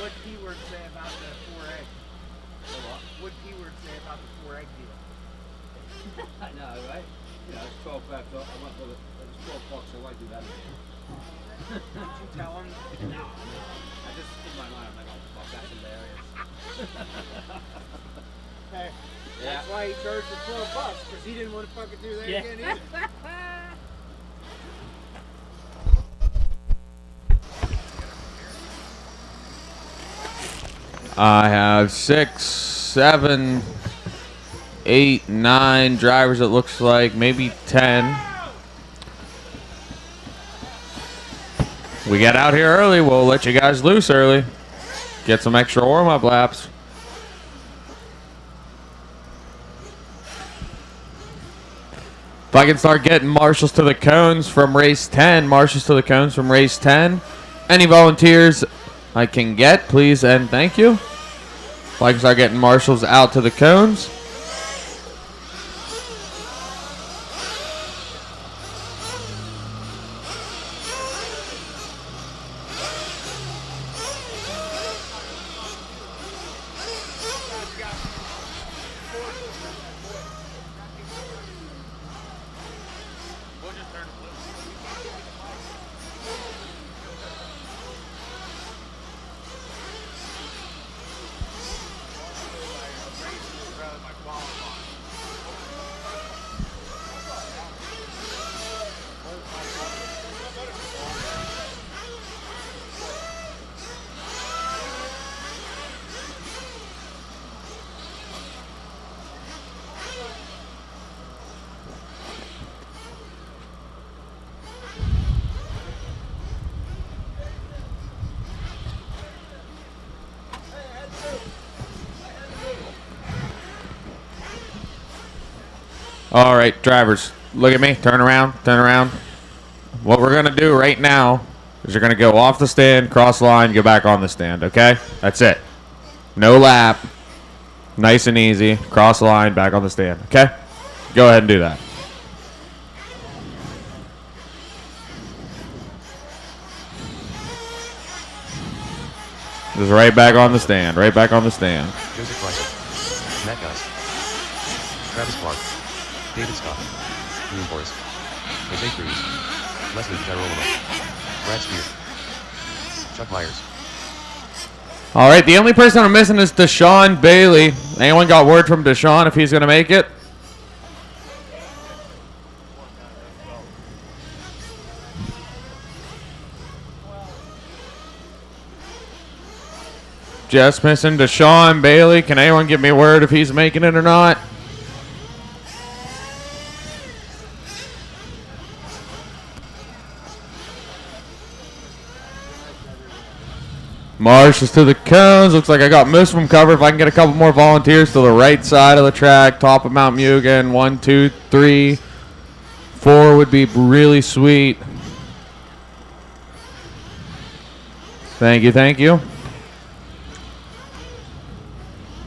What keyword say about the 4 egg? What keyword say about the 4 egg deal? I know, right? You know, it's 12 bucks. I went with it. It was 12 bucks, so why do that again? Did you tell him? No. I just, in my mind, I'm like, oh, fuck, that's hilarious. Hey, Yeah. that's why he charged the 12 bucks, because he didn't want to fucking do that again either. I have 6, 7, 8, 9 drivers, it looks like. Maybe 10. We get out here early. We'll let you guys loose early. Get some extra warm-up laps. If I can start getting marshals to the cones from race 10. Marshals to the cones from race 10. Any volunteers I can get, please and thank you. If I can start getting marshals out to the cones. All right, drivers, look at me. Turn around, turn around. What we're going to do right now is you're going to go off the stand, cross the line, go back on the stand, okay? That's it. No lap. Nice and easy. Cross the line, back on the stand, okay? Go ahead and do that. Just right back on the stand, right back on the stand. Joseph Weiser, Matt Guys, Travis Clark, David Scott, Ian Boris, Jose Cruz, Leslie Girolamo, Brad Spear, Chuck Myers. All right, the only person I'm missing is Deshaun Bailey. Anyone got word from Deshaun if he's going to make it? Just missing Deshaun Bailey. Can anyone give me a word if he's making it or not? Marsh is to the cones. Looks like I got most of them covered. If I can get a couple more volunteers to the right side of the track, top of Mount Mugen. 1, 2, 3, 4 would be really sweet. Thank you, thank you.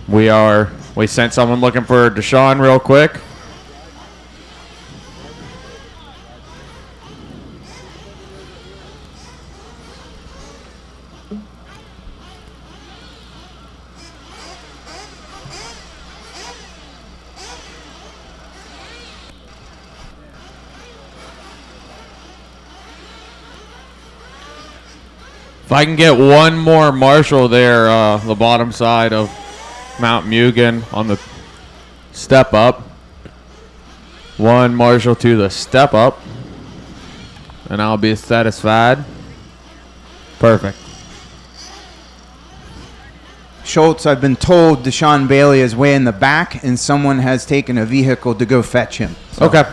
We sent someone looking for Deshaun real quick. If I can get one more marshal there, the bottom side of Mount Mugen on the step up. One marshal to the step up. And I'll be satisfied. Perfect. Schultz, I've been told Deshaun Bailey is way in the back and someone has taken a vehicle to go fetch him. So. Okay.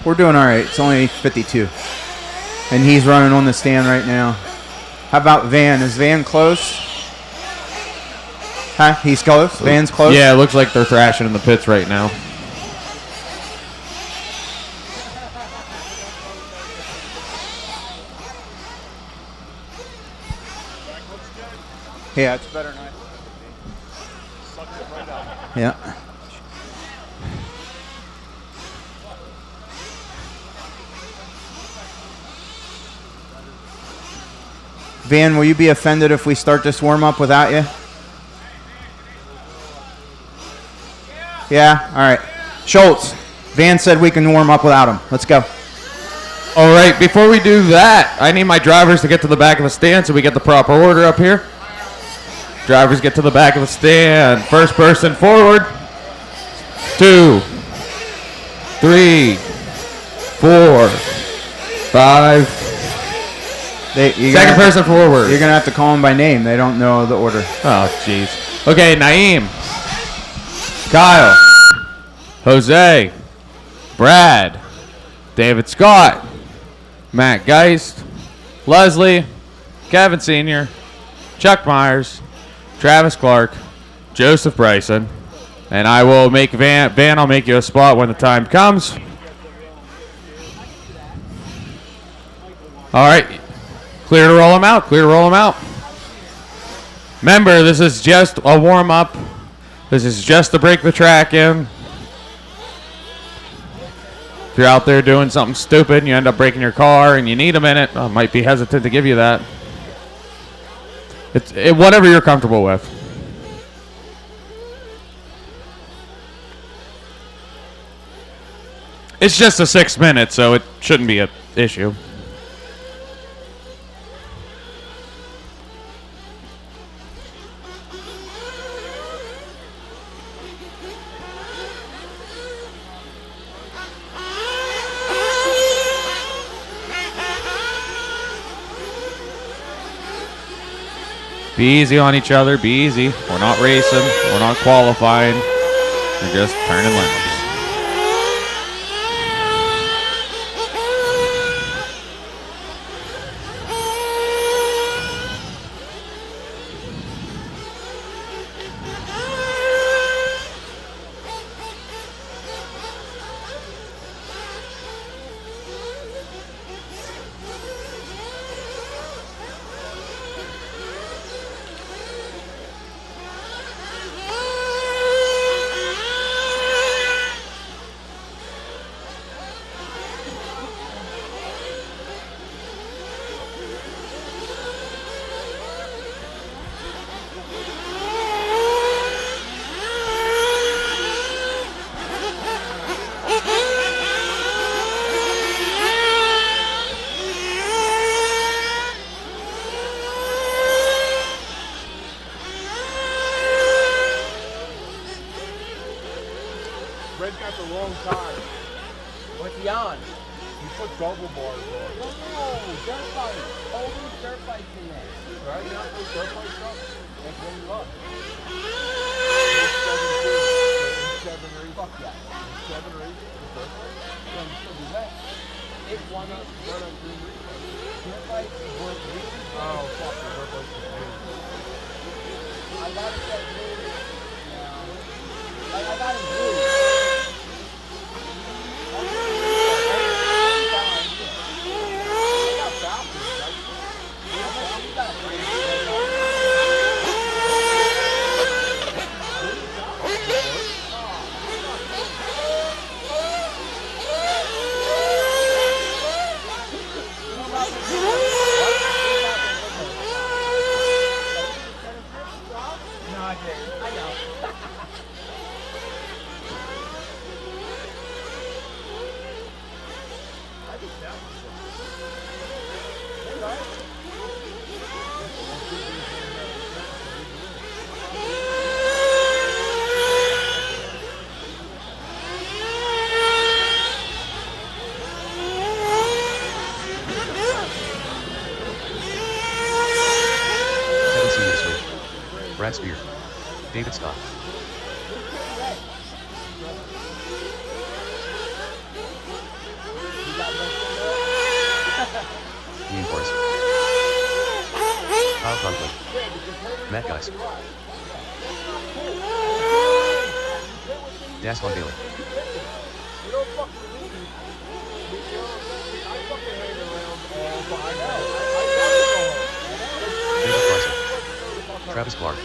We're doing all right. It's only 52. And he's running on the stand right now. How about Van? Is Van close? Huh? He's close? Van's close? Yeah, it looks like they're thrashing in the pits right now. Yeah, it's better than Yeah. Van, will you be offended if we start this warm-up without you? Yeah? All right. Schultz, Van said we can warm up without him. Let's go. All right, before we do that, I need my drivers to get to the back of the stand so we get the proper order up here. Drivers get to the back of the stand. First person forward. 2, 3, 4, 5. Second person forward. You're going to have to call them by name. They don't know the order. Oh, jeez. Okay, Naeem. Kyle. Jose. Brad. David Scott. Matt Geist. Leslie. Kevin Sr. Chuck Myers. Travis Clark. Joseph Bryson. And I will make Van, I'll make you a spot when the time comes. All right. Clear to roll them out. Clear to roll them out. Remember, this is just a warm-up. This is just to break the track in. If you're out there doing something stupid and you end up breaking your car and you need a minute, I might be hesitant to give you that. It's whatever you're comfortable with. It's just a 6 minutes, so it shouldn't be an issue. Be easy on each other. Be easy. We're not racing. We're not qualifying. We're just turning laps. Red got the wrong tire. What's he on? He put double bars on. Oh, dirt bike. All these dirt bikes in there. Right? You not put dirt bikes up? That's when you look. 7 or 8. Fuck that. 7 or 8. Dirt bike. Then you still do that. It's one up, green. Dirt bikes were green. Oh, fuck. The dirt bikes are green. I got it set blue. I got it blue. LCRC Raceway. Brad Spear. David Scott. Matt guys. Das von Bailey. David Carson. Travis Clark.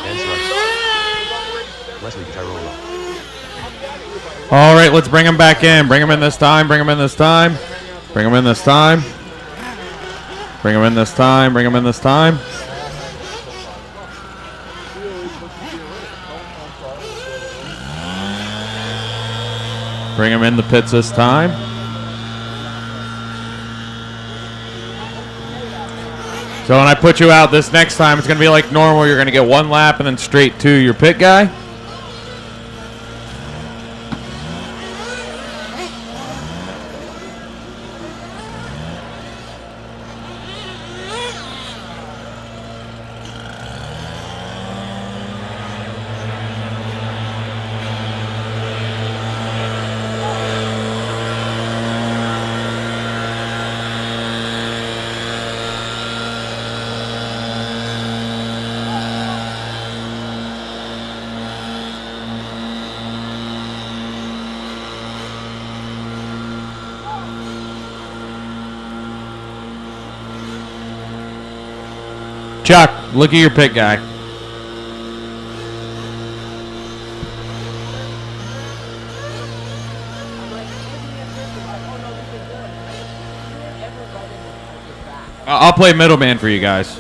Dan Slice. Leslie Tyrola. All right, let's bring him back in. Bring him in this time. Bring him in this time. Bring him in this time. Bring him in this time. Bring him in this time. Bring him in the pits this time. So when I put you out this next time, it's going to be like normal. You're going to get one lap and then straight to your pit guy. Chuck, look at your pit guy. I'll play middleman for you guys.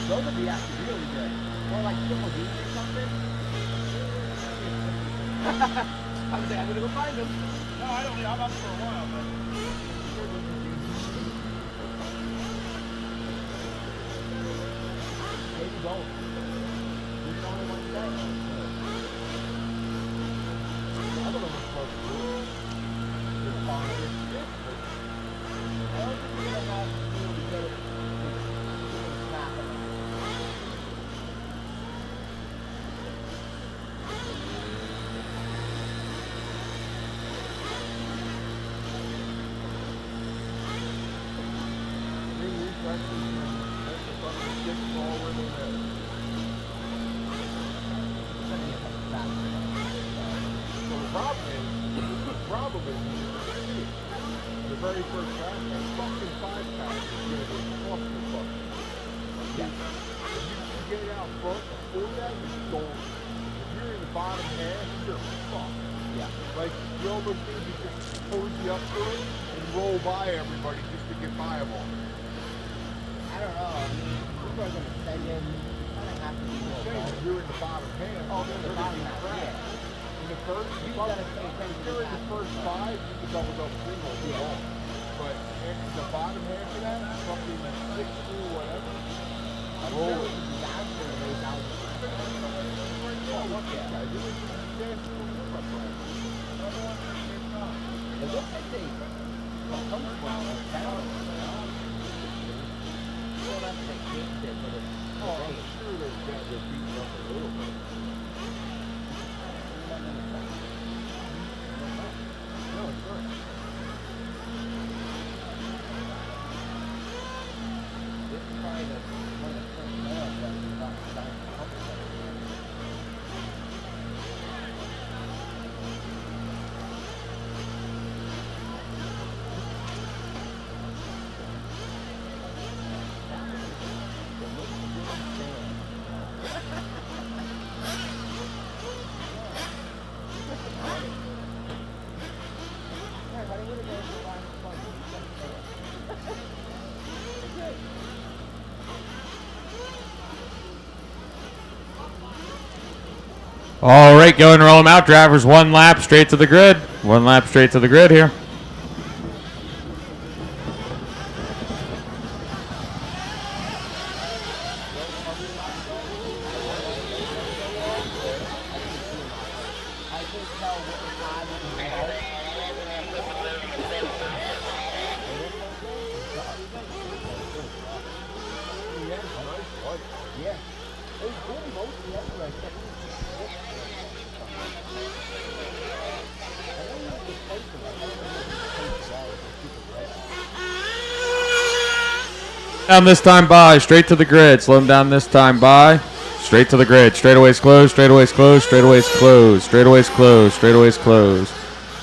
Those would be actually really good. Or like triple D or something. I was like, I'm gonna go find them. No, I don't. I'm up for a while, but. Maybe both. There's only one set. The other one was close to it. It's fine. I don't think we're gonna have to really get it. Very first track, that fucking 5-pack is going to be fucking. Yeah. If you get out front before that, it's gone. If you're in the bottom half, you're fucked. Yeah. Like, you almost need to just cozy up to it and roll by everybody just to get by them all. I don't know. I mean, people are going to stay in. You kind of have to be more If you're in the bottom half, oh, in the bottom half, track. yeah. In the first, You gotta pay attention if to you're in that. the first 5, you can double single if you want. But in the bottom half of that, fucking 6 through whatever, I'm sure it would be down to the way down the line. oh, what this guy doing? Dancing with my friend. It looks like they come from a town. Well, that's what they changed it, but it's Oh, I'm sure they're beating up a little bit. No, it's right. this is probably the one of the first layoffs that was about to sign a couple of them. All right, go and roll them out. Drivers, one lap straight to the grid. One lap straight to the grid here. I can tell what the time Yeah. It was really mostly everywhere except Down this time by, straight to the grid. Slow him down this time by. Straight to the grid. Straightaway's closed, straightaway's closed, straightaway's closed, straightaway's closed, straightaway's closed.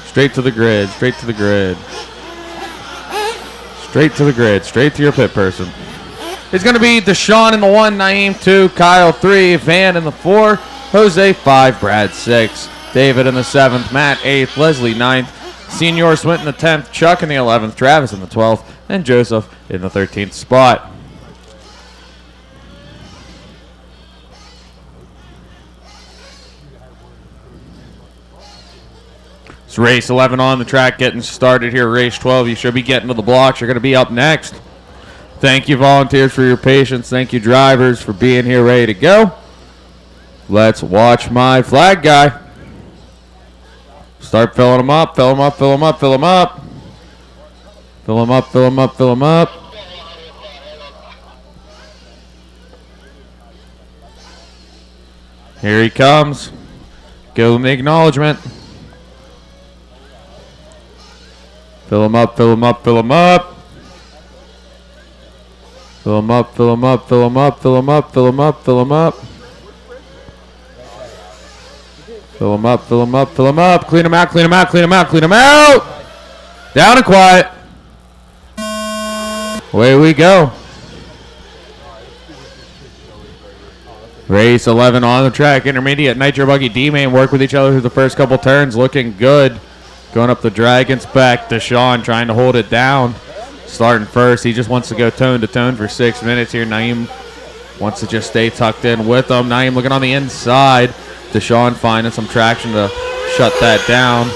Straight to the grid, straight to the grid. Straight to the grid, straight to your pit person. It's going to be Deshaun in the 1, Naeem 2, Kyle 3, Van in the 4, Jose 5, Brad 6, David in the 7th, Matt 8th, Leslie 9th, Senior Swint in the 10th, Chuck in the 11th, Travis in the 12th, and Joseph in the 13th spot. It's race 11 on the track getting started here. Race 12, you should be getting to the blocks. You're going to be up next. Thank you, volunteers, for your patience. Thank you, drivers, for being here ready to go. Let's watch my flag guy. Start filling them up, fill them up, fill them up, fill them up. Fill them up, fill them up, fill them up. Here he comes. Give him the acknowledgement. Fill them up, fill them up, fill them up. Fill them up, fill them up, fill them up, fill them up, fill them up, fill them up. Fill them up, fill them up, fill them up. Clean them out, clean them out, clean them out, clean them out. Down and quiet. Away we go. Race 11 on the track. Intermediate Nitro Buggy D-Main work with each other through the first couple turns. Looking good. Going up the Dragon's back. Deshaun trying to hold it down. Starting first. He just wants to go tone to tone for 6 minutes here. Naeem wants to just stay tucked in with him. Naeem looking on the inside. Deshaun finding some traction to shut that down.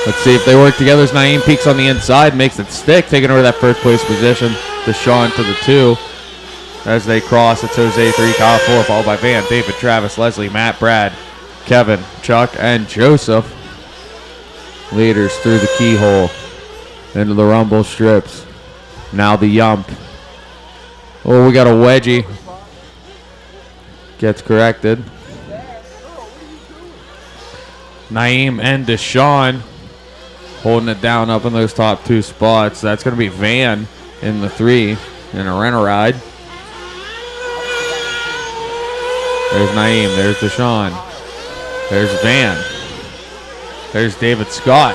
Let's see if they work together as Naeem peeks on the inside, makes it stick, taking over that first place position. Deshaun to the 2. As they cross, it's Jose 3, Kyle 4, followed by Van, David, Travis, Leslie, Matt, Brad, Kevin, Chuck, and Joseph. Leaders through the keyhole into the rumble strips. Now the yump. Oh, we got a wedgie. Gets corrected. Naeem and Deshaun holding it down up in those top 2 spots. That's going to be Van in the 3 in a rent-a-ride. There's Naeem. There's Deshaun. There's Van. There's David Scott.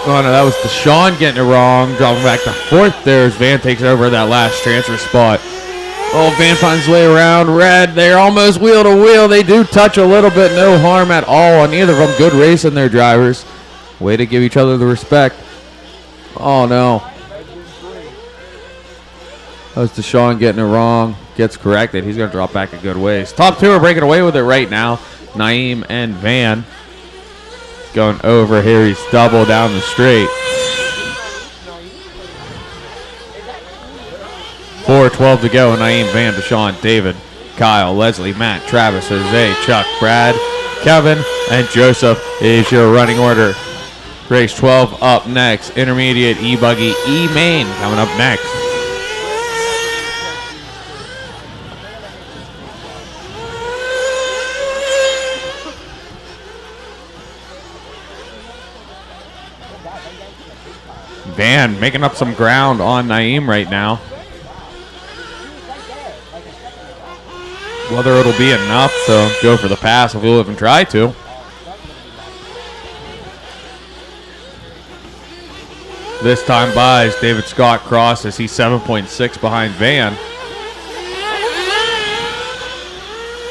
Oh, no, that was Deshaun getting it wrong. Dropping back to 4th. There's Van takes over that last transfer spot. Oh, Van finds his way around. Red, they're almost wheel to wheel. They do touch a little bit. No harm at all on either of them. Good racing their drivers. Way to give each other the respect. Oh, no. That was Deshaun getting it wrong. Gets corrected. He's going to drop back a good ways. Top 2 are breaking away with it right now. Naeem and Van. Going over here. He's double down the straight. 4:12 to go. Naeem, Van, Deshaun, David, Kyle, Leslie, Matt, Travis, Jose, Chuck, Brad, Kevin, and Joseph is your running order. Race 12 up next. Intermediate E-Buggy E-Main coming up next. Van making up some ground on Naeem right now. Whether it'll be enough to go for the pass if we'll even try to. This time buys David Scott crosses. He's 7.6 behind Van.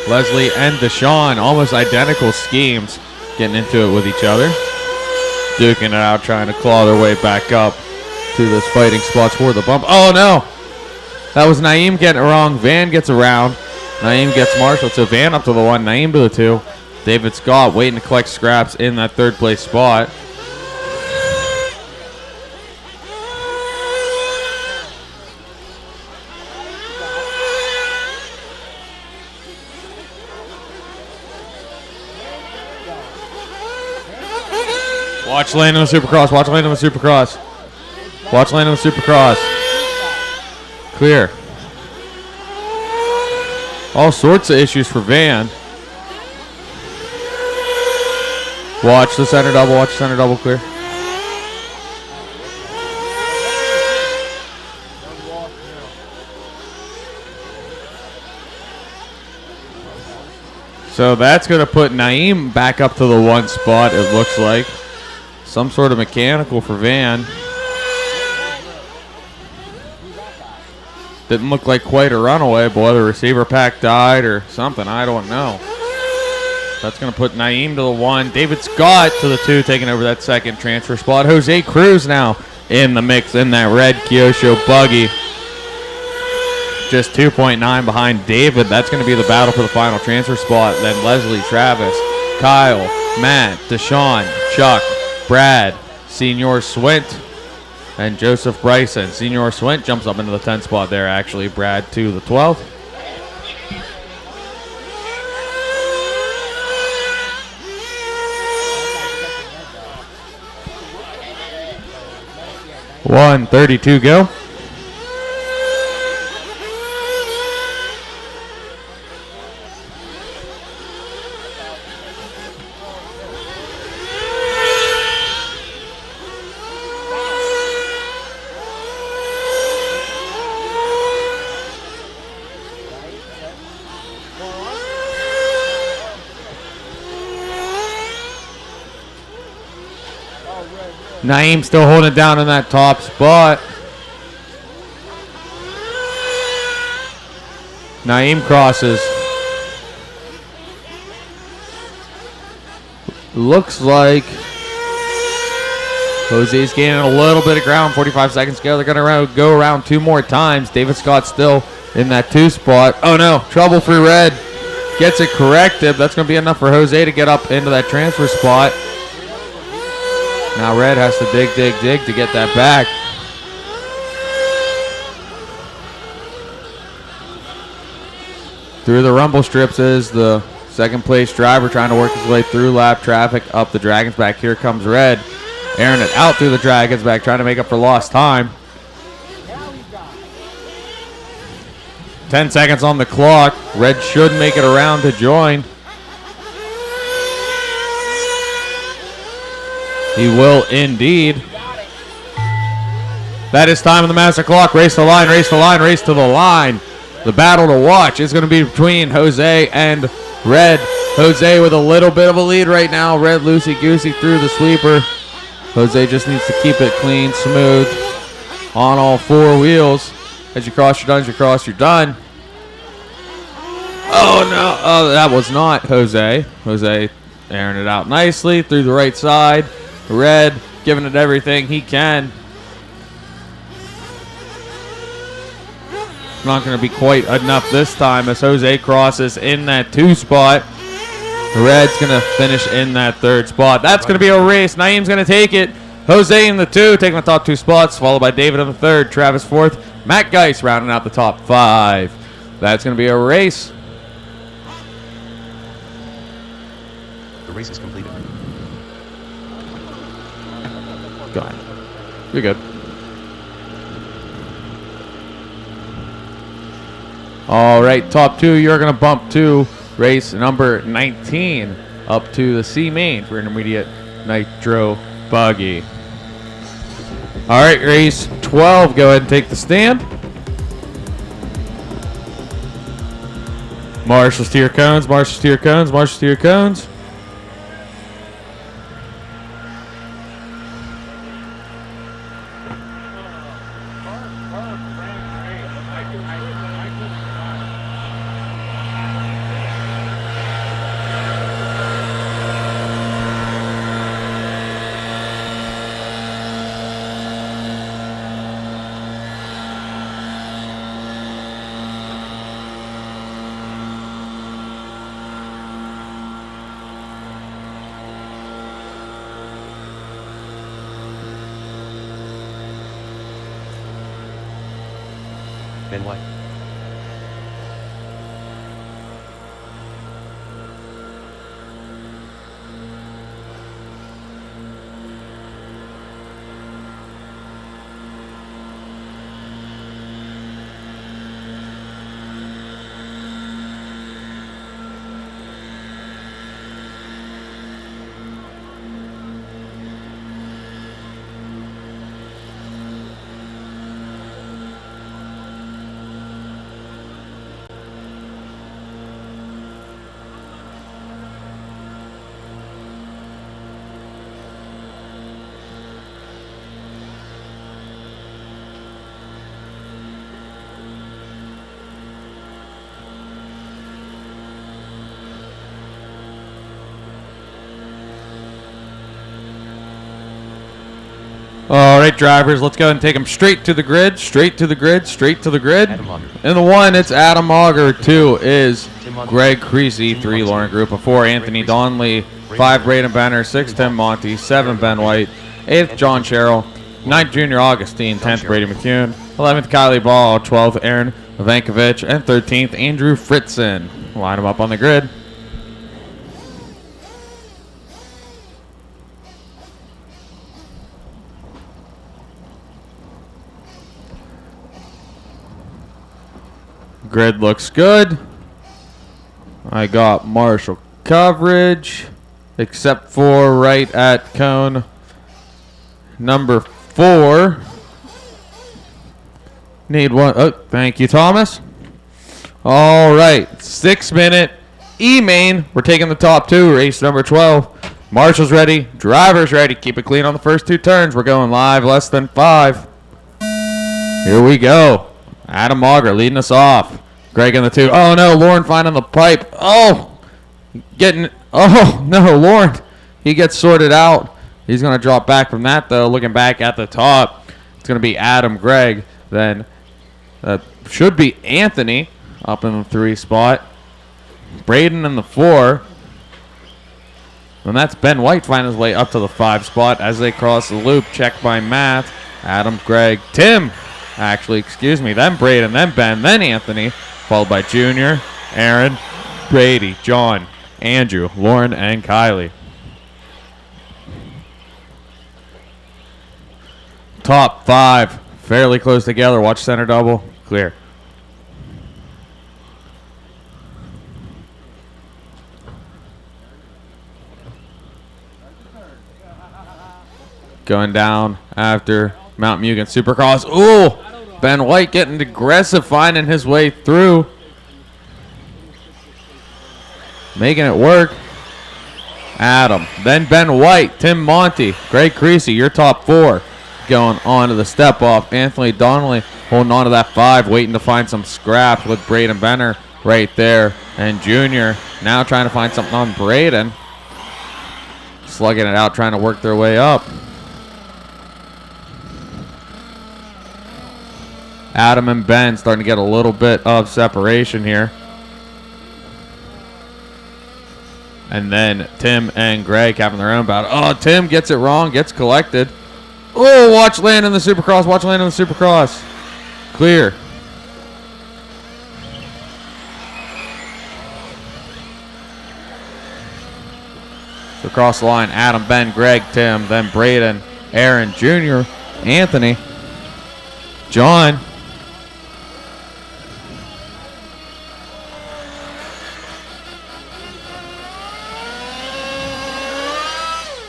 Leslie and Deshaun, almost identical schemes, getting into it with each other. Duking it out, trying to claw their way back up to this fighting spot toward the bump. Oh, no. That was Naeem getting it wrong. Van gets around. Naeem gets marshaled. So Van up to the 1, Naeem to the 2. David Scott waiting to collect scraps in that 3rd place spot. Watch lane on the Supercross. Watch lane on the Supercross. Watch lane on the Supercross. Clear. All sorts of issues for Van. Watch the center double. Watch the center double clear. So that's going to put Naeem back up to the 1 spot, it looks like. Some sort of mechanical for Van. Didn't look like quite a runaway, but whether receiver pack died or something, I don't know. That's going to put Naeem to the 1. David Scott to the 2, taking over that second transfer spot. Jose Cruz now in the mix in that red Kyosho buggy. Just 2.9 behind David. That's going to be the battle for the final transfer spot. Then Leslie, Travis, Kyle, Matt, Deshaun, Chuck, Brad, Senior Swint, and Joseph Bryson. Senior Swint jumps up into the 10th spot there, actually. Brad to the 12th. $1:32 go. Naeem still holding it down in that top spot. Naeem crosses. Looks like Jose's gaining a little bit of ground. 45 seconds to go. They're going to go around 2 more times. David Scott still in that 2 spot. Oh no, trouble for Red. Gets it corrected. That's going to be enough for Jose to get up into that transfer spot. Now Red has to dig to get that back. Through the rumble strips is the second place driver trying to work his way through lap traffic up the Dragon's back. Here comes Red. Airing it out through the Dragon's back, trying to make up for lost time. 10 seconds on the clock. Red should make it around to join. He will indeed. That is time on the master clock. Race the line, race the line, race to the line. The battle to watch is going to be between Jose and Red. Jose with a little bit of a lead right now. Red loosey-goosey through the sweeper. Jose just needs to keep it clean, smooth, on all 4 wheels. As you cross, you're done. As you cross, you're done. Oh, no. Oh, that was not Jose. Jose airing it out nicely through the right side. Red giving it everything he can. Not going to be quite enough this time as Jose crosses in that 2 spot. Red's going to finish in that 3rd spot. That's going to be a race. Naeem's going to take it. Jose in the 2, taking the top 2 spots, followed by David in the 3rd, Travis 4th, Matt Geis rounding out the top 5. That's going to be a race. The race is completed. Go ahead. You're good. All right, top 2, you're going to bump to race number 19 up to the C main for intermediate Nitro buggy. All right, race 12, go ahead and take the stand. Marshals to your cones, marshals to your cones, marshals to your cones. Then why? All right, drivers, let's go ahead and take them straight to the grid, straight to the grid, straight to the grid. Adam Auger. In the 1, it's Adam Auger. 2 is Tim Monty. Greg Creasy. Tim 3, Monty. Lauren Grupa. 4, Anthony Donnelly. 5, Braden Benner. 6, Tim Monty. 7, Ben White. 8th, John Sherrill. 9th, Junior Augustine. 10th, Brady McCune. 11th, Kylie Ball. 12th, Aaron Vankovich. And 13th, Andrew Fritzen. Line them up on the grid. Grid looks good. I got Marshall coverage, except for right at cone number 4. Need one. Oh, thank you, Thomas. All right, 6-minute E-main. We're taking the top 2, race number 12. Marshall's ready, driver's ready. Keep it clean on the first 2 turns. We're going live, less than 5. Here we go. Adam Auger leading us off. Greg in the 2. Oh, no. Lauren finding the pipe. Oh. Oh, no. Lauren. He gets sorted out. He's going to drop back from that, though. Looking back at the top. It's going to be Adam, Greg. Then should be Anthony up in the 3 spot. Braden in the 4. And that's Ben White finding his way up to the 5 spot as they cross the loop. Checked by Matt. Adam, Greg, Tim. Actually, excuse me, then Braden, then Ben, then Anthony, followed by Junior, Aaron, Brady, John, Andrew, Lauren, and Kylie. Top 5, fairly close together. Watch center double, clear. Going down after Mount Mugen Supercross. Ooh! Ben White getting aggressive, finding his way through. Making it work. Adam. Then Ben White, Tim Monty, Greg Creasy, your top 4. Going on to the step off. Anthony Donnelly holding on to that 5, waiting to find some scraps with Braden Benner right there. And Junior now trying to find something on Braden. Slugging it out, trying to work their way up. Adam and Ben starting to get a little bit of separation here. And then Tim and Greg having their own battle. Oh, Tim gets it wrong, gets collected. Oh, watch land in the Supercross, watch land in the Supercross. Clear. So across the line, Adam, Ben, Greg, Tim, then Braden, Aaron, Junior, Anthony, John.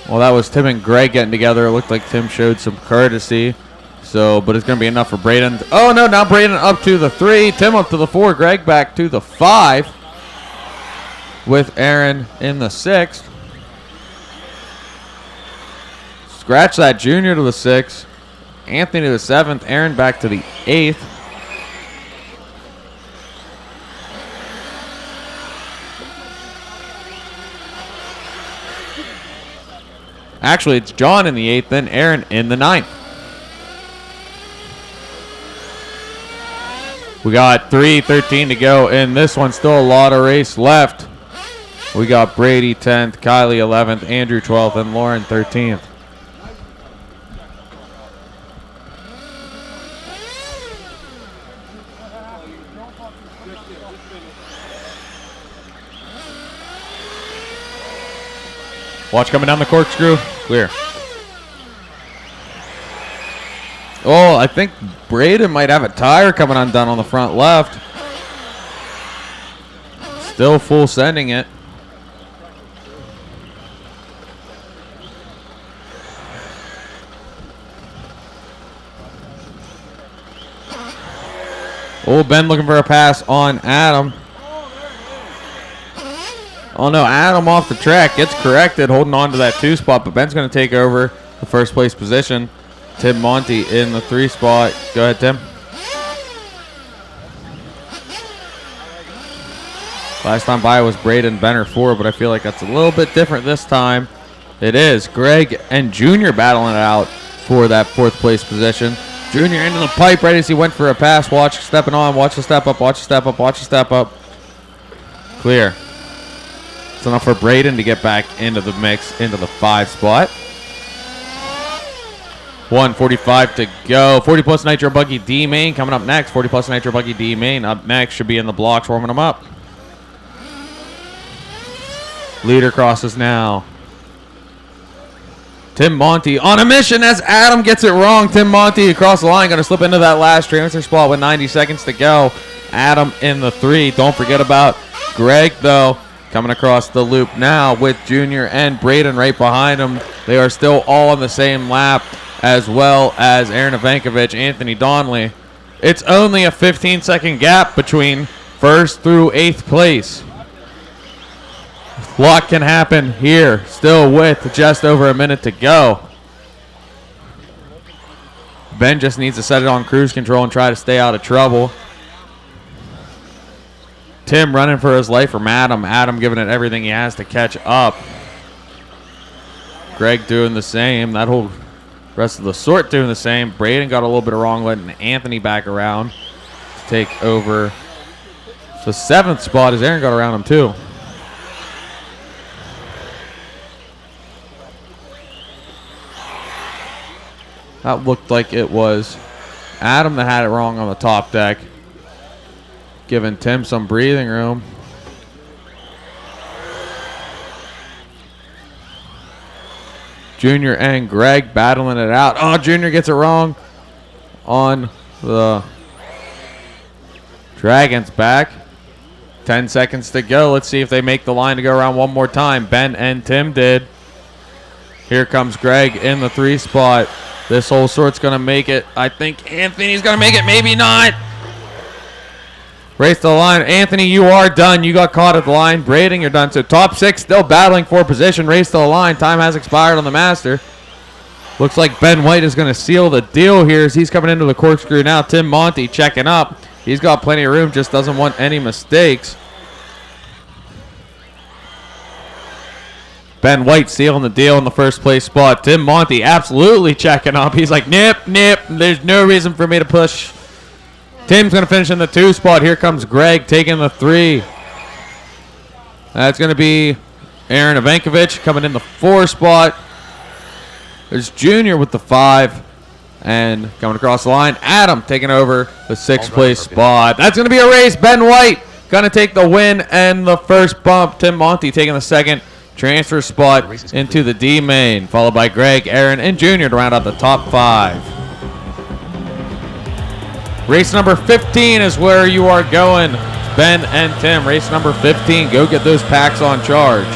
Well, that was Tim and Greg getting together. It looked like Tim showed some courtesy. So, but it's going to be enough for Braden. Oh, no, now Braden up to the 3. Tim up to the 4. Greg back to the 5. With Aaron in the 6th. Scratch that, Junior to the 6th. Anthony to the 7th. Aaron back to the 8th. Actually, it's John in the 8th, then Aaron in the 9th. We got 3:13 to go in this one. Still a lot of race left. We got Brady 10th, Kylie 11th, Andrew 12th, and Lauren 13th. Watch coming down the corkscrew. Clear. Oh, I think Braden might have a tire coming undone on the front left. Still full sending it. Oh, Ben looking for a pass on Adam. Oh no, Adam off the track, gets corrected, holding on to that 2 spot, but Ben's going to take over the first place position. Tim Monty in the 3 spot. Go ahead, Tim. Last time by was Braden Benner 4, but I feel like that's a little bit different this time. It is. Greg and Junior battling it out for that 4th place position. Junior into the pipe right as he went for a pass. Watch stepping on. Watch the step up. Watch the step up. Watch the step up. Clear. It's enough for Braden to get back into the mix, into the 5 spot. 1:45 to go. 40 plus Nitro Buggy D main coming up next. 40 plus Nitro Buggy D main up next. Should be in the blocks warming them up. Leader crosses now. Tim Monty on a mission as Adam gets it wrong. Tim Monty across the line. Going to slip into that last transfer spot with 90 seconds to go. Adam in the 3. Don't forget about Greg, though, coming across the loop now with Junior and Braden right behind him. They are still all on the same lap, as well as Aaron Ivankovic, Anthony Donnelly. It's only a 15-second gap between 1st through 8th place. A lot can happen here, still with just over a minute to go. Ben just needs to set it on cruise control and try to stay out of trouble. Tim running for his life from Adam. Adam giving it everything he has to catch up. Greg doing the same. That whole rest of the sort doing the same. Braden got a little bit wrong, letting Anthony back around to take over the 7th spot as Aaron got around him too. That looked like it was Adam that had it wrong on the top deck, giving Tim some breathing room. Junior and Greg battling it out. Oh, Junior gets it wrong on the Dragon's back. 10 seconds to go. Let's see if they make the line to go around one more time. Ben and Tim did. Here comes Greg in the 3 spot. This whole sort's going to make it. I think Anthony's going to make it. Maybe not. Race to the line. Anthony, you are done. You got caught at the line. Braden, you're done. So top 6 still battling for position. Race to the line. Time has expired on the master. Looks like Ben White is going to seal the deal here as he's coming into the corkscrew now. Tim Monty checking up. He's got plenty of room. Just doesn't want any mistakes. Ben White sealing the deal in the 1st place spot. Tim Monty absolutely checking up. He's like, nip. There's no reason for me to push. Tim's going to finish in the 2 spot. Here comes Greg taking the 3. That's going to be Aaron Ivankovic coming in the 4 spot. There's Junior with the 5. And coming across the line, Adam taking over the 6th place spot. That's going to be a race. Ben White going to take the win and the 1st bump. Tim Monty taking the 2nd transfer spot into the D main, followed by Greg, Aaron, and Junior to round out the top 5. Race number 15 is where you are going. Ben and Tim, race number 15. Go get those packs on charge.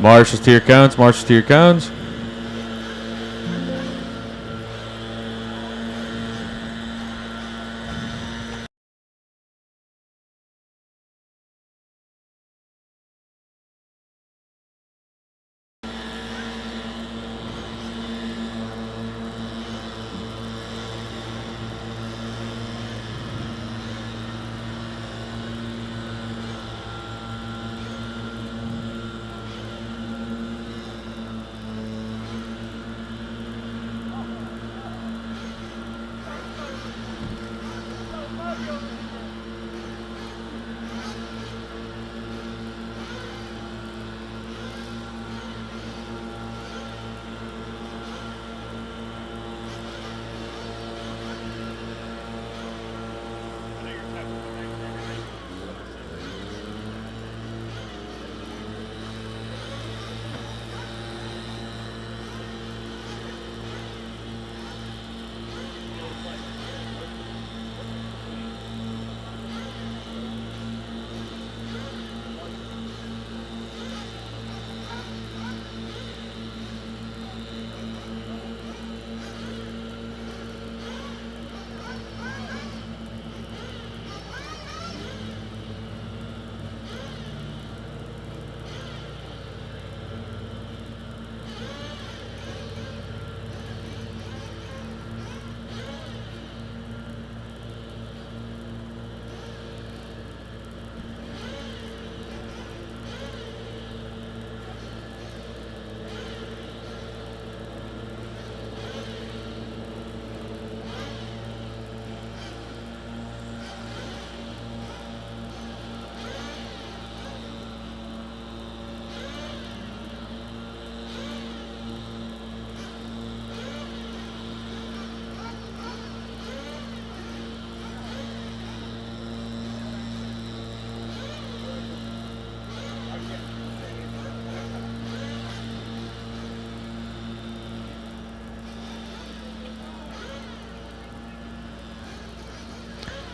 Marshals to your cones, marshals to your cones.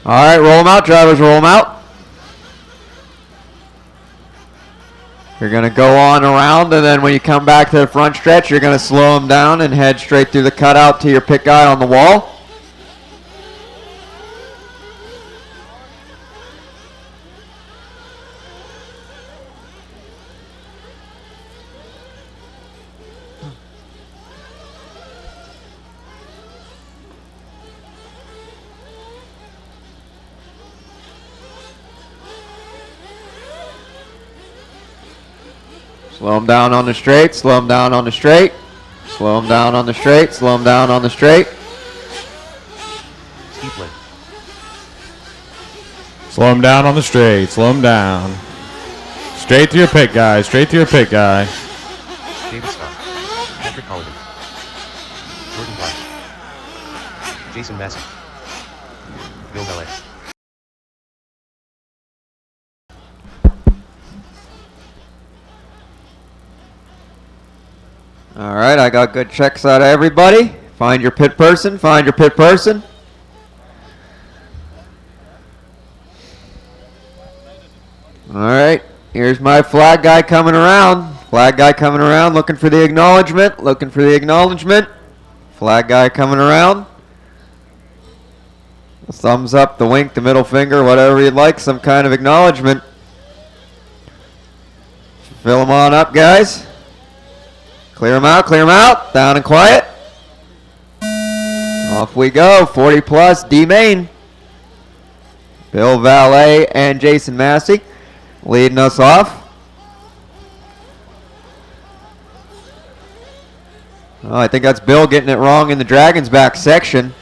All right, roll them out, drivers, roll them out. You're going to go on around, and then when you come back to the front stretch, you're going to slow them down and head straight through the cutout to your pit guy on the wall. Slow them down on the straight, slow them down on the straight, slow them down on the straight, slow them down on the straight. Steve Flynn. Slow him down on the straight. Slow him down. Straight to your pit guy. Straight to your pit guy. David Scott. Patrick Colligan. Jordan Black. Jason Massey. Bill Valet. All right, I got good checks out of everybody. Find your pit person, find your pit person. All right, here's my flag guy coming around. Flag guy coming around, looking for the acknowledgement, looking for the acknowledgement. Flag guy coming around. The thumbs up, the wink, the middle finger, whatever you'd like, some kind of acknowledgement. Fill them on up, guys. Clear them out, down and quiet. Off we go, 40 plus, D Main. Bill Valet and Jason Massey leading us off. Oh, I think that's Bill getting it wrong in the Dragon's back section.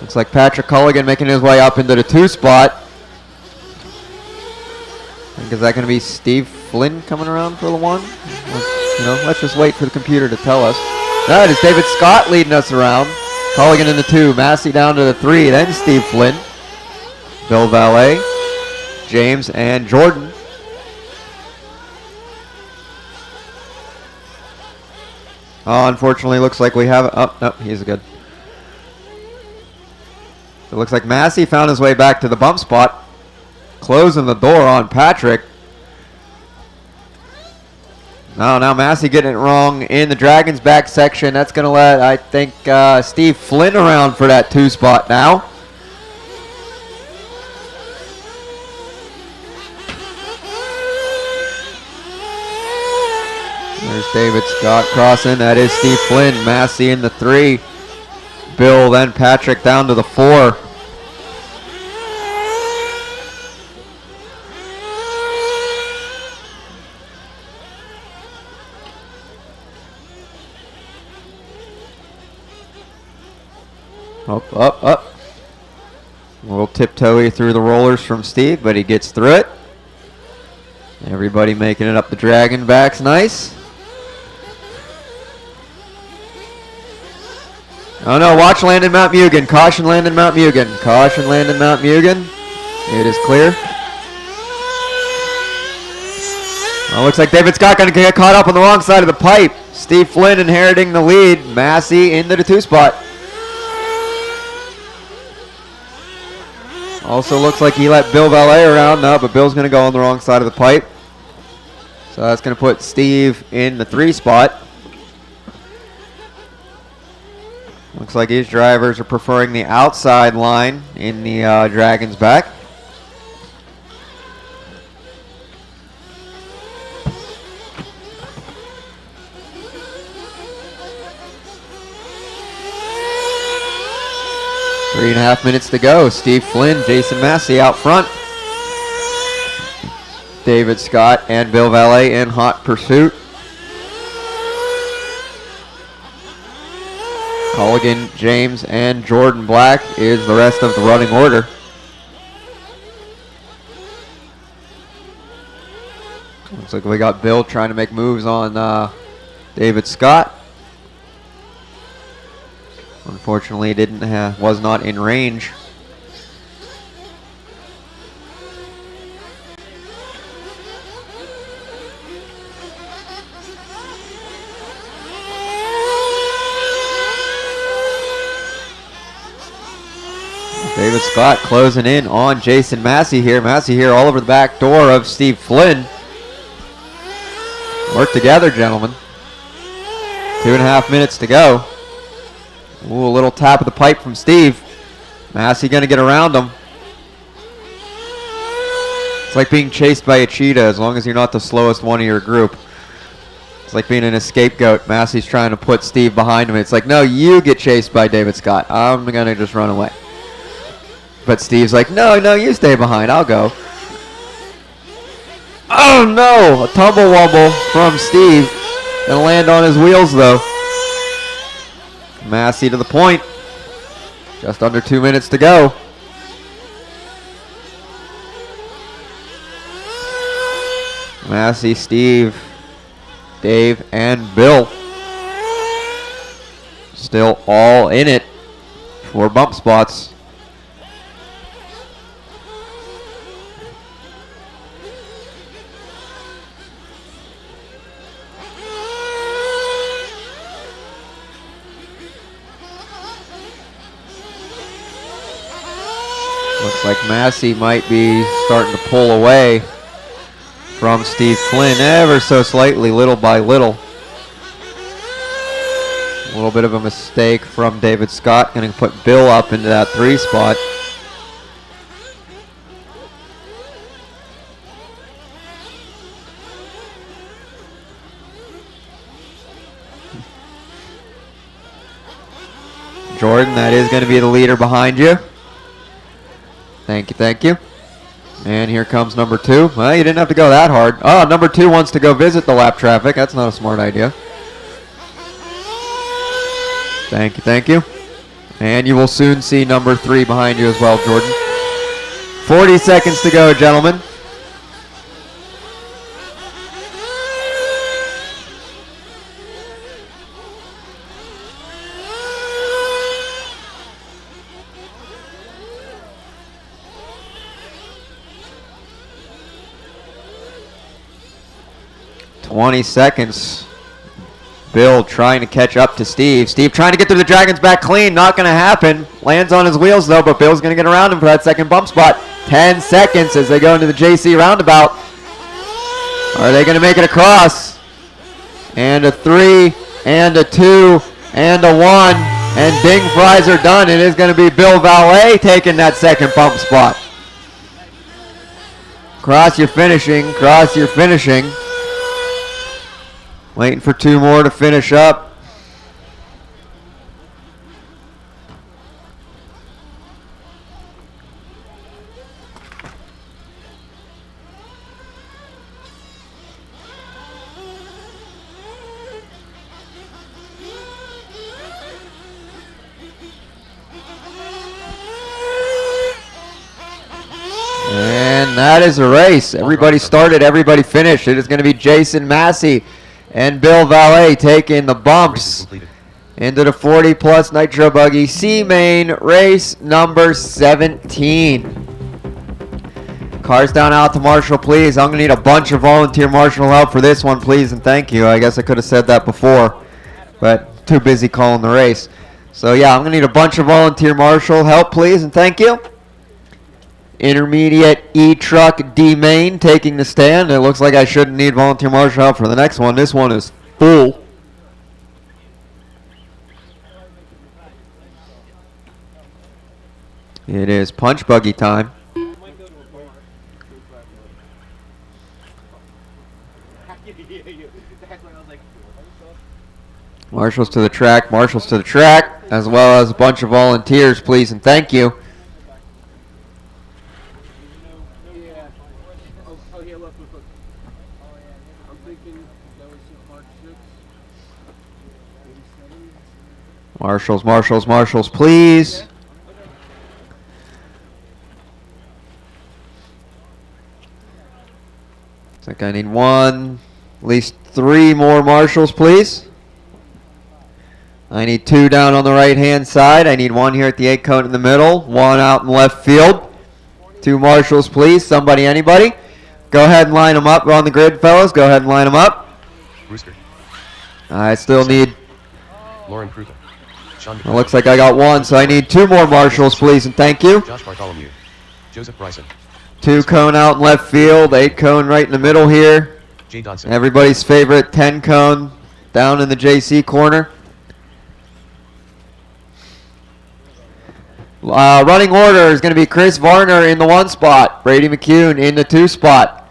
Looks like Patrick Culligan making his way up into the 2 spot. I think is that going to be Steve Flynn coming around for the 1? Let's just wait for the computer to tell us. That is David Scott leading us around. Culligan in the 2, Massey down to the 3, then Steve Flynn, Bill Valet, James, and Jordan. Oh, unfortunately, looks like we have. Oh, no, he's good. It looks like Massey found his way back to the bump spot, closing the door on Patrick. Now Massey getting it wrong in the Dragon's back section. That's going to let, I think, Steve Flynn around for that 2 spot now. There's David Scott crossing. That is Steve Flynn. Massey in the 3. Bill, then Patrick down to the 4. Up. A little tiptoey through the rollers from Steve, but he gets through it. Everybody making it up the Dragon backs nice. Oh no, watch Landon Mount Mugen. Caution Landon Mount Mugen. Caution Landon Mount Mugen. It is clear. Well, looks like David Scott going to get caught up on the wrong side of the pipe. Steve Flynn inheriting the lead. Massey into the 2 spot. Also looks like he let Bill Valet around. No, but Bill's going to go on the wrong side of the pipe. So that's going to put Steve in the 3 spot. Looks like his drivers are preferring the outside line in the Dragon's back. Three and a half minutes to go. Steve Flynn, Jason Massey out front. David Scott and Bill Valet in hot pursuit. Culligan, James, and Jordan Black is the rest of the running order. Looks like we got Bill trying to make moves on David Scott. Unfortunately, was not in range. Scott closing in on Jason Massey here. Massey here all over the back door of Steve Flynn. Work together, gentlemen. 2.5 minutes to go. Ooh, a little tap of the pipe from Steve. Massey going to get around him. It's like being chased by a cheetah as long as you're not the slowest one of your group. It's like being in a scapegoat. Massey's trying to put Steve behind him. It's like, no, you get chased by David Scott. I'm going to just run away. But Steve's like, no, you stay behind. I'll go. Oh, no. A tumble wumble from Steve. Going to land on his wheels, though. Massey to the point. Just under 2 minutes to go. Massey, Steve, Dave, and Bill still all in it for bump spots. Looks like Massey might be starting to pull away from Steve Flynn ever so slightly, little by little. A little bit of a mistake from David Scott. Going to put Bill up into that 3 spot. Jordan, that is going to be the leader behind you. Thank you. And here comes number 2. Well, you didn't have to go that hard. Oh, number 2 wants to go visit the lap traffic. That's not a smart idea. Thank you. And you will soon see number 3 behind you as well, Jordan. 40 seconds to go, gentlemen. $20 seconds. Bill trying to catch up to Steve. Steve trying to get through the Dragon's back clean. Not going to happen. Lands on his wheels, though, but Bill's going to get around him for that second bump spot. 10 seconds as they go into the JC roundabout. Are they going to make it across? And a 3, and a 2, and a 1. And ding fries are done. It is going to be Bill Valet taking that second bump spot. Cross your finishing. Waiting for 2 more to finish up. And that is a race. Everybody started, everybody finished. It is going to be Jason Massey and Bill Valet taking the bumps into the 40-plus Nitro Buggy C-Main race number 17. Cars down out to Marshall, please. I'm going to need a bunch of volunteer Marshall help for this one, please, and thank you. I guess I could have said that before, but too busy calling the race. So, yeah, I'm going to need a bunch of volunteer Marshall help, please, and thank you. Intermediate E-Truck D-Main taking the stand. It looks like I shouldn't need volunteer marshal help for the next one. This one is full. It is punch buggy time. Marshals to the track, as well as a bunch of volunteers, please, and thank you. Marshals, please. I think I need at least 3 more marshals, please. I need 2 down on the right-hand side. I need 1 here at the 8 cone in the middle, 1 out in left field. 2 marshals, please. Somebody, anybody? Go ahead and line them up. We're on the grid, fellas. Go ahead and line them up. Rooster. I still need Lauren Kruger. Sean It looks like I got one, so I need 2 more marshals, please, and thank you. Josh Bartholomew. Joseph Bryson. 2 cone out in left field, 8 cone right in the middle here. Jay Dodson. Everybody's favorite 10 cone down in the JC corner. Running order is going to be Chris Varner in the 1 spot, Brady McCune in the 2 spot,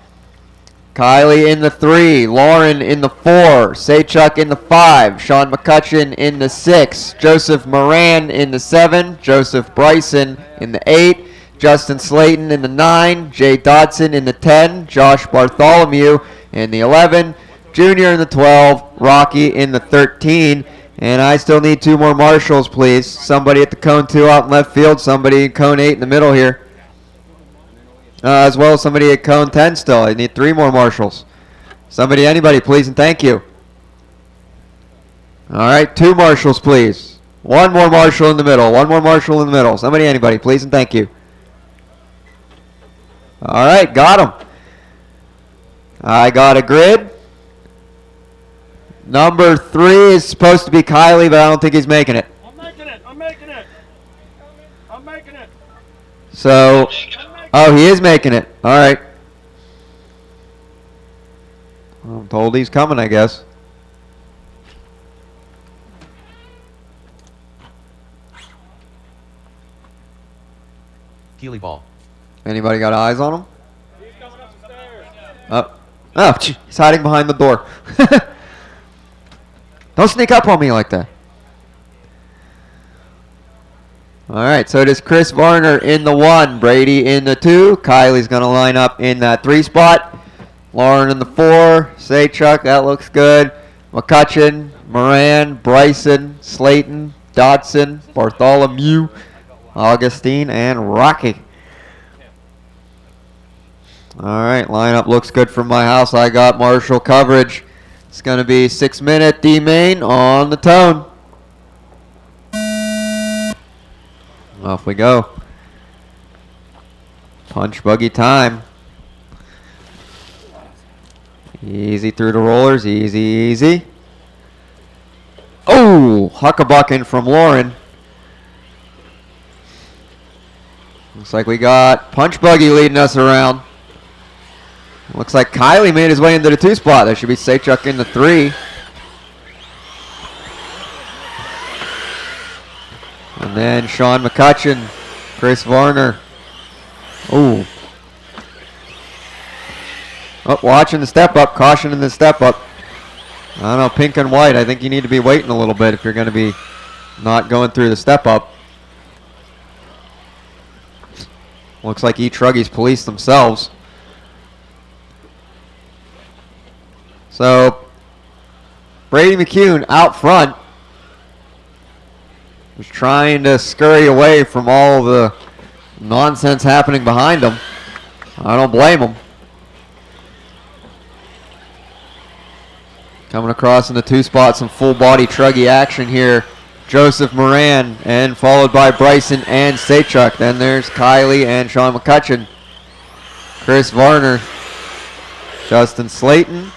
Kylie in the 3, Lauren in the 4, Saychuk in the 5, Sean McCutcheon in the 6, Joseph Moran in the 7, Joseph Bryson in the 8, Justin Slayton in the 9, Jay Dodson in the 10, Josh Bartholomew in the 11, Junior in the 12, Rocky in the 13, and I still need 2 more marshals, please. Somebody at the cone 2 out in left field, somebody in cone 8 in the middle here. As well as somebody at cone 10 still. I need 3 more marshals. Somebody, anybody, please, and thank you. All right, 2 marshals, please. 1 more marshal in the middle. 1 more marshal in the middle. Somebody, anybody, please, and thank you. All right, got him. I got a grid. Number 3 is supposed to be Kylie, but I don't think he's making it. I'm making it. I'm making it. I'm making it. So, oh, he is making it. All right. I'm told he's coming, I guess. Keely Ball. Anybody got eyes on him? He's coming up the stairs. Oh, he's hiding behind the door. Don't sneak up on me like that. All right, so it is Chris Varner in the 1, Brady in the 2. Kylie's going to line up in that 3 spot. Lauren in the 4. Saychuk, that looks good. McCutcheon, Moran, Bryson, Slayton, Dodson, Bartholomew, Augustine, and Rocky. All right, lineup looks good from my house. I got Marshall coverage. It's going to be 6-minute D-main on the tone. Off we go. Punch buggy time. Easy through the rollers. Easy, easy. Oh, huckabucking from Lauren. Looks like we got punch buggy leading us around. Looks like Kylie made his way into the 2 spot. There should be Saychuk in the 3. And then Sean McCutcheon, Chris Varner. Oh, watching the step up. Caution in the step up. I don't know, pink and white. I think you need to be waiting a little bit if you're going to be not going through the step up. Looks like E-Truggies police themselves. So, Brady McCune out front. Was trying to scurry away from all the nonsense happening behind him. I don't blame him. Coming across in the 2 spot, some full body truggy action here. Joseph Moran, and followed by Bryson and Saychuk. Then there's Kylie and Sean McCutcheon. Chris Varner, Justin Slayton,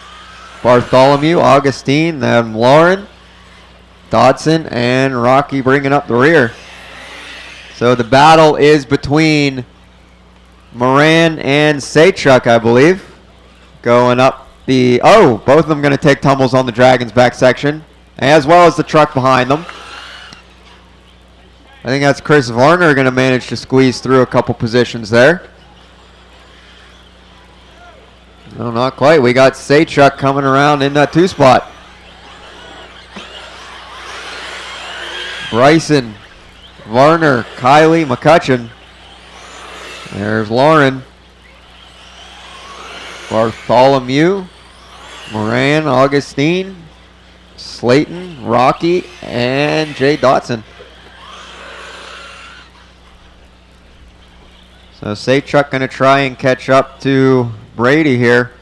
Bartholomew, Augustine, then Lauren, Dodson, and Rocky bringing up the rear. So the battle is between Moran and Saychuk, I believe. Going up the... Oh, both of them going to take tumbles on the Dragon's back section, as well as the truck behind them. I think that's Chris Varner going to manage to squeeze through a couple positions there. No, not quite. We got Saychuk coming around in that 2 spot. Bryson, Varner, Kylie, McCutcheon. There's Lauren. Bartholomew, Moran, Augustine, Slayton, Rocky, and Jay Dotson. So Saychuk going to try and catch up to Brady here.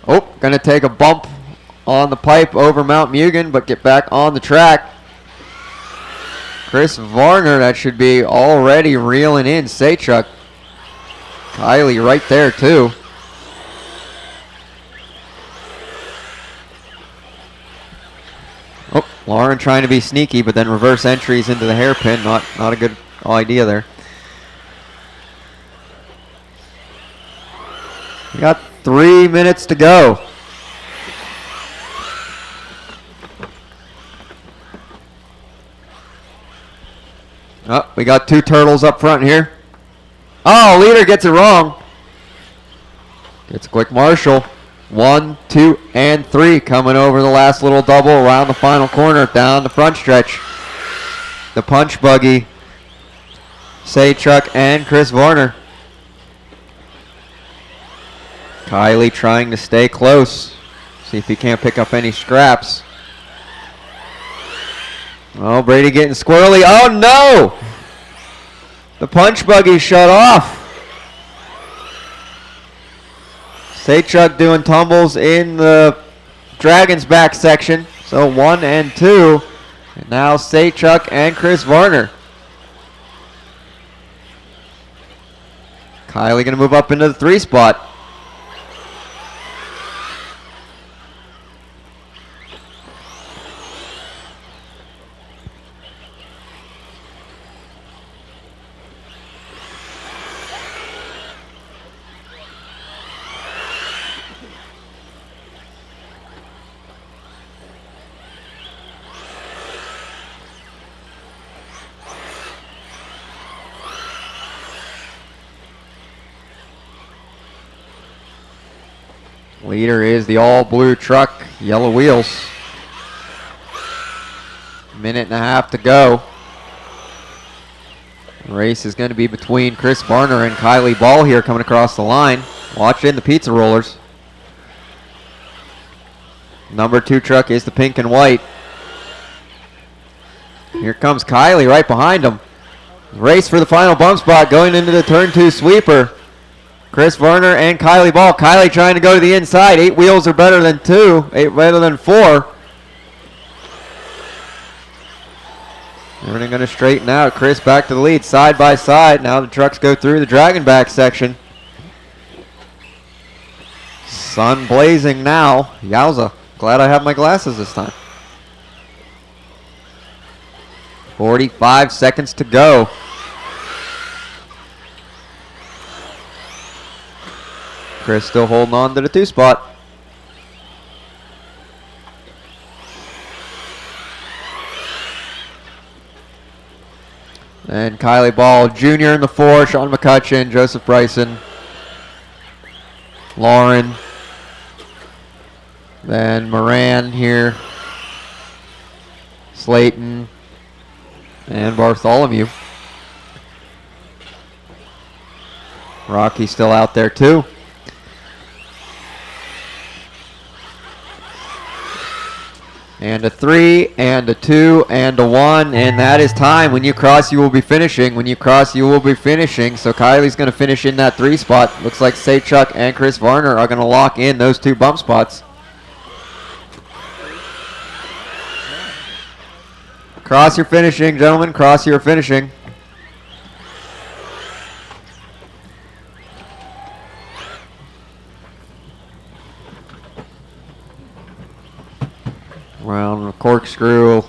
Oh, going to take a bump on the pipe over Mount Mugen, but get back on the track. Chris Varner, that should be already reeling in Saychuk. Kylie right there too. Oh, Lauren trying to be sneaky, but then reverse entries into the hairpin. Not a good idea there. We got 3 minutes to go. Oh, we got 2 turtles up front here. Oh, leader gets it wrong. Gets a quick Marshall. 1, 2, and 3 coming over the last little double around the final corner down the front stretch. The punch buggy. Saychuk and Chris Varner. Kylie trying to stay close. See if he can't pick up any scraps. Oh, Brady getting squirrely. Oh, no! The punch buggy shut off. Saychuk doing tumbles in the Dragon's back section. So 1 and 2. And now Saychuk and Chris Varner. Kylie going to move up into the 3 spot. Leader is the all-blue truck, yellow wheels. Minute and a half to go. The race is going to be between Chris Varner and Kylie Ball here coming across the line. Watch in the pizza rollers. Number 2 truck is the pink and white. Here comes Kylie right behind him. Race for the final bump spot going into the turn 2 sweeper. Chris Varner and Kylie Ball. Kylie trying to go to the inside. 8 wheels are better than 2. 8 better than 4. Everything going to straighten out. Chris back to the lead, side by side. Now the trucks go through the Dragon back section. Sun blazing now. Yowza. Glad I have my glasses this time. 45 seconds to go. Chris still holding on to the 2 spot. And Kylie Ball Jr. in the 4, Sean McCutcheon, Joseph Bryson, Lauren, then Moran here, Slayton, and Bartholomew. Rocky still out there too. And a 3, and a 2, and a 1, and that is time. When you cross, you will be finishing. When you cross, you will be finishing. So Kylie's going to finish in that 3 spot. Looks like Saychuk and Chris Varner are going to lock in those 2 bump spots. Cross your finishing, gentlemen. Cross your finishing. Around the corkscrew,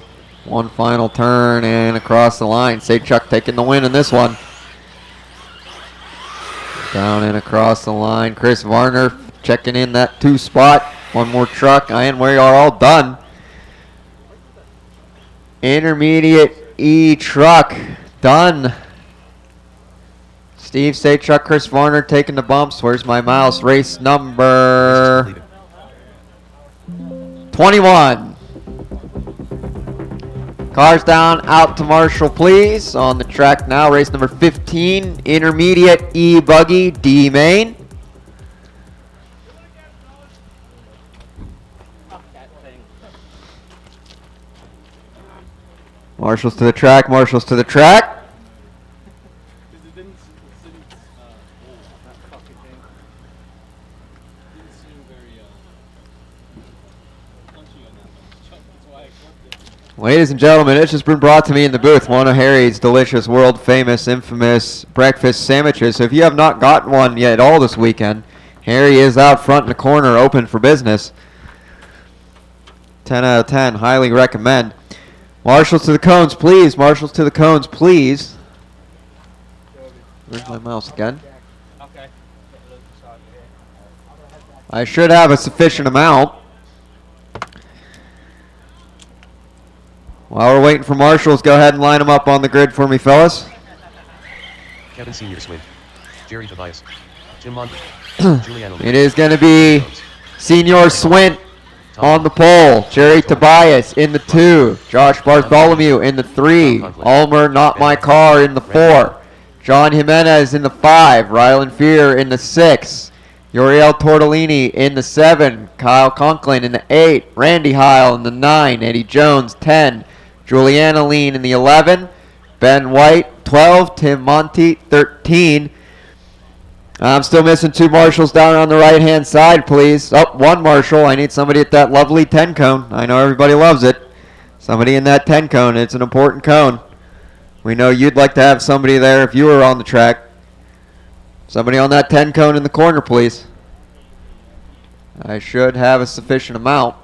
1 final turn, and across the line. Saychuk taking the win in this one. Down and across the line. Chris Varner checking in that 2 spot. 1 more truck, and we are all done. Intermediate E truck done. Steve Saychuk, Chris Varner taking the bumps. Where's my mouse? Race number 21. Cars down, out to Marshall, please. On the track now, race number 15, intermediate E buggy, D main. Marshall's to the track, Marshall's to the track. Ladies and gentlemen, it's just been brought to me in the booth one of Harry's delicious, world-famous, infamous breakfast sandwiches. So if you have not gotten one yet at all this weekend, Harry is out front in the corner, open for business. 10 out of 10, highly recommend. Marshals to the cones, please. Marshals to the cones, please. Where's my mouse again? Okay. I should have a sufficient amount. While we're waiting for marshals, go ahead and line them up on the grid for me, fellas. Kevin Senior Swing. Jerry Tobias. Tim Monty. Juliana. It is going to be Senior Swint on the pole. Jerry Tobias in the 2. Josh Bartholomew in the 3. Ulmer Not My Car in the 4. John Jimenez in the 5. Rylan Fear in the 6. Uriel Tortellini in the 7. Kyle Conklin in the 8. Randy Heil in the 9. Eddie Jones 10. Juliana Lean in the 11. Ben White 12. Tim Monty 13. I'm still missing 2 marshals down on the right-hand side, please. Oh, 1 marshal. I need somebody at that lovely 10 cone. I know everybody loves it. Somebody in that 10 cone. It's an important cone. We know you'd like to have somebody there if you were on the track. Somebody on that 10 cone in the corner, please. I should have a sufficient amount.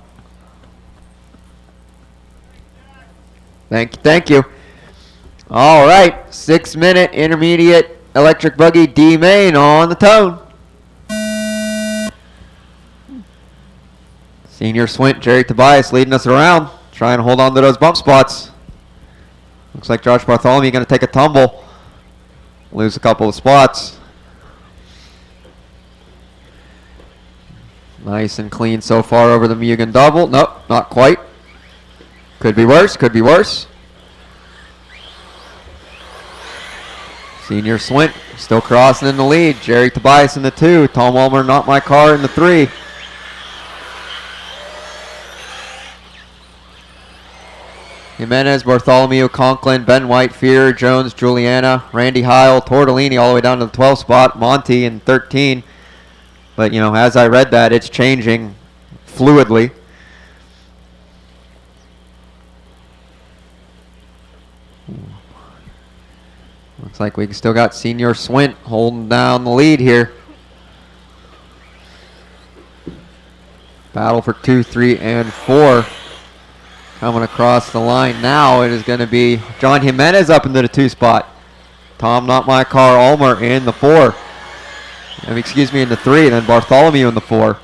Thank you. All right, 6-minute intermediate electric buggy D main on the tone. Senior Swint, Jerry Tobias leading us around, trying to hold on to those bump spots. Looks like Josh Bartholomew going to take a tumble, lose a couple of spots. Nice and clean so far over the Mugen double. Nope, not quite. Could be worse, could be worse. Senior Swint still crossing in the lead. Jerry Tobias in the 2. Tom Ulmer, Not My Car in the 3. Jimenez, Bartholomew, Conklin, Ben White, Fear, Jones, Juliana, Randy Heil, Tortellini all the way down to the 12th spot. Monty in 13. But, you know, as I read that, it's changing fluidly. Looks like we still got Senior Swint holding down the lead here. Battle for 2, 3, and 4. Coming across the line now, it is going to be John Jimenez up into the 2 spot. Tom Not My Car Ulmer in the 4. Excuse me, in the 3, then Bartholomew in the 4.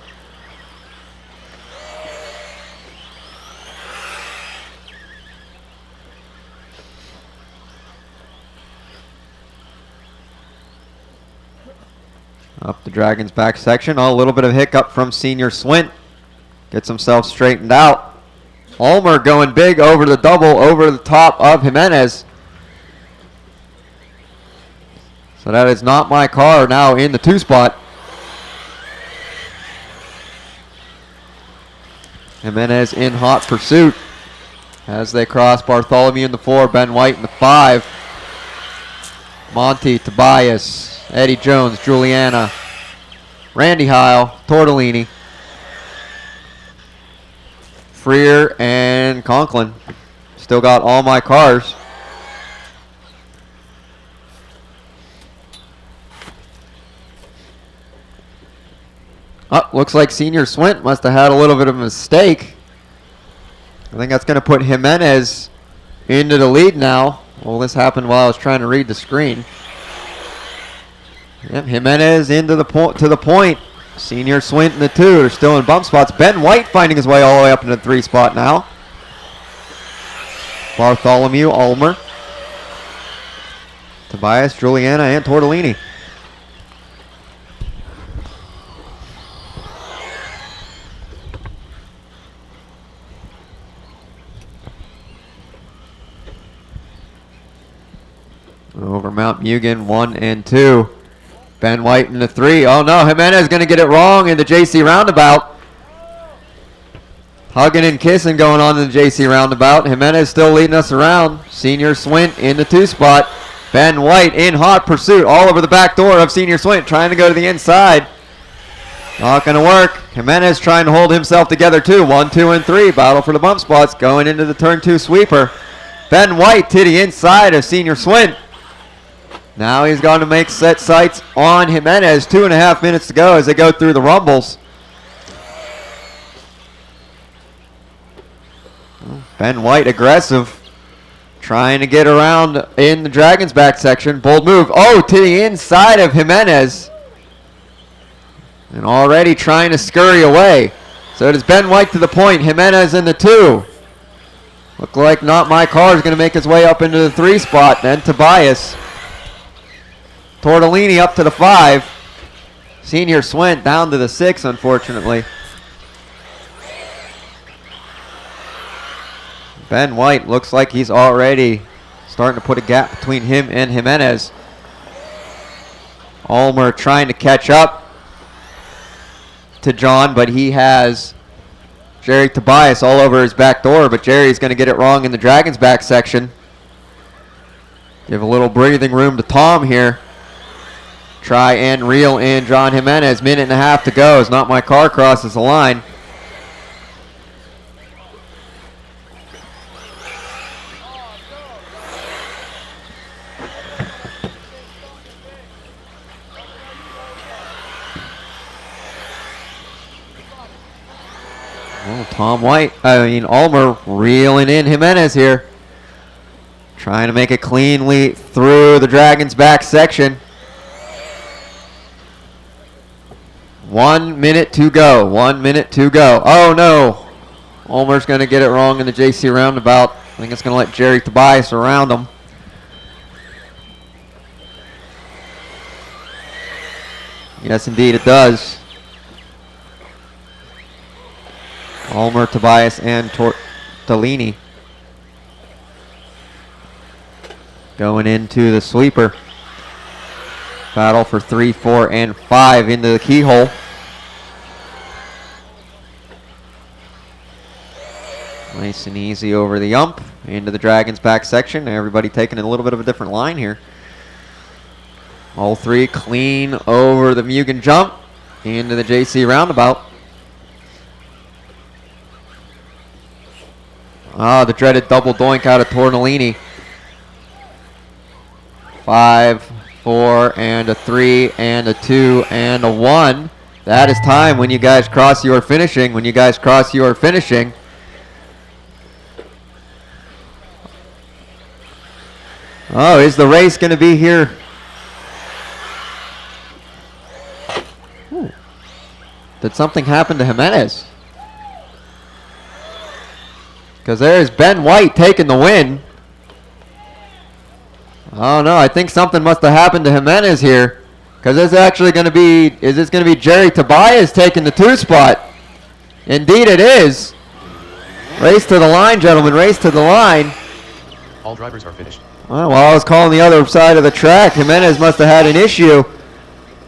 Up the Dragon's back section. Oh, a little bit of hiccup from Senior Swint. Gets himself straightened out. Ulmer going big over the double, over the top of Jimenez. So that is Not My Car now in the 2 spot. Jimenez in hot pursuit as they cross Bartholomew in the 4, Ben White in the 5. Monty, Tobias, Eddie Jones, Juliana, Randy Heil, Tortellini, Freer, and Conklin. Still got all my cars. Oh, looks like Senior Swint must have had a little bit of a mistake. I think that's going to put Jimenez into the lead now. Well, this happened while I was trying to read the screen. Yep, Jimenez into the to the point. Senior Swint in the 2. They're still in bump spots. Ben White finding his way all the way up into the 3 spot now. Bartholomew, Ulmer, Tobias, Juliana, and Tortellini. Over Mount Mugen, 1 and 2. Ben White in the 3. Oh no, Jimenez going to get it wrong in the JC roundabout. Hugging and kissing going on in the JC roundabout. Jimenez still leading us around. Senior Swint in the 2 spot. Ben White in hot pursuit all over the back door of Senior Swint, trying to go to the inside. Not going to work. Jimenez trying to hold himself together too. 1, 2, and 3. Battle for the bump spots going into the turn 2 sweeper. Ben White to the inside of Senior Swint. Now he's going to make set sights on Jimenez. 2.5 minutes to go as they go through the rumbles. Ben White aggressive. Trying to get around in the Dragon's back section. Bold move. Oh, to the inside of Jimenez. And already trying to scurry away. So it is Ben White to the point. Jimenez in the 2. Look like Not My Car is going to make his way up into the 3 spot. Then Tobias. Tortellini up to the 5. Senior Swint down to the 6, unfortunately. Ben White looks like he's already starting to put a gap between him and Jimenez. Ulmer trying to catch up to John, but he has Jerry Tobias all over his back door, but Jerry's going to get it wrong in the Dragon's back section. Give a little breathing room to Tom here. Try and reel in John Jimenez. Minute and a half to go as Not My Car crosses the line. Ulmer reeling in Jimenez here. Trying to make it cleanly through the Dragon's back section. 1 minute to go. 1 minute to go. Oh no. Ulmer's going to get it wrong in the JC roundabout. I think it's going to let Jerry Tobias around him. Yes, indeed it does. Ulmer, Tobias, and Tortellini going into the sweeper. Battle for 3, 4, and 5 into the keyhole. Nice and easy over the ump into the Dragon's back section. Everybody taking a little bit of a different line here. All 3 clean over the Mugen jump into the JC roundabout. Ah, the dreaded double doink out of Tortellini. 5, 4, and a 3, and a 2, and a 1. That is time when you guys cross your finishing. When you guys cross your finishing. Oh, is the race going to be here? Ooh. Did something happen to Jimenez? Because there's Ben White taking the win. Oh no, I think something must have happened to Jimenez here. Because it's actually going to be, is this going to be Jerry Tobias taking the 2 spot? Indeed it is. Race to the line, gentlemen, race to the line. All drivers are finished. Well, while I was calling the other side of the track, Jimenez must have had an issue.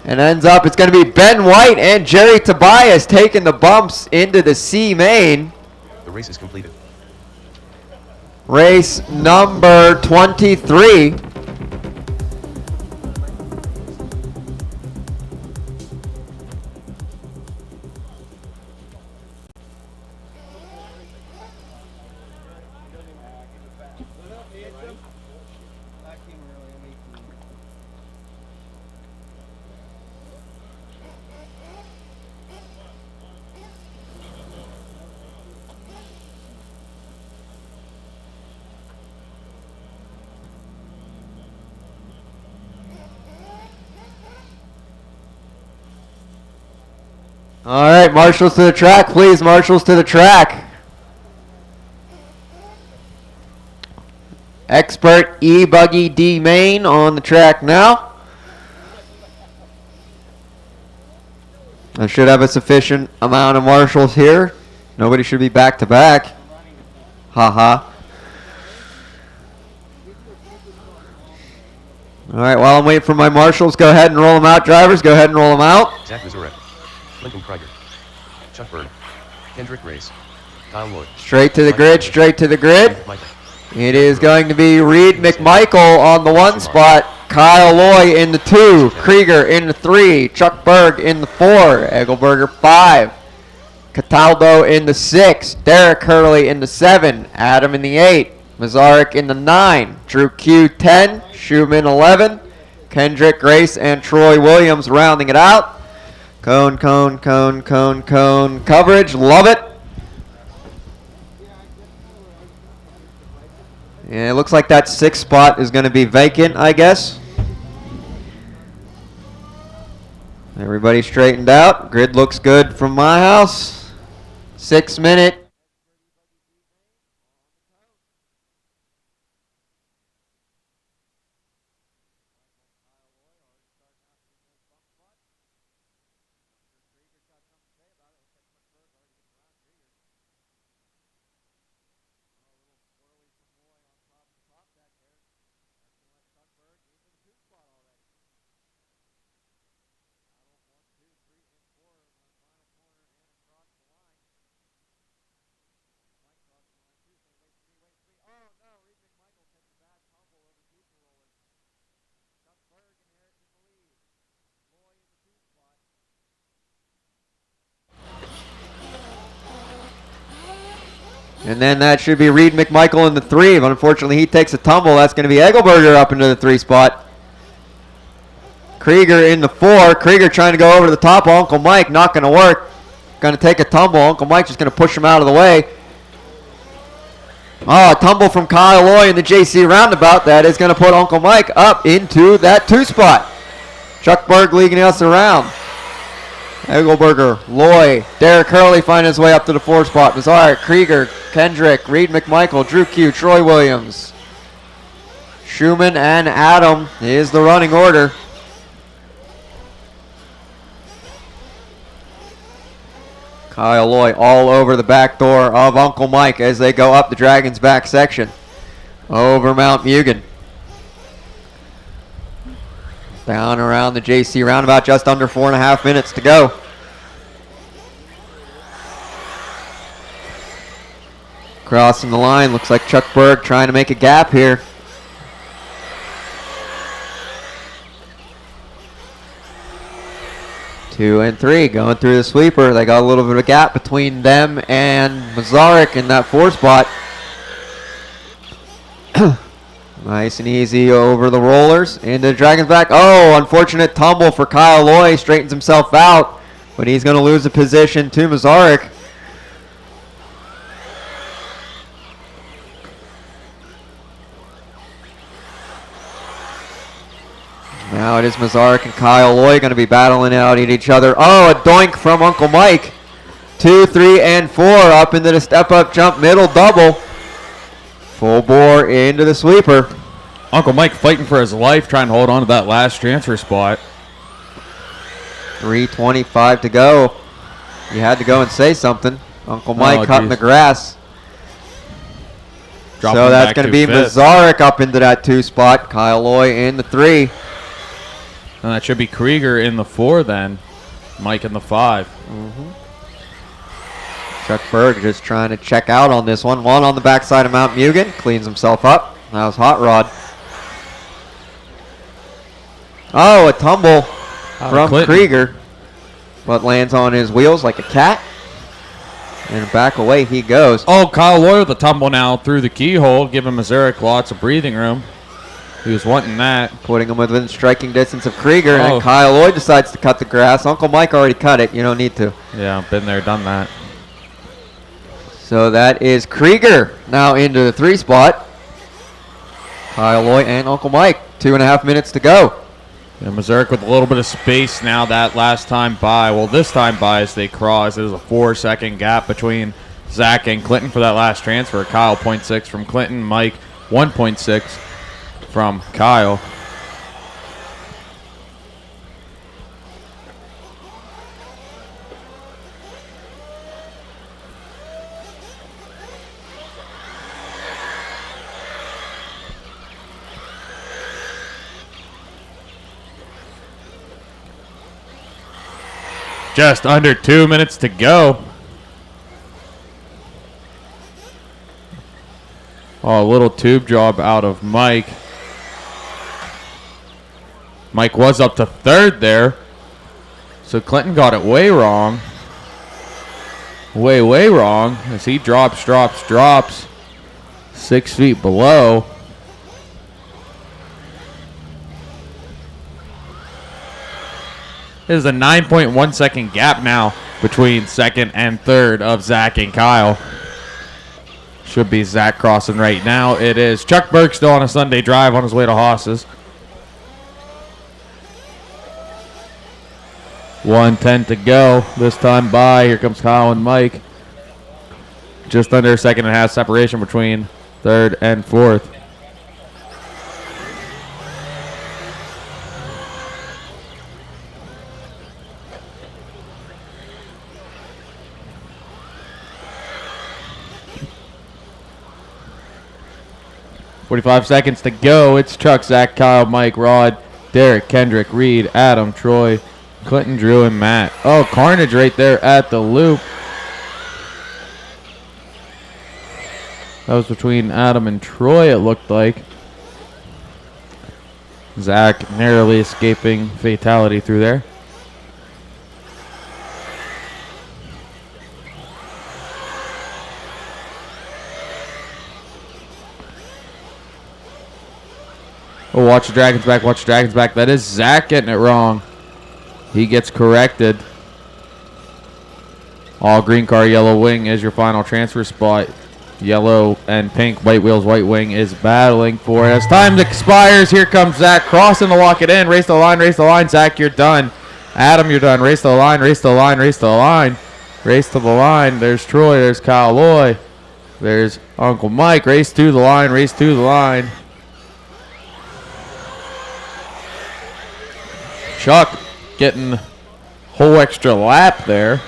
And ends up, it's going to be Ben White and Jerry Tobias taking the bumps into the C main. The race is completed. Race number 23. All right, marshals to the track, please. Marshals to the track. Expert E-Buggy D main on the track now. I should have a sufficient amount of marshals here. Nobody should be back to back. Haha. All right, while I'm waiting for my marshals, go ahead and roll them out, drivers. Go ahead and roll them out. Zach Vizorek, Lincoln Krieger, Chuck Bird, Kendrick Race, Kyle Lloyd. Straight to the grid, straight to the grid. It is going to be Reed McMichael on the 1 spot, Kyle Loy in the 2, Krieger in the 3, Chuck Berg in the 4, Egelberger 5, Cataldo in the 6, Derek Hurley in the 7, Adam in the 8, Mazarik in the 9, Drew Q 10, Schumann 11, Kendrick Grace and Troy Williams rounding it out. Cone coverage, love it. And it looks like that 6th spot is going to be vacant, I guess. Everybody straightened out. Grid looks good from my house. 6 minute. And then that should be Reed McMichael in the 3. But unfortunately, he takes a tumble. That's going to be Egelberger up into the 3 spot. Krieger in the 4. Krieger trying to go over to the top of Uncle Mike. Not going to work. Going to take a tumble. Uncle Mike just going to push him out of the way. Oh, a tumble from Kyle Loy in the JC roundabout. That is going to put Uncle Mike up into that 2 spot. Chuck Berg leading us around. Egelberger, Loy, Derek Hurley finding his way up to the 4 spot. Mazar, Krieger, Kendrick, Reed McMichael, Drew Q, Troy Williams. Schumann and Adam is the running order. Kyle Loy all over the back door of Uncle Mike as they go up the Dragon's back section. Over Mount Mugen. Down around the JC roundabout, just under 4.5 minutes to go. Crossing the line, looks like Chuck Berg trying to make a gap here. Two and 3 going through the sweeper. They got a little bit of a gap between them and Mazarik in that 4 spot. Nice and easy over the rollers. Into the Dragon's back. Oh, unfortunate tumble for Kyle Loy. Straightens himself out. But he's going to lose the position to Mazarik. Now it is Mazarik and Kyle Loy going to be battling out at each other. Oh, a doink from Uncle Mike. 2, 3, and 4 up into the step-up jump middle double. Full bore into the sweeper. Uncle Mike fighting for his life, trying to hold on to that last transfer spot. 3:25 to go. You had to go and say something. Uncle Mike cutting the grass. Dropping so that's back going to be 5th. Mazarik up into that 2 spot. Kyle Loy in the 3. And that should be Krieger in the 4 then. Mike in the 5. Chuck Berg just trying to check out on this one. One on the backside of Mount Mugen. Cleans himself up. That was Hot Rod. Oh, a tumble from Krieger. But lands on his wheels like a cat. And back away he goes. Oh, Kyle Loy with the tumble now through the keyhole, giving Mazarik lots of breathing room. He was wanting that. Putting him within striking distance of Krieger. Oh. And Kyle Loy decides to cut the grass. Uncle Mike already cut it. You don't need to. Yeah, been there, done that. So that is Krieger now into the 3 spot. Kyle Loy and Uncle Mike. 2.5 minutes to go. And Mazarik with a little bit of space now that last time by. Well, this time by as they cross. There's a 4-second gap between Zach and Clinton for that last transfer. Kyle 0.6 from Clinton. Mike 1.6 from Kyle. Just under 2 minutes to go. Oh, a little tube job out of Mike. Mike was up to 3rd there. So Clinton got it way wrong. Way wrong. As he drops. 6 feet below. There's a 9.1 second gap now between 2nd and 3rd of Zach and Kyle. Should be Zach crossing right now. It is Chuck Burke still on a Sunday drive on his way to Hosses. 1:10 to go. This time by. Here comes Kyle and Mike. Just under a second and a half separation between third and fourth. .45 seconds to go. It's Chuck, Zach, Kyle, Mike, Rod, Derek, Kendrick, Reed, Adam, Troy, Clinton, Drew, and Matt. Oh, carnage right there at the loop. That was between Adam and Troy, it looked like. Zach narrowly escaping fatality through there. Oh, watch the Dragons back, watch the Dragons back. That is Zach getting it wrong. He gets corrected. All green car, yellow wing is your final transfer spot. Yellow and pink, white wheels, white wing is battling for it. As time expires, here comes Zach crossing to lock it in. Race the line, race the line. Zach, you're done. Adam, you're done. Race to the line, race to the line, race to the line. Race to the line. There's Troy, there's Kyle Loy. There's Uncle Mike. Race to the line, race to the line. Chuck getting whole extra lap there.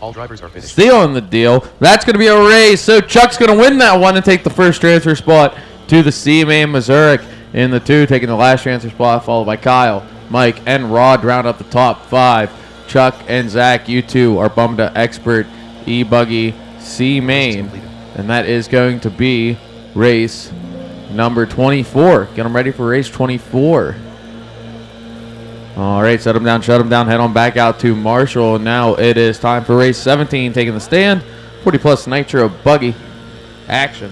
All drivers are finished. Stealing the deal. That's going to be a race. So Chuck's going to win that one and take the first transfer spot to the CMA Missouri in the 2, taking the last transfer spot, followed by Kyle, Mike, and Rod round up the top 5. Chuck and Zach, you two are bummed to expert E-Buggy C-Main. And that is going to be race number 24. Get them ready for race 24. All right, shut them down, head on back out to Marshall. And now it is time for race 17, taking the stand. 40 plus Nitro buggy action.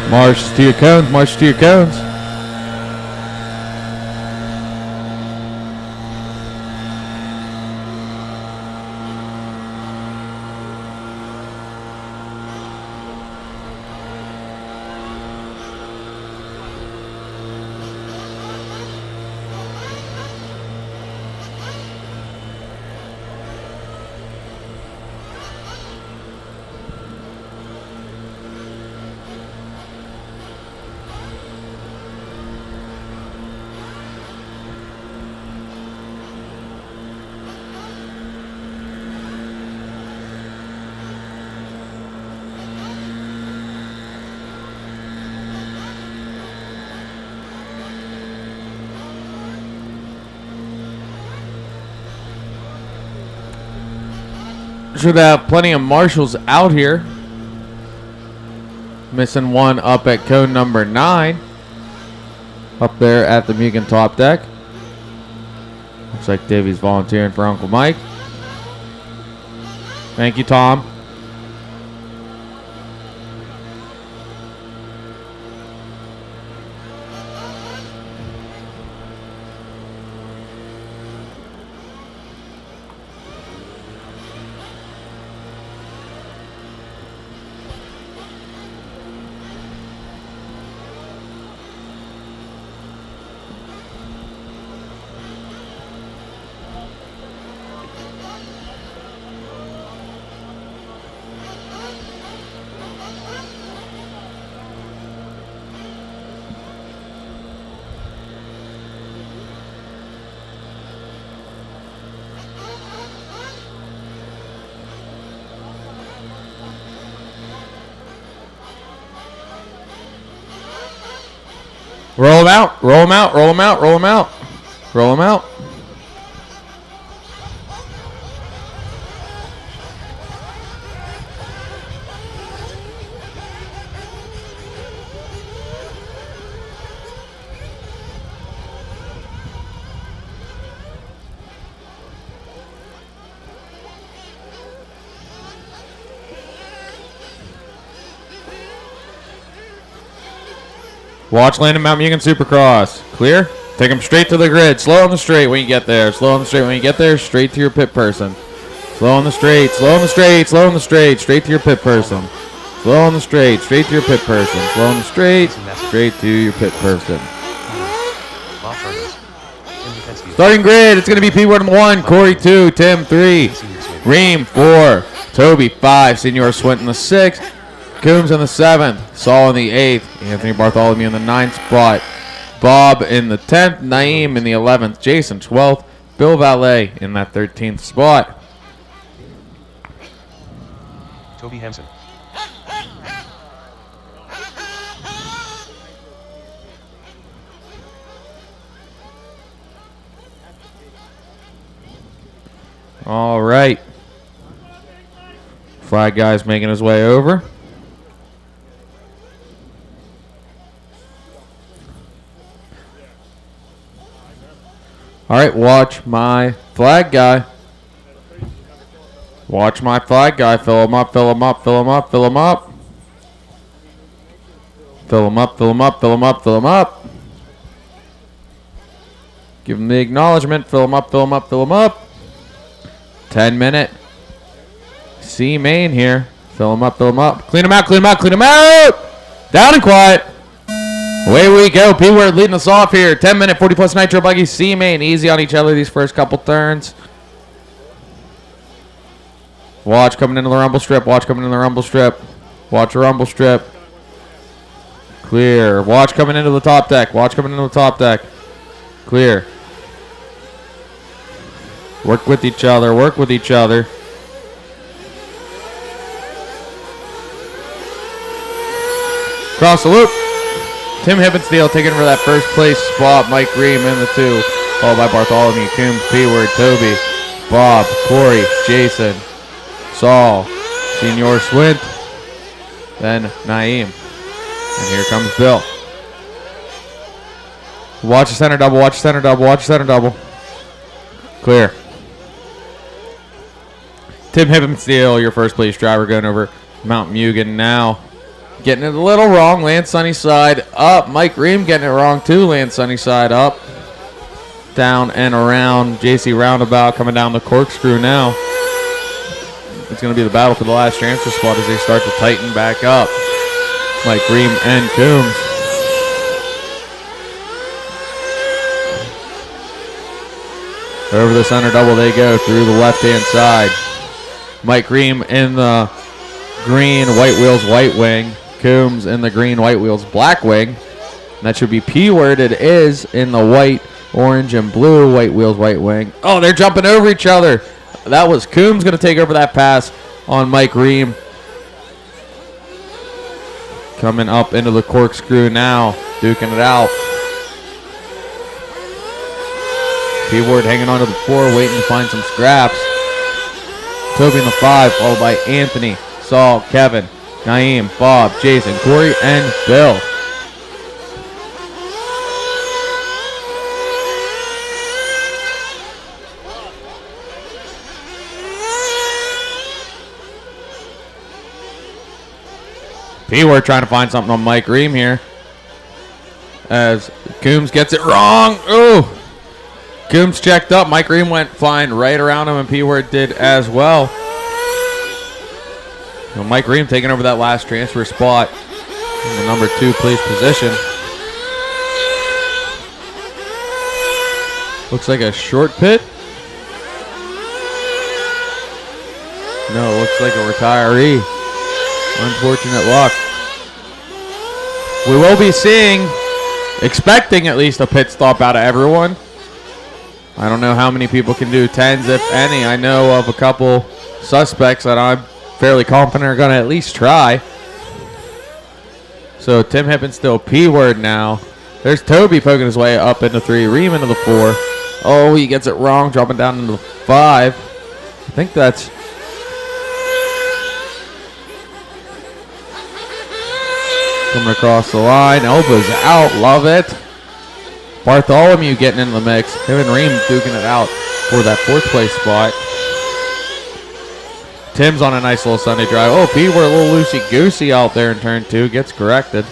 March to your cones, march to your cones. Should have plenty of marshals out here. Missing one up at cone number 9. Up there at the Mugen top deck. Looks like Davey's volunteering for Uncle Mike. Thank you, Tom. Roll him out. Roll him out. Roll him out. Roll him out. Roll him out. Watch Landon Mount Mugen Supercross. Clear? Take him straight to the grid. Slow on the straight when you get there. Slow on the straight when you get there. Straight to your pit person. Slow on the straight. Slow on the straight. Slow on the straight. Straight to your pit person. Slow on the straight. Straight to your pit person. Slow on the straight. Straight to your pit person. Off turners. Tim Lipinski. Starting grid. It's going to be P-Word in 1. Corey 2. Tim 3. Reem 4. Toby 5. Senor Swinton the 6th. Coombs in the 7th, Saul in the 8th, Anthony Bartholomew in the 9th spot, Bob in the 10th, Naeem in the 11th, Jason 12th, Bill Valet in that 13th spot. Toby Hampson. All right. Flag guy's making his way over. All right, watch my flag guy. Watch my flag guy. Fill him up, fill him up, fill him up, fill him up. Fill him up, fill him up, fill him up, fill him up. Give him the acknowledgement. Fill him up, fill him up, fill him up. 10-minute C main here. Fill him up, fill him up. Clean him out, clean him out, clean him out. Down and quiet. Away we go. P-Word leading us off here. 10-minute, 40-plus Nitro buggy. C main. Easy on each other these first couple turns. Watch coming into the rumble strip. Watch coming into the rumble strip. Watch the rumble strip. Clear. Watch coming into the top deck. Watch coming into the top deck. Clear. Work with each other. Work with each other. Cross the loop. Tim Hippensteel taking for that first place spot. Mike Ream in the 2. Followed by Bartholomew, Coombs, P-Word, Toby, Bob, Corey, Jason, Saul, Senor Swint, then Naeem. And here comes Bill. Watch the center double, watch the center double, watch the center double. Clear. Tim Hippensteel, your first place driver, going over Mount Mugen now. Getting it a little wrong. Land Sunnyside up. Mike Ream getting it wrong too. Land Sunnyside up. Down and around. JC Roundabout coming down the corkscrew now. It's going to be the battle for the last transfer spot as they start to tighten back up. Mike Ream and Coombs. Over the center double they go through the left-hand side. Mike Ream in the green, white wheels, white wing. Coombs in the green, white wheels, black wing. And that should be P-Word. It is in the white, orange, and blue, white wheels, white wing. Oh, they're jumping over each other. That was Coombs going to take over that pass on Mike Ream. Coming up into the corkscrew now, duking it out. P-Word hanging onto the 4, waiting to find some scraps. Toby in the 5, followed by Anthony, Saul, Kevin, Naeem, Bob, Jason, Corey, and Bill. P-Word trying to find something on Mike Ream here. As Coombs gets it wrong. Ooh. Coombs checked up. Mike Ream went flying right around him, and P-Word did as well. So Mike Ream taking over that last transfer spot in the number 2 place position. Looks like a short pit. No, looks like a retiree. Unfortunate luck. We will be seeing, expecting at least a pit stop out of everyone. I don't know how many people can do 10s, if any. I know of a couple suspects that I'm fairly confident are going to at least try. So Tim Hippensteel, P-Word now. There's Toby poking his way up into 3. Ream into the 4. Oh, he gets it wrong, dropping down into the 5. I think that's... coming across the line. Elbows out. Love it. Bartholomew getting into the mix. Him and Ream duking it out for that 4th place spot. Tim's on a nice little Sunday drive. Oh, Pete, we're a little loosey-goosey out there in turn 2. Gets corrected.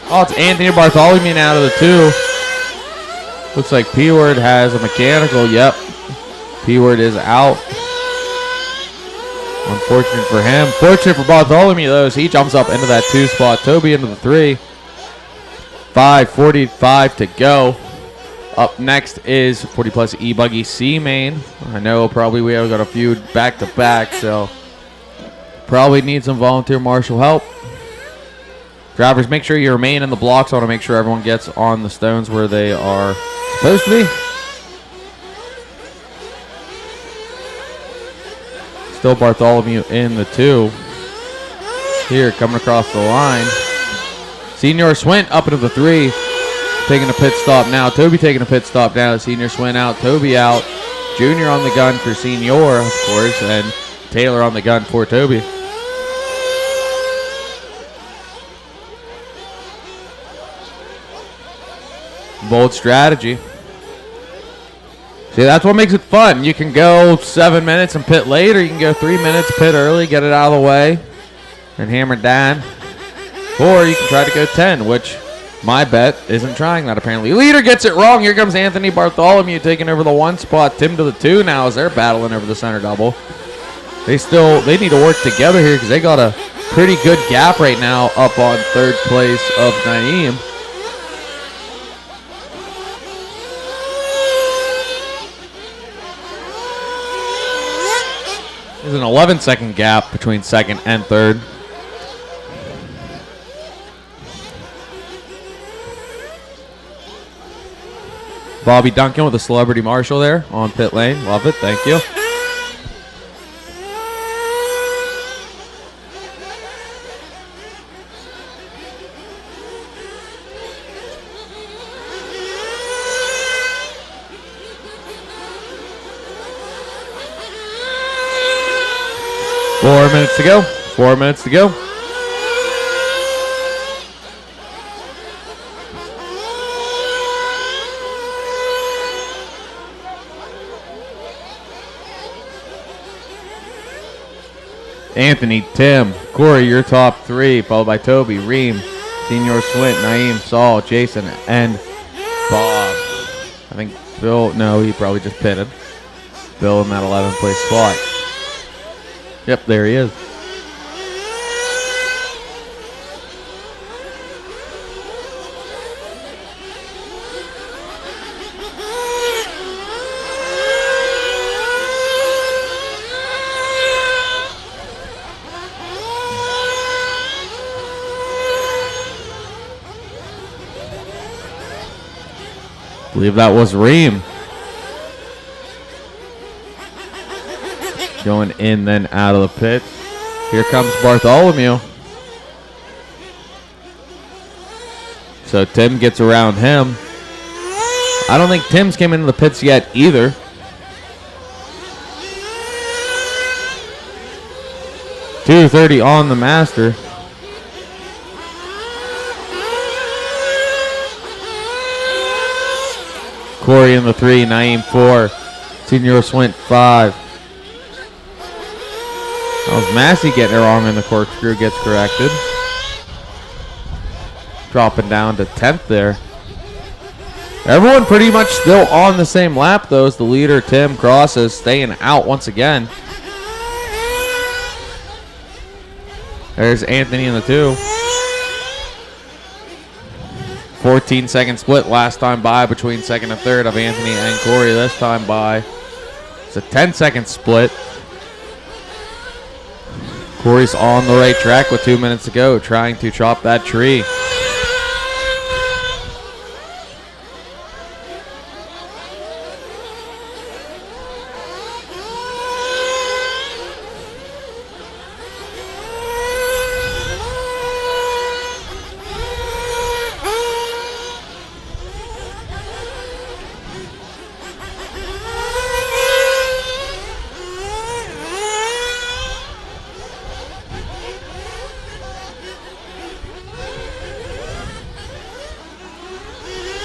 Oh, it's Anthony Bartholomew now to the 2. Looks like P-Word has a mechanical. Yep. P-Word is out. Unfortunate for him. Fortunate for Bartholomew, though, as he jumps up into that 2 spot. Toby into the 3. 5:45 to go. Up next is 40 plus E-Buggy C-Main. I know probably we have got a few back-to-back, so probably need some volunteer marshal help. Drivers, make sure you remain in the blocks. I want to make sure everyone gets on the stones where they are supposed to be. Still Bartholomew in the 2. Here, coming across the line. Senior Swint up into the 3. Taking a pit stop now. Toby taking a pit stop now. Senior Swint out. Toby out. Junior on the gun for Senior, of course. And Taylor on the gun for Toby. Bold strategy. See, that's what makes it fun. You can go 7 minutes and pit late, or you can go 3 minutes, pit early, get it out of the way, and hammer it down. Or you can try to go 10, which my bet isn't trying that apparently. Leader gets it wrong. Here comes Anthony Bartholomew taking over the 1 spot. Tim to the 2 now as they're battling over the center double. They need to work together here because they got a pretty good gap right now up on 3rd place of Naeem. There's an 11-second gap between 2nd and 3rd. Bobby Duncan with a celebrity marshal there on pit lane. Love it. Thank you. Minutes to go. 4 minutes to go. Anthony, Tim, Corey, your top 3, followed by Toby, Reem, Senior Swint, Naeem, Saul, Jason, and Bob. I think Bill, no, he probably just pitted. Bill in that 11th place spot. Yep, there he is. I believe that was Reem. Going in, then out of the pit. Here comes Bartholomew. So Tim gets around him. I don't think Tim's came into the pits yet either. .230 on the master. Corey in the 3, Naeem 4, Senior Swint 5. That was Massey getting it wrong, and the corkscrew gets corrected. Dropping down to 10th there. Everyone pretty much still on the same lap, though, as the leader, Tim Cross, is staying out once again. There's Anthony in the 2. 14-second split last time by between second and third of Anthony and Corey. This time by it's a 10-second split. Corey's on the right track with 2 minutes to go, trying to chop that tree.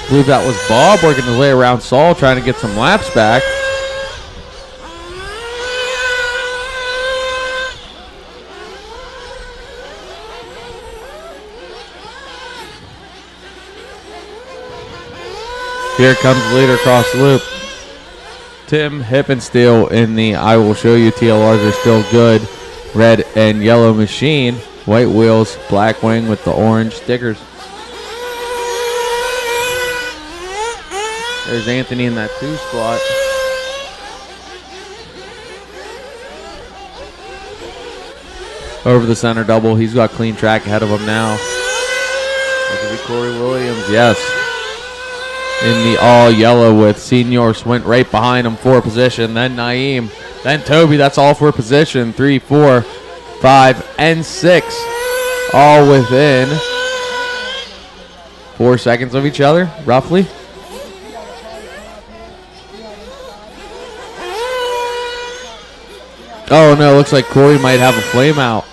I believe that was Bob working his way around Saul, trying to get some laps back. Here comes the leader across the loop. Tim Hippensteel in the I Will Show You TLRs are still good. Red and yellow machine. White wheels, black wing with the orange stickers. There's Anthony in that 2 spot. Over the center double. He's got clean track ahead of him now. That could be Corey Williams. Yes. In the all yellow with Senior went right behind him for position. Then Naeem. Then Toby. That's all for position. 3, 4, 5, and 6. All within 4 seconds of each other, roughly. Oh no, looks like Corey might have a flame out.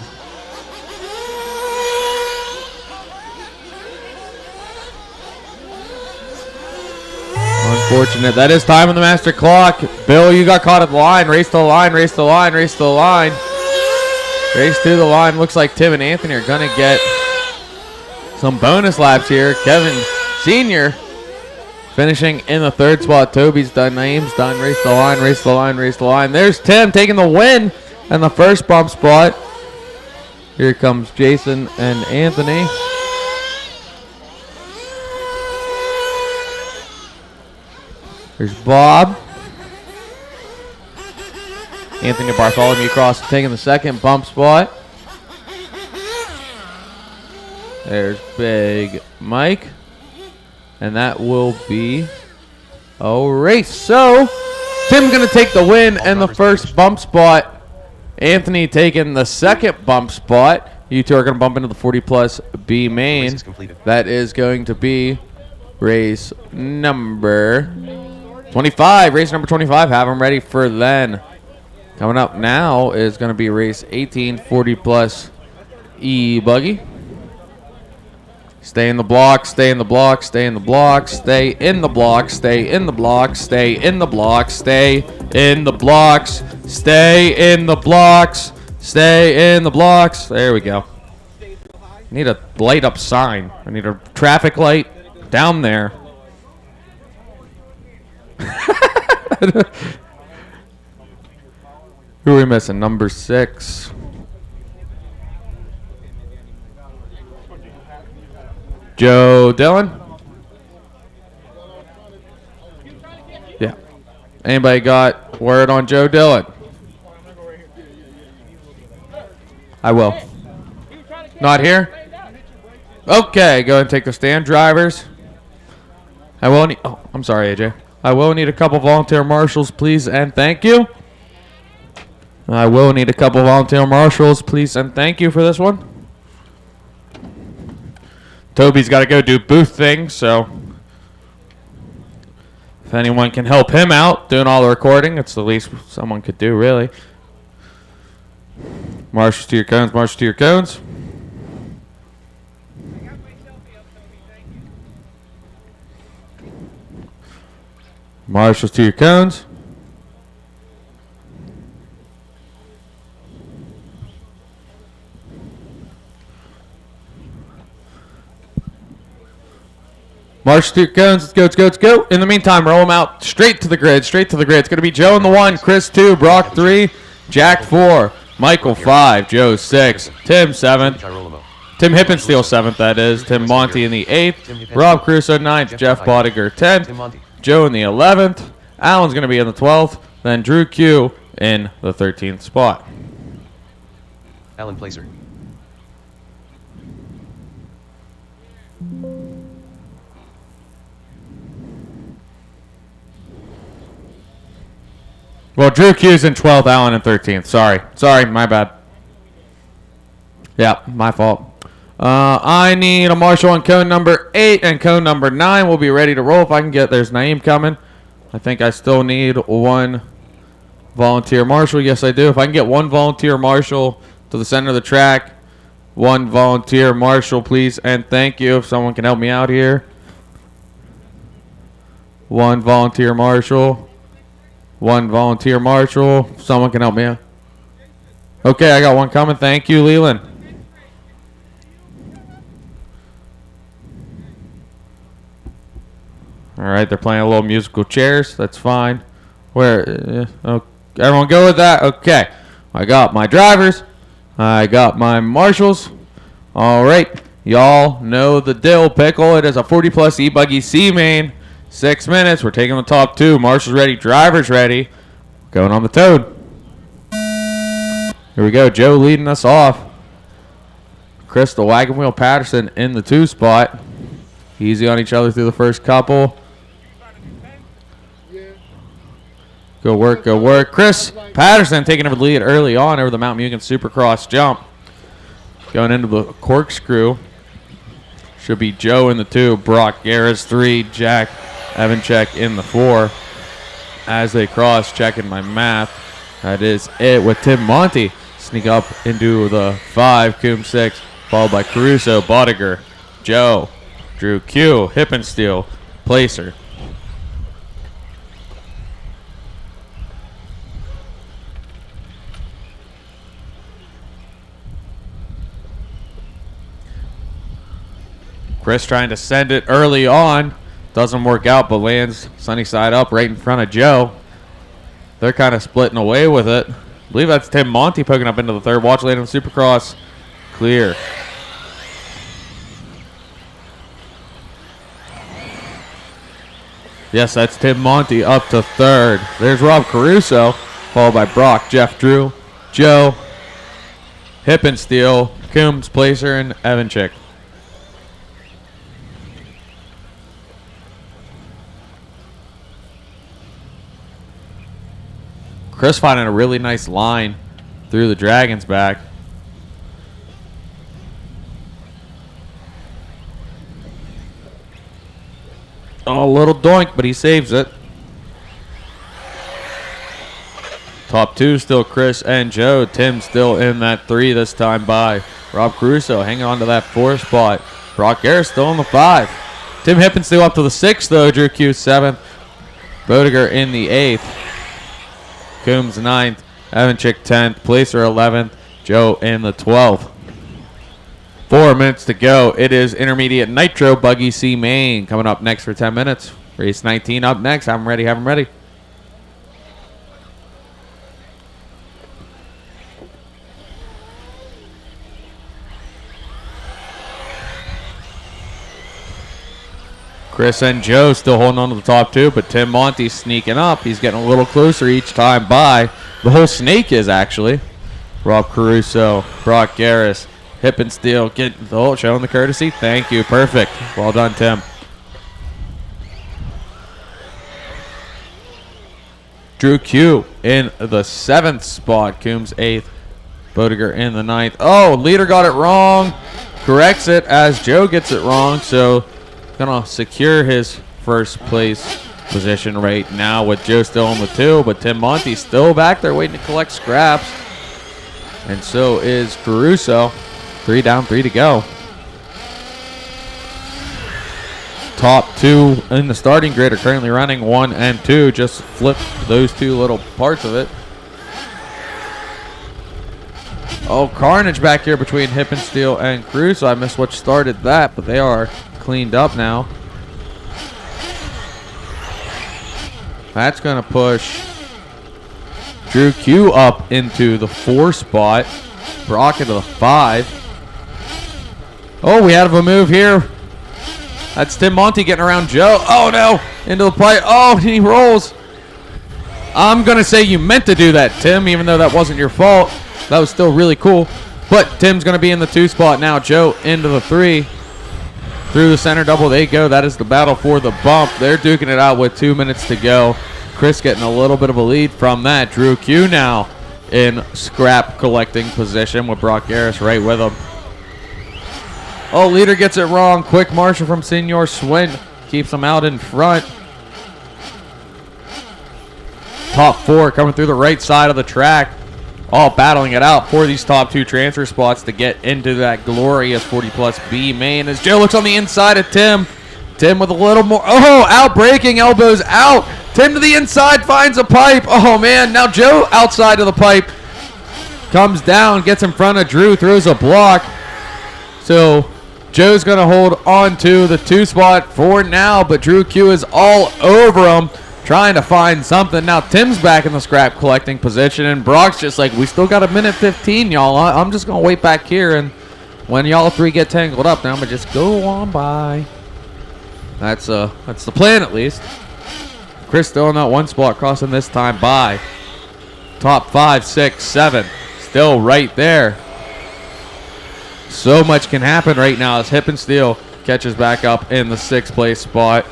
Unfortunate. That is time on the master clock. Bill, you got caught at the line. Race to the line, race to the line, race to the line. Race to the line. Looks like Tim and Anthony are going to get some bonus laps here. Kevin Sr. finishing in the 3rd spot. Toby's done. Naeem's done. Race to the line, race to the line, race to the line. There's Tim taking the win and the 1st bump spot. Here comes Jason and Anthony. There's Bob. Anthony Bartholomew across taking the 2nd bump spot. There's Big Mike. And that will be a race. So, Tim going to take the win and the 1st bump spot. Anthony taking the 2nd bump spot. You two are going to bump into the 40-plus B main. That is going to be race number 25. Race number 25. Have them ready for then. Coming up now is going to be race 18, 40-plus E-Buggy. Stay in the block, stay in the block, stay in the block, stay in the block, stay in the block, stay in the block, stay in the blocks, stay in the blocks, stay in the blocks. There we go. Need a light up sign. I need a traffic light down there. Who are we missing? Number 6. Joe Dillon? Yeah. Anybody got word on Joe Dillon? I will. Not here? Okay, go ahead and take the stand, drivers. I will need... Oh, I'm sorry, AJ. I will need a couple volunteer marshals, please, and thank you. I will need a couple volunteer marshals, please, and thank you for this one. Toby's got to go do booth things, so if anyone can help him out doing all the recording, it's the least someone could do, really. Marshals to your cones, marshals to your cones. Marshals to your cones. March to your cones. Let's go, let's go, let's go. In the meantime, roll them out straight to the grid, straight to the grid. It's going to be Joe in the 1, Chris 2, Brock 3, Jack 4, Michael 5, Joe 6, Tim 7, Tim Hippensteel 7th, that is. Tim Monty in the 8th. Rob Caruso 9th. Jeff Bodiger 10th. Tim Monty. Joe in the 11th. Alan's going to be in the 12th. Then Drew Q in the 13th spot. Alan Placer. Well, Drew Q's in 12th, Alan in 13th. Sorry, my bad. Yeah, my fault. I need a marshal on cone number 8 and cone number 9. We'll be ready to roll if I can get. There's Naeem coming. I think I still need one volunteer marshal. Yes, I do. If I can get one volunteer marshal to the center of the track. One volunteer marshal, please, and thank you. If someone can help me out here. One volunteer marshal. One volunteer marshal. Someone can help me out. Okay, I got one coming. Thank you, Leland. All right, they're playing a little musical chairs. That's fine. Where? Everyone go with that? Okay. I got my drivers. I got my marshals. All right. Y'all know the dill, Pickle. It is a 40-plus E-Buggy C-Main. 6 minutes. We're taking the top 2. Marshals ready. Drivers ready. Going on the toad. Here we go. Joe leading us off. Chris, the Wagon Wheel Patterson in the 2 spot. Easy on each other through the first couple. Go work, go work. Chris Patterson taking over the lead early on over the Mount Mugen Supercross jump. Going into the corkscrew. Should be Joe in the 2, Brock Garris 3, Jack Evanchek in the 4. As they cross, checking my math. That is it with Tim Monty. Sneak up into the 5, Coombs 6, followed by Caruso, Bodiger, Joe, Drew Q, Hippensteel, Placer. Chris trying to send it early on. Doesn't work out, but lands sunny side up right in front of Joe. They're kind of splitting away with it. I believe that's Tim Monty poking up into the 3rd. Watch lane on Supercross. Clear. Yes, that's Tim Monty up to 3rd. There's Rob Caruso, followed by Brock, Jeff Drew, Joe, Hippensteel, Coombs, Placer, and Evanchik. Chris finding a really nice line through the Dragon's back. Oh, a little doink, but he saves it. Top 2 still Chris and Joe. Tim still in that 3 this time by Rob Caruso hanging on to that 4 spot. Brock Garris still in the 5. Tim Hippensteel up to the 6 though. Drew Q 7th. Bodiger in the 8th. Coombs 9th, Evanchik 10th, Placer 11th, Joe in the 12th. 4 minutes to go. It is Intermediate Nitro Buggy C Main coming up next for 10 minutes. Race 19 up next. Have them ready, have them ready. Chris and Joe still holding on to the top 2, but Tim Monty sneaking up. He's getting a little closer each time by. The whole snake is actually. Rob Caruso, Brock Garris, Hippensteel, getting the whole showing the courtesy. Thank you. Perfect. Well done, Tim. Drew Q in the 7th spot. Coombs 8th. Bodiger in the 9th. Oh, leader got it wrong. Corrects it as Joe gets it wrong. So gonna secure his 1st place position right now with Joe still in the 2, but Tim Monty still back there waiting to collect scraps. And so is Caruso. 3 down, 3 to go. Top 2 in the starting grid are currently running 1 and 2. Just flip those 2 little parts of it. Oh, carnage back here between Hippensteel and Caruso. I missed what started that, but they are cleaned up now. That's going to push Drew Q up into the 4 spot. Brock into the 5. Oh, we have a move here. That's Tim Monty getting around Joe. Oh, no. Into the pipe. Oh, he rolls. I'm going to say you meant to do that, Tim, even though that wasn't your fault. That was still really cool. But Tim's going to be in the 2 spot now. Joe into the 3. Through the center double they go. That is the battle for the bump. They're duking it out with 2 minutes to go. Chris getting a little bit of a lead from that. Drew Q now in scrap collecting position with Brock Harris right with him. Oh, leader gets it wrong. Quick Marshall from Senior Swin keeps him out in front. Top 4 coming through the right side of the track. All battling it out for these top 2 transfer spots to get into that glorious 40-plus B main. As Joe looks on the inside of Tim. Tim with a little more. Oh, out breaking, elbows out. Tim to the inside, finds a pipe. Oh, man. Now Joe outside of the pipe. Comes down, gets in front of Drew, throws a block. So Joe's going to hold on to the 2 spot for now, but Drew Q is all over him, trying to find something. Now Tim's back in the scrap collecting position, and Brock's just like, we still got a minute 15, y'all. I'm just going to wait back here, and when y'all 3 get tangled up, now I'm going to just go on by. That's the plan, at least. Chris still in that 1 spot, crossing this time by. Top 5, 6, 7. Still right there. So much can happen right now as Hip and Steel catches back up in the 6th place spot.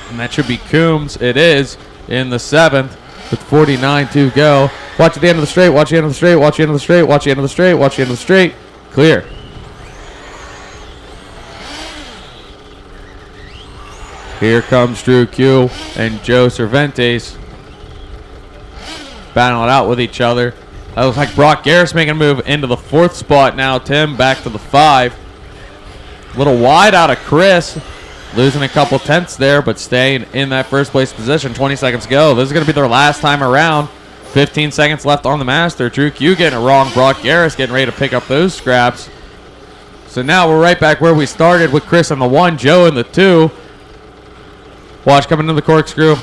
And that should be Coombs. It is in the 7th with 49 to go. Watch at the end of the straight. Watch the end of the straight. Watch the end of the straight. Watch the end of the straight. Watch the end of the straight. Clear. Here comes Drew Q and Joe Cervantes battling it out with each other. That looks like Brock Garris making a move into the 4th spot now. Tim back to the 5. A little wide out of Chris. Losing a couple tenths there, but staying in that 1st place position. 20 seconds to go. This is going to be their last time around. 15 seconds left on the master. Drew Q getting it wrong. Brock Garris getting ready to pick up those scraps. So now we're right back where we started with Chris in the 1, Joe in the 2. Watch coming into the corkscrew.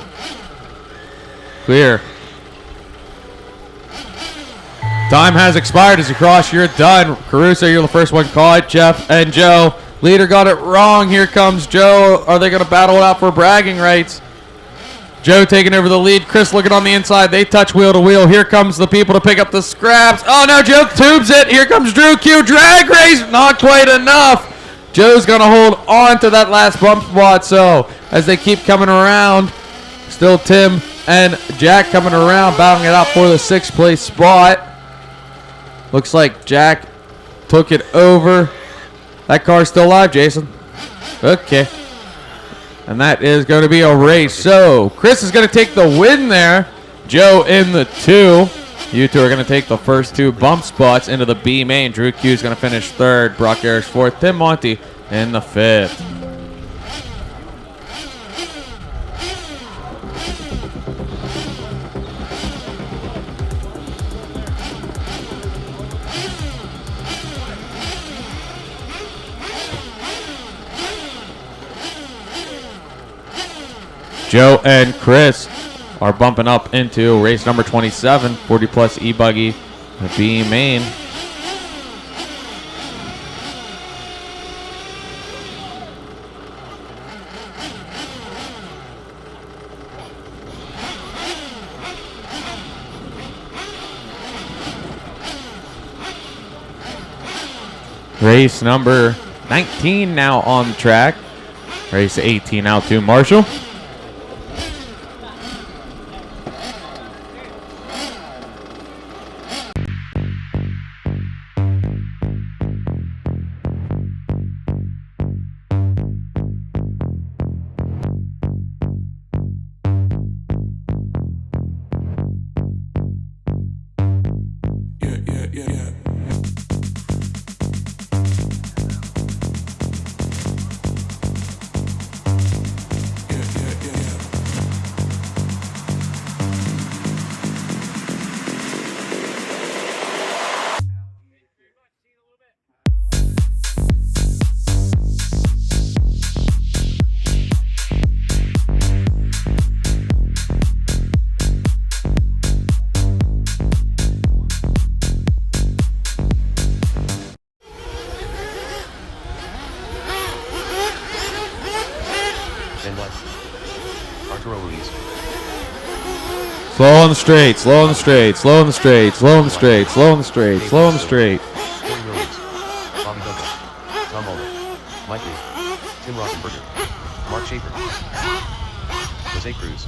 Clear. Time has expired as you cross. You're done. Caruso, you're the first one caught. Jeff and Joe. Leader got it wrong. Here comes Joe. Are they going to battle it out for bragging rights? Joe taking over the lead. Chris looking on the inside. They touch wheel to wheel. Here comes the people to pick up the scraps. Oh, no, Joe tubes it. Here comes Drew Q. Drag race. Not quite enough. Joe's going to hold on to that last bump spot. So as they keep coming around, still Tim and Jack coming around, battling it out for the 6th place spot. Looks like Jack took it over. That car's still alive, Jason. Okay. And that is going to be a race. So Chris is going to take the win there. Joe in the 2. You two are going to take the first 2 bump spots into the B main. Drew Q is going to finish 3rd. Brock Harris 4th. Tim Monty in the 5th. Joe and Chris are bumping up into race number 27, 40-plus E-Buggy, the B main. Race number 19 now on the track. Race 18 out to Marshall. Slow on the straight, slow on the straight, slow on the straight, slow on the straight, slow on the straight, slow on the straight. Corey Williams, Bobby Douglas, Tom Alden, Mike Lee, Tim Rothenberger, Mark Schaefer, Jose Cruz,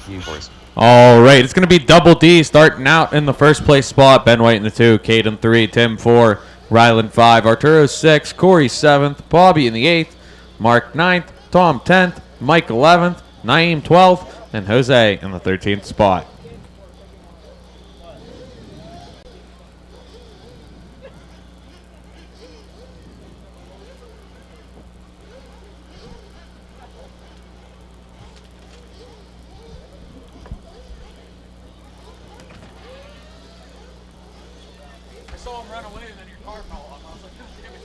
Ian Forrest. All right, it's going to be Double D starting out in the first place spot. Ben White in the 2, Caden 3, Tim 4, Ryland 5, Arturo 6, Corey 7th, Bobby in the 8th, Mark 9th, Tom 10th, Mike 11th, Naeem 12th, and Jose in the 13th spot. I saw him run away and then your car fell off. I was like, God damn it.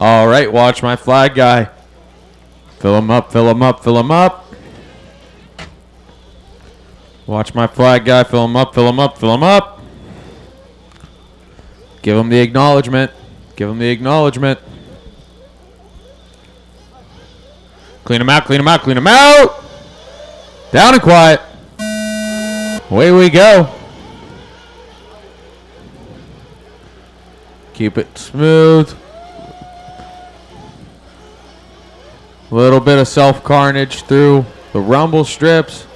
All right, watch my flag guy. Fill him up, fill him up, fill him up. Watch my flag guy. Fill him up, fill him up, fill him up. Give him the acknowledgement. Give him the acknowledgement. Clean him out, clean him out, clean him out. Down and quiet. Away we go. Keep it smooth. Little bit of self-carnage through the rumble strips.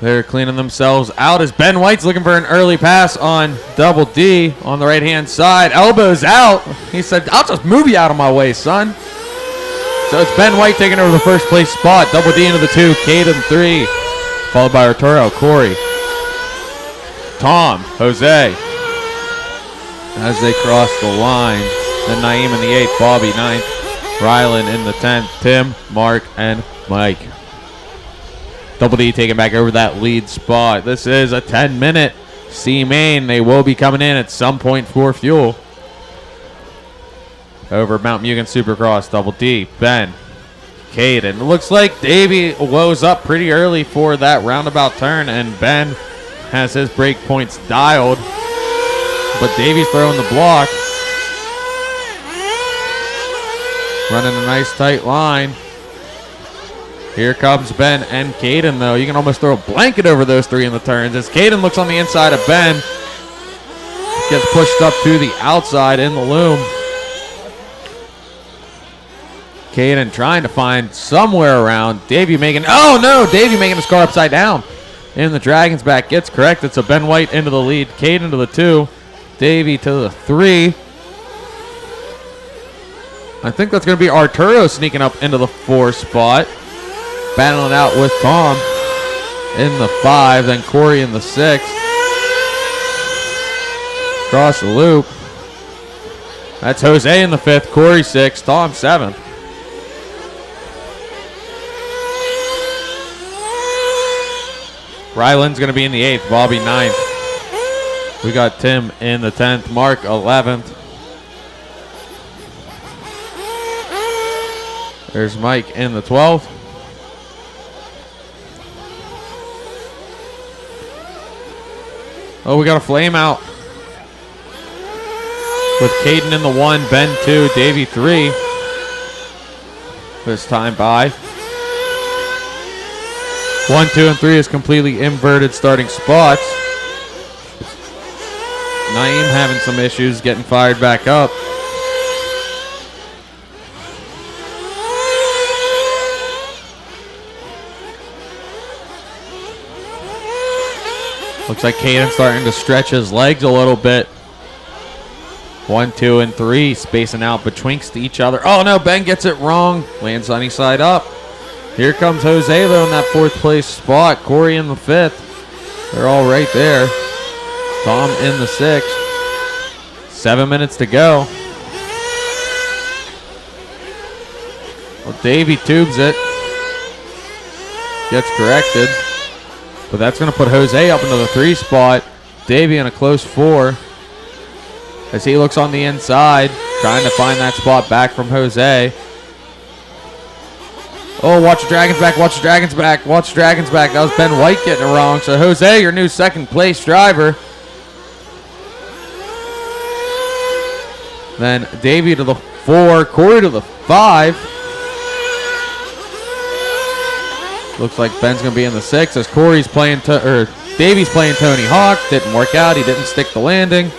They're cleaning themselves out as Ben White's looking for an early pass on Double D on the right-hand side. Elbows out. He said, I'll just move you out of my way, son. So it's Ben White taking over the first place spot. Double D into the 2, Caden 3, followed by Arturo, Corey, Tom, Jose. As they cross the line, then Naeem in the 8th, Bobby 9th, Rylan in the 10th, Tim, Mark, and Mike. Double D taking back over that lead spot. This is a 10-minute C-Main. They will be coming in at some point for fuel. Over Mount Mugen Supercross, Double D, Ben, Caden. It looks like Davey woes up pretty early for that roundabout turn, and Ben has his break points dialed. But Davey's throwing the block. Running a nice tight line. Here comes Ben and Caden, though. You can almost throw a blanket over those three in the turns. As Caden looks on the inside of Ben. Gets pushed up to the outside in the loom. Caden trying to find somewhere around. Davey making, oh no, Davey making his car upside down. In the Dragon's back, gets corrected. So Ben White into the lead. Caden to the 2. Davey to the 3. I think that's going to be Arturo sneaking up into the 4 spot. Battling out with Tom in the 5. Then Corey in the 6. Across the loop. That's Jose in the 5th. Corey 6th. Tom 7th. Ryland's going to be in the 8th. Bobby 9th. We got Tim in the 10th. Mark 11th. There's Mike in the 12th. Oh, we got a flame out. With Caden in the 1, Ben 2, Davey 3. This time by. 1, 2, and 3 is completely inverted starting spots. Naeem having some issues getting fired back up. Looks like Caden's starting to stretch his legs a little bit. 1, 2, and 3 spacing out betwixt each other. Oh no, Ben gets it wrong. Lands sunny side up. Here comes Jose though in that 4th place spot. Corey in the 5th. They're all right there. Tom in the 6th. 7 minutes to go. Well, Davey tubes it. gets corrected. But that's going to put Jose up into the 3 spot. Davey in a close 4. As he looks on the inside, trying to find that spot back from Jose. Oh, watch the Dragons back, watch the Dragons back, watch the Dragons back. That was Ben White getting it wrong. So Jose, your new second place driver. Then Davey to the 4, Corey to the 5. Looks like Ben's going to be in the 6 as Corey's playing, Davey's playing Tony Hawk. Didn't work out. He didn't stick the landing.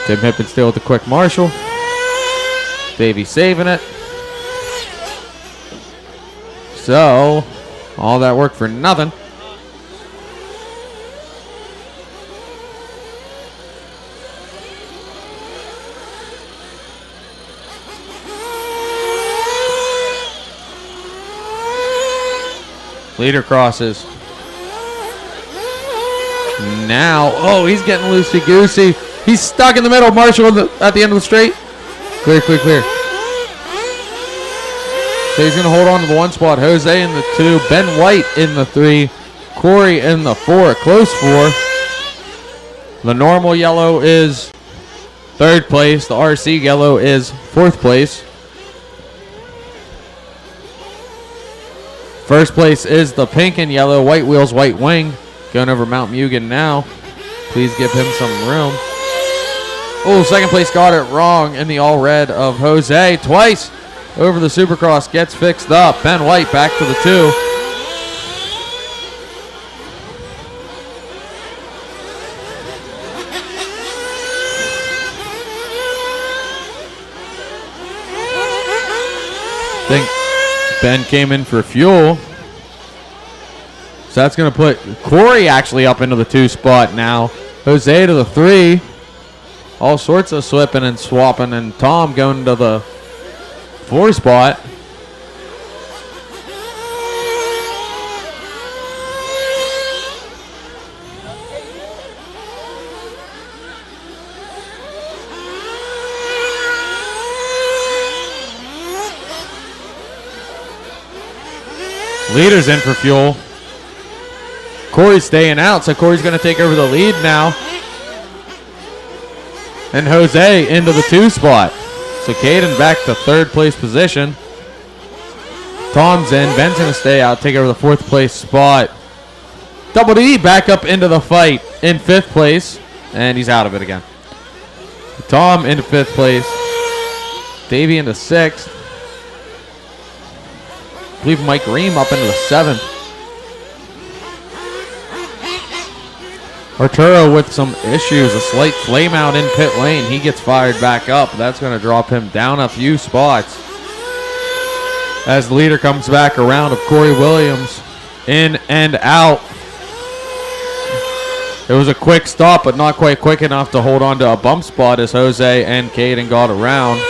Tim Hippen still with the quick Marshall. Davey saving it. So, all that work for nothing. Leader crosses. Now, oh, he's getting loosey-goosey. He's stuck in the middle. Marshall at the end of the straight. Clear, clear, clear. So he's going to hold on to the 1 spot. Jose in the 2. Ben White in the 3. Corey in the 4. Close 4. The normal yellow is 3rd place. The RC yellow is 4th place. First place is the pink and yellow, white wheels, white wing. Going over Mount Mugen now. Please give him some room. Oh, second place got it wrong in the all red of Jose. Twice over the Supercross gets fixed up. Ben White back to the 2. think Ben came in for fuel. So that's going to put Corey actually up into the 2 spot now. Jose to the 3. All sorts of slipping and swapping, and Tom going to the 4 spot. Leader's in for fuel. Corey's staying out, so Corey's going to take over the lead now. And Jose into the 2 spot. So Caden back to 3rd place position. Tom's in. Ben's going to stay out, take over the 4th place spot. Double D back up into the fight in 5th place. And he's out of it again. Tom into 5th place. Davey into 6th. I believe Mike Ream up into the 7th. Arturo with some issues, a slight flame out in pit lane. He gets fired back up. That's going to drop him down a few spots. As the leader comes back around of Corey Williams, in and out. It was a quick stop, but not quite quick enough to hold on to a bump spot as Jose and Caden got around.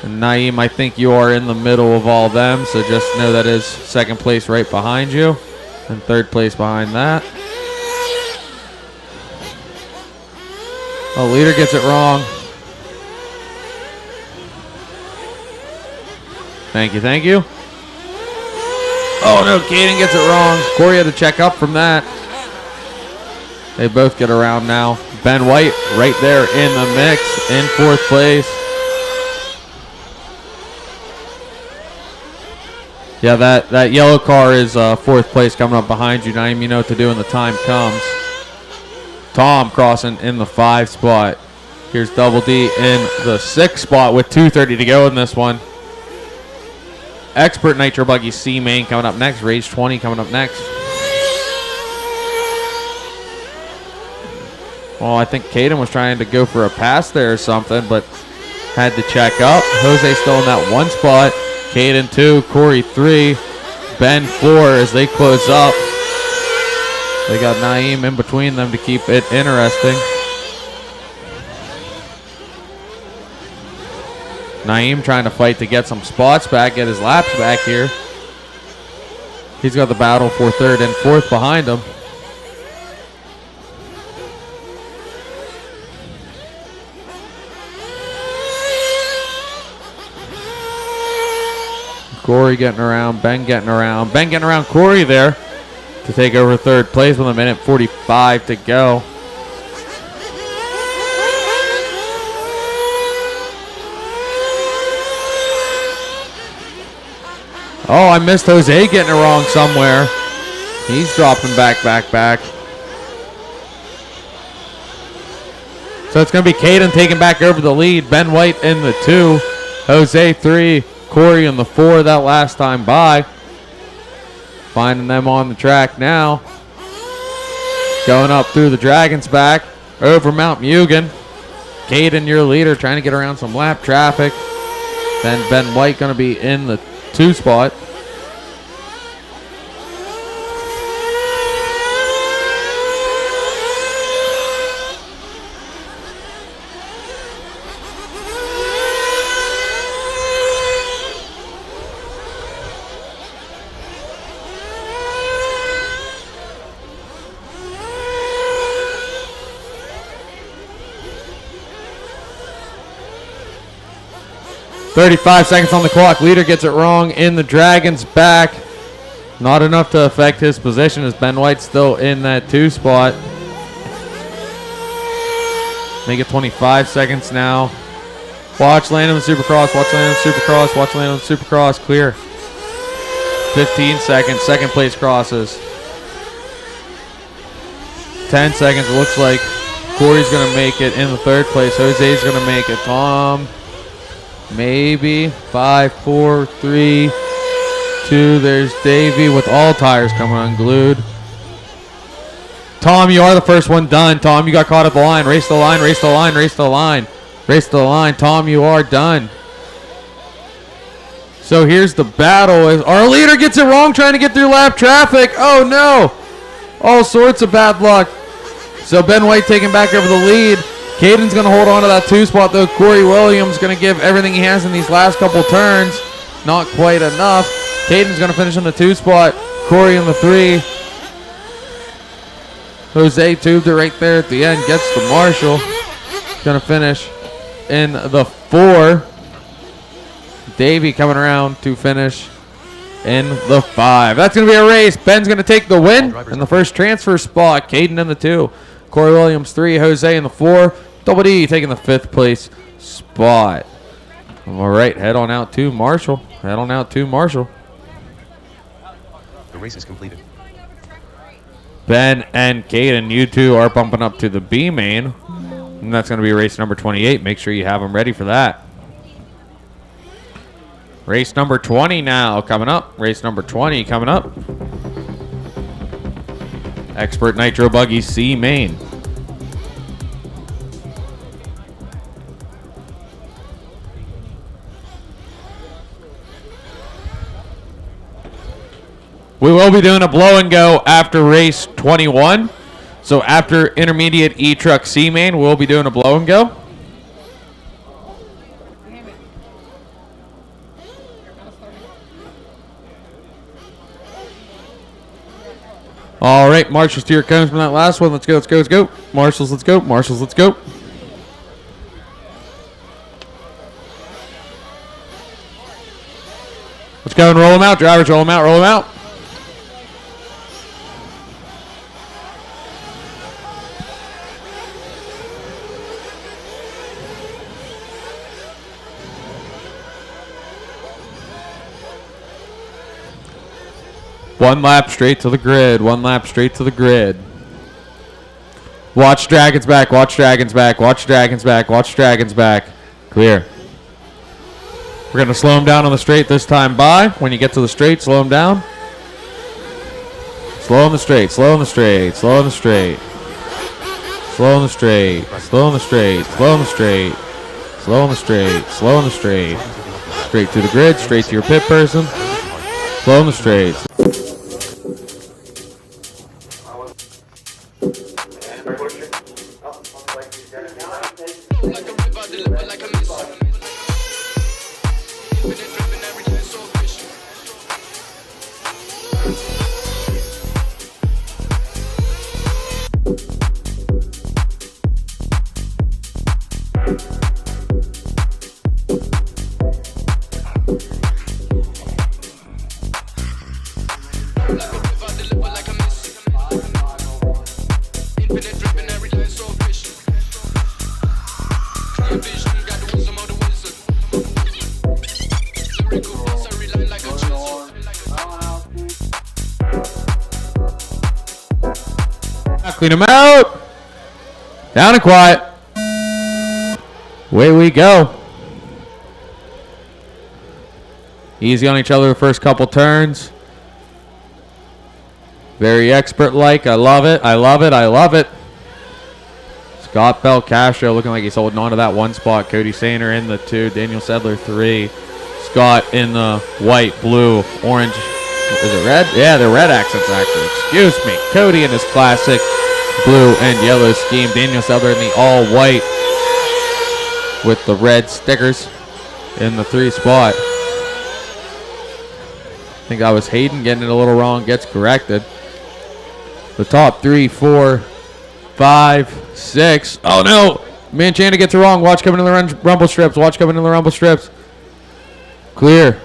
And Naeem, I think you are in the middle of all them, so just know that is 2nd place right behind you. And 3rd place behind that. Oh, leader gets it wrong. Thank you, thank you. Oh no, Caden gets it wrong. Corey had to check up from that. They both get around now. Ben White right there in the mix in 4th place. Yeah, that yellow car is 4th place coming up behind you. Naeem, you know what to do when the time comes. Tom crossing in the 5 spot. Here's Double D in the 6 spot with 2:30 to go in this one. Expert Nitro Buggy C main coming up next. Rage 20 coming up next. Well, I think Caden was trying to go for a pass there or something, but had to check up. Jose still in that 1 spot. Caden 2, Corey 3, Ben 4 as they close up. They got Naeem in between them to keep it interesting. Naeem trying to fight to get some spots back, get his laps back here. He's got the battle for 3rd and 4th behind him. Corey getting around. Ben getting around. Ben getting around Corey there to take over third place with a minute 45 to go. Oh, I missed Jose getting it wrong somewhere. He's dropping back. So it's going to be Caden taking back over the lead. Ben White in the 2. Jose 3. Corey in the 4 that last time by. Finding them on the track now. Going up through the Dragon's Back. Over Mount Mugen. Caden, your leader, trying to get around some lap traffic. Then Ben White going to be in the 2 spot. .35 seconds on the clock. Leader gets it wrong in the Dragon's Back. Not enough to affect his position as Ben White's still in that 2 spot. Make it 25 seconds now. Watch land on the Supercross. Watch land on the Supercross. Watch land on the Supercross. Clear. 15 seconds. Second place crosses. 10 seconds. It looks like Corey's going to make it in the 3rd place. Jose's going to make it. Tom. Maybe. 5, 4, 3, 2. There's Davey with all tires coming unglued. Tom, you are the first one done. Tom, you got caught at the line. Race the line, race the line, race the line. Race the line. Tom, you are done. So here's the battle. Our leader gets it wrong trying to get through lap traffic. Oh, no. All sorts of bad luck. So Ben White taking back over the lead. Caden's going to hold on to that 2 spot, though. Corey Williams going to give everything he has in these last couple turns. Not quite enough. Caden's going to finish in the 2 spot. Corey in the 3. Jose tubed it right there at the end. Gets to Marshall. Going to finish in the 4. Davey coming around to finish in the 5. That's going to be a race. Ben's going to take the win in the first transfer spot. Caden in the 2. Corey Williams 3. Jose in the 4. Double D taking the 5th place spot. All right, head on out to Marshall. Head on out to Marshall. The race is completed. Ben and Caden, you two are bumping up to the B main. And that's going to be race number 28. Make sure you have them ready for that. Race number 20 now coming up. Race number 20 coming up. Expert Nitro Buggy C main. We will be doing a blow and go after race 21. So after intermediate E-Truck C main, we'll be doing a blow and go. All right, Marshall's to your cones from that last one. Let's go, let's go, let's go. Marshall's, let's go. Marshall's, let's go. Let's go and roll them out. Drivers, roll them out, roll them out. One lap straight to the grid. One lap straight to the grid. Watch Dragon's Back. Watch Dragon's Back. Watch Dragon's Back. Watch Dragon's Back. Clear. We're going to slow him down on the straight this time by. When you get to the straight, slow him down. Slow on the straight. Slow on the straight. Slow on the straight. Slow on the straight. Slow on the straight. Slow on the straight. Slow on the straight. Slow on the straight. Straight to the grid. Straight to your pit person. Slow on the straight. Clean him out. Down and quiet. Away we go. Easy on each other the first couple turns. Very expert-like. I love it. I love it. I love it. Scott Belcastro looking like he's holding on to that one spot. Cody Sainer in the 2. Daniel Sedler 3. Scott in the white, blue, orange. Is it red? Yeah, they're red accents actually. Excuse me. Cody in his classic blue and yellow scheme. Daniel Sedler in the all-white with the red stickers in the 3 spot. I think that was Hayden getting it a little wrong. Gets corrected. The top 3, 4, 5, 6. Oh no! Manchanda gets it wrong. Watch coming in the rumble strips. Watch coming in the rumble strips. Clear.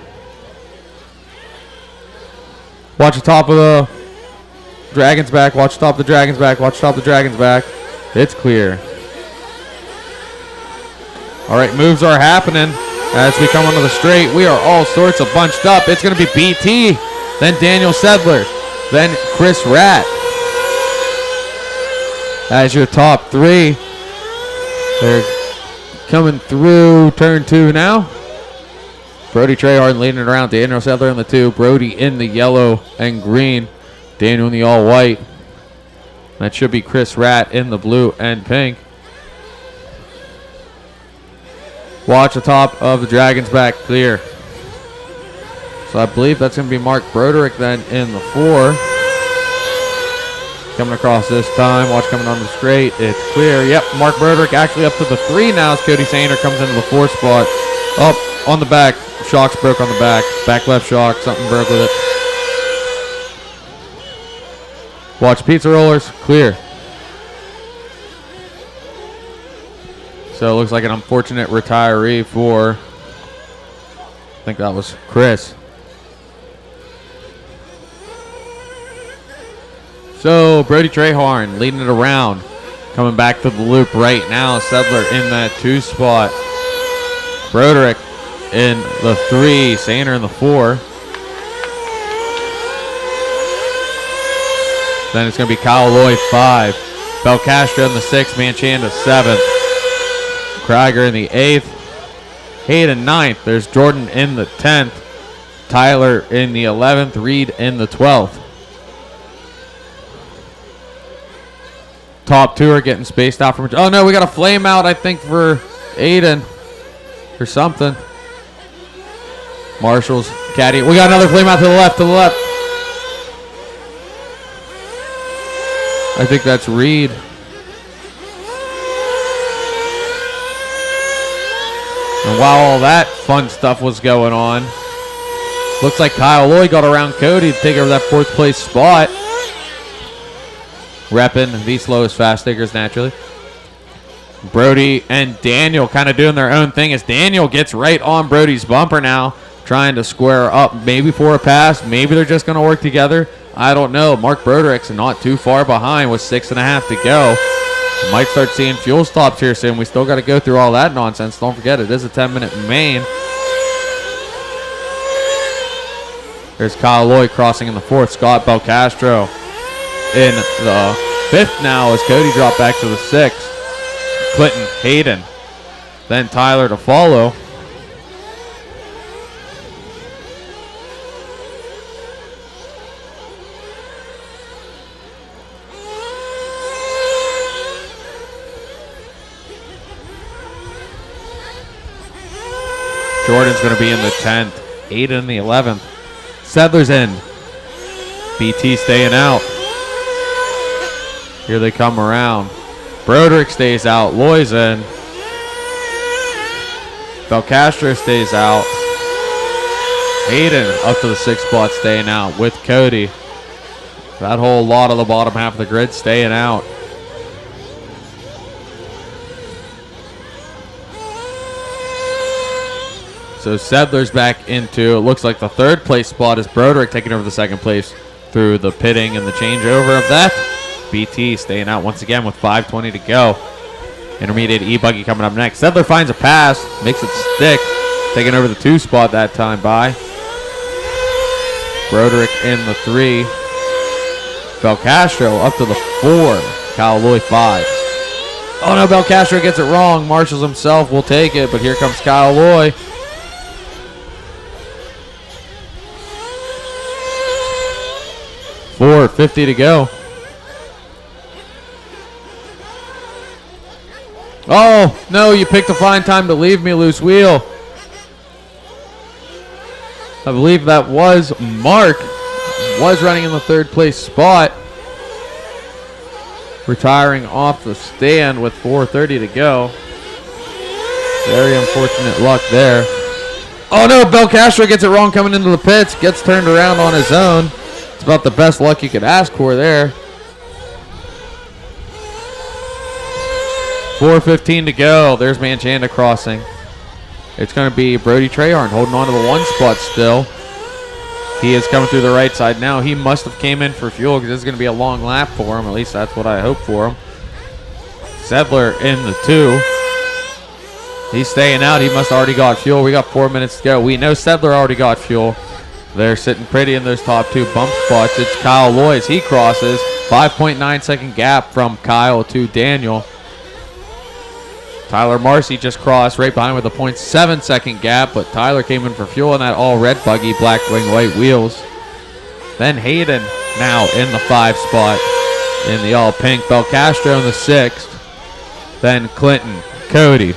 Watch the top of the Dragon's back. Watch the top of the Dragon's back. Watch the top of the Dragon's back. It's clear. All right, moves are happening as we come onto the straight. We are all sorts of bunched up. It's going to be BT, then Daniel Sedler, then Chris Ratt as your top 3. They're coming through turn 2 now. Brody Treharden leading it around. Daniel Sedler in the 2. Brody in the yellow and green. Daniel in the all-white. That should be Chris Ratt in the blue and pink. Watch the top of the Dragon's back clear. So I believe that's going to be Mark Broderick then in the 4. Coming across this time. Watch coming on the straight. It's clear. Yep, Mark Broderick actually up to the 3 now as Cody Sainer comes into the 4 spot. Up on the back. Shocks broke on the back. Back left shock. Something broke with it. Watch pizza rollers. Clear. So it looks like an unfortunate retiree for, I think that was Chris. So Brody Treharden leading it around. Coming back to the loop right now. Sedler in that 2 spot. Broderick in the 3. Sainer in the 4. Then it's going to be Kyle Lloyd 5. Belcastro in the 6. Manchanda 7th. Krieger in the 8th. Hayden 9th. There's Jordan in the 10th. Tyler in the 11th. Reed in the 12th. Top 2 are getting spaced out from. Oh no, we got a flame out, I think, for Aiden or something. Marshall's Caddy. We got another flame out to the left, I think that's Reed. And while all that fun stuff was going on, looks like Kyle Lloyd got around Cody to take over that 4th place spot. Repping the slowest fast stickers naturally. Brody and Daniel kind of doing their own thing as Daniel gets right on Brody's bumper now, trying to square up maybe for a pass. Maybe they're just going to work together. I don't know. Mark Broderick's not too far behind with 6.5 to go. Might start seeing fuel stops here soon. We still got to go through all that nonsense. Don't forget, it is a 10-minute main. There's Kyle Lloyd crossing in the 4th. Scott Belcastro in the 5th now as Cody dropped back to the 6th. Clinton Hayden. Then Tyler to follow. Jordan's going to be in the 10th. Aiden in the 11th. Sedler's in. BT staying out. Here they come around. Broderick stays out. Loy's in. Belcastro stays out. Aiden up to the 6th spot staying out with Cody. That whole lot of the bottom half of the grid staying out. So Sedler's back into, it looks like the 3rd place spot is Broderick taking over the 2nd place. through the pitting and the changeover of that. BT staying out once again with 5:20 to go. Intermediate E-Buggy coming up next. Sedler finds a pass, makes it stick. Taking over the 2 spot that time by Broderick in the 3. Belcastro up to the 4. Kyle Loy 5. Oh no, Belcastro gets it wrong. Marshals himself will take it, but here comes Kyle Loy. $4.50 to go. Oh, no, you picked a fine time to leave me, loose wheel. I believe that was Mark. Was running in the 3rd place spot. Retiring off the stand with 4:30 to go. Very unfortunate luck there. Oh no, Belcastro gets it wrong coming into the pits. Gets turned around on his own. It's about the best luck you could ask for there. 4:15 to go. There's Manchanda crossing. It's going to be Brody Trahorn holding on to the 1 spot still. He is coming through the right side now. He must have came in for fuel because this is going to be a long lap for him. At least that's what I hope for him. Sedler in the 2. He's staying out. He must have already got fuel. We got 4 minutes to go. We know Sedler already got fuel. They're sitting pretty in those top 2 bump spots. It's Kyle Loy as he crosses. 5.9 second gap from Kyle to Daniel. Tyler Marcy just crossed right behind with a 0.7 second gap, but Tyler came in for fuel in that all red buggy, black wing, white wheels. Then Hayden now in the 5 spot in the all pink. Belcastro in the 6th. Then Clinton, Cody,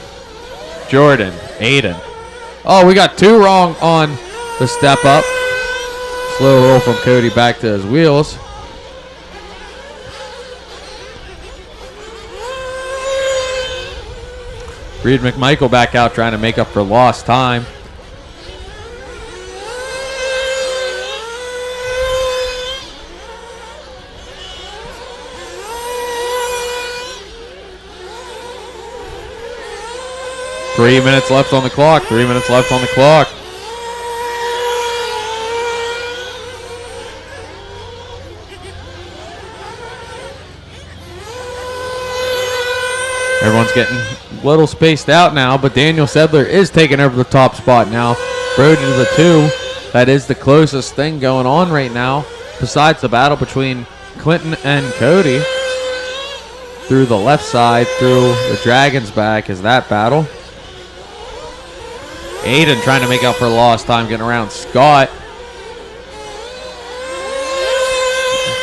Jordan, Aiden. Oh, we got 2 wrong on the step up. Slow roll from Cody back to his wheels. Reed McMichael back out trying to make up for lost time. Three minutes left on the clock. 3 minutes left on the clock. Everyone's getting a little spaced out now, but Daniel Sedler is taking over the top spot now. Brody to the 2. That is the closest thing going on right now, besides the battle between Clinton and Cody. Through the left side, through the Dragon's back is that battle. Aiden trying to make up for lost time, getting around Scott.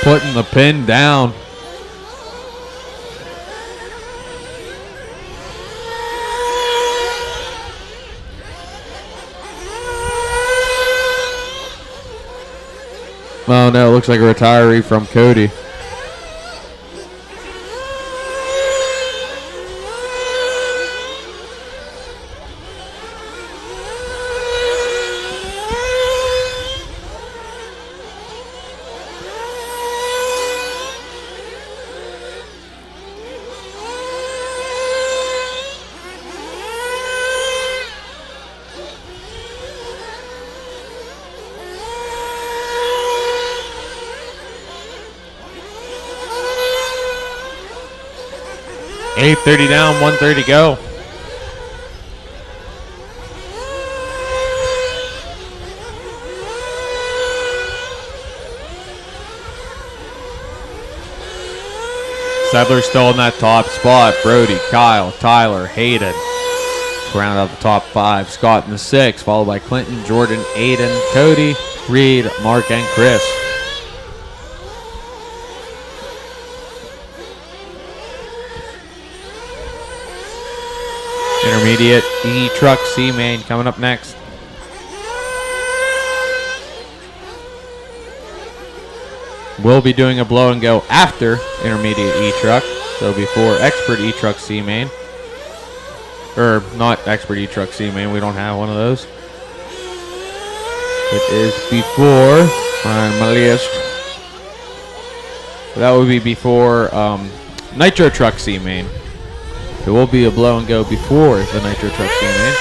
Putting the pin down. Oh no, it looks like a retiree from Cody. $8:30 down, 1:30 to go. Sedler still in that top spot. Brody, Kyle, Tyler, Hayden. Round out the top 5. Scott in the 6, followed by Clinton, Jordan, Aiden, Cody, Reed, Mark, and Chris. Intermediate E-Truck C-Main coming up next. We'll be doing a blow and go after Intermediate E-Truck. So before Expert E-Truck C-Main. Or not Expert E-Truck C-Main, we don't have one of those. It is before, on my list. That would be before Nitro Truck C-Main. It will be a blow and go before the Nitro Truck C-Main.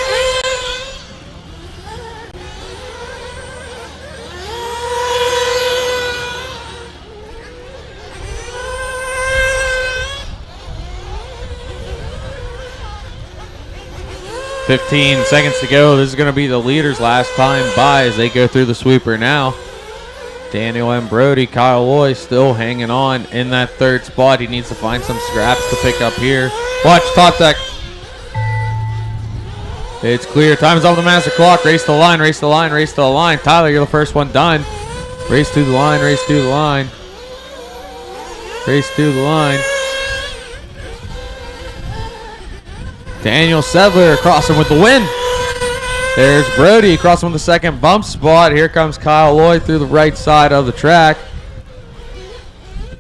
15 seconds to go. This is going to be the leaders' last time by as they go through the sweeper now. Daniel and Brody. Kyle Loy still hanging on in that third spot. He needs to find some scraps to pick up here. Watch top deck. It's clear. Time's on the master clock. Race to the line, race to the line, race to the line. Tyler, you're the first one done. Race to the line, race to the line. Race to the line. Daniel Sedler crossing with the win. There's Brody crossing with the second bump spot. Here comes Kyle Lloyd through the right side of the track.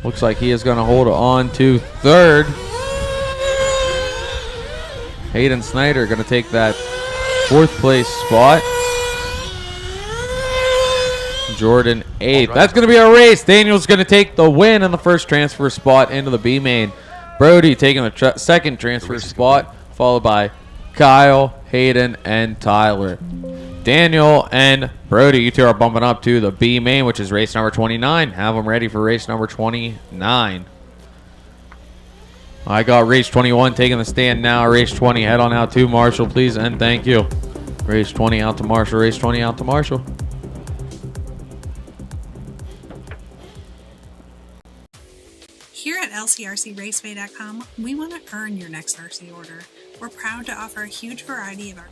Looks like he is going to hold on to third. Hayden Snyder going to take that fourth place spot. Jordan eighth. That's going to be our race. Daniel's going to take the win in the first transfer spot into the B main. Brody taking the second transfer spot, followed by Kyle, Hayden, and Tyler. Daniel and Brody, you two are bumping up to the B main, which is race number 29. Have them ready for race number 29. I got race 21 taking the stand now. Race 20, head on out to Marshall, please, and thank you. Race 20 out to Marshall. Race 20 out to Marshall. Here at LCRCRaceway.com, we want to earn your next RC order. We're proud to offer a huge variety of our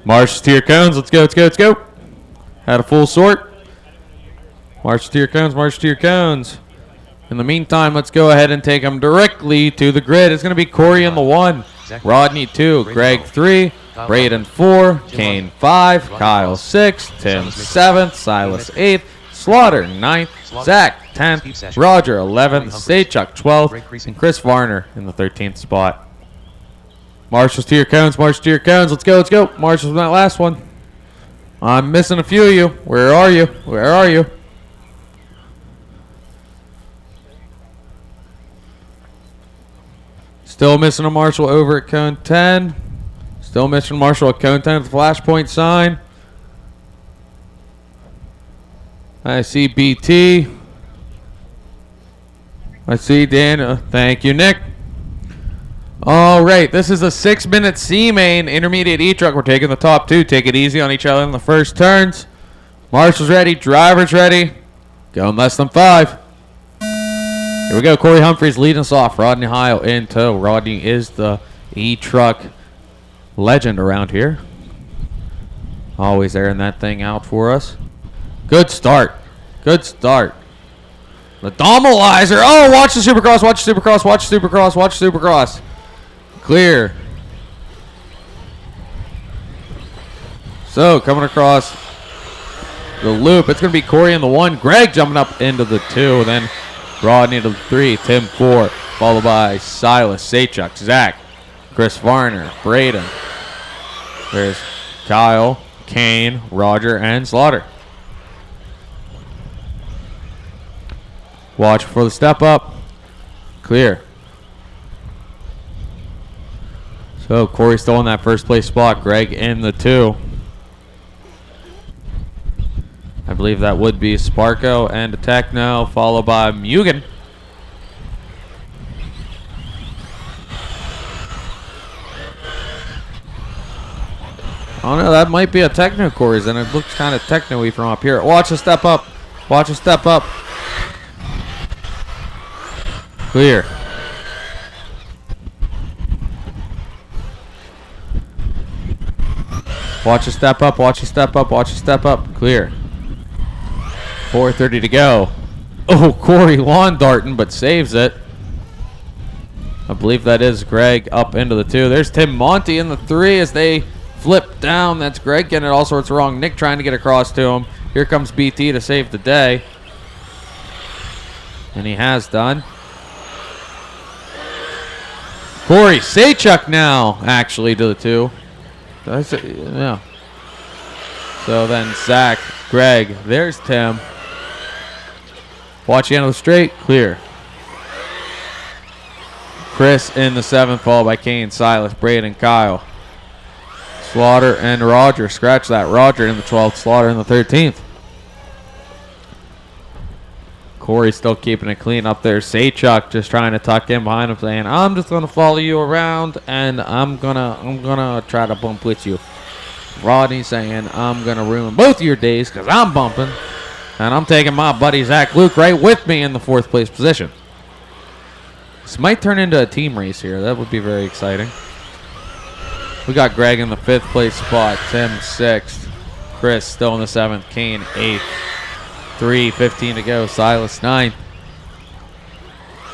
March to your cones. Let's go, let's go, let's go. Had a full sort. March to your cones, march to your cones. In the meantime, let's go ahead and take them directly to the grid. It's going to be Corey in the 1, Rodney 2, Greg 3, Braden 4, Kane 5, Kyle 6, Tim 7th, Silas 8th, Slaughter 9th, Zach 10th, Roger 11th, Saychuk 12th, and Chris Varner in the 13th spot. Marshals to your cones, march to your cones. Let's go, let's go. Marshals in that last one. I'm missing a few of you. Where are you? Where are you? Still missing a Marshall over at cone 10. Still missing Marshall at cone 10 at the flashpoint sign. I see BT. I see Dan. Thank you, Nick. All right, this is a 6-minute C main intermediate E truck. We're taking the top two. Take it easy on each other in the first turns. Marshall's ready. Driver's ready. Going less than 5. Here we go. Corey Humphreys leading us off. Rodney Heil in tow. Rodney is the E-Truck legend around here. Always airing that thing out for us. Good start. Good start. The Domalizer. Oh, watch the Supercross. Watch the Supercross. Watch the Supercross. Watch the Supercross. Clear. So, coming across the loop. It's going to be Corey in the 1. Greg jumping up into the 2. Then Rodney to the 3, Tim 4, followed by Silas, Saychuk, Zach, Chris Varner, Braden. There's Kyle, Kane, Roger, and Slaughter. Watch for the step up. Clear. So Corey still in that first place spot. Greg in the 2. I believe that would be Sparko and a Techno, followed by Mugen. I don't know, that might be a Techno Corey's, and it looks kind of techno-y from up here. Watch a step up. Watch a step up. Clear. Watch a step up, watch a step up, watch a step up. Clear. 4:30 to go. Oh, Corey lawn darting, but saves it. I believe that is Greg up into the 2. There's Tim Monty in the 3 as they flip down. That's Greg getting it all sorts wrong. Nick trying to get across to him. Here comes BT to save the day. And he has done. Corey Saychuk now actually to the 2. Did I say, yeah. So then Zach, Greg, there's Tim. Watch the end of the straight, clear. Chris in the 7th, followed by Kane, Silas, Braden, Kyle, Slaughter, and Roger. Scratch that. Roger in the 12th, Slaughter in the 13th. Corey still keeping it clean up there. Saychuk just trying to tuck in behind him, saying, I'm just gonna follow you around and I'm gonna try to bump with you. Rodney saying, I'm gonna ruin both of your days because I'm bumping. And I'm taking my buddy Zach Luke right with me in the 4th place position. This might turn into a team race here. That would be very exciting. We got Greg in the 5th place spot. Tim 6th. Chris still in the 7th. Kane 8th. 3:15 to go. Silas 9th.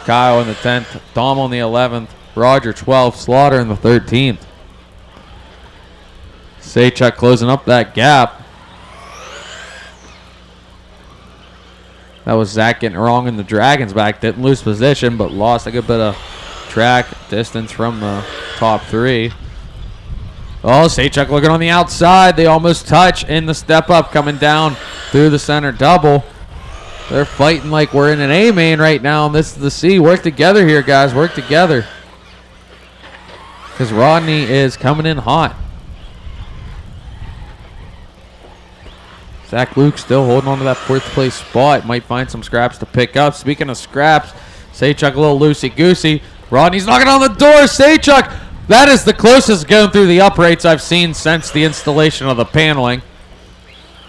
Kyle in the 10th. Dom on the 11th. Roger 12th. Slaughter in the 13th. Saychuk closing up that gap. That was Zach getting it wrong in the Dragons back. Didn't lose position, but lost a good bit of track distance from the top 3. Oh, Saychuk looking on the outside. They almost touch in the step up, coming down through the center double. They're fighting like we're in an A main right now, and this is the C. Work together here, guys. Work together. Because Rodney is coming in hot. Zach Luke still holding on to that 4th place spot. Might find some scraps to pick up. Speaking of scraps, Saychuk a little loosey-goosey. Rodney's knocking on the door. Saychuk, that is the closest going through the uprights I've seen since the installation of the paneling.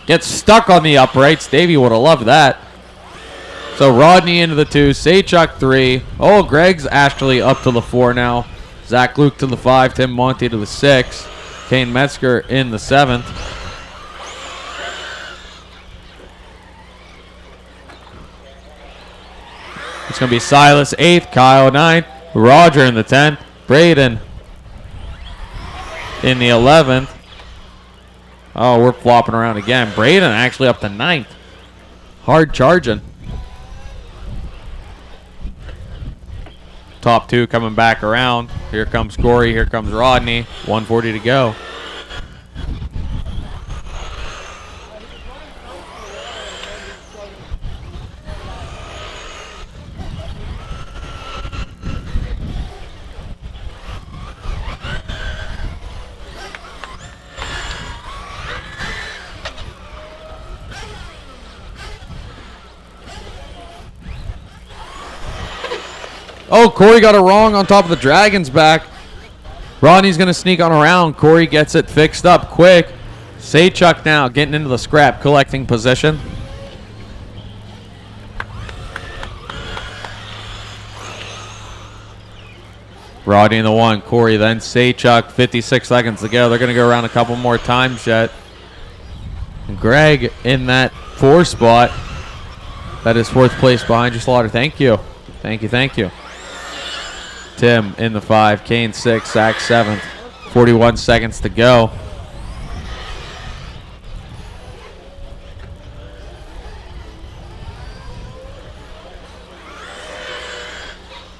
Gets stuck on the uprights. Davey would have loved that. So Rodney into the 2. Saychuk 3. Oh, Greg's actually up to the 4 now. Zach Luke to the 5. Tim Monty to the 6. Kane Metzger in the 7th. It's going to be Silas 8th, Kyle 9th, Roger in the 10th, Braden in the 11th. Oh, we're flopping around again. Braden actually up to 9th. Hard charging. Top 2 coming back around. Here comes Corey. Here comes Rodney. 140 to go. Oh, Corey got it wrong on top of the Dragon's back. Rodney's going to sneak on around. Corey gets it fixed up quick. Saychuk now getting into the scrap collecting position. Rodney in the 1. Corey then Saychuk. 56 seconds to go. They're going to go around a couple more times yet. And Greg in that 4 spot. That is 4th place behind you, Slaughter. Thank you. Thank you. Thank you. Tim in the 5, Kane 6, Zach 7th. 41 seconds to go.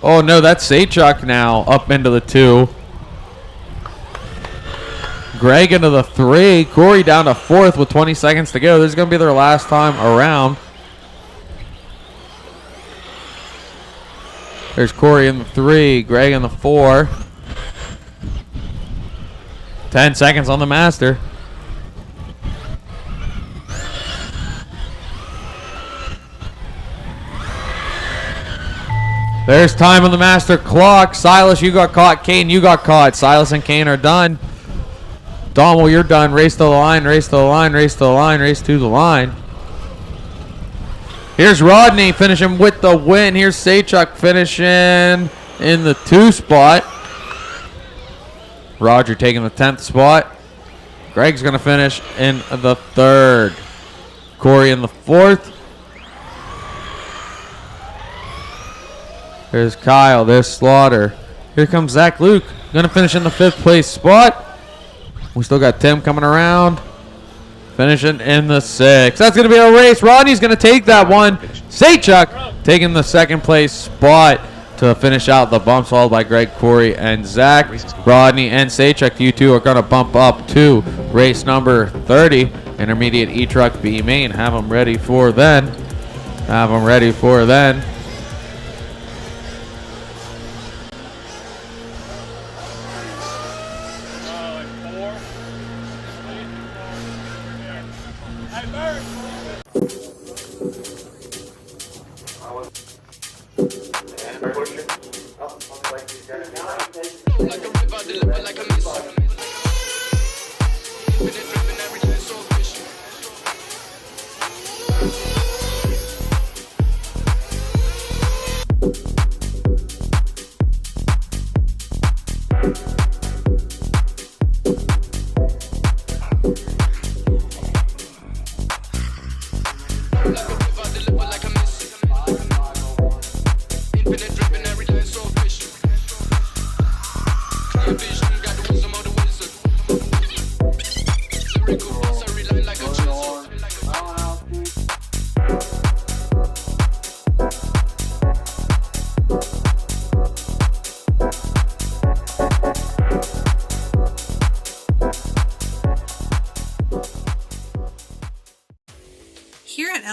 Oh no, that's Saychuk now up into the 2. Greg into the 3. Corey down to 4th with 20 seconds to go. This is going to be their last time around. There's Corey in the 3, Greg in the 4. 10 seconds on the master. There's time on the master clock. Silas, you got caught. Kane, you got caught. Silas and Kane are done. Donald, you're done. Race to the line, race to the line, race to the line, race to the line. Here's Rodney finishing with the win. Here's Saychuk finishing in the 2 spot. Roger taking the 10th spot. Greg's going to finish in the 3rd. Corey in the 4th. There's Kyle. There's Slaughter. Here comes Zach Luke. Going to finish in the 5th place spot. We still got Tim coming around. Finishing in the 6th. That's going to be a race. Rodney's going to take that one. Saychuk taking the 2nd place spot to finish out the bumps, followed by Greg, Corey, and Zach. Rodney and Saychuk, you two are going to bump up to race number 30. Intermediate E-Truck B main. Have them ready for then. Have them ready for then.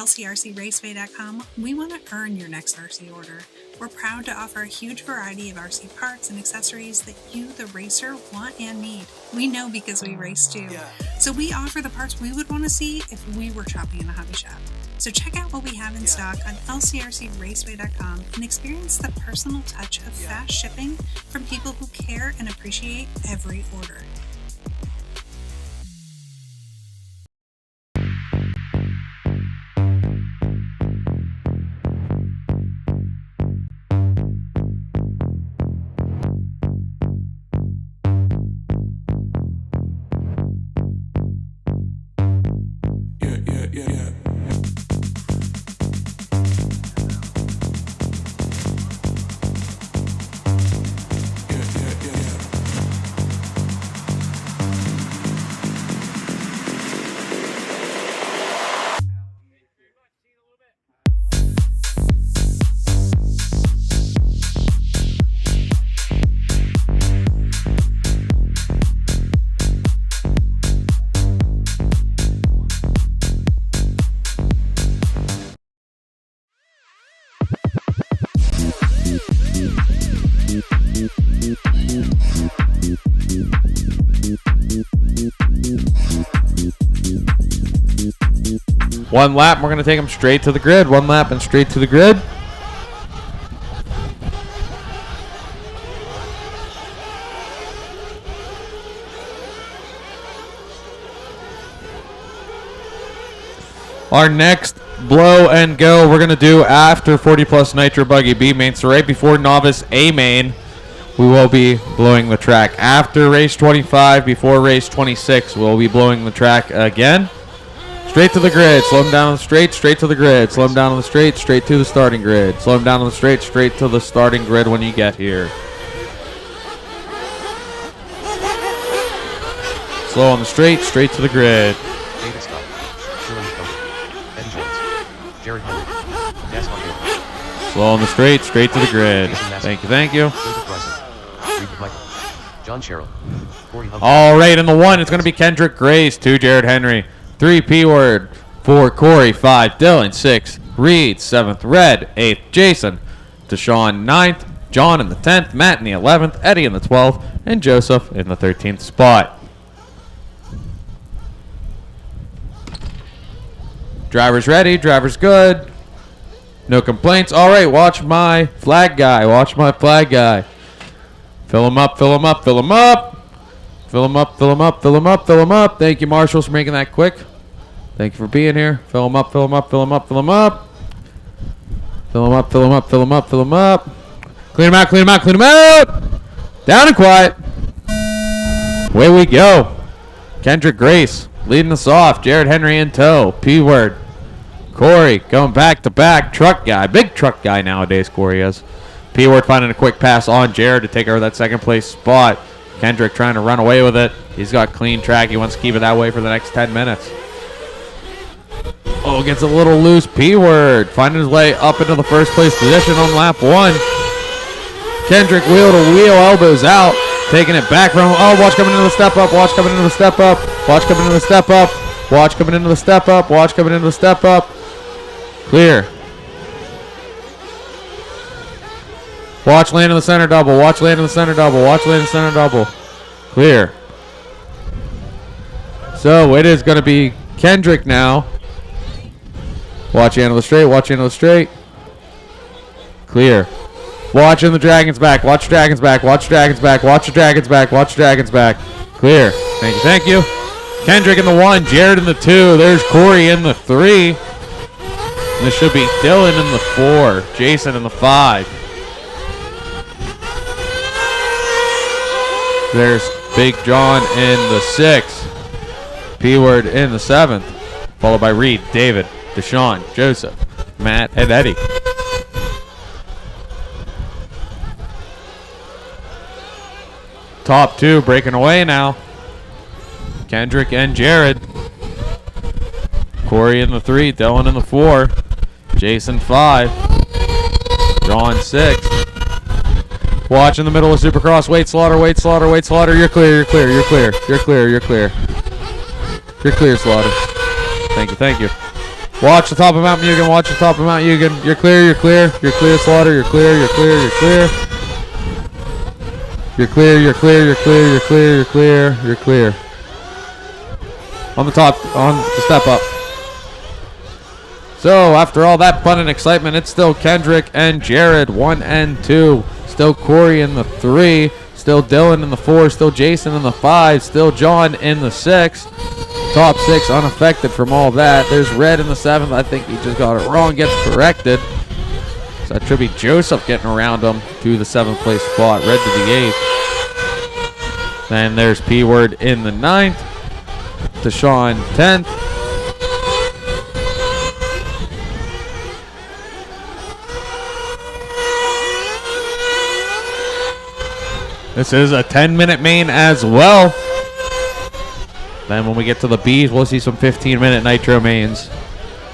LCRCRaceway.com, we want to earn your next RC order. We're proud to offer a huge variety of RC parts and accessories that you, the racer, want and need. We know because we race too. So we offer the parts we would want to see if we were shopping in a hobby shop. So check out what we have in stock on LCRCRaceway.com and experience the personal touch of fast shipping from people who care and appreciate every order. One lap, we're going to take them straight to the grid. One lap and straight to the grid. Our next blow and go we're going to do after 40 plus Nitro Buggy B main. So right before Novice A main, we will be blowing the track. After race 25, before race 26, we'll be blowing the track again. Straight to the grid, slow him down on the straight to the grid, slow him down on the straight to the starting grid, slow him down on the straight to the starting grid when you get here. Slow on the straight to the grid. David Scott, Dylan Coke, Eddie Jones, Jared Henry, Gaston Hill. Slow on the straight to the grid. Thank you. Joseph Bryson, Reed Michael, John Sherrill, Corey Humphrey. All right, in the 1, it's going to be Kendrick Grace, 2, Jared Henry, 3, P-Word, 4, Corey, 5, Dylan, 6, Reed, 7th, Red, 8th, Jason, Deshaun, 9th, John in the 10th, Matt in the 11th, Eddie in the 12th, and Joseph in the 13th spot. Driver's ready, driver's good. No complaints. All right, watch my flag guy. Fill him up. Fill him up. Thank you, marshals, for making that quick. Thank you for being here. Fill him up. Fill him up. Clean him out. Down and quiet. Away we go. Kendrick Grace leading us off. Jared Henry in tow. P-Word. Corey going back to back. Truck guy. Big truck guy nowadays, Corey is. P-Word finding a quick pass on Jared to take over that second place spot. Kendrick trying to run away with it. He's got clean track. He wants to keep it that way for the next 10 minutes. Oh, gets a little loose. P-Word finding his way up into the first place position on lap 1. Kendrick wheel to wheel, elbows out. Taking it back from, oh, watch coming into the step up. Watch coming into the step up. Clear. Watch land in the center double. Clear. So it is going to be Kendrick now. Watch into the straight. Clear. Watching the Dragons back. Watch the Dragons back. Clear. Thank you. Kendrick in the 1. Jared in the 2. There's Corey in the 3. And this should be Dylan in the 4. Jason in the 5. There's Big John in the 6. P-Word in the 7th. Followed by Reed, David, Deshaun, Joseph, Matt, and Eddie. Top 2 breaking away now. Kendrick and Jared. Corey in the 3, Dylan in the 4, Jason 5, John 6. Watch in the middle of Supercross. Wait, Slaughter. You're clear. You're clear, Slaughter. Thank you. Watch the top of Mount Mugen. Watch the top of Mount Mugen. You're clear. You're clear. You're clear, Slaughter. You're clear. You're clear. You're clear. You're clear. You're clear. You're clear. You're clear. You're clear. You're clear. On the top. On the step up. So after all that fun and excitement, it's still Kendrick and Jared 1 and 2. Still Corey in the 3. Still Dylan in the 4. Still Jason in the 5. Still John in the 6. Top 6 unaffected from all that. There's Red in the 7th. I think he just got it wrong. Gets corrected. So that should be Joseph getting around him to the 7th place spot. Red to the 8th. Then there's P-Word in the 9th. Deshaun 10th. This is a 10-minute main as well. Then when we get to the B's, we'll see some 15-minute Nitro mains.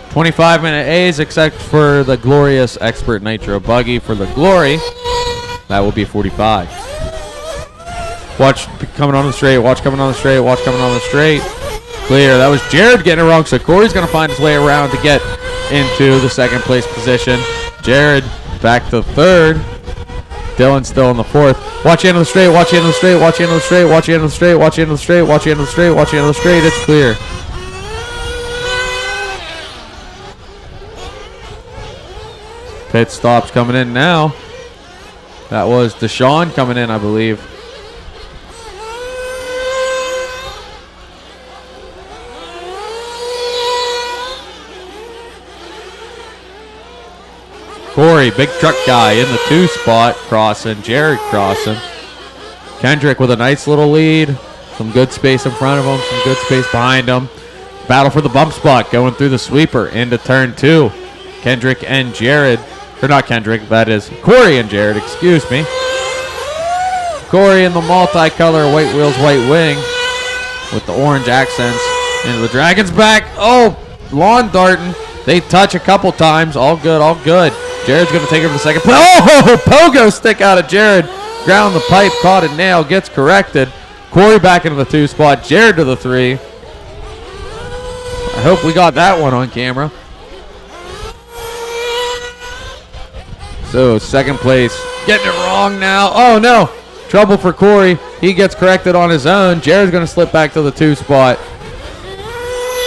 25-minute A's, except for the glorious Expert Nitro Buggy for the Glory. That will be 45. Watch coming on the straight. Watch coming on the straight. Watch coming on the straight. Clear. That was Jared getting it wrong, so Corey's going to find his way around to get into the 2nd place position. Jared back to 3rd. Dylan still in the 4th. Watch the end of the straight. Watch the end of the straight. Watch the end of the straight. Watch the end of the straight. Watch the end of the straight. Watch the end of the straight. Watch the end of the straight. It's clear. Pit stops coming in now. That was Deshaun coming in, I believe. Corey, big truck guy in the 2 spot, crossing. Jared crossing. Kendrick with a nice little lead. Some good space in front of him. Some good space behind him. Battle for the bump spot going through the sweeper into turn 2. Kendrick and Jared. Or not Kendrick, that is Corey and Jared, excuse me. Corey in the multicolor white wheels, white wing with the orange accents. Into the Dragon's back. Oh, lawn darting. They touch a couple times. All good, all good. Jared's going to take it for the 2nd play. Oh, pogo stick out of Jared. Ground the pipe, caught a nail, gets corrected. Corey back into the 2 spot. Jared to the 3. I hope we got that one on camera. So 2nd place. Getting it wrong now. Oh, no. Trouble for Corey. He gets corrected on his own. Jared's going to slip back to the 2 spot.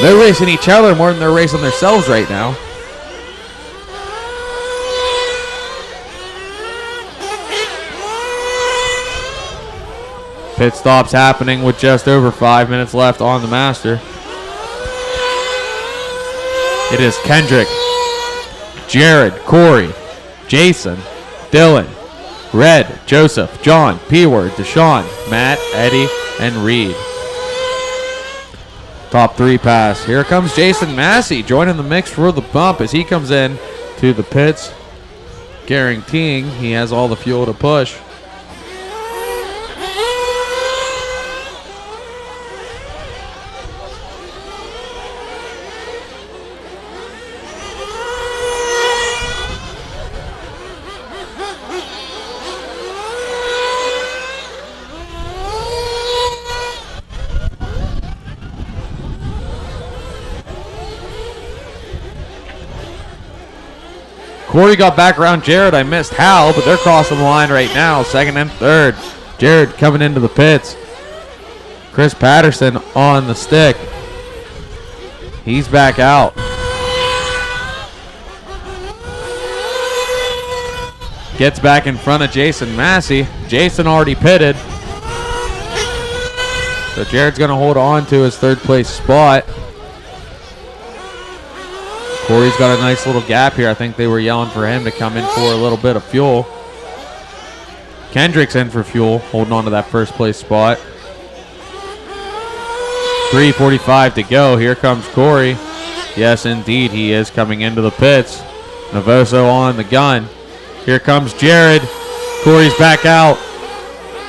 They're racing each other more than they're racing themselves right now. Pit stops happening with just over 5 minutes left on the Master. It is Kendrick, Jared, Corey, Jason, Dylan, Red, Joseph, John, P-Word, Deshaun, Matt, Eddie, and Reed. Top 3 pass. Here comes Jason Massey joining the mix for the bump as he comes in to the pits, guaranteeing he has all the fuel to push. Corey got back around Jared. I missed Hal, but they're crossing the line right now. 2nd and 3rd. Jared coming into the pits. Chris Patterson on the stick. He's back out. Gets back in front of Jason Massey. Jason already pitted. So Jared's going to hold on to his 3rd place spot. Corey's got a nice little gap here. I think they were yelling for him to come in for a little bit of fuel. Kendrick's in for fuel, holding on to that 1st place spot. 3:45 to go. Here comes Corey. Yes, indeed, he is coming into the pits. Navoso on the gun. Here comes Jared. Corey's back out.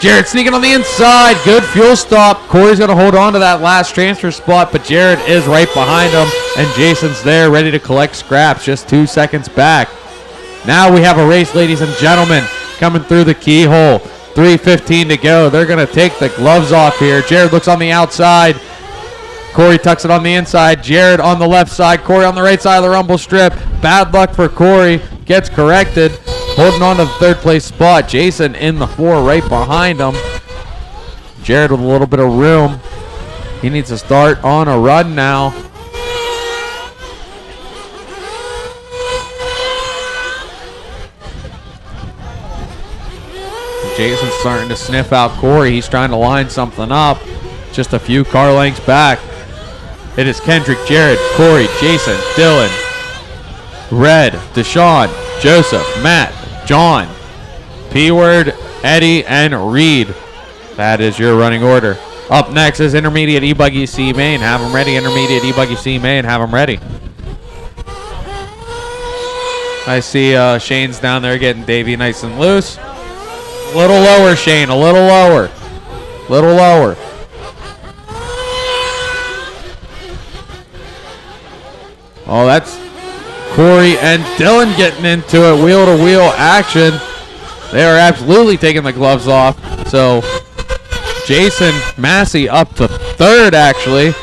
Jared sneaking on the inside. Good fuel stop. Corey's going to hold on to that last transfer spot, but Jared is right behind him, and Jason's there ready to collect scraps, just 2 seconds back. Now we have a race, ladies and gentlemen, coming through the keyhole. 3:15 to go. They're going to take the gloves off here. Jared looks on the outside. Corey tucks it on the inside. Jared on the left side. Corey on the right side of the rumble strip. Bad luck for Corey. Gets corrected. Holding on to the third place spot. Jason in the 4 right behind him. Jared with a little bit of room. He needs to start on a run now. Jason's starting to sniff out Corey. He's trying to line something up. Just a few car lengths back. It is Kendrick, Jared, Corey, Jason, Dylan, Red, Deshaun, Joseph, Matt, John, P-Word, Eddie, and Reed. That is your running order. Up next is Intermediate E-Buggy C main. Have them ready. Intermediate E-Buggy C main. Have them ready. I see Shane's down there getting Davey nice and loose. A little lower, Shane. A little lower. Little lower. Oh, that's Corey and Dylan getting into it. Wheel-to-wheel action. They are absolutely taking the gloves off. So Jason Massey up to 3rd, actually.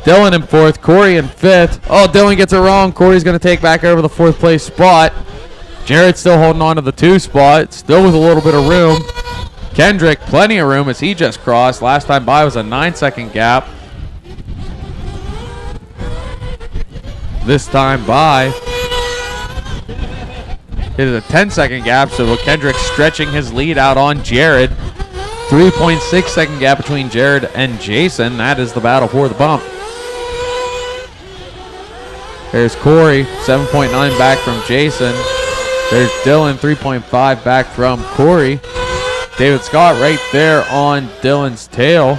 Dylan in 4th. Corey in 5th. Oh, Dylan gets it wrong. Corey's going to take back over the 4th place spot. Jared's still holding on to the 2 spot. Still with a little bit of room. Kendrick, plenty of room as he just crossed. Last time by was a 9-second gap. This time by, it is a 10-second gap, so Kendrick stretching his lead out on Jared. 3.6-second gap between Jared and Jason. That is the battle for the bump. There's Corey, 7.9 back from Jason. There's Dylan, 3.5 back from Corey. David Scott right there on Dylan's tail.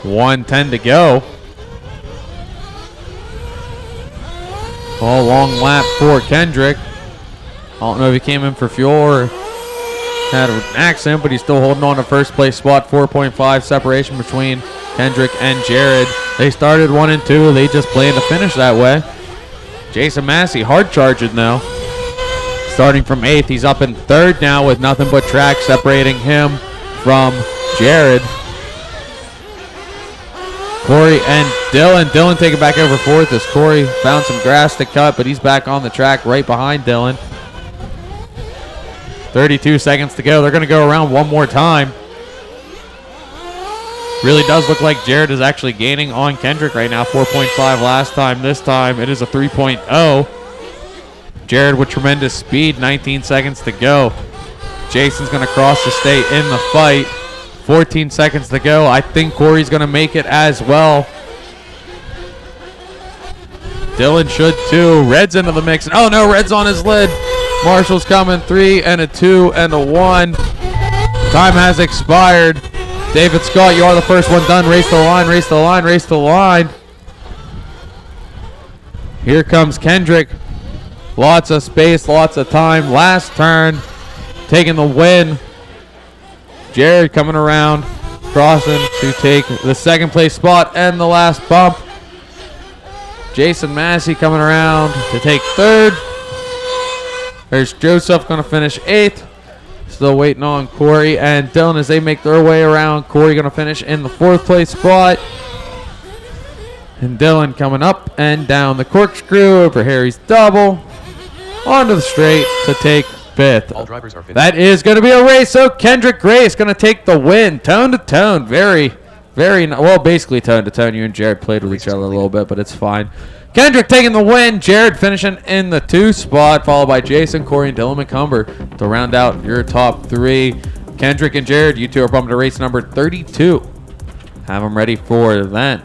1:10 to go. Long lap for Kendrick. I don't know if he came in for fuel or had an accident, but he's still holding on to first place spot. 4.5 separation between Kendrick and Jared. They started 1 and 2. They just planned to finish that way. Jason Massey hard charging though. Starting from 8th, he's up in 3rd now with nothing but track separating him from Jared. Corey and Dylan. Dylan taking back over 4th as Corey found some grass to cut, but he's back on the track right behind Dylan. 32 seconds to go. They're going to go around one more time. Really does look like Jared is actually gaining on Kendrick right now. 4.5 last time. This time it is a 3.0. Jared with tremendous speed. 19 seconds to go. Jason's going to cross to stay in the fight. 14 seconds to go. I think Corey's going to make it as well. Dylan should too. Red's into the mix. Oh no, Red's on his lid. Marshall's coming. 3 and a 2 and a 1. Time has expired. David Scott, you are the first one done. Race the line, race the line, race the line. Here comes Kendrick. Lots of space, lots of time. Last turn, taking the win. Jared coming around, crossing to take the 2nd place spot and the last bump. Jason Massey coming around to take 3rd. There's Joseph going to finish 8th. Still waiting on Corey and Dylan as they make their way around. Corey going to finish in the 4th place spot. And Dylan coming up and down the corkscrew over Harry's double. Onto the straight to take 5th. All drivers are finished. That is going to be a race. So Kendrick Grace going to take the win. Tone to tone. Very, well, basically tone to tone. You and Jared played with each other a little bit, but it's fine. Kendrick taking the win. Jared finishing in the 2 spot, followed by Jason, Corey, and Dylan McCumber to round out your top 3. Kendrick and Jared, you two are bumping to race number 32. Have them ready for that.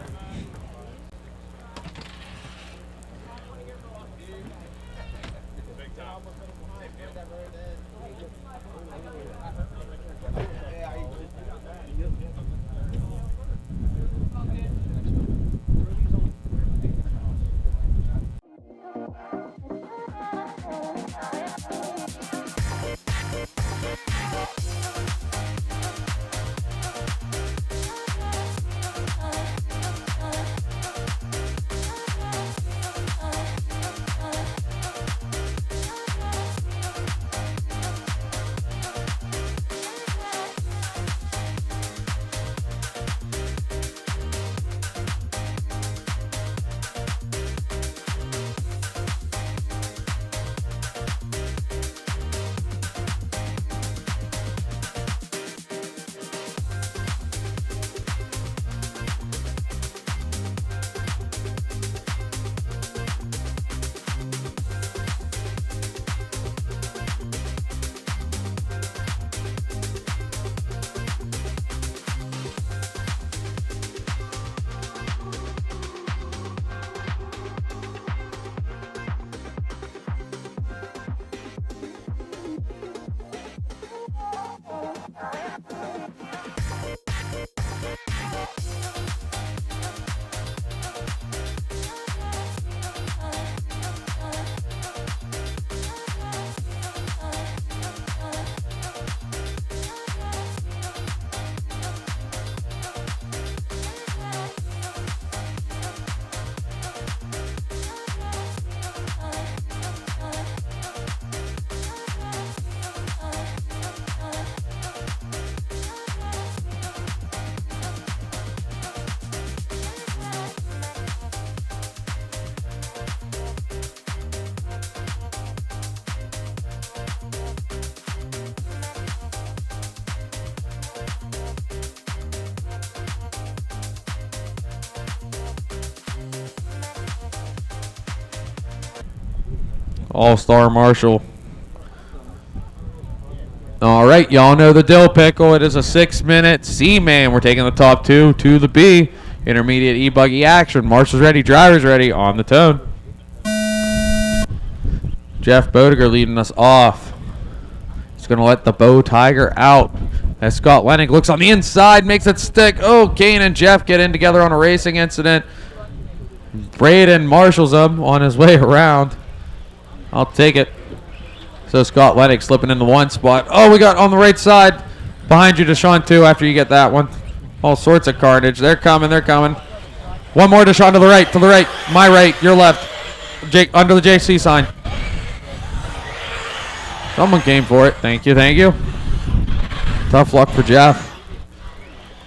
All-Star Marshall. All right, y'all know the dill pickle. It is a 6-minute C-man. We're taking the top 2 to the B. Intermediate E-buggy action. Marshall's ready, driver's ready, on the tone. Jeff Bodiger leading us off. He's going to let the Bow Tiger out. As Scott Lennick looks on the inside, makes it stick. Oh, Kane and Jeff get in together on a racing incident. Braden marshals him on his way around. I'll take it. So Scott Lennick slipping into one spot. Oh, we got on the right side. Behind you, Deshaun, too, after you get that one. All sorts of carnage. They're coming, they're coming. One more, Deshaun, to the right. My right, your left. Jake, under the JC sign. Someone came for it. Thank you, thank you. Tough luck for Jeff.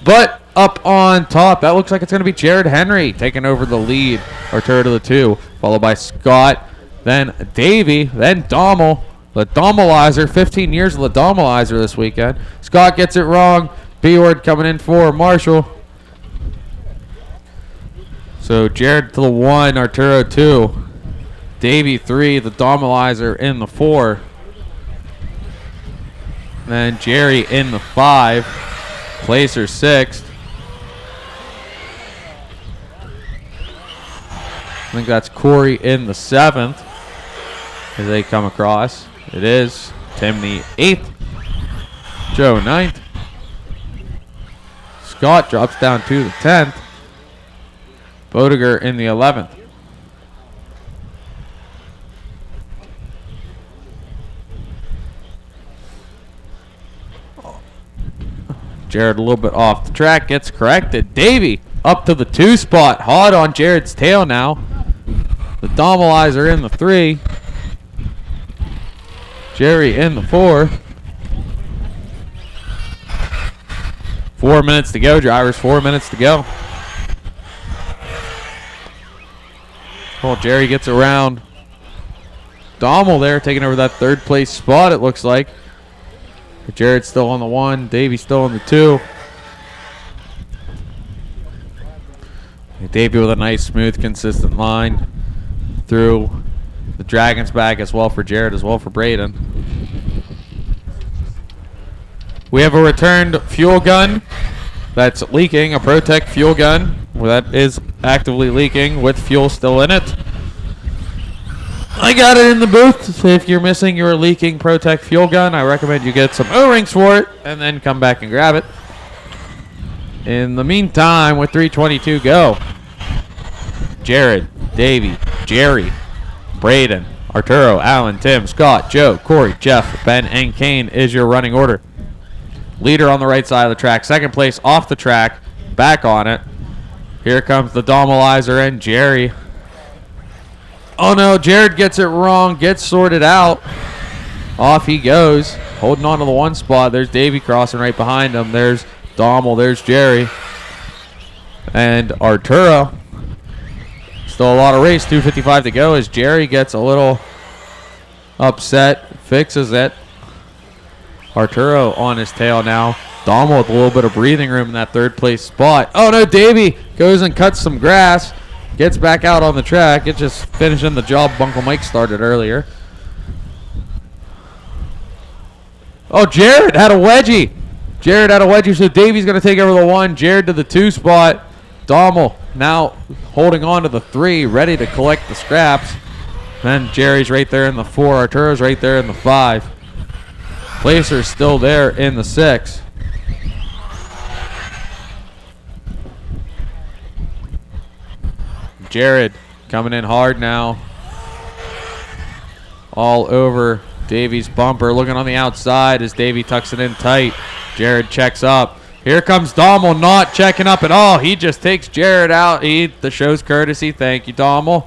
But up on top, that looks like it's going to be Jared Henry taking over the lead. Arturo to the 2, followed by Scott, then Davey, then Dommel. The Dommelizer, 15 years of the Dommelizer this weekend. Scott gets it wrong. B-Word coming in for Marshall. So Jared to the 1, Arturo 2. Davey 3, the Dommelizer in the 4. Then Jerry in the 5. Placer 6th. I think that's Corey in the 7th as they come across. It is Tim the 8th. Joe 9th. Scott drops down to the 10th. Bodiger in the 11th. Jared a little bit off the track, gets corrected. Davey up to the 2 spot. Hot on Jared's tail now. The Dommelizer in the 3. Jerry in the 4. 4 minutes to go, drivers. 4 minutes to go. Well, Jerry gets around Dommel there, taking over that 3rd place spot, it looks like. Jared's still on the 1. Davey's still on the 2. Davey with a nice, smooth, consistent line through the Dragon's back as well for Jared, as well for Braden. We have a returned fuel gun that's leaking, a Protec fuel gun that is actively leaking with fuel still in it. I got it in the booth. So if you're missing your leaking Protec fuel gun, I recommend you get some O-rings for it and then come back and grab it. In the meantime, with 3:22 go, Jared, Davey, Jerry, Braden, Arturo, Alan, Tim, Scott, Joe, Corey, Jeff, Ben, and Kane is your running order. Leader on the right side of the track. 2nd place off the track. Back on it. Here comes the Dommelizer and Jerry. Oh no, Jared gets it wrong. Gets sorted out. Off he goes. Holding on to the 1 spot. There's Davey crossing right behind him. There's Dommel. There's Jerry. And Arturo. Still a lot of race. 2:55 to go as Jerry gets a little upset. Fixes it. Arturo on his tail now. Dommel with a little bit of breathing room in that 3rd place spot. Oh no, Davey goes and cuts some grass. Gets back out on the track. It's just finishing the job Uncle Mike started earlier. Oh, Jared had a wedgie. Jared had a wedgie, so Davey's going to take over the 1. Jared to the 2 spot. Dommel now holding on to the 3, ready to collect the scraps. Then Jerry's right there in the 4. Arturo's right there in the 5. Placer's still there in the 6. Jared coming in hard now. All over Davey's bumper. Looking on the outside as Davey tucks it in tight. Jared checks up. Here comes Dommel, not checking up at all. He just takes Jared out. The show's courtesy. Thank you, Dommel.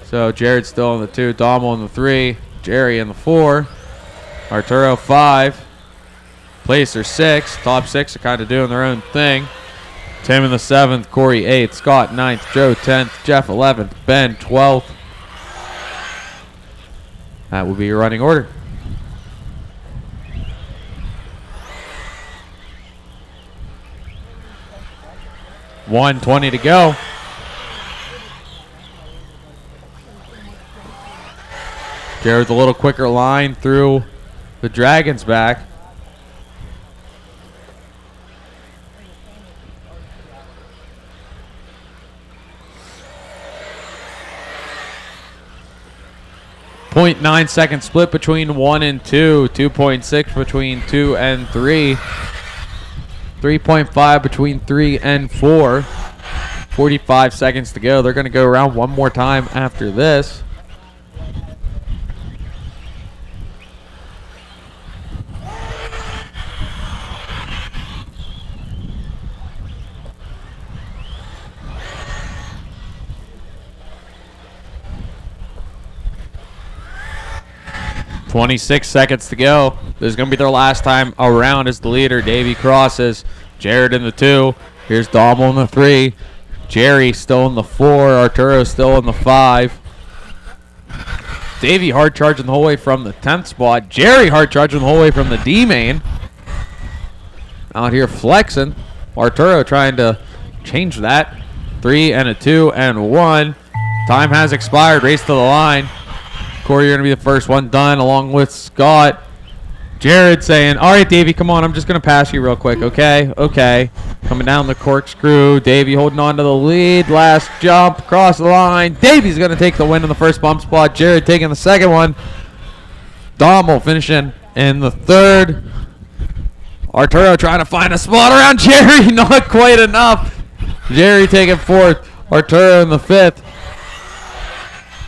So Jared's still in the 2. Dommel in the 3. Jerry in the 4. Arturo 5. Placer 6. Top 6 are kind of doing their own thing. Tim in the 7th, Corey 8th, Scott 9th, Joe 10th, Jeff 11th, Ben 12th. That will be your running order. $1:20 to go. Jared's a little quicker line through the Dragon's back. .9 second split between 1 and 2. 2.6 between 2 and 3. 3.5 between 3 and 4. 45 seconds to go. They're going to go around one more time after this. .26 seconds to go. This is going to be their last time around as the leader. Davey crosses. Jared in the 2. Here's Dommel in the 3. Jerry still in the 4. Arturo still in the 5. Davey hard charging the whole way from the 10th spot. Jerry hard charging the whole way from the D main. Out here flexing. Arturo trying to change that. 3 and a 2 and 1. Time has expired. Race to the line. Corey, you're going to be the first one done along with Scott. Jared saying, all right, Davey, come on. I'm just going to pass you real quick, okay? Okay. Coming down the corkscrew. Davey holding on to the lead. Last jump across the line. Davey's going to take the win in the first bump spot. Jared taking the second one. Dommel finishing in the 3rd. Arturo trying to find a spot around Jerry. Not quite enough. Jerry taking 4th. Arturo in the 5th.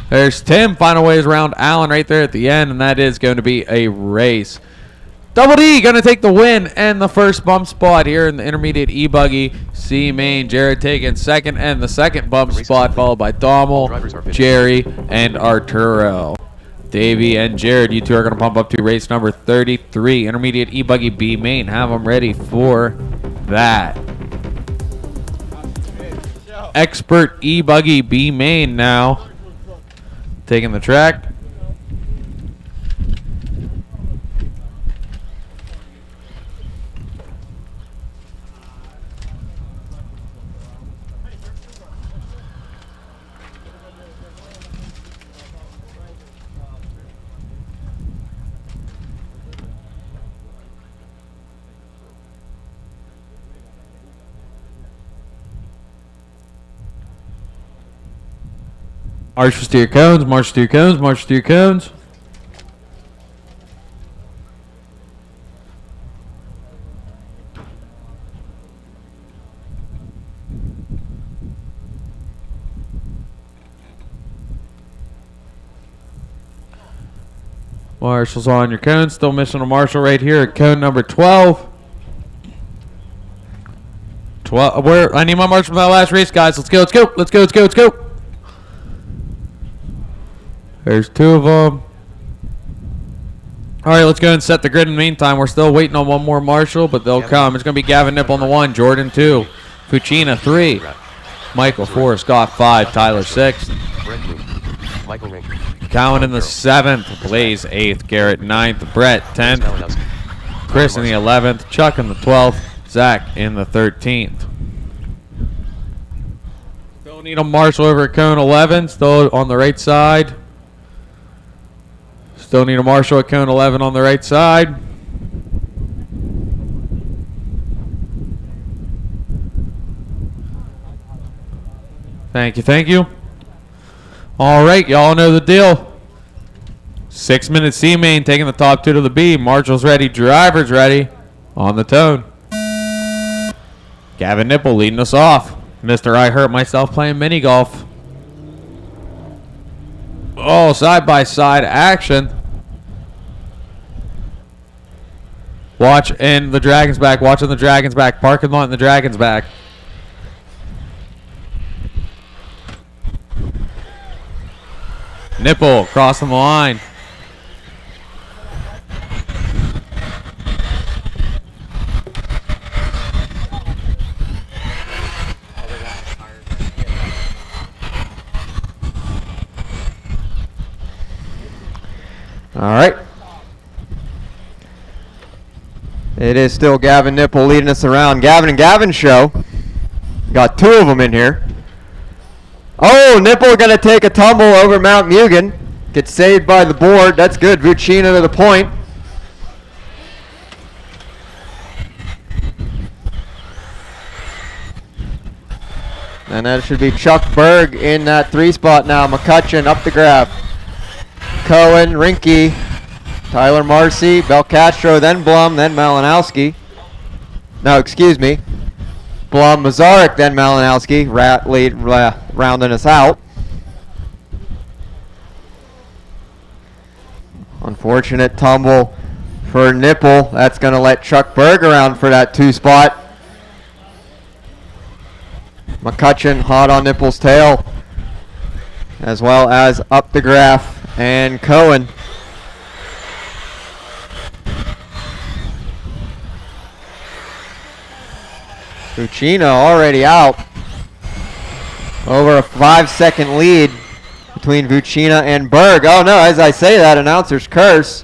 There's Tim finding ways around Allen right there at the end, and that is going to be a race. Double D going to take the win and the first bump spot here in the intermediate E-Buggy C main. Jared taking 2nd and the 2nd bump spot, followed by Dommel, Jerry, and Arturo. Davey and Jared, you two are going to pump up to race number 33, intermediate E-Buggy B main. Have them ready for that. Expert E-Buggy B main now. Taking the track. March to your cones, march to your cones, march to your cones. Marshall's on your cone, still missing a marshal right here at cone number 12. 12. Where I need my marshal from that last race, guys. Let's go, let's go, let's go, let's go, let's go. There's 2 of them. All right, let's go and set the grid in the meantime. We're still waiting on one more marshal, but they'll come. It's going to be Gavin Nip on the 1, Jordan 2, Fucina 3, Michael 4, Scott 5, Tyler 6, Cowan in the 7th, Blaze 8th, Garrett 9th, Brett 10th, Chris in the 11th, Chuck in the 12th, Zach in the 13th. Still need a marshal over at cone 11, still on the right side. Still need a marshal at cone 11 on the right side. Thank you, thank you. All right, y'all know the deal. 6 minute C main taking the top 2 to the B. Marshall's ready, driver's ready. On the tone. Gavin Nipple leading us off. Mr. I Hurt Myself playing mini golf. Oh, side by side action. Watch in the Dragon's back. Watch in the Dragon's back. Parking lot in the Dragon's back. Nipple crossing the line. All right. It is still Gavin Nipple leading us around. Gavin and Gavin show. Got 2 of them in here. Oh, Nipple going to take a tumble over Mount Mugen. Gets saved by the board. That's good. Vucina to the point. And that should be Chuck Berg in that 3 spot now. McCutcheon up the grab. Cohen, Rinke, Tyler Marcy, Belcastro, then Blum, then Malinowski. No, excuse me. Blum, Mazarik, then Malinowski, rounding us out. Unfortunate tumble for Nipple. That's going to let Chuck Berg around for that 2 spot. McCutcheon hot on Nipple's tail, as well as up the graph and Cohen. Vucina already out. Over a 5-second lead between Vucina and Berg. Oh no, as I say that, announcer's curse.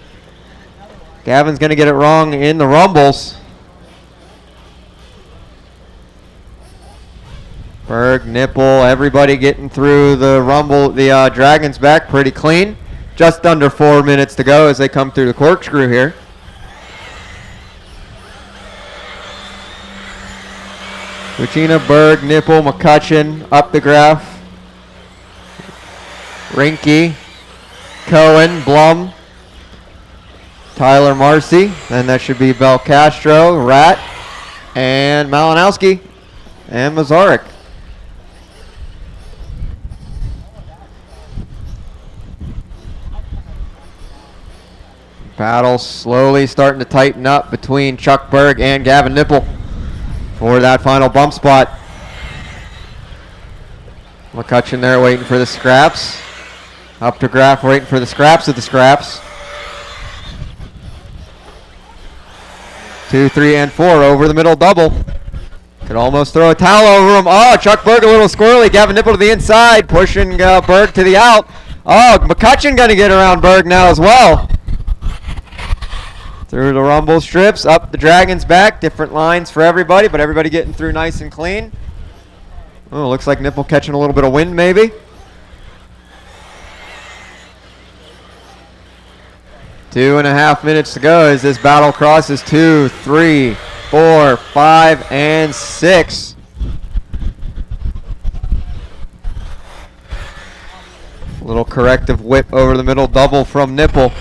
Gavin's going to get it wrong in the rumbles. Berg, Nipple, everybody getting through the rumble, the Dragons back pretty clean. Just under 4 minutes to go as they come through the corkscrew here. Vucina, Berg, Nipple, McCutcheon, up the graph. Rinke, Cohen, Blum, Tyler Marcy, and that should be Belcastro, Rat, and Malinowski, and Mazarik. Battle slowly starting to tighten up between Chuck Berg and Gavin Nipple for that final bump spot. McCutcheon there waiting for the scraps. Up to graph waiting for the scraps of the scraps. 2, 3, and 4 over the middle double. Could almost throw a towel over him. Oh, Chuck Berg a little squirrely. Gavin Nipple to the inside, pushing Berg to the out. Oh, McCutcheon going to get around Berg now as well. Through the rumble strips, up the Dragons back. Different lines for everybody, but everybody getting through nice and clean. Oh, looks like Nipple catching a little bit of wind maybe. Two and a half minutes to go as this battle crosses 2, 3, 4, 5, and 6. Little corrective whip over the middle double from Nipple.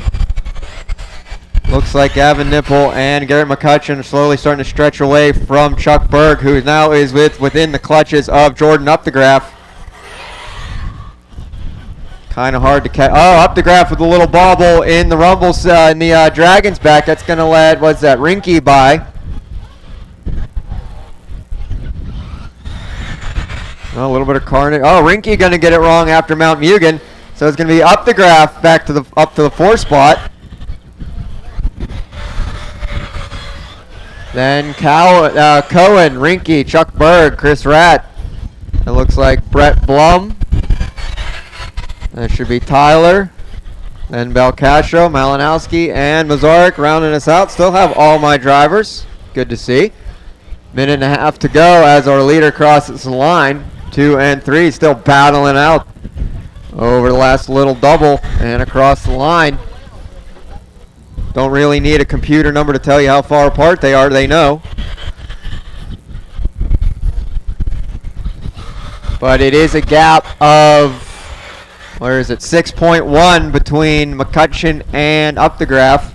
Looks like Gavin Nipple and Garrett McCutcheon are slowly starting to stretch away from Chuck Berg, who now is within the clutches of Jordan up the graph. Kind of hard to catch. Oh, up the graph with a little bobble in the rumbles in the Dragons back. That's going to let, what's that, Rinke by. Oh, a little bit of carnage. Oh, Rinke going to get it wrong after Mount Mugen. So it's going to be up the graph back to the up to the 4 spot. Then Cohen, Rinke, Chuck Berg, Chris Ratt. It looks like Brett Blum. That should be Tyler. Then Belcastro, Malinowski, and Mazarik rounding us out. Still have all my drivers. Good to see. Minute and a half to go as our leader crosses the line. 2 and 3 still battling out over the last little double and across the line. Don't really need a computer number to tell you how far apart they are. They know. But it is a gap of, where is it, 6.1 between McCutcheon and up the graph.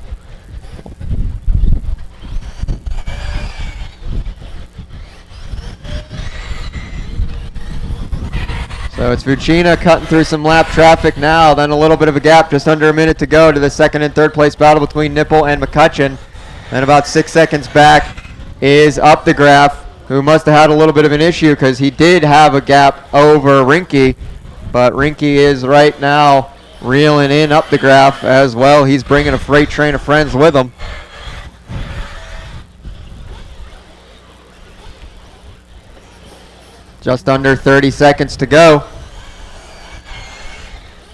So it's Vucina cutting through some lap traffic now, then a little bit of a gap, just under a minute to go to the 2nd and 3rd place battle between Nipple and McCutcheon. And about 6 seconds back is up the graph, who must have had a little bit of an issue because he did have a gap over Rinke. But Rinke is right now reeling in up the graph as well. He's bringing a freight train of friends with him. Just under 30 seconds to go.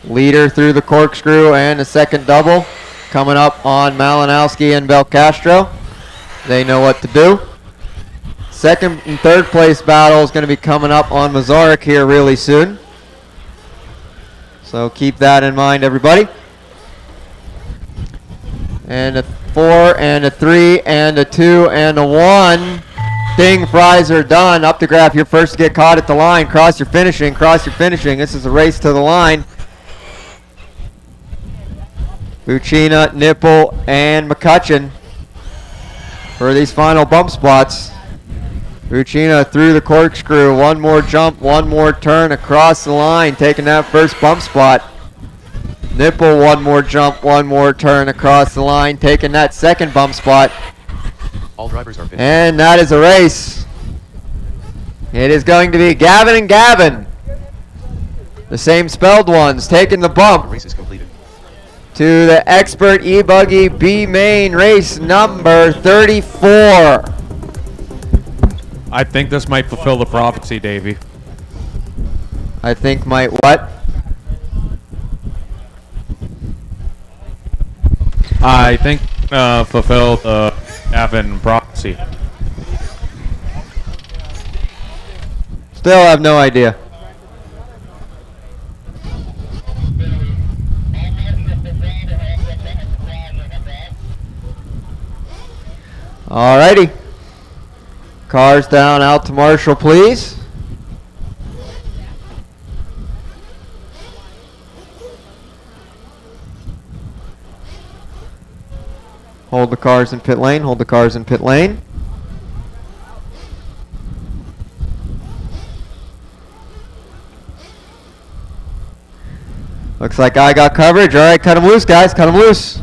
Leader through the corkscrew and a second double coming up on Malinowski and Belcastro. They know what to do. 2nd and 3rd place battle is going to be coming up on Mazarik here really soon. So keep that in mind, everybody. And a 4 and a 3 and a 2 and a 1. Ding, fries are done. Up to graph. You're first to get caught at the line. Cross your finishing. Cross your finishing. This is a race to the line. Buccina, Nipple, and McCutcheon for these final bump spots. Buccina through the corkscrew. One more jump, one more turn across the line, taking that first bump spot. Nipple, one more jump, one more turn across the line, taking that second bump spot. All drivers are finished. And that is a race. It is going to be Gavin and Gavin, the same spelled ones, taking the The bump race is completed. to the Expert E-Buggy B main race number 34. I think this might fulfill the prophecy, Davey. I think might what? I think fulfill the Gavin prophecy. Still have no idea. Alrighty. Cars down out to Marshall, please. Hold the cars in pit lane, hold the cars in pit lane. Looks like I got coverage. Alright, cut him loose, guys, cut him loose.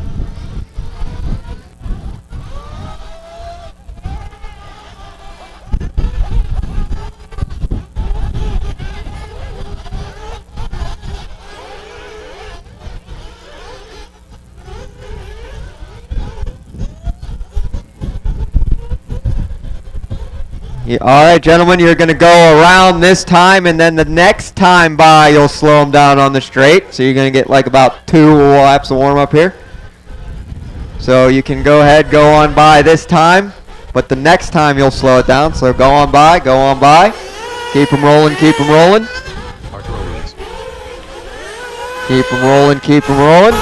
All right, gentlemen, you're going to go around this time, and then the next time by, you'll slow them down on the straight. So you're going to get like about 2 laps of warm-up here. So you can go ahead, go on by this time, but the next time you'll slow it down. So go on by, go on by. Keep them rolling, keep them rolling. Arturo Ruiz. Keep them rolling, keep them rolling.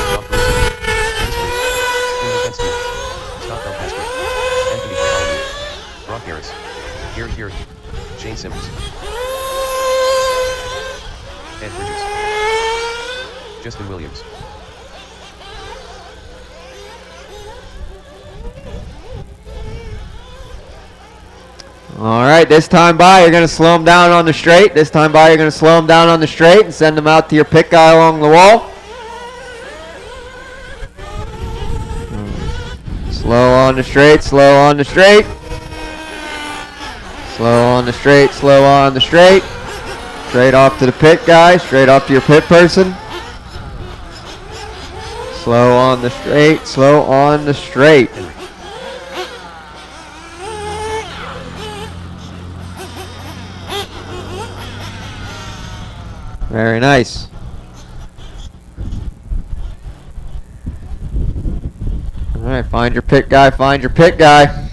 Scott Belcastro. Anthony Bartholomew. Brock Harris. Here. Shane Simmons. Ed Bridges. Justin Williams. All right, this time by, you're going to slow them down on the straight. This time by, you're going to slow them down on the straight and send them out to your pit guy along the wall. Slow on the straight, slow on the straight. Slow on the straight, slow on the straight. Straight off to the pit guy, straight off to your pit person. Slow on the straight, slow on the straight. Very nice. All right, find your pit guy, find your pit guy.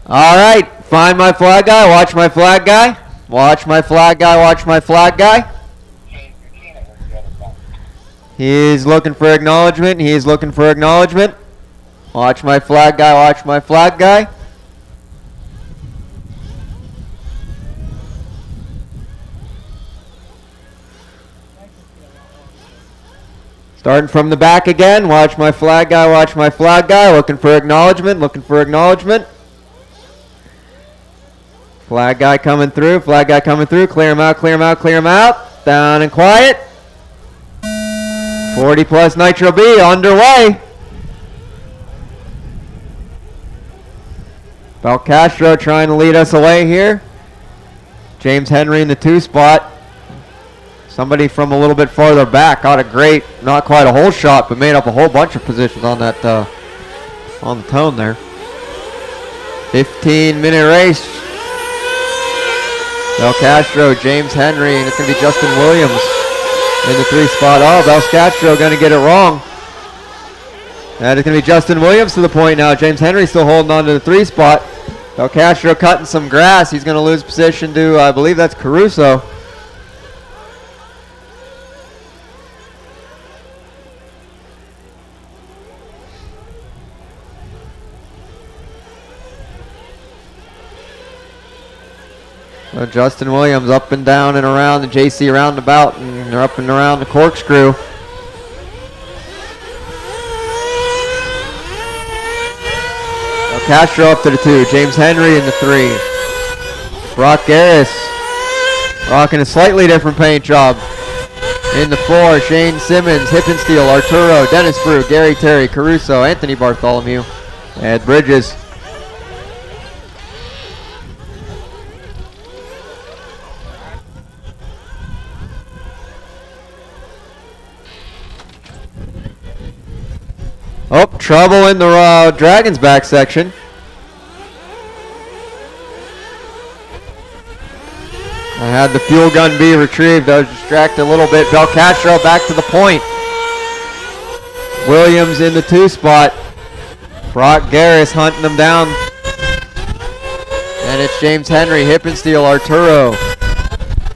All right, find my flag guy, watch my flag guy. Watch my flag guy, watch my flag guy. He's looking for acknowledgement, he's looking for acknowledgement. Watch my flag guy, watch my flag guy. Starting from the back again, watch my flag guy, watch my flag guy. Looking for acknowledgement, looking for acknowledgement. Flag guy coming through, flag guy coming through. Clear him out, clear him out, clear him out. Down and quiet. 40 plus Nitro B underway. Belcastro trying to lead us away here. James Henry in the 2 spot. Somebody from a little bit farther back got a great, not quite a whole shot, but made up a whole bunch of positions on that, on the tone there. 15-minute race. Bel Castro, James Henry, and it's going to be Justin Williams in the 3 spot. Oh, Bel Castro going to get it wrong. And it's going to be Justin Williams to the point now. James Henry still holding on to the 3 spot. Bel Castro cutting some grass. He's going to lose position to, I believe that's Caruso. So Justin Williams up and down and around the JC roundabout, and they're up and around the corkscrew. Bel Castro up to the 2, James Henry in the 3. Brock Garris rocking a slightly different paint job. In the 4, Shane Simmons, Hippensteel, Arturo, Dennis Brew, Gary Terry, Caruso, Anthony Bartholomew, Ed Bridges. Oh, trouble in the Dragon's back section. I had the fuel gun be retrieved. I was distracted a little bit. Bel Castro back to the point. Williams in the 2 spot. Brock Garris hunting them down. And it's James Henry, Hippensteel, Arturo,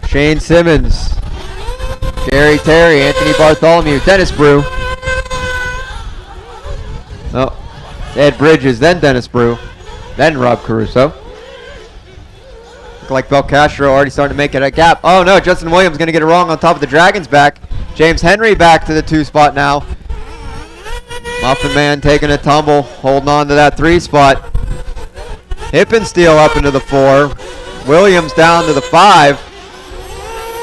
Shane Simmons, Gary Terry, Anthony Bartholomew, Dennis Brew. Oh, Ed Bridges, then Dennis Brew, then Rob Caruso. Look like Bel Castro already starting to make it a gap. Oh no, Justin Williams going to get it wrong on top of the Dragon's back. James Henry back to the 2 spot now. Muffin Man taking a tumble, holding on to that 3 spot. Hippensteel up into the 4. Williams down to the 5.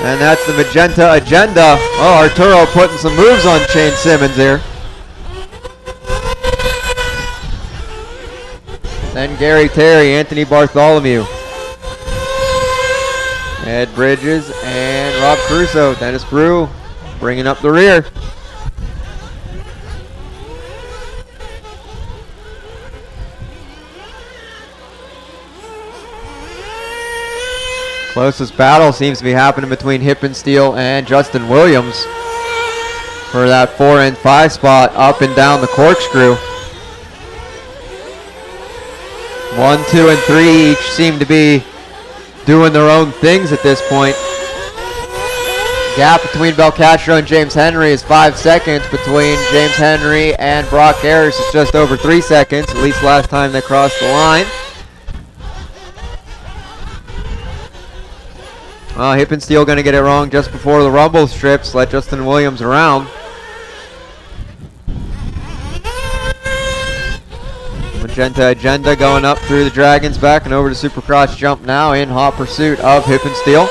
And that's the Magenta Agenda. Oh, Arturo putting some moves on Shane Simmons here. Then Gary Terry, Anthony Bartholomew, Ed Bridges, and Rob Caruso. Dennis Brew bringing up the rear. Closest battle seems to be happening between Hippensteel and Justin Williams for that 4 and 5 spot up and down the corkscrew. 1, 2, and 3 each seem to be doing their own things at this point. Gap between Bel Castro and James Henry is 5 seconds. Between James Henry and Brock Harris, it's just over 3 seconds, at least last time they crossed the line. Hippensteel going to get it wrong just before the rumble strips, let Justin Williams around. Magenta Agenda going up through the Dragon's back and over to Supercross Jump now in hot pursuit of Hippensteel.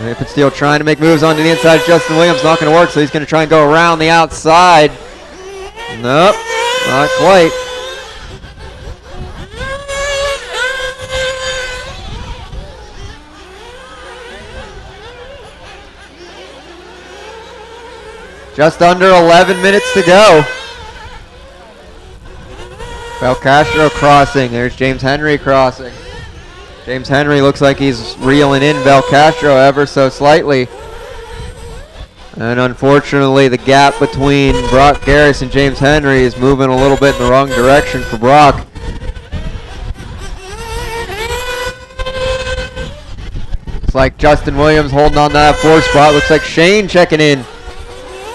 Hippensteel trying to make moves onto the inside of Justin Williams, not going to work, so he's going to try and go around the outside. Nope, not quite. Just under 11 minutes to go. Bel Castro crossing. There's James Henry crossing. James Henry looks like he's reeling in Bel Castro ever so slightly. And unfortunately, the gap between Brock Garris and James Henry is moving a little bit in the wrong direction for Brock. Looks like Justin Williams holding on to that 4 spot. Looks like Shane checking in.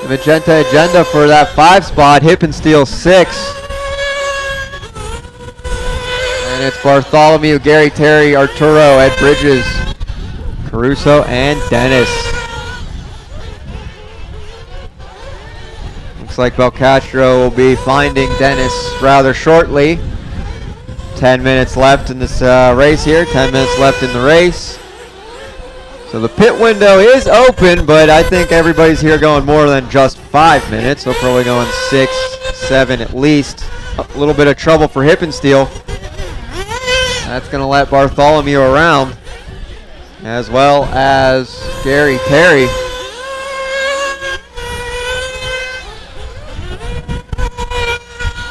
The Magenta Agenda for that 5 spot. Hippensteel 6. And it's Bartholomew, Gary Terry, Arturo, Ed Bridges, Caruso, and Dennis. Looks like Bel Castro will be finding Dennis rather shortly. 10 minutes left in this race here. 10 minutes left in the race. So the pit window is open, but I think everybody's here going more than just 5 minutes. So probably going 6, 7 at least. a little bit of trouble for Hippensteel. That's going to let Bartholomew around, as well as Gary Terry.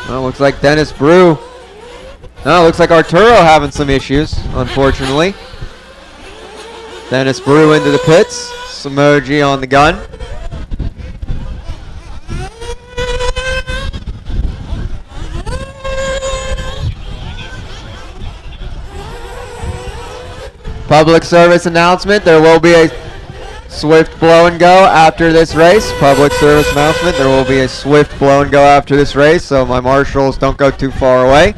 Well, looks like Dennis Brew. No, looks like Arturo having some issues, unfortunately. Dennis Brew into the pits. Samoji on the gun. Public service announcement. There will be a swift blow and go after this race. Public service announcement. There will be a swift blow and go after this race, so my marshals don't go too far away.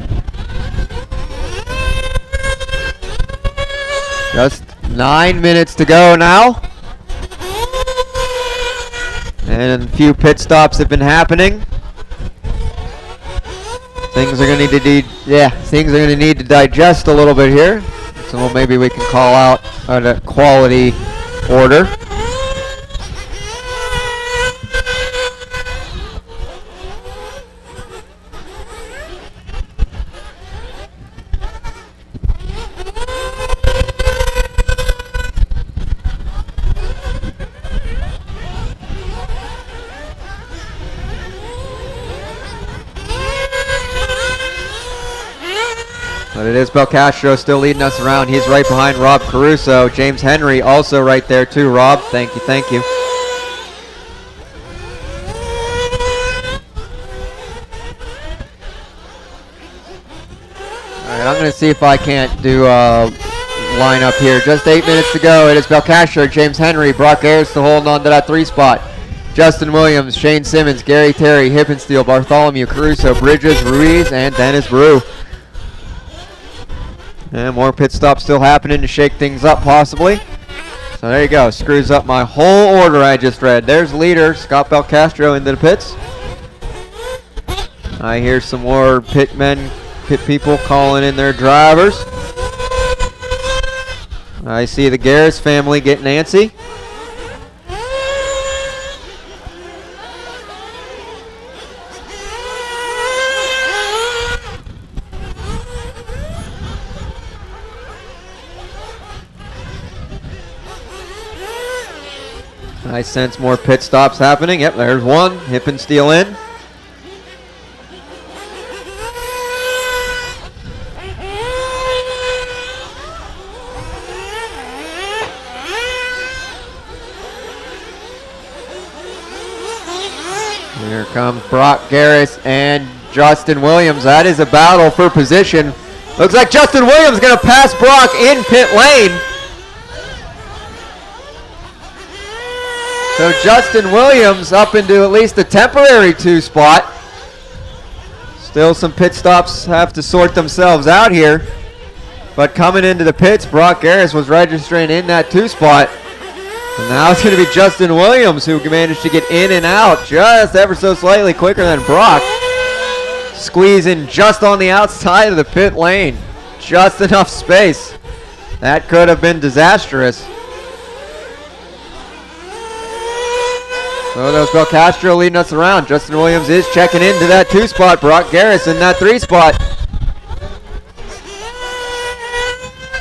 Just 9 minutes to go now. And a few pit stops have been happening. Things are going to need to digest a little bit here. So maybe we can call out a quality order. But it is Belcastro still leading us around. He's right behind Rob Caruso. James Henry also right there too. Rob, thank you, thank you. All right, I'm going to see if I can't do a lineup here. Just 8 minutes to go. It is Belcastro, James Henry, Brock Ayers still holding on to that 3 spot. Justin Williams, Shane Simmons, Gary Terry, Hippensteel, Bartholomew, Caruso, Bridges, Ruiz, and Dennis Brew. And more pit stops still happening to shake things up possibly. So there you go. Screws up my whole order I just read. There's leader Scott Belcastro into the pits. I hear some more pit people calling in their drivers. I see the Garris family getting antsy. I sense more pit stops happening. Yep, there's one. Hippensteel in. Here comes Brock Garris and Justin Williams. That is a battle for position. Looks like Justin Williams going to pass Brock in pit lane. So Justin Williams up into at least a temporary 2 spot. Still some pit stops have to sort themselves out here. But coming into the pits, Brock Garris was registering in that 2 spot. And now it's going to be Justin Williams who managed to get in and out just ever so slightly quicker than Brock. Squeezing just on the outside of the pit lane. Just enough space. That could have been disastrous. So there's Belcastro leading us around. Justin Williams is checking into that 2 spot. Brock Garris in that 3 spot.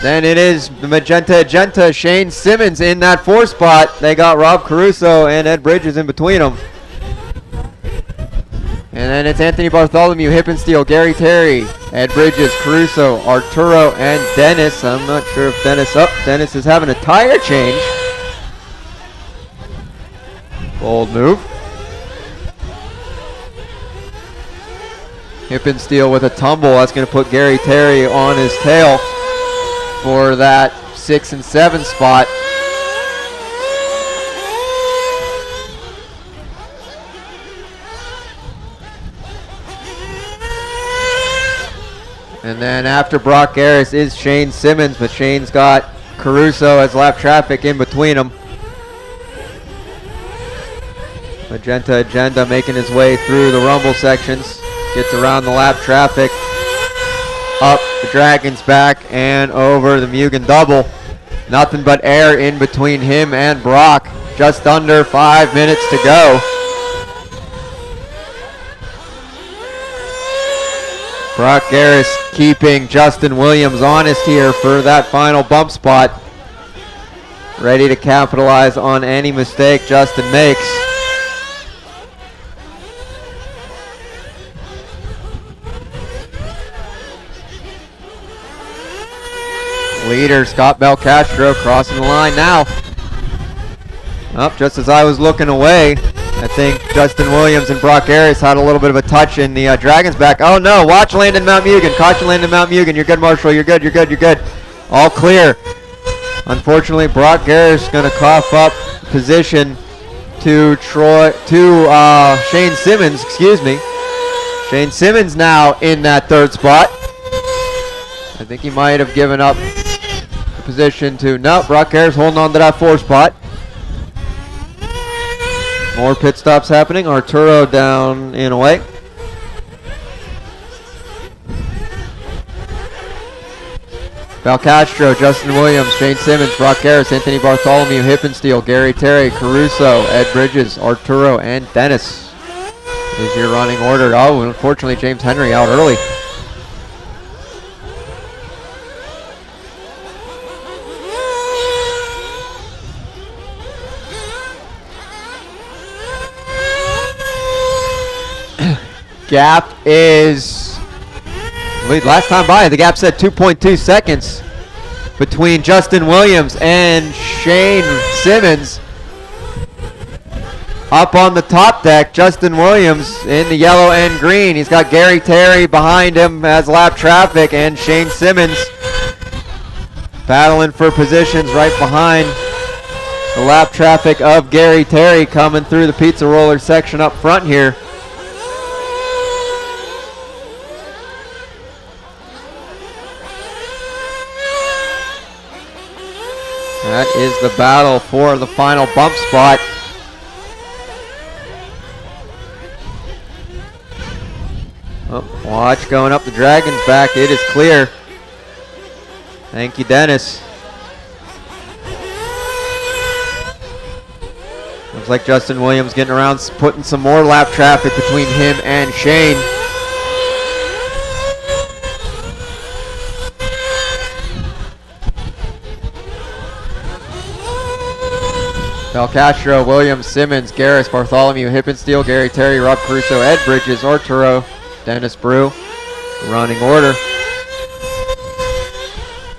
Then it is the Magenta Shane Simmons in that 4 spot. They got Rob Caruso and Ed Bridges in between them. And then it's Anthony Bartholomew, Hippensteel, Gary Terry, Ed Bridges, Caruso, Arturo, and Dennis. I'm not sure if Dennis is having a tire change. Bold move. Hippensteel with a tumble. That's going to put Gary Terry on his tail for that 6 and 7 spot. And then after Brock Garris is Shane Simmons, but Shane's got Caruso as lap traffic in between them. Magenta Agenda making his way through the rumble sections. Gets around the lap traffic. Up the Dragon's back and over the Mugen double. Nothing but air in between him and Brock. Just under 5 minutes to go. Brock Garris keeping Justin Williams honest here for that final bump spot. Ready to capitalize on any mistake Justin makes. Leader Scott Belcastro crossing the line now. Up just as I was looking away, I think Justin Williams and Brock Harris had a little bit of a touch in the Dragon's back. Oh no, watch Landon Mount Mugen. Caution Landon Mount Mugen. You're good, Marshall. You're good, you're good, you're good. All clear. Unfortunately, Brock Harris going to cough up position to Shane Simmons, excuse me. Shane Simmons now in that third spot. I think he might have given up the position to, no, Brock Harris holding on to that 4 spot. More pit stops happening. Arturo down and away. Belcastro, Justin Williams, Shane Simmons, Brock Harris, Anthony Bartholomew, Hippensteel, Gary Terry, Caruso, Ed Bridges, Arturo, and Dennis is your running order. Oh, unfortunately, James Henry out early. Gap is, last time by, the gap said 2.2 seconds between Justin Williams and Shane Simmons. Up on the top deck, Justin Williams in the yellow and green. He's got Gary Terry behind him as lap traffic, and Shane Simmons battling for positions right behind the lap traffic of Gary Terry coming through the pizza roller section up front here. That is the battle for the final bump spot. Oh, watch going up the Dragon's back. It is clear. Thank you, Dennis. Looks like Justin Williams getting around, putting some more lap traffic between him and Shane. Belcastro, Williams, Simmons, Garris, Bartholomew, Hippensteel, Gary Terry, Rob Caruso, Ed Bridges, Arturo, Dennis Brew. Running order.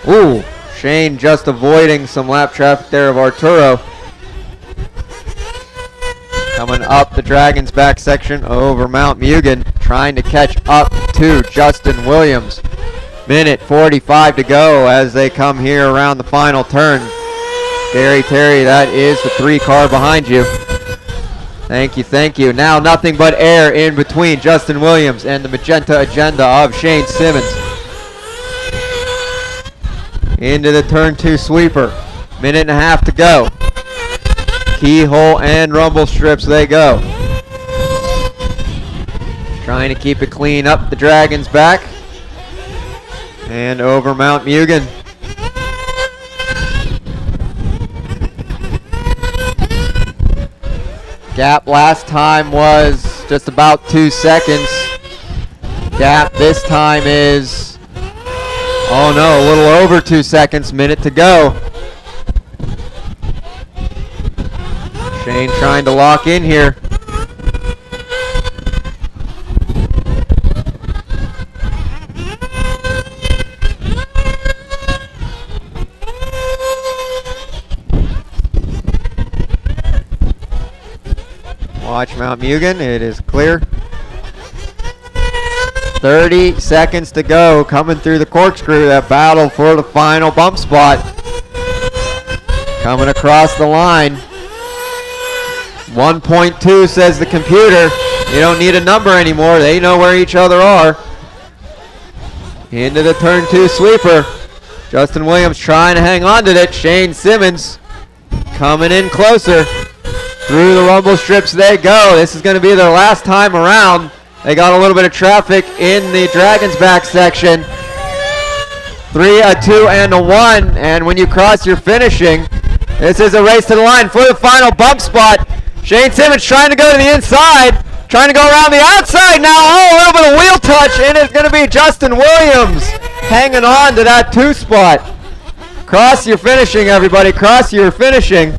Ooh, Shane just avoiding some lap traffic there of Arturo. Coming up the Dragon's back section over Mount Mugen, trying to catch up to Justin Williams. Minute 45 to go as they come here around the final turn. Gary Terry, that is the 3 car behind you. Thank you, thank you. Now nothing but air in between Justin Williams and the magenta agenda of Shane Simmons. Into the turn 2 sweeper. Minute and a half to go. Keyhole and rumble strips they go. Trying to keep it clean up the Dragon's back. And over Mount Mugen. Gap last time was just about 2 seconds. Gap this time is, oh no, a little over 2 seconds. Minute to go. Shane trying to lock in here. Watch Mount Mugen, it is clear. 30 seconds to go, coming through the corkscrew, that battle for the final bump spot. Coming across the line. 1.2 says the computer. You don't need a number anymore, they know where each other are. Into the turn 2 sweeper. Justin Williams trying to hang on to it. Shane Simmons coming in closer. Through the rumble strips they go. This is going to be their last time around. They got a little bit of traffic in the Dragon's back section. 3, a 2, and a 1. And when you cross, you're finishing. This is a race to the line for the final bump spot. Shane Simmons trying to go to the inside. Trying to go around the outside now. Oh, a little bit of wheel touch, and it's going to be Justin Williams hanging on to that 2 spot. Cross your finishing, everybody. Cross your finishing.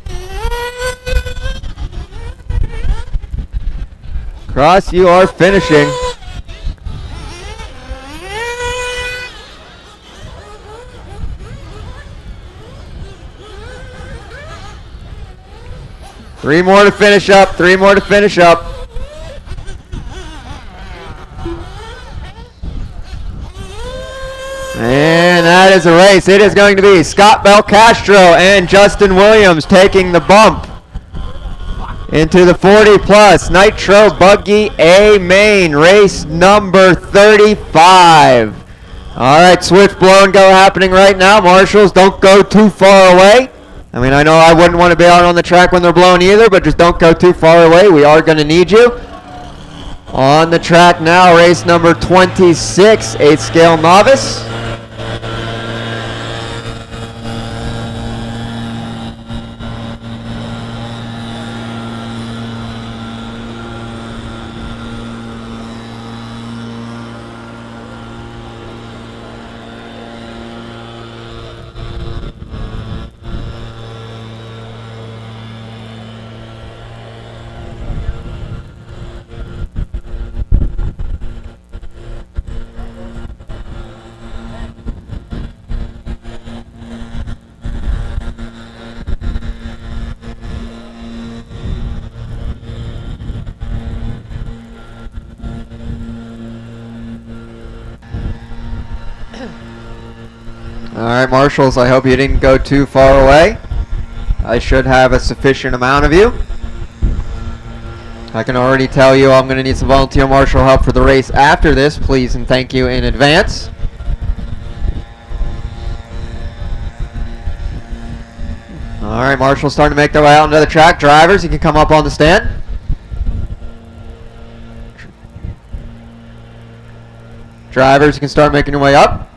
Cross, you are finishing. Three more to finish up. 3 more to finish up. And that is a race. It is going to be Scott Belcastro and Justin Williams taking the bump into the 40 plus Nitro Buggy A main, race number 35. All right, switch blow and go happening right now. Marshals, don't go too far away. I mean, I know I wouldn't want to be out on the track when they're blowing either, but just don't go too far away. We are going to need you. On the track now, race number 26, 8th scale novice. Alright, Marshals, I hope you didn't go too far away. I should have a sufficient amount of you. I can already tell you I'm going to need some volunteer marshal help for the race after this. Please and thank you in advance. Alright, Marshals starting to make their way out onto the track. Drivers, you can come up on the stand. Drivers, you can start making your way up.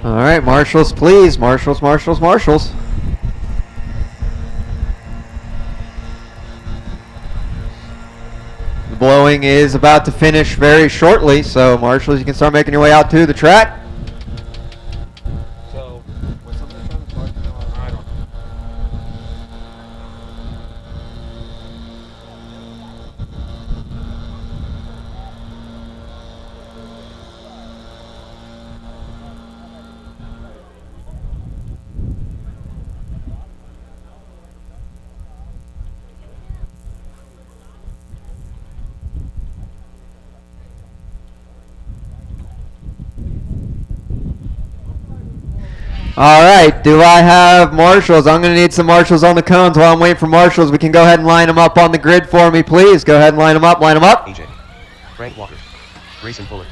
All right, Marshals, please. Marshals, Marshals, Marshals. The blowing is about to finish very shortly, so Marshals, you can start making your way out to the track. So, was somebody trying to talk to me? I don't know. All right, do I have Marshals? I'm going to need some Marshals on the cones. While I'm waiting for Marshals, we can go ahead and line them up on the grid for me, please. Go ahead and line them up, line them up. AJ, Frank Walker, Grayson Fuller,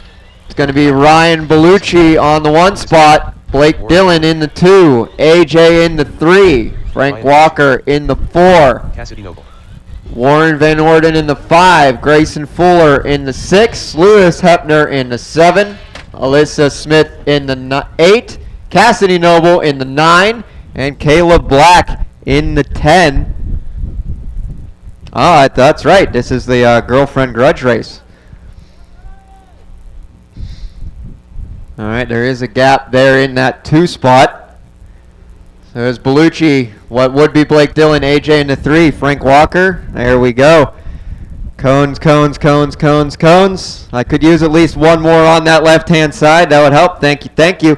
It's going to be Ryan Bellucci on the 1 spot, Blake Dillon in the 2, AJ in the 3, Frank Ryan Walker in the 4, Cassidy Noble, Warren Van Orden in the 5, Grayson Fuller in the 6, Lewis Hepner in the 7, Alyssa Smith in the 8, Cassidy Noble in the 9, and Caleb Black in the 10. Oh, that's right. This is the girlfriend grudge race. All right, there is a gap there in that 2 spot. So there's Bellucci, what would be Blake Dillon, AJ in the 3, Frank Walker. There we go. Cones, cones, cones, cones, cones. I could use at least one more on that left-hand side. That would help. Thank you, thank you.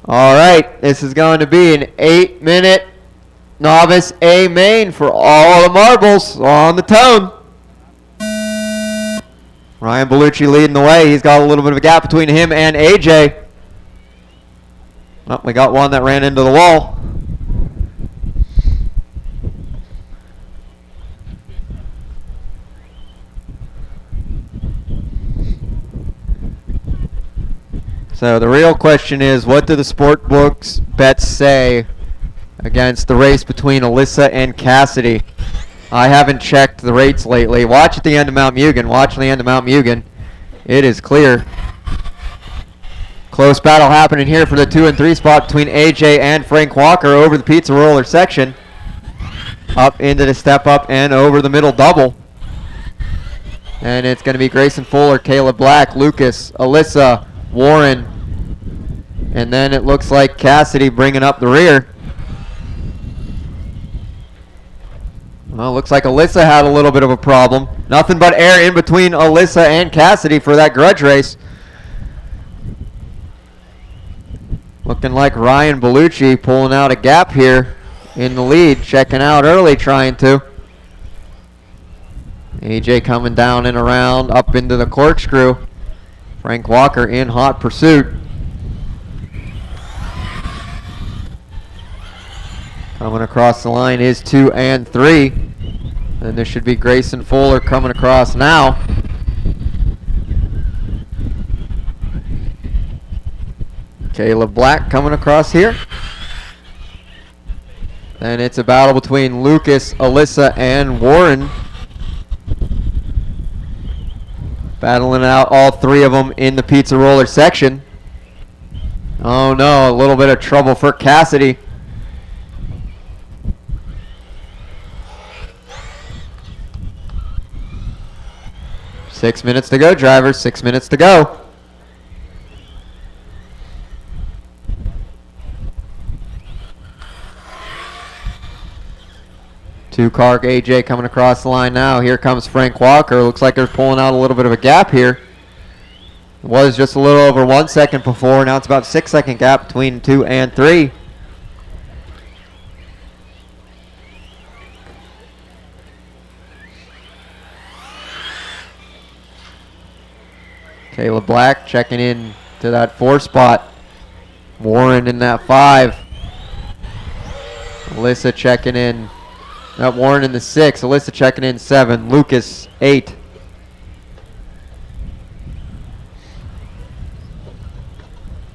All right, this is going to be an 8-minute novice A main for all the marbles on the tone. Ryan Bellucci leading the way. He's got a little bit of a gap between him and AJ. Oh, we got one that ran into the wall. So the real question is, what do the sport books bets say against the race between Alyssa and Cassidy? I haven't checked the rates lately. Watch at the end of Mount Mugen. Watch the end of Mount Mugen. It is clear. Close battle happening here for the 2 and 3 spot between AJ and Frank Walker over the pizza roller section. Up into the step up and over the middle double. And it's going to be Grayson Fuller, Caleb Black, Lucas, Alyssa, Warren. And then it looks like Cassidy bringing up the rear. Well, looks like Alyssa had a little bit of a problem. Nothing but air in between Alyssa and Cassidy for that grudge race. Looking like Ryan Bellucci pulling out a gap here in the lead. Checking out early, trying to. AJ coming down and around up into the corkscrew. Frank Walker in hot pursuit. Coming across the line is 2 and 3. And this should be Grayson Fuller coming across now. Caleb Black coming across here. And it's a battle between Lucas, Alyssa, and Warren. Battling out all three of them in the pizza roller section. Oh no, a little bit of trouble for Cassidy. Six minutes to go, drivers. 6 minutes to go. Two-car AJ coming across the line now. Here comes Frank Walker. Looks like they're pulling out a little bit of a gap here. It was just a little over 1 second before. Now it's about 6 second gap between 2 and 3. Caleb Black checking in to that 4 spot. Warren in that 5. Alyssa checking in. That Warren in the 6. Alyssa checking in 7. Lucas 8.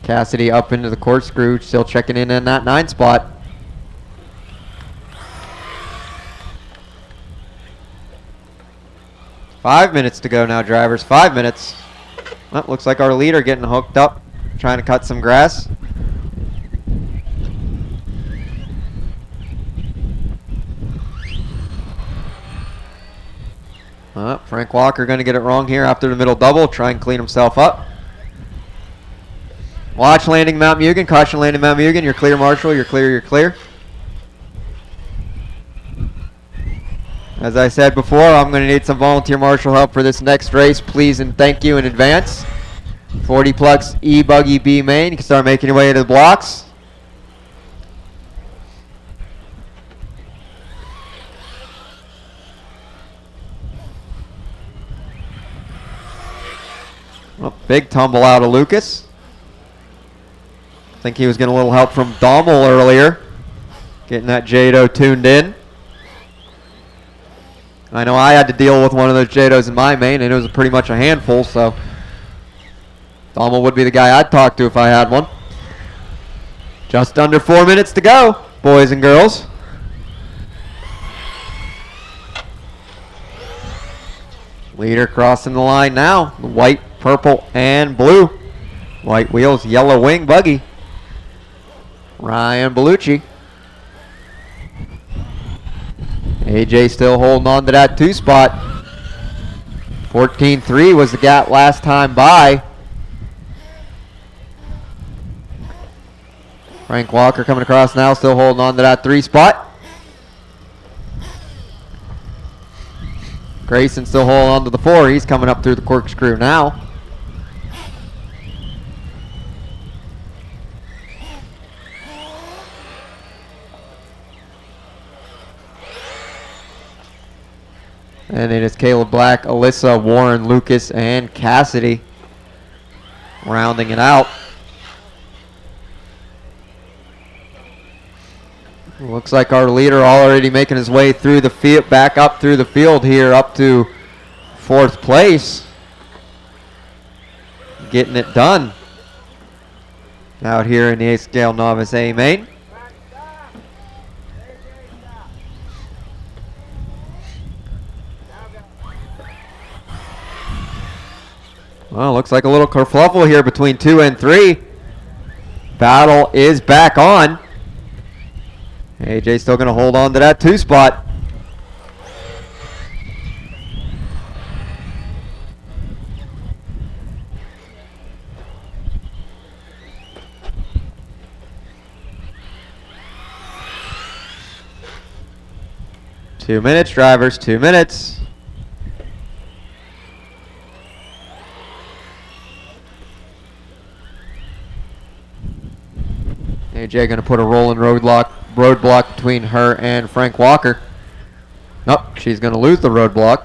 Cassidy up into the corkscrew, still checking in that 9 spot. Five minutes to go now, drivers. 5 minutes. Well, looks like our leader getting hooked up, trying to cut some grass. Frank Walker going to get it wrong here after the middle double, try and clean himself up. Watch landing Mount Mugen, caution landing Mount Mugen. You're clear, Marshall. You're clear, you're clear. As I said before, I'm going to need some volunteer marshal help for this next race. Please and thank you in advance. 40 Plex E-Buggy B main. You can start making your way to the blocks. Well, big tumble out of Lucas. I think he was getting a little help from Dommel earlier. Getting that Jado tuned in. I know I had to deal with one of those Jados in my main, and it was pretty much a handful, so Dommel would be the guy I'd talk to if I had one. Just under 4 minutes to go, boys and girls. Leader crossing the line now. White, purple, and blue. White wheels, yellow wing buggy. Ryan Bellucci. AJ still holding on to that 2 spot. 14-3 was the gap last time by. Frank Walker coming across now, still holding on to that 3 spot. Grayson still holding on to the 4. He's coming up through the corkscrew now. And it is Caleb Black, Alyssa, Warren, Lucas, and Cassidy rounding it out. Looks like our leader already making his way through the field, back up through the field here, up to 4th place. Getting it done out here in the A-Scale Novice A main. Well, looks like a little kerfluffle here between 2 and 3. Battle is back on. AJ still going to hold on to that 2 spot. Two minutes, drivers, 2 minutes. AJ going to put a rolling roadblock between her and Frank Walker. Nope, she's going to lose the roadblock.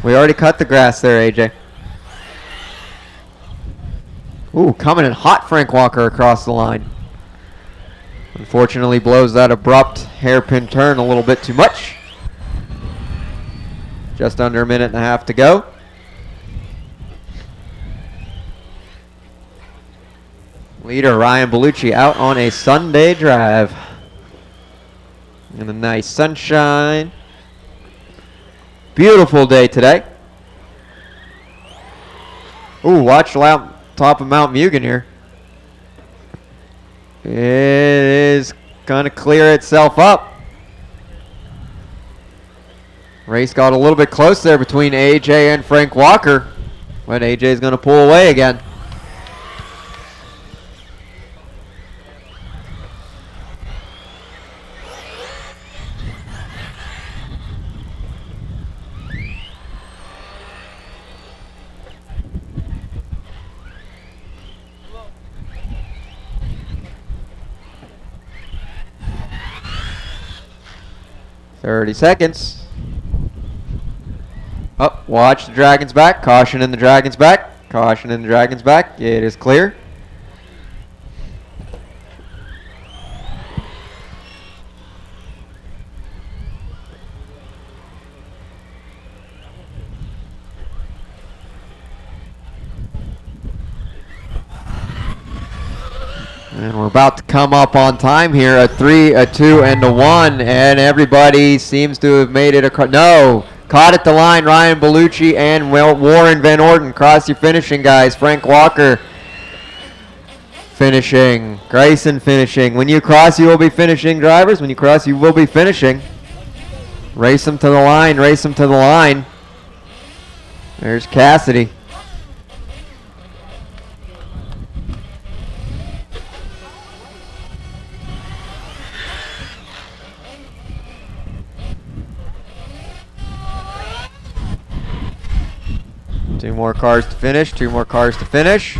We already cut the grass there, AJ. Ooh, coming in hot, Frank Walker across the line. Unfortunately, blows that abrupt hairpin turn a little bit too much. Just under a minute and a half to go. Leader Ryan Bellucci out on a Sunday drive. In the nice sunshine. Beautiful day today. Ooh, watch top of Mount Mugen here. It is going to clear itself up. Race got a little bit close there between AJ and Frank Walker, but AJ is going to pull away again. .30 seconds. Oh, watch the Dragon's back. Caution in the Dragon's back. Caution in the Dragon's back. It is clear. And we're about to come up on time here. A 3, a 2, and a 1. And everybody seems to have made it across. No! Caught at the line, Ryan Bellucci and Warren Van Orden. Cross your finishing, guys. Frank Walker finishing. Grayson finishing. When you cross, you will be finishing, drivers. When you cross, you will be finishing. Race them to the line. Race them to the line. There's Cassidy. Two more cars to finish. Two more cars to finish.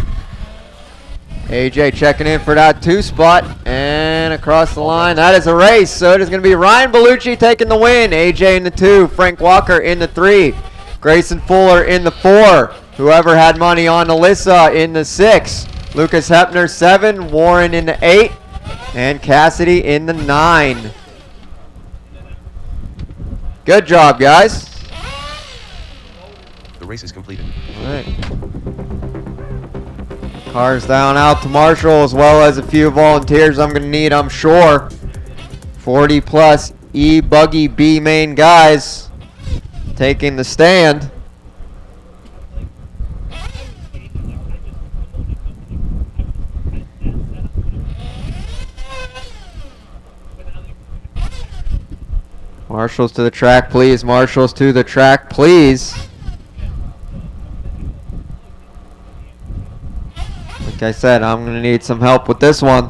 AJ checking in for that 2 spot. And across the line, that is a race. So it is going to be Ryan Bellucci taking the win. AJ in the 2. Frank Walker in the 3. Grayson Fuller in the 4. Whoever had money on Alyssa in the 6. Lucas Hepner 7. Warren in the 8. And Cassidy in the 9. Good job, guys. The race is completed. All right. Cars down out to Marshall, as well as a few volunteers I'm going to need, I'm sure. 40 plus E-Buggy B main guys taking the stand. Marshals to the track, please. Marshals to the track, please. Like I said, I'm going to need some help with this one.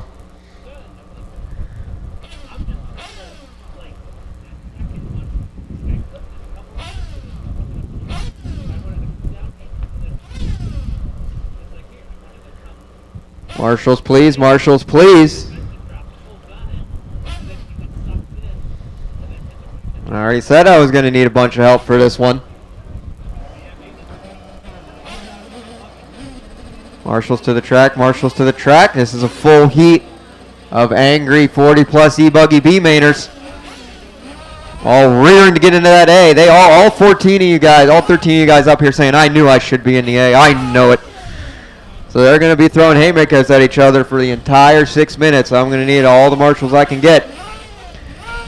Marshals, please. Marshals, please. I already said I was going to need a bunch of help for this one. Marshals to the track, Marshals to the track. This is a full heat of angry 40 plus E-Buggy B mainers. All rearing to get into that A. They all 14 of you guys, all 13 of you guys up here saying, I knew I should be in the A. I know it. So they're going to be throwing haymakers at each other for the entire 6 minutes. I'm going to need all the marshals I can get.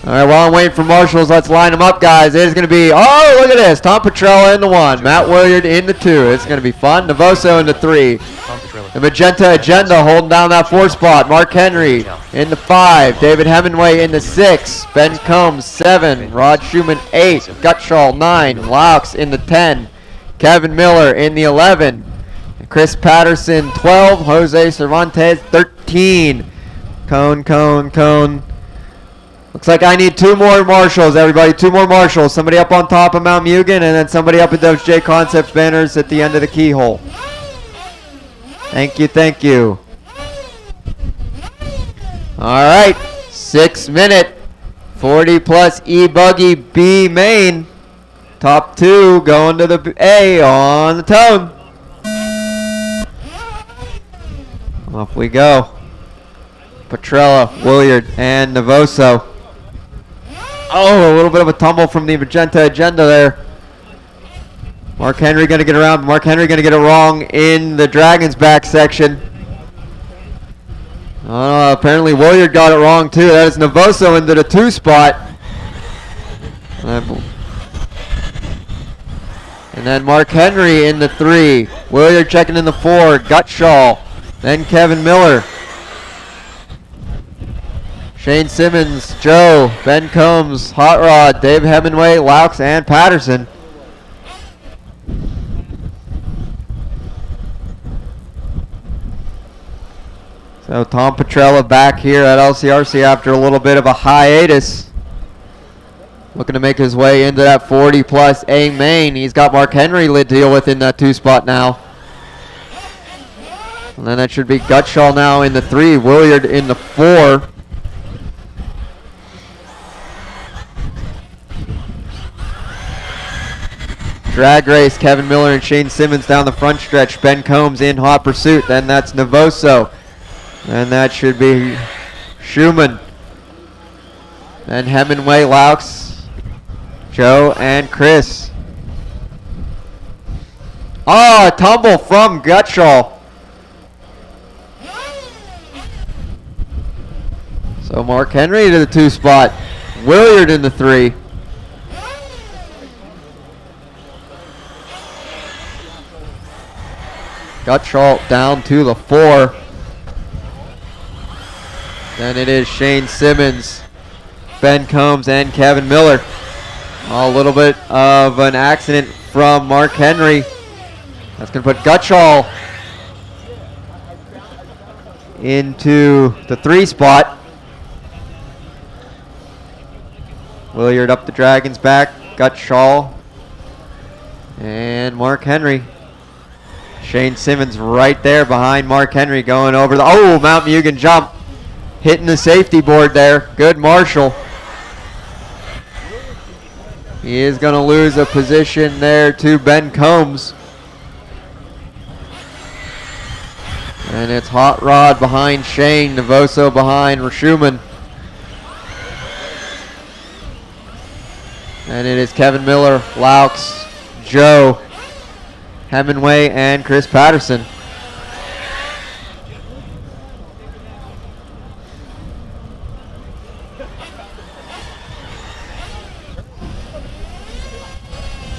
All right, while I'm waiting for marshals, let's line them up, guys. It is going to be, oh, look at this. Tom Petrella in the 1. Matt Williard in the 2. It's going to be fun. Navoso in the 3. Tom Petrella. The Magenta Agenda holding down that 4 spot. Mark Henry in the 5. David Hemingway in the 6. Ben Combs, 7. Rod Schumann, 8. Gutschall, 9. Laux in the 10. Kevin Miller in the 11. Chris Patterson, 12. Jose Cervantes, 13. Cone. Looks like I need 2 more marshals, everybody. 2 more marshals. Somebody up on top of Mount Mugen, and then somebody up at those J Concepts banners at the end of the keyhole. Thank you. All right, 6 minute, 40 plus E-Buggy B main. Top 2 going to the A on the tone. Off we go. Petrella, Williard, and Navoso. Oh, a little bit of a tumble from the Magenta Agenda there. Mark Henry going to get around. Mark Henry going to get it wrong in the Dragon's back section. Apparently Williard got it wrong too. That is Navoso into the 2 spot. And then Mark Henry in the 3. Williard checking in the 4. Gutschall. Then Kevin Miller. Shane Simmons, Joe, Ben Combs, Hot Rod, Dave Hemingway, Laux, and Patterson. So Tom Petrella back here at LCRC after a little bit of a hiatus. Looking to make his way into that 40 plus A main. He's got Mark Henry to deal with in that 2 spot now. And then that should be Gutschall now in the 3, Williard in the 4. Drag race, Kevin Miller and Shane Simmons down the front stretch. Ben Combs in hot pursuit. Then that's Navoso. And that should be Schumann. Then Hemingway, Laux, Joe, and Chris. Oh, a tumble from Gutschall. So Mark Henry to the 2 spot. Williard in the 3. Gutschall down to the 4. Then it is Shane Simmons, Ben Combs, and Kevin Miller. A little bit of an accident from Mark Henry. That's going to put Gutschall into the 3 spot. Williard up the Dragon's back. Gutschall and Mark Henry. Shane Simmons right there behind Mark Henry going over the, oh, Mount Mugen jump. Hitting the safety board there. Good Marshall. He is going to lose a position there to Ben Combs. And it's Hot Rod behind Shane. Navoso behind Schumann. And it is Kevin Miller, Laux, Joe, Hemingway, and Chris Patterson.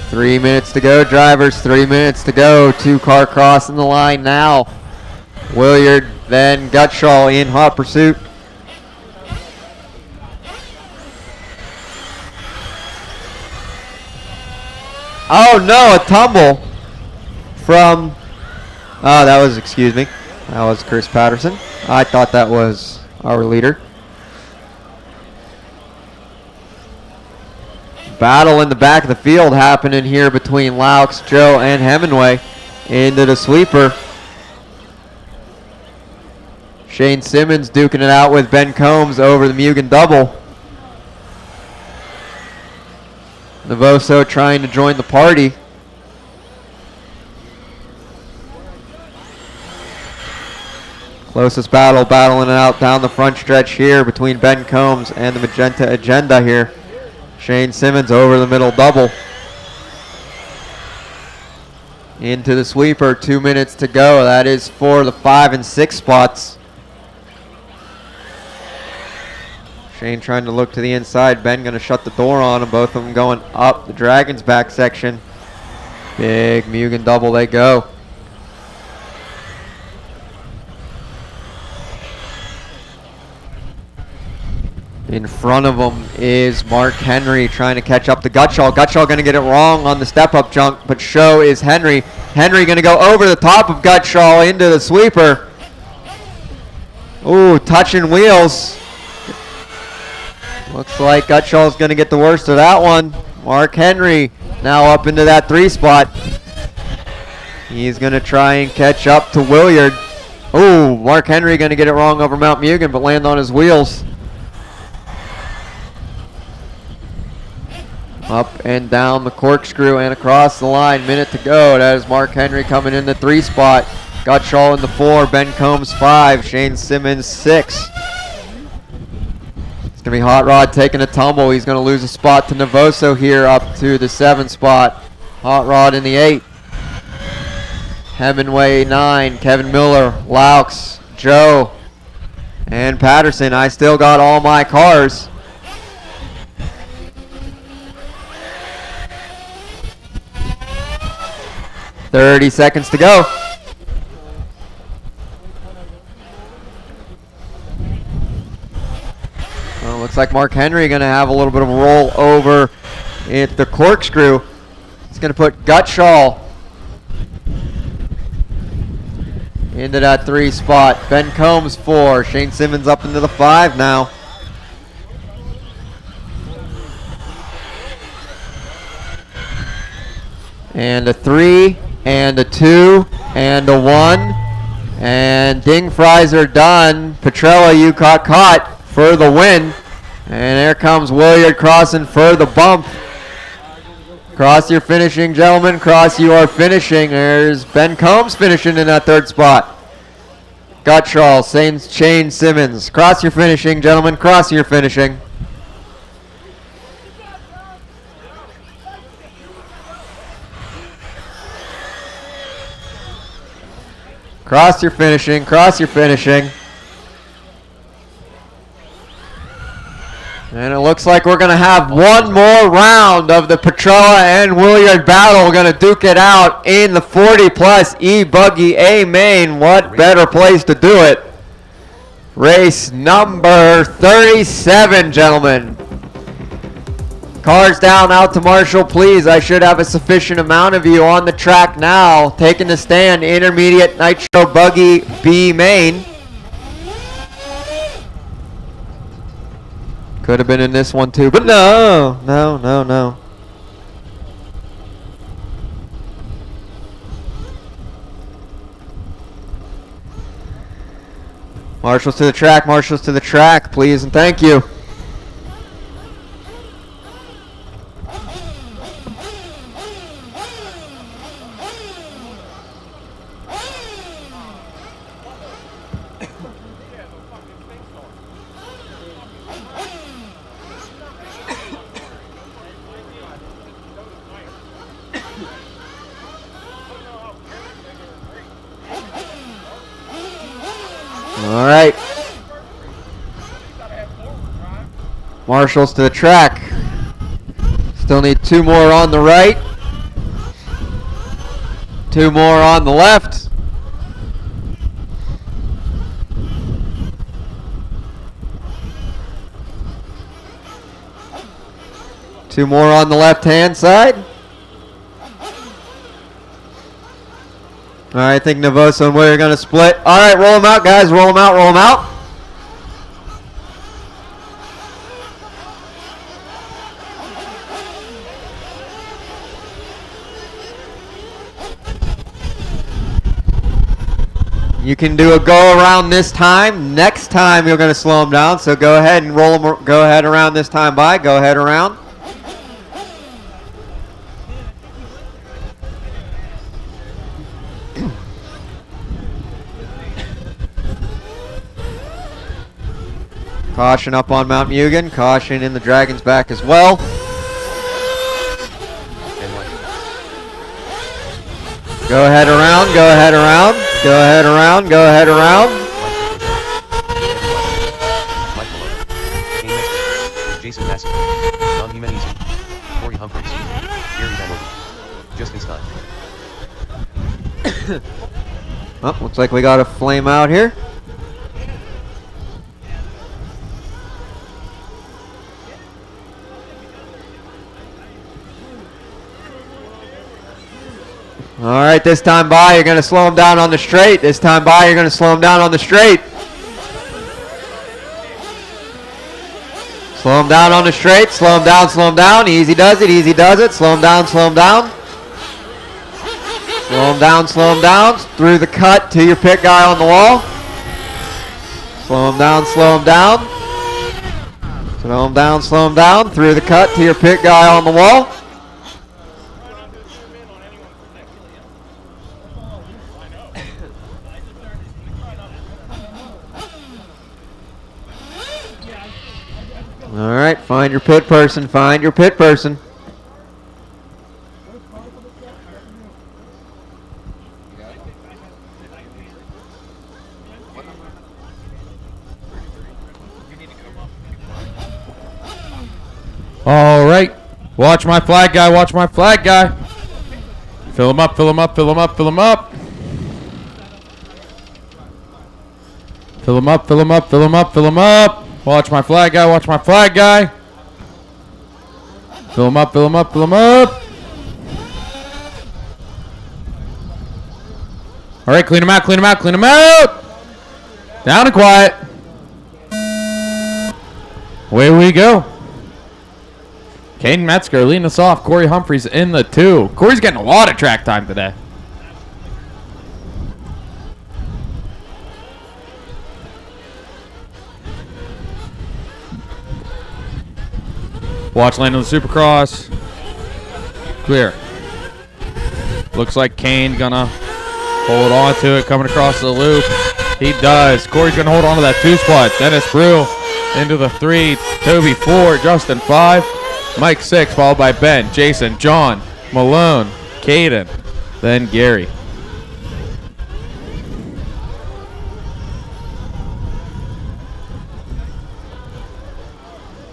Three minutes to go, drivers. 3 minutes to go. 2-car crossing the line now. Williard, then Gutschall in hot pursuit. Oh no, a tumble from, oh, that was, excuse me, that was Chris Patterson. I thought that was our leader. Battle in the back of the field happening here between Laux, Joe, and Hemingway into the sweeper. Shane Simmons duking it out with Ben Combs over the Mugen double. Navoso trying to join the party. Closest battle, battling it out down the front stretch here between Ben Combs and the Magenta Agenda here. Shane Simmons over the middle double. Into the sweeper, 2 minutes to go. That is for the 5 and 6 spots. Shane trying to look to the inside. Ben going to shut the door on him. Both of them going up the Dragon's back section. Big Mugen double they go. In front of him is Mark Henry trying to catch up to Gutschall. Gutschall going to get it wrong on the step-up jump, but show is Henry. Henry going to go over the top of Gutschall into the sweeper. Ooh, touching wheels. Looks like Gutschall's going to get the worst of that one. Mark Henry now up into that 3 spot. He's going to try and catch up to Williard. Ooh, Mark Henry going to get it wrong over Mount Mugen, but land on his wheels. Up and down the corkscrew and across the line. Minute to go. That is Mark Henry coming in the 3 spot. Gutschall in the 4. Ben Combs 5. Shane Simmons 6. It's going to be Hot Rod taking a tumble. He's going to lose a spot to Navoso here up to the 7 spot. Hot Rod in the 8. Hemingway 9. Kevin Miller, Laux, Joe, and Patterson. I still got all my cars. .30 seconds to go. Well, looks like Mark Henry going to have a little bit of a roll over at the corkscrew. He's going to put Gutschall into that 3 spot. Ben Combs 4. Shane Simmons up into the 5 now. And a 3. And a 2, and a 1, and ding fries are done. Petrella, you got caught for the win. And there comes Williard crossing for the bump. Cross your finishing, gentlemen. Cross you are finishing. There's Ben Combs finishing in that 3rd spot. Gutschall, Shane Simmons. Cross your finishing, gentlemen. Cross your finishing. Cross your finishing, cross your finishing. And it looks like we're going to have one more round of the Petrella and Williard battle. We're going to duke it out in the 40-plus E-Buggy A-Main. What better place to do it? Race number 37, gentlemen. Cars down out to Marshall, please. I should have a sufficient amount of you on the track now. Taking the stand, intermediate Nitro Buggy B main. Could have been in this one too, but no. Marshals to the track, please and thank you. All right. Marshals to the track. Still need 2 more on the right. 2 more on the left. Two more on the left-hand side. All right, I think Navoso and Williard are going to split. All right, roll them out, guys. Roll them out, roll them out. You can do a go around this time. Next time you're going to slow them down, so go ahead and roll them. Go ahead around this time by. Go ahead around. Caution up on Mount Mugen. Caution in the Dragon's back as well. Go ahead around, go ahead around, go ahead around, go ahead around. Jason Massey, Don Jimenez, Corey Humphreys, Gary Van Oden, Justin Scott. Oh, looks like we got a flame out here. All right, this time by, you're going to slow him down on the straight. This time by, you're going to slow him down on the straight. Slow him down on the straight. Slow him down, slow him down. Easy does it, easy does it. Slow him down, slow him down. Slow him down, slow him down. Through the cut to your pit guy on the wall. Slow him down, slow him down. Slow him down, slow him down. Through the cut to your pit guy on the wall. All right, find your pit person, find your pit person. All right. Watch my flag guy. Watch my flag guy. Fill him up. Fill him up. Fill him up. Fill him up. Fill him up. Fill him up. Fill him up. Fill him up. Watch my flag guy. Watch my flag guy. Fill him up. Fill him up. Fill him up. All right. Clean him out. Clean him out. Clean him out. Down and quiet. Away we go. Caden Metzger leading us off. Corey Humphreys in the 2. Corey's getting a lot of track time today. Watch lane of the Supercross. Clear. Looks like Kane gonna hold on to it coming across the loop. He does. Corey's gonna hold on to that 2 spot. Dennis Brew into the 3. Toby 4. Justin 5. Mike 6, followed by Ben, Jason, John, Malone, Caden, then Gary.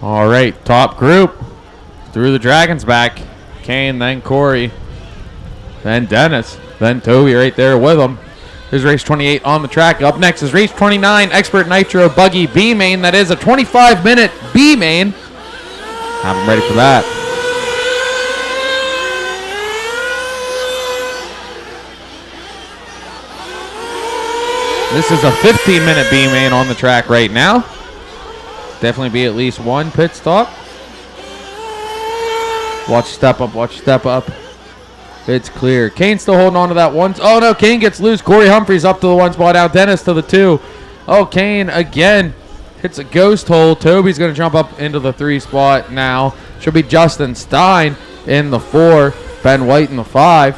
All right, top group. Through the Dragons back. Kane, then Corey, then Dennis, then Toby right there with him. There's race 28 on the track. Up next is race 29, Expert Nitro Buggy B main. That is a 25-minute B main. Have them ready for that. This is a 15-minute B main on the track right now. Definitely be at least one pit stop. Watch step up, watch step up. It's clear. Kane's still holding on to that one. Oh no, Kane gets loose. Corey Humphreys up to the 1 spot out. Dennis to the 2. Oh, Kane again. Hits a ghost hole. Toby's going to jump up into the 3 spot now. Should be Justin Stein in the 4. Ben White in the 5.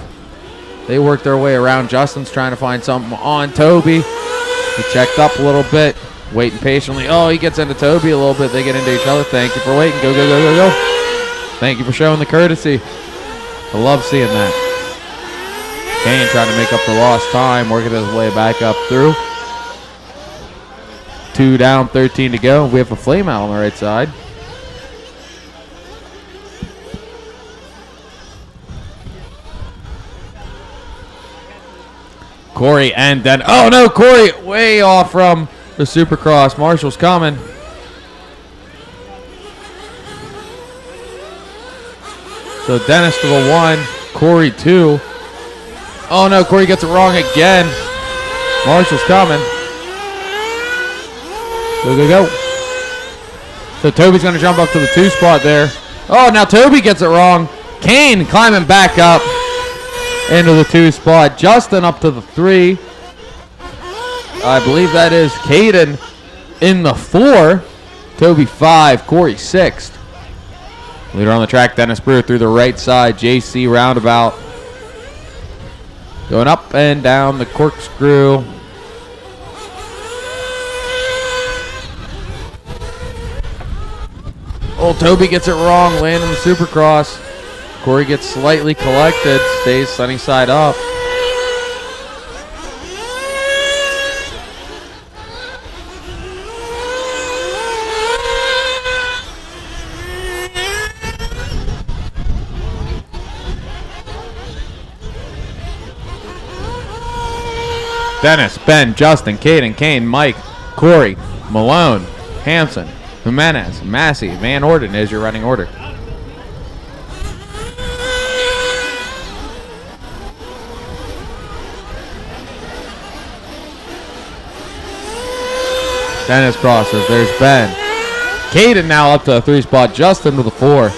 They work their way around. Justin's trying to find something on Toby. He checked up a little bit. Waiting patiently. Oh, he gets into Toby a little bit. They get into each other. Thank you for waiting. Go, go, go, go, go. Thank you for showing the courtesy. I love seeing that. Kane trying to make up for lost time. Working his way back up through. 2 down, 13 to go. We have a flame out on the right side. Corey and then, oh no, Corey way off from the Supercross. Marshall's coming. So Dennis to the 1, Corey 2. Oh no, Corey gets it wrong again. Marshall's coming. Go, go, go. So Toby's going to jump up to the 2 spot there. Oh, now Toby gets it wrong. Kane climbing back up into the 2 spot. Justin up to the 3. I believe that is Caden in the 4. Toby 5. Corey 6th. Leader on the track, Dennis Brewer through the right side. JC roundabout. Going up and down the corkscrew. Oh, Toby gets it wrong, landing the Supercross. Corey gets slightly collected, stays sunny side up. Dennis, Ben, Justin, Caden, Kane, Mike, Corey, Malone, Hampson, Jimenez, Massey, Van Orden is your running order. Dennis crosses. There's Ben. Caden now up to a 3 spot. Justin to the 4.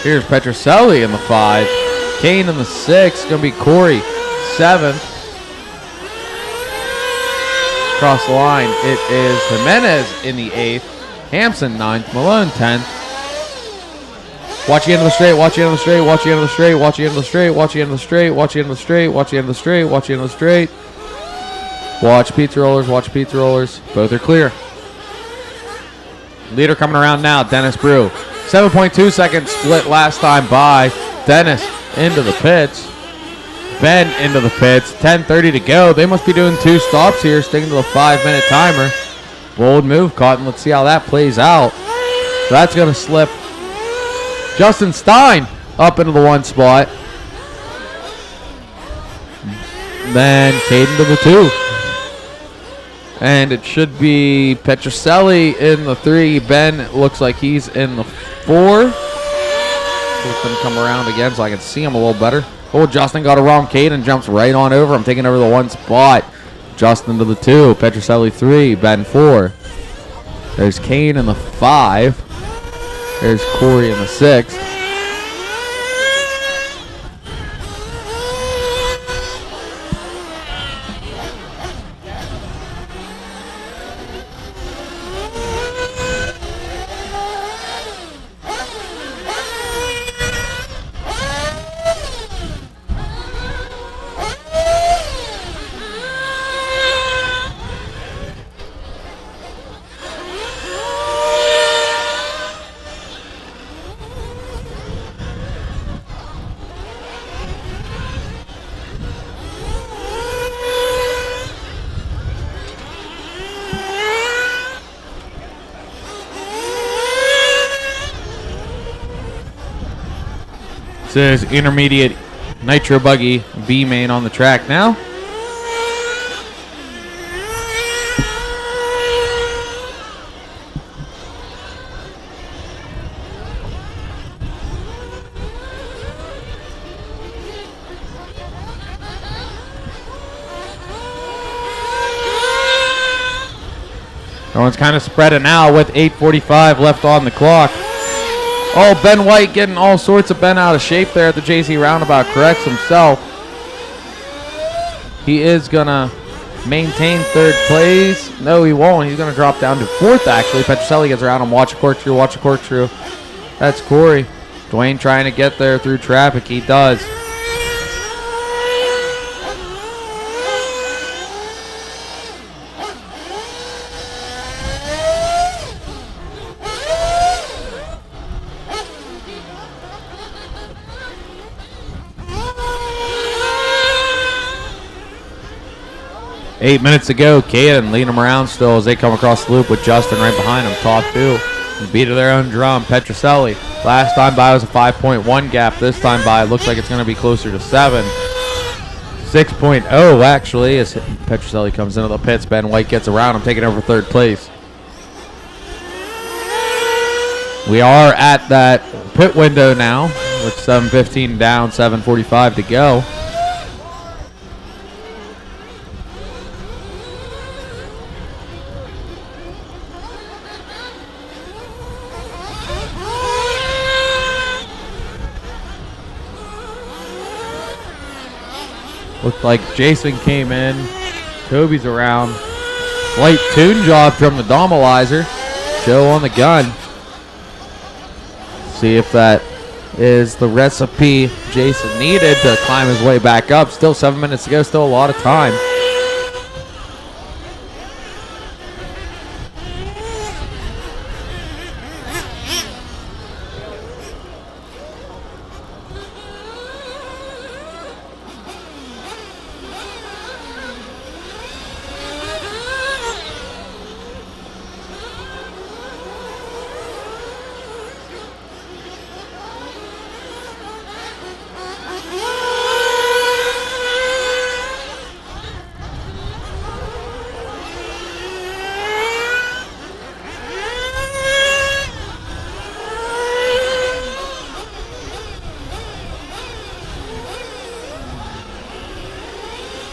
Here's Petroselli in the 5. Kane in the 6. Going to be Corey 7th. Across the line, it is Jimenez in the 8th. Hampson 9th. Malone 10th. Watch the end of the straight. Watch the end of the straight. Watch the end of the straight. Watch the end of the straight. Watch the end of the straight. Watch the end of the straight. Watch the end of the straight. Watch the end of the straight. Watch pizza rollers, watch pizza rollers. Both are clear. Leader coming around now, Dennis Brew. 7.2 seconds split last time by. Dennis into the pits. Ben into the pits. 10:30 to go. They must be doing 2 stops here, sticking to the 5-minute timer. Bold move, Cotton. Let's see how that plays out. So that's going to slip Justin Stein up into the 1 spot. Then Caden to the 2. And it should be Petroselli in the 3. Ben looks like he's in the 4. Let him come around again so I can see him a little better. Oh, Justin got it wrong. Caden jumps right on over. I'm taking over the 1 spot. Justin to the 2. Petroselli 3. Ben 4. There's Kane in the 5. There's Corey in the 6. This is intermediate Nitro Buggy B main on the track now. Everyone's kind of spreading out with 8:45 left on the clock. Oh, Ben White getting all sorts of bent out of shape there at the JC roundabout. Corrects himself. He is going to maintain 3rd place. No, he won't. He's going to drop down to 4th, actually. Petroselli gets around him. Watch a corkscrew. Watch a corkscrew. That's Corey. Dwayne trying to get there through traffic. He does. Eight minutes to go. Caden leading them around still as they come across the loop with Justin right behind them. Top 2. Beat of their own drum. Petroselli. Last time by was a 5.1 gap. This time by looks like it's going to be closer to 7. 6.0 actually as Petroselli comes into the pits. Ben White gets around him, taking over 3rd place. We are at that pit window now with 7:15 down, 7:45 to go. Looked like Jason came in. Toby's around. Light tune job from the Domalizer. Joe on the gun. See if that is the recipe Jason needed to climb his way back up. Still 7 minutes to go. Still a lot of time.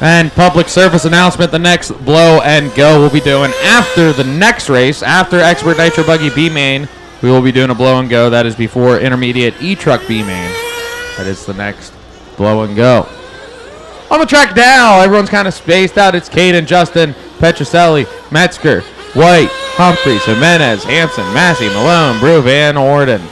And public service announcement, the next blow and go we'll be doing after the next race, after Expert Nitro Buggy B main, we will be doing a blow and go. That is before intermediate E-Truck B main. That is the next blow and go. On the track now, everyone's kind of spaced out. It's Caden, Justin, Petroselli, Metzger, White, Humphreys, Jimenez, Hanson, Massey, Malone, Brew, Van Orden.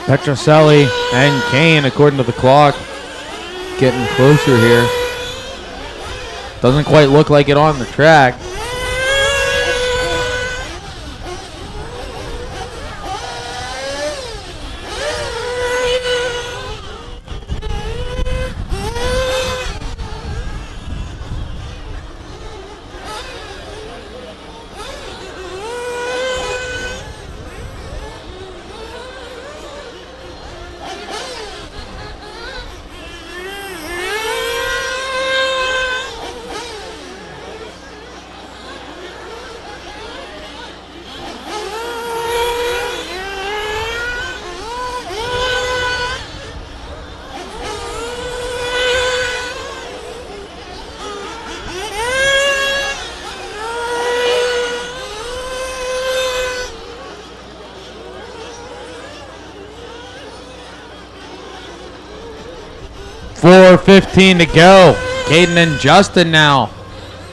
Petroselli and Kane, according to the clock, getting closer here. Doesn't quite look like it on the track. .4:15 to go. Caden and Justin now,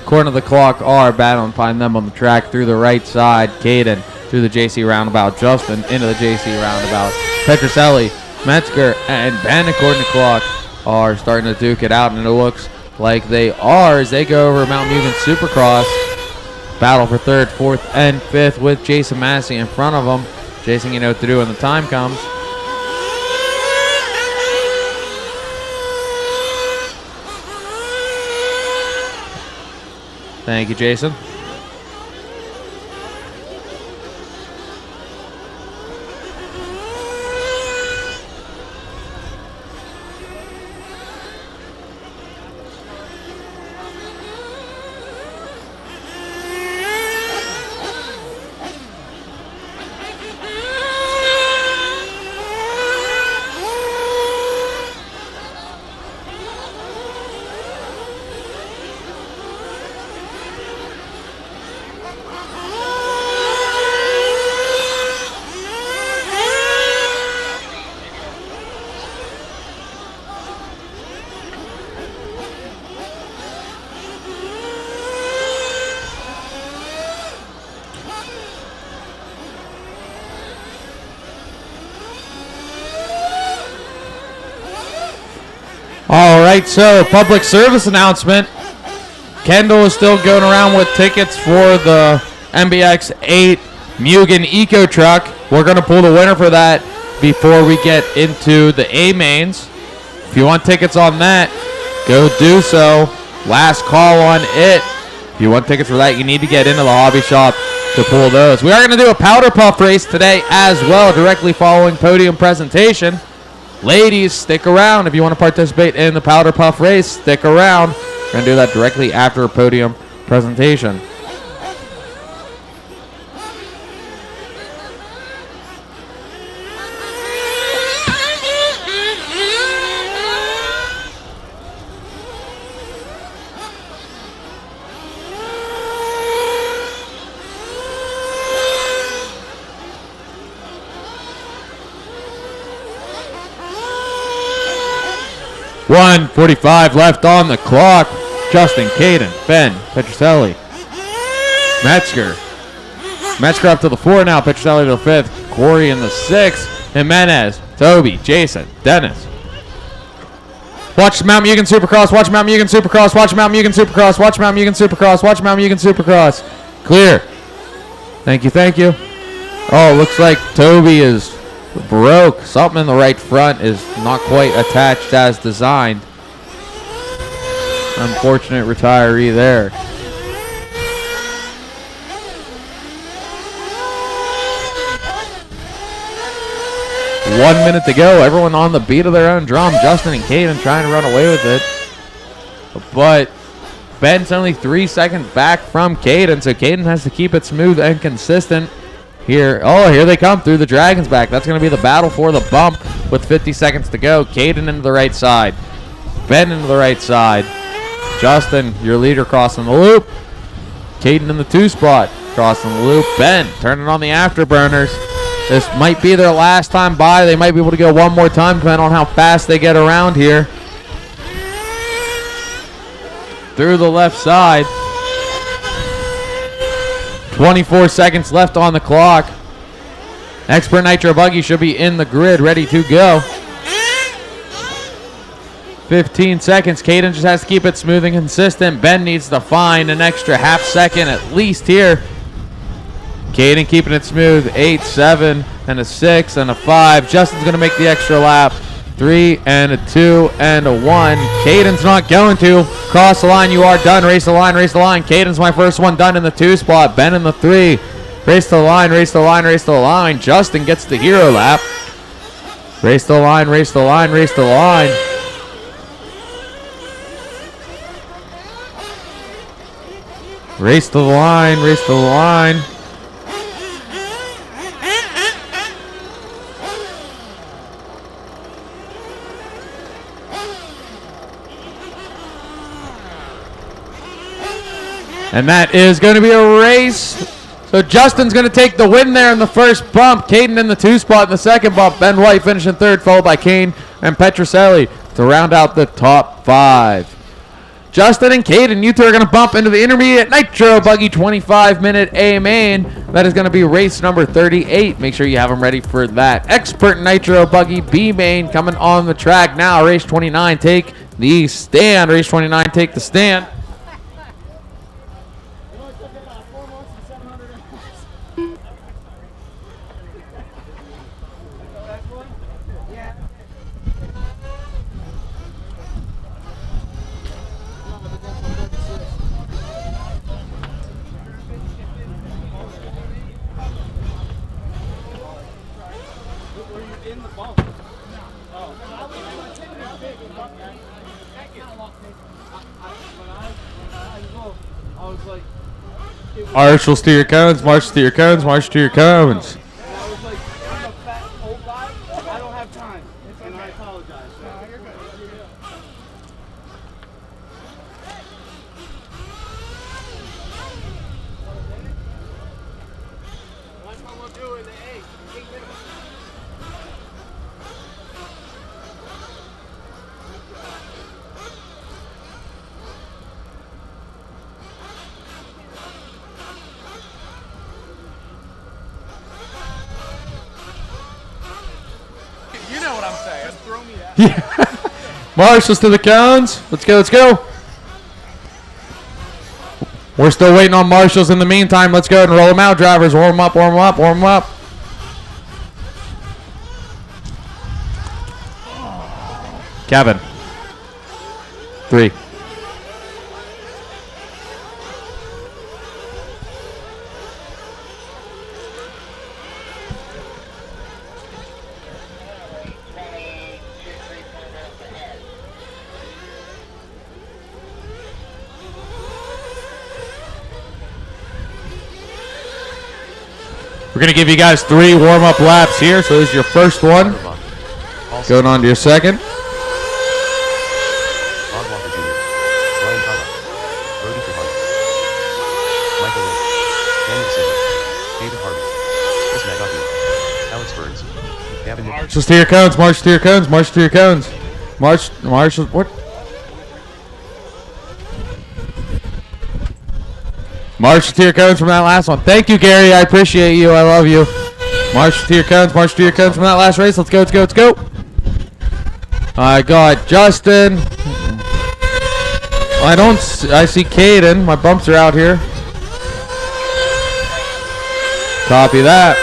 according to the clock, are battling. Find them on the track through the right side. Caden through the JC roundabout. Justin into the JC roundabout. Petroselli, Metzger, and Ben, according to the clock, are starting to duke it out, and it looks like they are as they go over Mount Mugen Supercross. Battle for third, fourth, and fifth with Jason Massey in front of them. Jason, you know what to do when the time comes. Thank you, Jason. All right, so public service announcement. Kendall is still going around with tickets for the MBX 8 Mugen Eco Truck. We're going to pull the winner for that before we get into the A mains. If you want tickets on that, go do so. Last call on it. If you want tickets for that, you need to get into the hobby shop to pull those. We are going to do a powder puff race today as well, directly following podium presentation. Ladies, stick around if you want to participate in the powder puff race. Stick around. We're going to do that directly after a podium presentation. .145 left on the clock. Justin, Caden, Ben, Petroselli, Metzger. Metzger up to the 4 now. Petroselli to the 5th. Corey in the 6th. Jimenez, Toby, Jason, Dennis. Watch Mount Mugen Supercross. Watch Mount Mugen Supercross. Watch Mount Mugen Supercross. Watch Mount Mugen Supercross. Watch Mount Mugen Supercross. Clear. Thank you, thank you. Oh, looks like Toby is broke. Something in the right front is not quite attached as designed. Unfortunate retiree there. One minute to go. Everyone on the beat of their own drum. Justin and Caden trying to run away with it. But Ben's only 3 seconds back from Caden, so Caden has to keep it smooth and consistent. Here, oh, here they come through the Dragon's back. That's going to be the battle for the bump with 50 seconds to go. Caden into the right side. Ben into the right side. Justin, your leader, crossing the loop. Caden in the 2 spot, crossing the loop. Ben turning on the afterburners. This might be their last time by. They might be able to go one more time depending on how fast they get around here. Through the left side. 24 seconds left on the clock. Expert Nitro Buggy should be in the grid, ready to go. 15 seconds. Caden just has to keep it smooth and consistent. Ben needs to find an extra half second at least here. Caden keeping it smooth. 8, 7, and a 6, and a 5. Justin's going to make the extra lap. 3, and a 2, and a 1. Caden's not going to. Cross the line, you are done. Race the line, race the line. Caden's my first one done in the 2 spot. Ben in the 3. Race the line, race the line, race the line. Justin gets the hero lap. Race the line, race the line, race the line. Race the line, race the line. And that is going to be a race. So Justin's going to take the win there in the first bump. Caden in the 2 spot in the second bump. Ben White finishing 3rd, followed by Kane and Petroselli to round out the top 5. Justin and Caden, you two are going to bump into the intermediate Nitro Buggy 25-minute A main. That is going to be race number 38. Make sure you have them ready for that. Expert Nitro Buggy B main coming on the track now. Race 29, take the stand. Race 29, take the stand. Marshals to your cones, marshals to your cones, marshals to your cones. I was like, I'm a fat old guy. I don't have time. And I apologize. No, you're good. That's what we'll do in the 8 minutes. You know what I'm saying. Just throw me out. Yeah. Marshals to the cones. Let's go, let's go. We're still waiting on marshals in the meantime. Let's go and roll them out, drivers. Warm them up, warm them up, warm them up. Kevin. 3. We're going to give you guys 3 warm-up laps here. So this is your first one. Going on to your second. Marshals to your cones, march to your cones, march to your cones. March, what? March to your cones from that last one. Thank you, Gary. I appreciate you. I love you. March to your cones, march to your cones from that last race. Let's go, let's go, let's go. I got Justin. I see Caden. My bumps are out here. Copy that.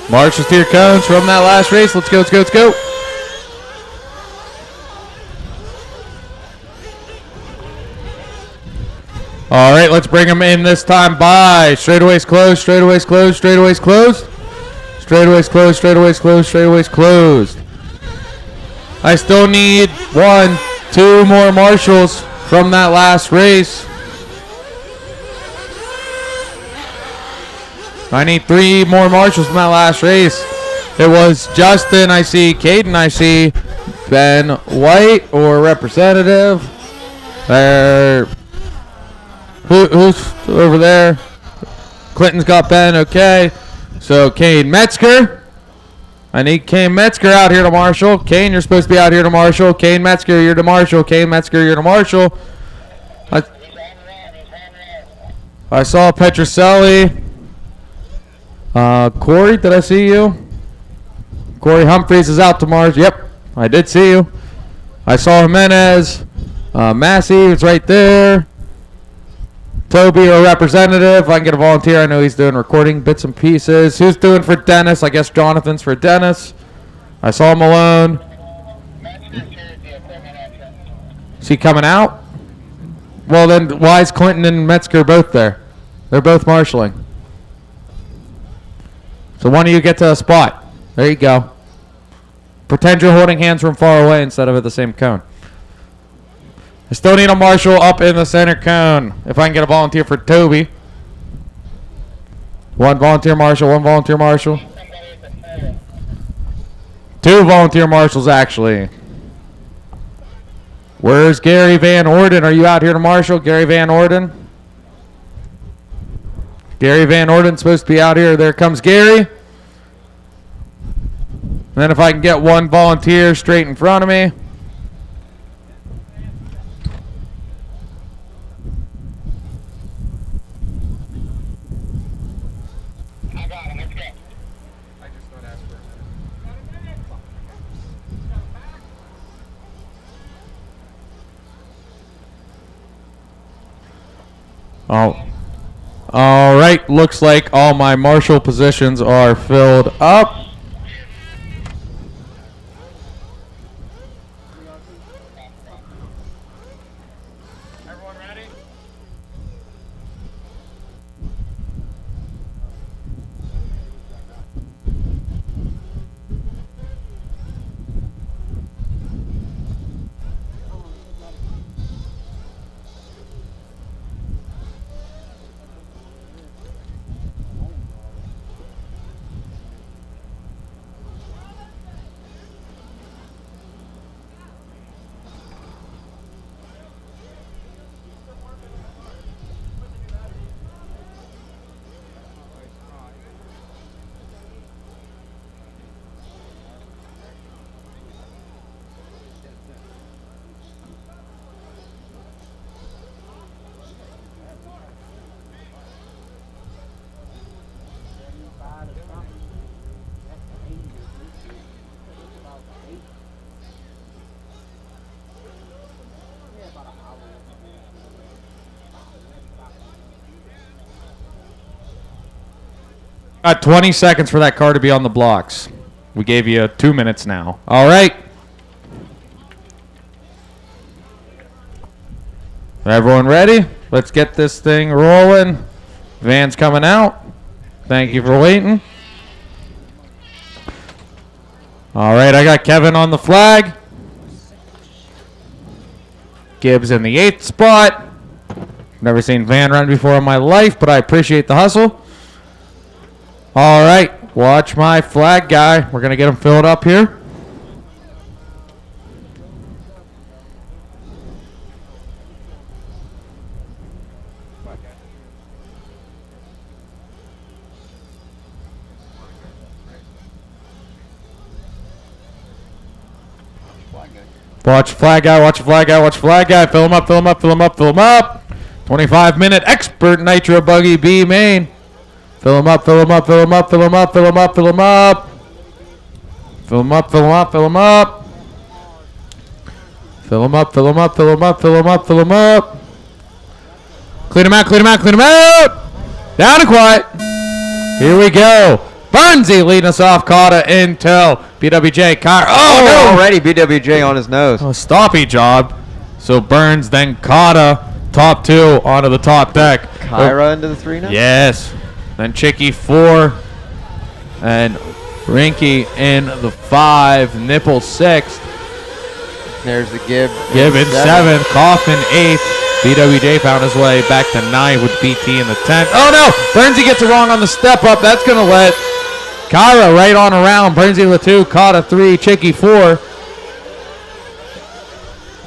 Marshals to your cones from that last race. Let's go, let's go, let's go. All right, let's bring them in this time by straightaways closed, straightaways closed, straightaways closed. Straightaways closed, straightaways closed, straightaways closed. I still need 1, 2 more marshals from that last race. I need 3 more marshals from that last race. It was Justin, I see Caden, I see Ben White or representative. Who's over there? Clinton's got Ben, okay. So Kane Metzger. I need Kane Metzger out here to marshal. Kane, you're supposed to be out here to marshal. Kane Metzger, you're to marshal. Kane Metzger, you're to marshal. I saw Petroselli. Corey, did I see you? Corey Humphreys is out to marshal. Yep, I did see you. I saw Jimenez. Massey is right there. Toby, or representative. If I can get a volunteer. I know he's doing recording bits and pieces. Who's doing for Dennis? I guess Jonathan's for Dennis. I saw Malone. Is he coming out? Well, then why is Clinton and Metzger both there? They're both marshaling. So one of you get to a spot. There you go. Pretend you're holding hands from far away instead of at the same cone. I still need a marshal up in the center cone. If I can get a volunteer for Toby. 1 volunteer marshal, 1 volunteer marshal. 2 volunteer marshals, actually. Where's Gary Van Orden? Are you out here to marshal? Gary Van Orden? Gary Van Orden's supposed to be out here. There comes Gary. And then if I can get 1 volunteer straight in front of me. Oh. All right, looks like all my marshal positions are filled up. Everyone ready? Got 20 seconds for that car to be on the blocks. We gave you 2 minutes now. All right. Everyone ready? Let's get this thing rolling. Van's coming out. Thank you for waiting. All right, I got Kevin on the flag. Gibbs in the 8th spot. Never seen Van run before in my life, but I appreciate the hustle. All right, watch my flag guy. We're going to get him filled up here. Watch flag guy, watch flag guy, watch flag guy. Fill him up, fill him up, fill him up, fill him up. 25-minute expert Nitro buggy B main. Fill him up, fill him up, fill him up, fill him up, fill him up, fill him up. Fill him up, fill him up, fill him up. Fill him up, fill him up, fill him up, fill him up, fill him up. Clean him out, clean him out, clean him out. Down and quiet. Here we go. Burnsy leading us off. Kata in tow. BWJ. Kyra. Oh, Oh, no. already BWJ on his nose. A stoppy job. So Burns, then Kata. Top 2 onto the top deck. Kyra into the 3 now? Yes. Then Chicky 4. And Rinky in the 5. Nipple 6. There's the Gib. Gibb in 7. Kaufman 8th. BWJ found his way back to 9 with BT in the 10th. Oh no! Burnsy gets it wrong on the step up. That's going to let Kyra right on around. Burnsy with 2. Kata 3. Chicky 4.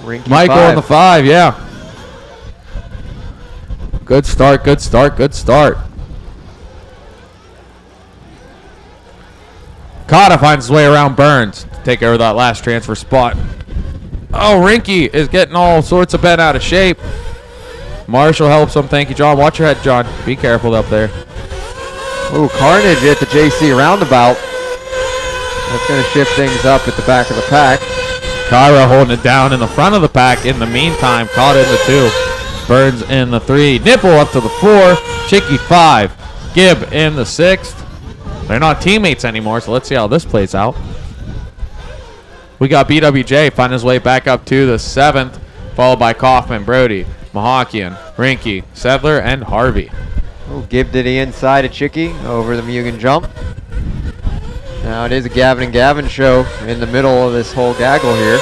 Rinky Michael 5. in the 5. Yeah. Good start. Good start. Good start. Kata finds his way around Burns to take over that last transfer spot. Oh, Rinky is getting all sorts of bent out of shape. Marshall helps him. Thank you, John. Watch your head, John. Be careful up there. Ooh, carnage at the JC roundabout. That's going to shift things up at the back of the pack. Kyra holding it down in the front of the pack. In the meantime, Kata in the 2. Burns in the 3. Nipple up to the 4. Chicky 5. Gibb in the 6th. They're not teammates anymore, so let's see how this plays out. We got BWJ finding his way back up to the 7th, followed by Kaufman, Brody, Mahakian, Rinky, Sedler, and Harvey. Oh, Gib to the inside of Chicky over the Mugen jump. Now it is a Gavin and Gavin show in the middle of this whole gaggle here.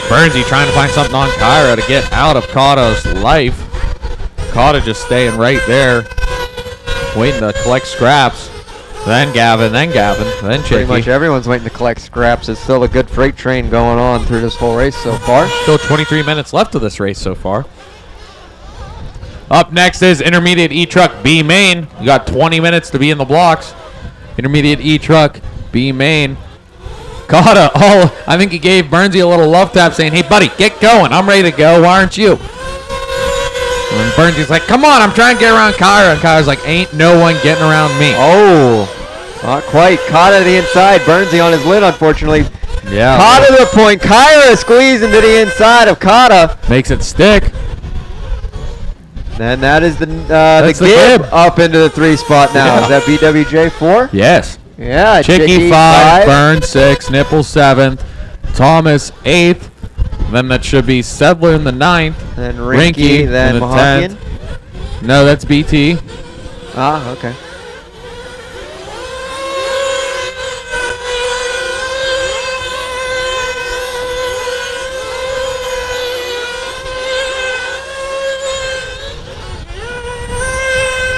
Burnsy trying to find something on Kyra to get out of Kata's life. Kata just staying right there, waiting to collect scraps. Then Gavin, then Chicky. Pretty much everyone's waiting to collect scraps. It's still a good freight train going on through this whole race so far. Still 23 minutes left of this race so far. Up next is Intermediate E-Truck B main. You got 20 minutes to be in the blocks. Intermediate E-Truck B main. Kata, I think he gave Burnsy a little love tap saying, hey buddy, get going. I'm ready to go. Why aren't you? And Burnsy's like, come on, I'm trying to get around Kyra. And Kyra's like, ain't no one getting around me. Oh, not quite. Kata to the inside. Burnsy on his lid, unfortunately. Yeah. Kata to the point. Kyra squeezing to the inside of Kata. Makes it stick. And that is the Gib Gib up into the 3 spot now. Yeah. Is that BWJ 4? Yes. Yeah. Chicky 5, Burns 6, Nipple 7th, Thomas 8th. Then that should be Sedler in the 9th. Then Rinky, then in the Mahakian. 10th. No, that's BT. Ah, okay.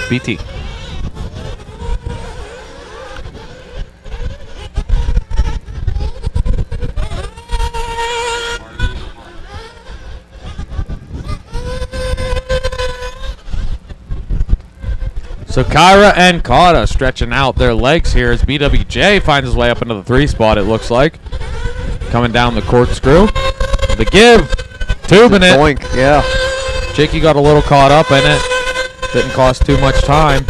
BT. So Kyra and Kata stretching out their legs here as BWJ finds his way up into the 3 spot, it looks like. Coming down the corkscrew. The Gib, tubing it. Boink, yeah. Chicky got a little caught up in it. Didn't cost too much time.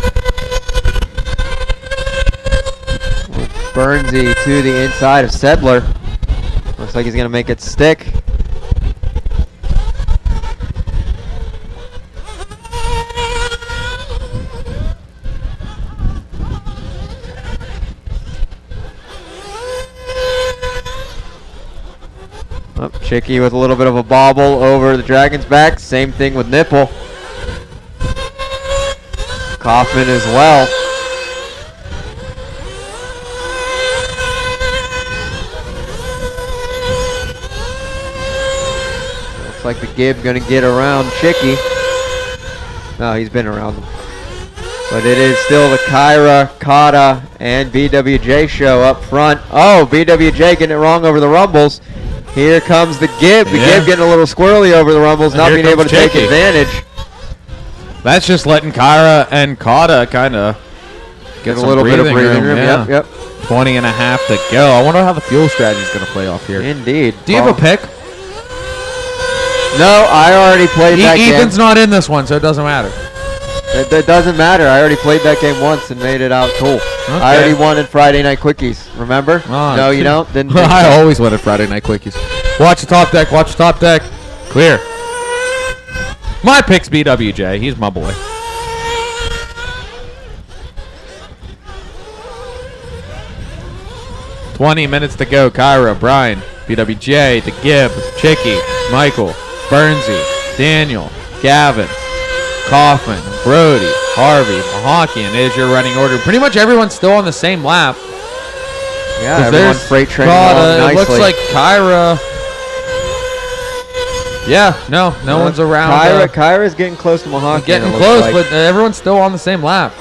Burnsy to the inside of Sedler. Looks like he's going to make it stick. Oh, Chicky with a little bit of a bobble over the Dragon's back. Same thing with Nipple. Kaufman as well. Looks like the Gib gonna get around Chicky. No, he's been around him. But it is still the Kyra, Kata, and BWJ show up front. Oh, BWJ getting it wrong over the Rumbles. Here comes the Gib. The Gib getting a little squirrely over the Rumbles, not being able to take advantage. That's just letting Kyra and Kata kind of get a little bit of breathing room. Yeah. Yep. 20 and a half to go. I wonder how the fuel strategy is going to play off here. Indeed. Do you have a pick? No, I already played that game. Ethan's not in this one, so it doesn't matter. It doesn't matter. I already played that game once and made it out cool. Okay. I already won in Friday Night Quickies. Remember? Oh, no, you don't? Didn't I always win at Friday Night Quickies. Watch the top deck. Watch the top deck. Clear. My pick's BWJ. He's my boy. 20 minutes to go. Kyra, Brian, BWJ, the Gibb, Chicky, Michael, Bernsey, Daniel, Gavin, Kaufman, Brody, Harvey, Mahawkian is your running order. Pretty much everyone's still on the same lap. Yeah, everyone's freight train along nicely. It looks like Kyra. Yeah, no one's around. Kyra's getting close to Mahawkian. Getting close, but everyone's still on the same lap.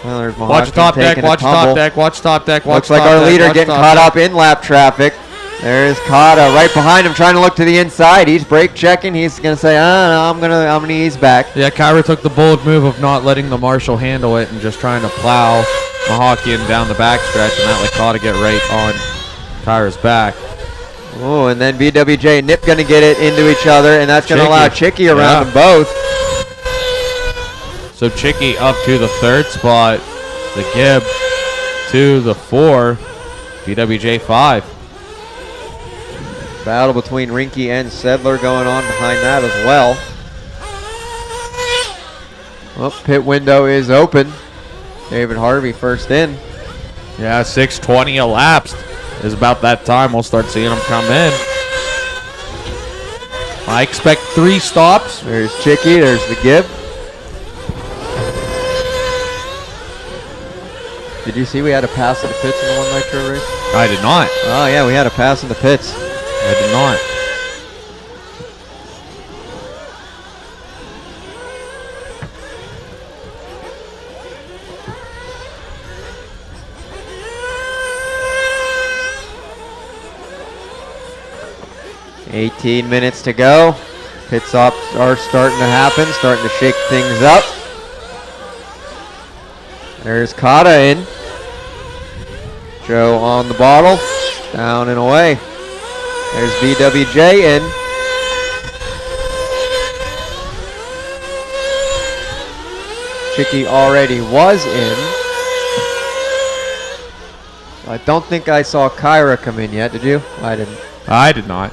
Well, there's Mahawkian Watch top deck, taking a watch tumble. top deck, watch top deck, watch Looks like top our deck, leader watch getting top caught deck. up in lap traffic. There's Kata right behind him, trying to look to the inside. He's brake checking. He's gonna say, no, I'm gonna ease back. Yeah, Kyra took the bold move of not letting the marshal handle it and just trying to plow Mahawkian down the backstretch, and that let Kata get right on Kyra's back. Oh, and then BWJ and Nip gonna get it into each other, and that's gonna allow Chicky around them both. So Chicky up to the 3rd spot, the Gibb to the 4, BWJ 5. Battle between Rinky and Sedler going on behind that as well. Well, pit window is open. David Harvey first in. Yeah, 6:20 elapsed. Is about that time we'll start seeing them come in. I expect 3 stops. There's Chicky, there's the Gibb. Did you see we had a pass in the pits in the one Nitro race? I did not. Oh yeah, we had a pass in the pits. I did not. $18 minutes to go. Pit stops are starting to happen, starting to shake things up. There's Kata in. Joe on the bottle. Down and away. There's BWJ in. Chicky already was in. I don't think I saw Kyra come in yet, did you? I didn't. I did not.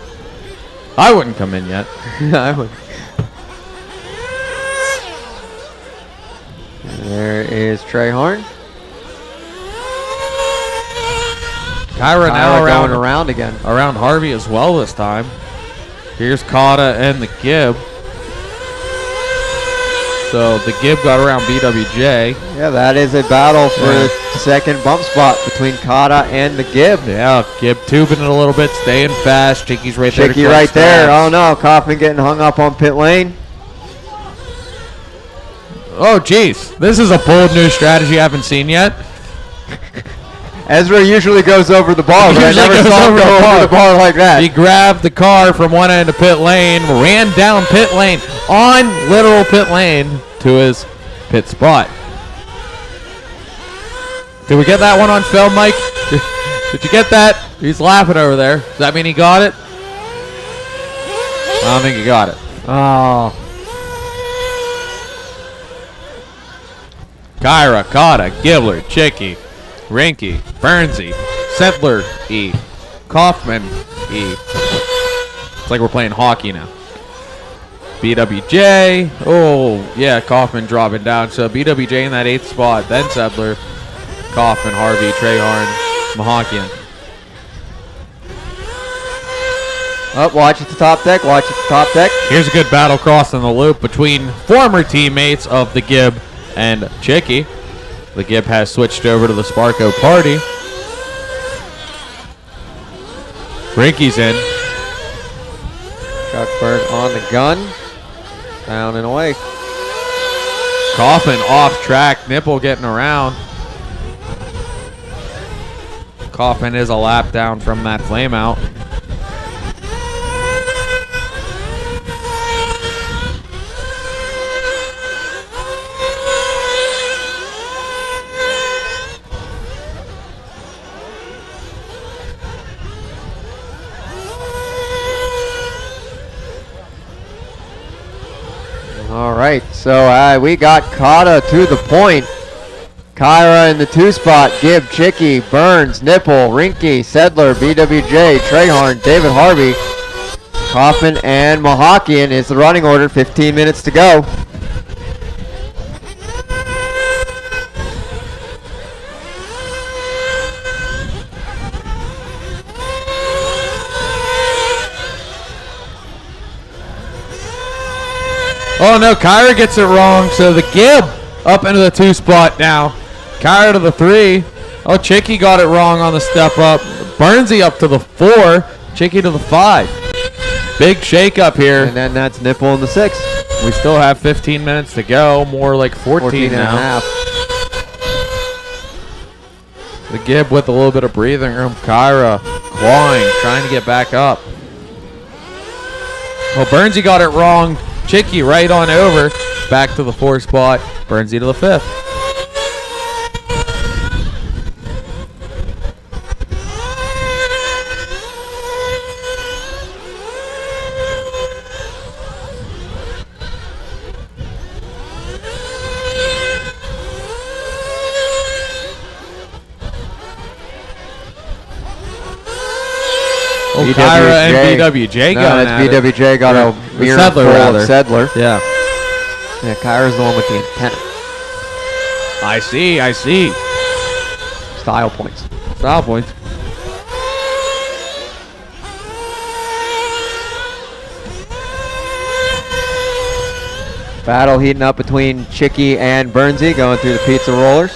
I wouldn't come in yet. I would. There is Trey Horn. Kyra now going around again. Around Harvey as well this time. Here's Kata and the Gibb. So the Gibb got around BWJ. Yeah, that is a battle for the second bump spot between Kata and the Gibb. Yeah, Gibb tubing it a little bit, staying fast. Chicky's right there. Chicky right there. Oh no, Kaufman getting hung up on pit lane. Oh geez, this is a bold new strategy I haven't seen yet. Ezra usually goes over the bar, but I never saw him go over the bar like that. He grabbed the car from one end of pit lane, ran down pit lane, on literal pit lane to his pit spot. Did we get that one on film, Mike? Did you get that? He's laughing over there. Does that mean he got it? I don't think he got it. Oh. Kyra, Kata, Gibbler, Chicky, Rinky, Bernsey, Settler, E, Kaufman, E. It's like we're playing hockey now. BWJ. Oh, yeah, Kaufman dropping down. So BWJ in that 8th spot. Then Settler, Kaufman, Harvey, Treyhorn, Mahawkian. Oh, watch at the top deck. Watch at the top deck. Here's a good battle crossing the loop between former teammates of the Gibb and Chicky. The Gibb has switched over to the Sparko party. Rinky's in. Shuckberg on the gun. Down and away. Kaufman off track. Nipple getting around. Kaufman is a lap down from that flame out. All right, so we got Kata to the point. Kyra in the 2 spot. Gibb, Chicky, Burns, Nipple, Rinky, Sedler, BWJ, Treyhorn, David Harvey, Kaufman, and Mahawkian is the running order. 15 minutes to go. Oh no, Kyra gets it wrong. So the Gib up into the 2 spot now. Kyra to the 3. Oh, Chicky got it wrong on the step up. Burnsy up to the 4. Chicky to the 5. Big shake up here. And then that's Nipple in the 6. We still have 15 minutes to go. More like 14 and a now. half. The Gib with a little bit of breathing room. Kyra clawing, trying to get back up. Well, Burnsy got it wrong. Chicky right on over. Back to the 4 spot. Burnsy to the 5th. Oh, Kyra and BWJ No, going that's at it. BWJ got a mirror Sedler, full rather. of Sedler. Yeah. Yeah, Kyra's the one with the antenna. I see. Style points. Style points. Battle heating up between Chicky and Burnsy going through the pizza rollers.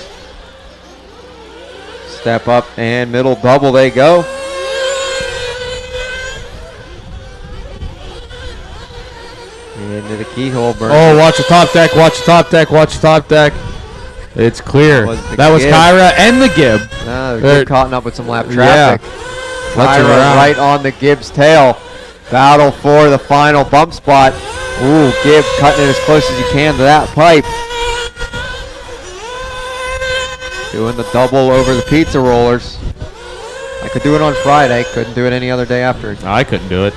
Step up and middle double they go. Into the keyhole. Burnsy. Oh, watch the top deck. Watch the top deck. Watch the top deck. It's clear. That was Gib. Kyra and the Gib. No, They're- they're caught up with some lap traffic. Let's Kyra around. right on the Gibb's tail. Battle for the final bump spot. Ooh, Gibb cutting it as close as you can to that pipe. Doing the double over the pizza rollers. I could do it on Friday. Couldn't do it any other day after. I couldn't do it.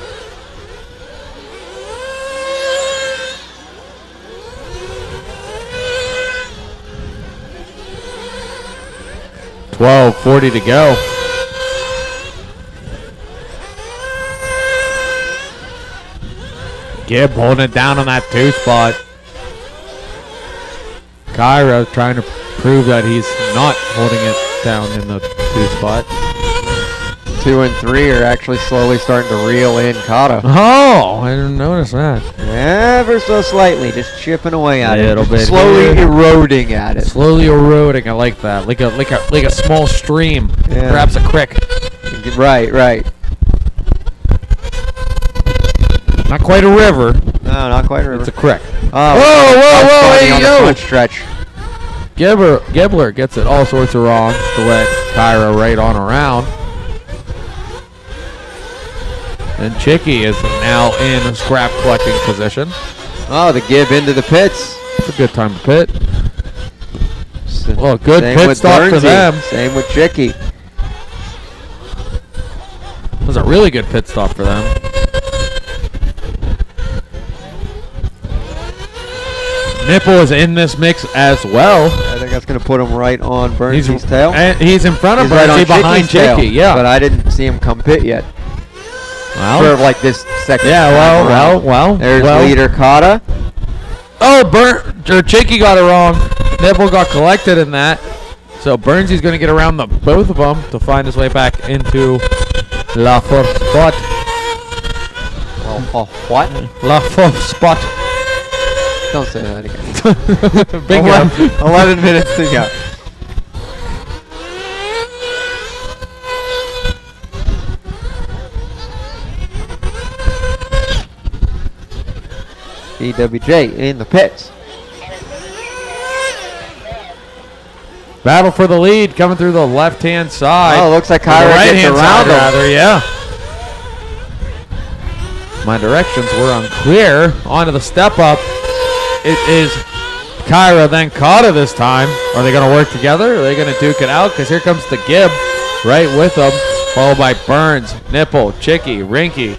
$12:40 to go. Gibb holding it down on that 2 spot. Kyra trying to prove that he's not holding it down in the 2 spot. 2 and 3 are actually slowly starting to reel in Kata. Oh, I didn't notice that. Ever so slightly, just chipping away at it. Little bit Slowly here. eroding at it. Slowly eroding. I like that. Like a small stream. Yeah. Perhaps a creek. Right. Not quite a river. No, not quite a river. It's a creek. Oh, whoa, hey, on the yo. front stretch. Gibbler gets it all sorts of wrong to let Kyra right on around. And Chicky is now in a scrap collecting position. Oh, the Gibb into the pits. It's a good time to pit. Well, good Same pit with stop for Burnsy. them. Same with Chicky. It was a really good pit stop for them. Nipple is in this mix as well. I think that's going to put him right on Burnsy's tail. And he's in front of He's right Burnsy on behind Chicky's tail, Chicky. Yeah. but I didn't see him come pit yet. Well, For like this second. yeah. time around. Well. There's leader Kata. Oh, Chicky got it wrong. Nipple got collected in that. So Burnsy's going to get around both of them to find his way back into La Fourth spot. What? La Fourth spot. Don't say that again. Bingo. 11 minutes to go. BWJ in the pits. Battle for the lead coming through the left-hand side. Oh, looks like Or the Kyra gets right-hand around side, him. rather, yeah. My directions were unclear. Onto the step up. It is Kyra, then Kata this time. Are they going to work together? Are they going to duke it out? Because here comes the Gib right with them, followed by Burns, Nipple, Chicky, Rinky,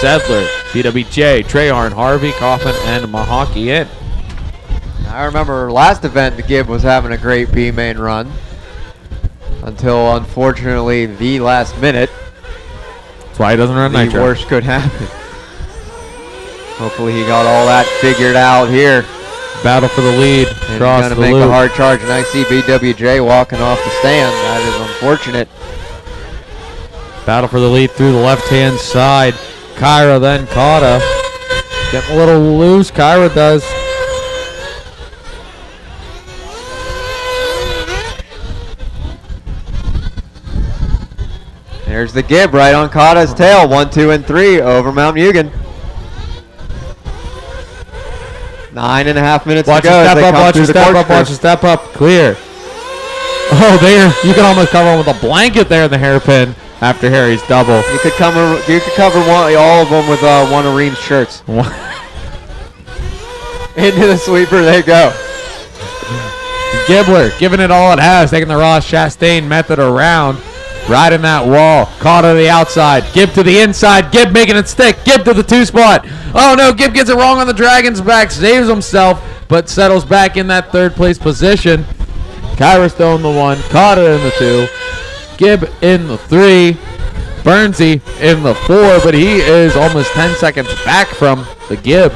Sedler, BWJ, Treyarn, Harvey, Kaufman, and Mahaki in. I remember last event the Gib was having a great B-main run until unfortunately the last minute That's why he doesn't run the Nitro. worst could happen. Hopefully he got all that figured out here. Battle for the lead. And Cross he's the going to make loop. a hard charge, and I see BWJ walking off the stand. That is unfortunate. Battle for the lead through the left-hand side. Kyra, then Kata. Getting a little loose. Kyra does. There's the Gib right on Kata's tail. 1, 2, and 3 over Mount Mugen. 9.5 minutes Watch to go. the as step they up, come watch through the the step up, corkscrew. watch the step up. Clear. Oh, there. You can almost cover him with a blanket there in the hairpin after Harry's double. You could cover all of them with one of Reem's shirts. Into the sweeper they go. Gibbler giving it all it has, taking the Ross Chastain method around. Riding that wall. Caught to the outside. Gib to the inside. Gib making it stick. Gib to the 2 spot. Oh no, Gib gets it wrong on the Dragon's back. Saves himself, but settles back in that 3rd place position. Kyra still in the 1. Kata in the 2. Gib in the 3. Burnsy in the 4, but he is almost 10 seconds back from the Gib.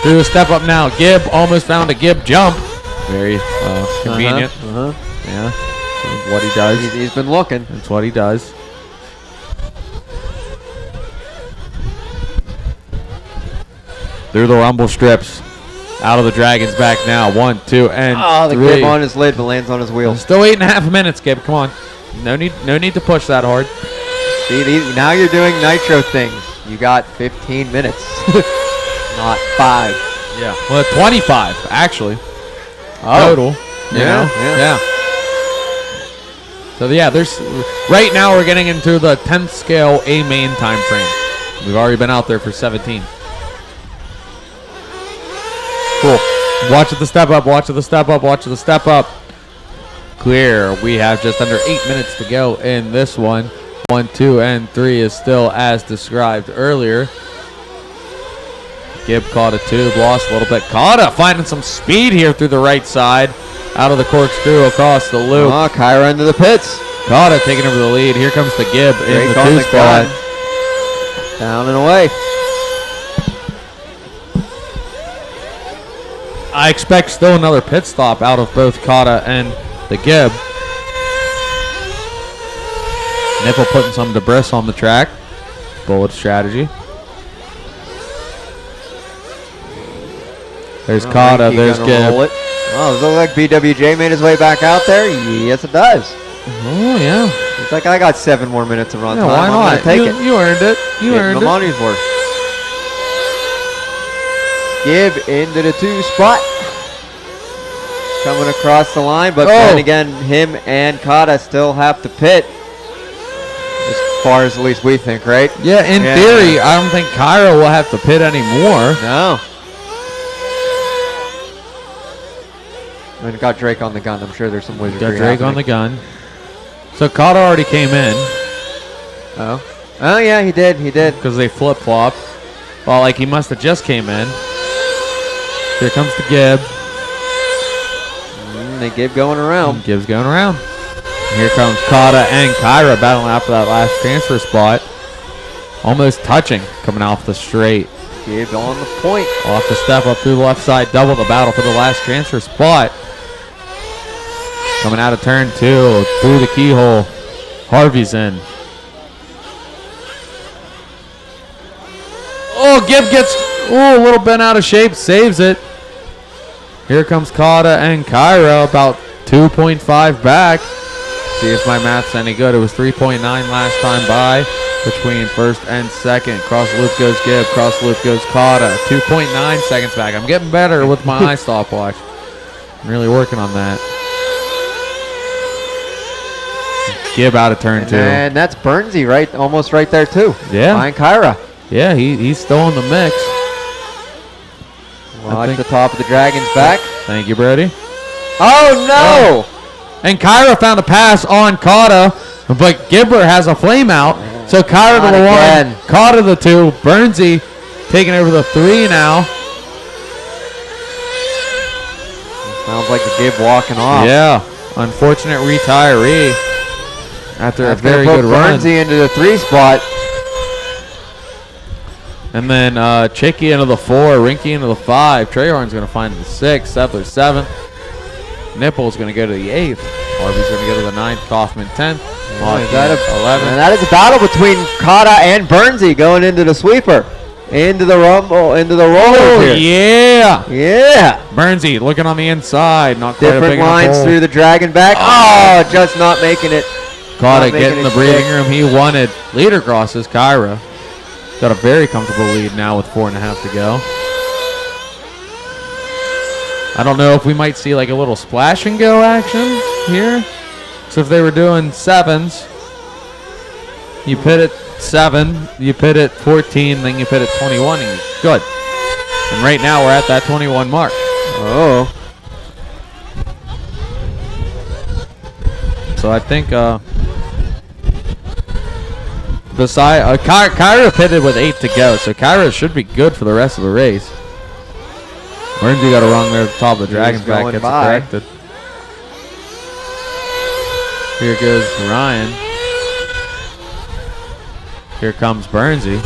Through the step up now. Gib almost found a Gib jump. Very convenient. Yeah, that's what he does. He's been looking. That's what he does. Through the rumble strips. Out of the Dragon's back now. 1, 2, and the 3. Gib on his lid, but lands on his wheel. Still 8.5 minutes, Gib. Come on. No need to push that hard. See, now you're doing Nitro things. You got 15 minutes, not 5. Yeah. Well, 25 actually. Total. Yeah. So yeah, there's right now we're getting into the 10th scale A main time frame. We've already been out there for 17. Cool. Watch the step up. Watch the step up. Watch the step up. Clear. We have just under 8 minutes to go in this one. 1, 2, and 3 is still as described earlier. Gib caught a tube, lost a little bit. Kata finding some speed here through the right side. Out of the corkscrew across the loop. Oh, Kyra into the pits. Kata taking over the lead. Here comes the Gib in the 2 spot. Down and away. I expect still another pit stop out of both Kata and the Gib. Nipple putting some debris on the track. Bullet strategy. There's Kata, there's Gib. Oh, does it look like BWJ made his way back out there? Yes, it does. Oh, yeah. It's like, I got 7 more minutes of run Yeah, time. why I'm not? gonna take it. You earned it. You Getting earned my it. money's worth. Gib into the 2 spot. Coming across the line, but then again, him and Kata still have to pit. As far as at least we think, right? Yeah, in theory, I don't think Kyra will have to pit anymore. No. And got Drake on the gun. I'm sure there's some wizardry. Got Drake on the gun. So Kata already came in. Oh. Oh, yeah, he did. He did. Because they flip-flopped. Well, like he must have just came in. Here comes the Gib. They Gib going around. Gib's going around. Here comes Kata and Kyra battling out for that last transfer spot. Almost touching, coming off the straight. Gib on the point. Off the step up through the left side, double the battle for the last transfer spot. Coming out of turn 2, through the keyhole. Harvey's in. Oh, Gib gets a little bent out of shape, saves it. Here comes Kata and Kyra, about 2.5 back. See if my math's any good. It was 3.9 last time by between first and second. Cross loop goes Gib, cross loop goes Kata. 2.9 seconds back. I'm getting better with my eye stopwatch. I'm really working on that. Gib out of turn 2. And that's Burnsy right, almost right there too. Yeah. Behind Kyra. Yeah, he's still in the mix. Watch the top of the Dragon's back. Thank you, Brody. Oh no! And Kyra found a pass on Kata, but Gibber has a flame out. So Kyra to the 1, Kata the 2, Burnsy taking over the 3 now. Sounds like the Gib walking off. Yeah, unfortunate retiree after a very good run. Burnsy into the 3 spot. And then Chicky into the 4, Rinky into the 5. Treyhorn's going to find the 6, Settler 7th. Nipple's going to go to the 8th. Harvey's going to go to the 9th, Kaufman 10th. Is that a, 11. and that is a battle between Kata and Bernsey going into the sweeper. Into the rumble, into the rollers Oh, here. yeah. Yeah. Bernsey looking on the inside. Not quite a Different big enough lines hole. through the dragon back. Oh, just not making it. Caught Not it, making getting it the breathing stick. room he wanted. Leader crosses Kyra. Got a very comfortable lead now with 4.5 to go. I don't know if we might see like a little splash and go action here. So if they were doing 7s, you pit at 7, you pit at 14, then you pit at 21, and you're good. And right now we're at that 21 mark. Oh. So I think Kyra pitted with 8 to go, so Kyra should be good for the rest of the race. Bernsey got a run there at the top of the dragon back, going gets by. it corrected. Here goes Ryan. Here comes Bernsey.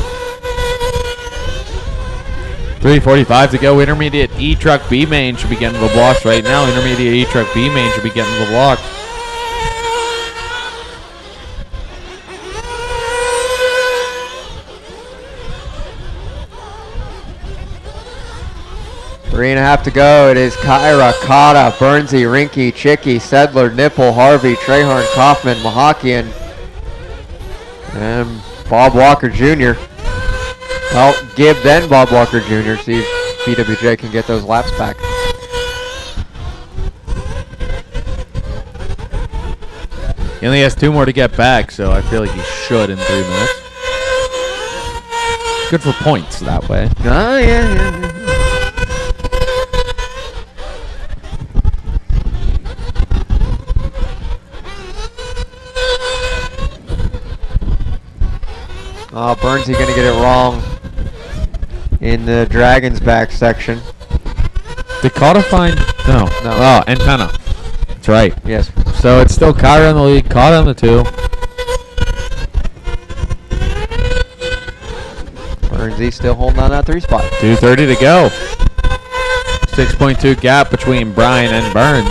3:45 to go. Intermediate E truck B main should be getting the blocks right now. Intermediate E truck B main should be getting the blocks. Three and a half to go. It is Kyra, Kata, Bernsey, Rinky, Chicky, Sedler, Nipple, Harvey, Trehorn, Kaufman, Mahakian, and Bob Walker Jr. Well, Gibb then Bob Walker Jr. See if BWJ can get those laps back. He only has 2 more to get back, so I feel like he should in 3 minutes. Good for points that way. Oh, yeah. Oh, Bernsey going to get it wrong in the Dragon's back section. Did Kata find? No. Oh, antenna. That's right. Yes. So it's still Kyra in the lead, Kata in the 2. Bernsey still holding on that 3 spot. 2:30 to go. 6.2 gap between Brian and Burns.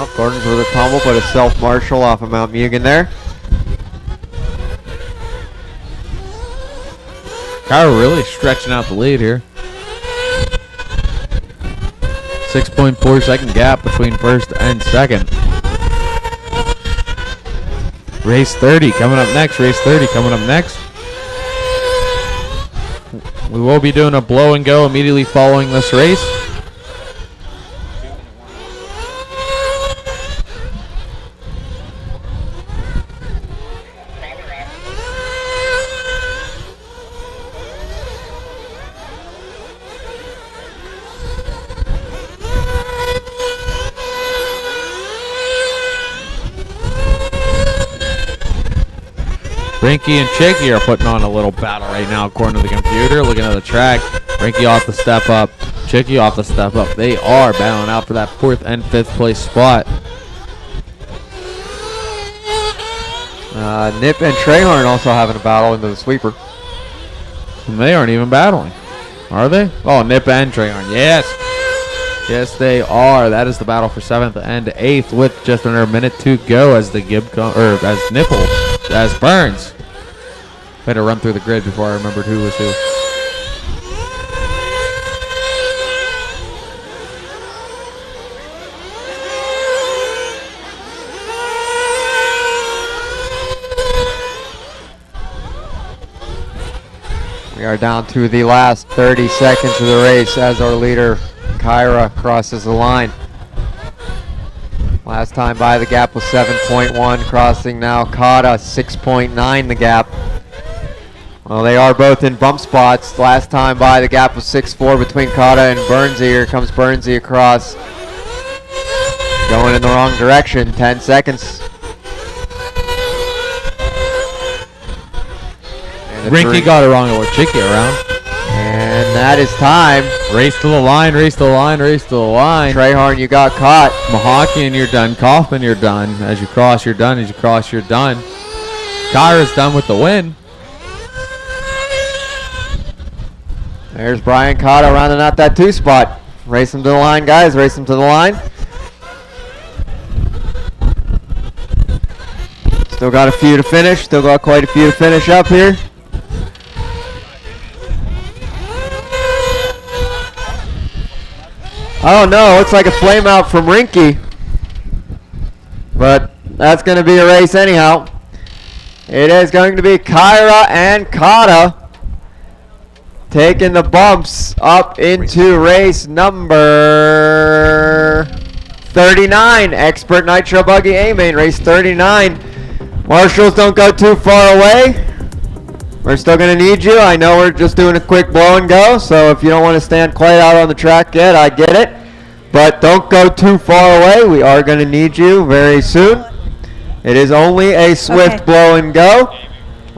Oh, Gordon's with a tumble, but a self-marshal off of Mount Mugen there. Kyra really stretching out the lead here. 6.4 second gap between first and second. Race 30 coming up next. Race 30 coming up next. We will be doing a blow and go immediately following this race. Rinky and Chicky are putting on a little battle right now according to the computer. Looking at the track. Rinky off the step up. Chicky off the step up. They are battling out for that 4th and 5th place spot. Nip and Trehorn also having a battle into the sweeper. And they aren't even battling. Are they? Oh, Nip and Trehorn. Yes. Yes, they are. That is the battle for 7th and 8th with just under a minute to go as the as Nipple, as Burns. I had to run through the grid before I remembered who was who. We are down to the last 30 seconds of the race as our leader, Kyra, crosses the line. Last time by the gap was 7.1, crossing now Kata, 6.9 the gap. Well, they are both in bump spots. Last time by the gap was 6.4 between Kata and Bernsey. Here comes Bernsey across. Going in the wrong direction, 10 seconds. Rinky got it wrong with Chicky around. And that is time. Race to the line, race to the line, race to the line. Treyharn, you got caught. Mahakian, you're done. Kaufman, you're done. As you cross, you're done. As you cross, you're done. Kyra's done with the win. There's Brian Cotto rounding out that 2 spot. Race him to the line, guys. Race him to the line. Still got a few to finish. Still got quite a few to finish up here. Oh no, looks like a flame out from Rinky. But that's going to be a race anyhow. It is going to be Kyra and Kata taking the bumps up into race number 39. Expert Nitro Buggy A-Main, race 39. Marshals, don't go too far away. We're still going to need you. I know we're just doing a quick blow and go, so if you don't want to stand quite out on the track yet, I get it. But don't go too far away. We are going to need you very soon. It is only a swift blow and go.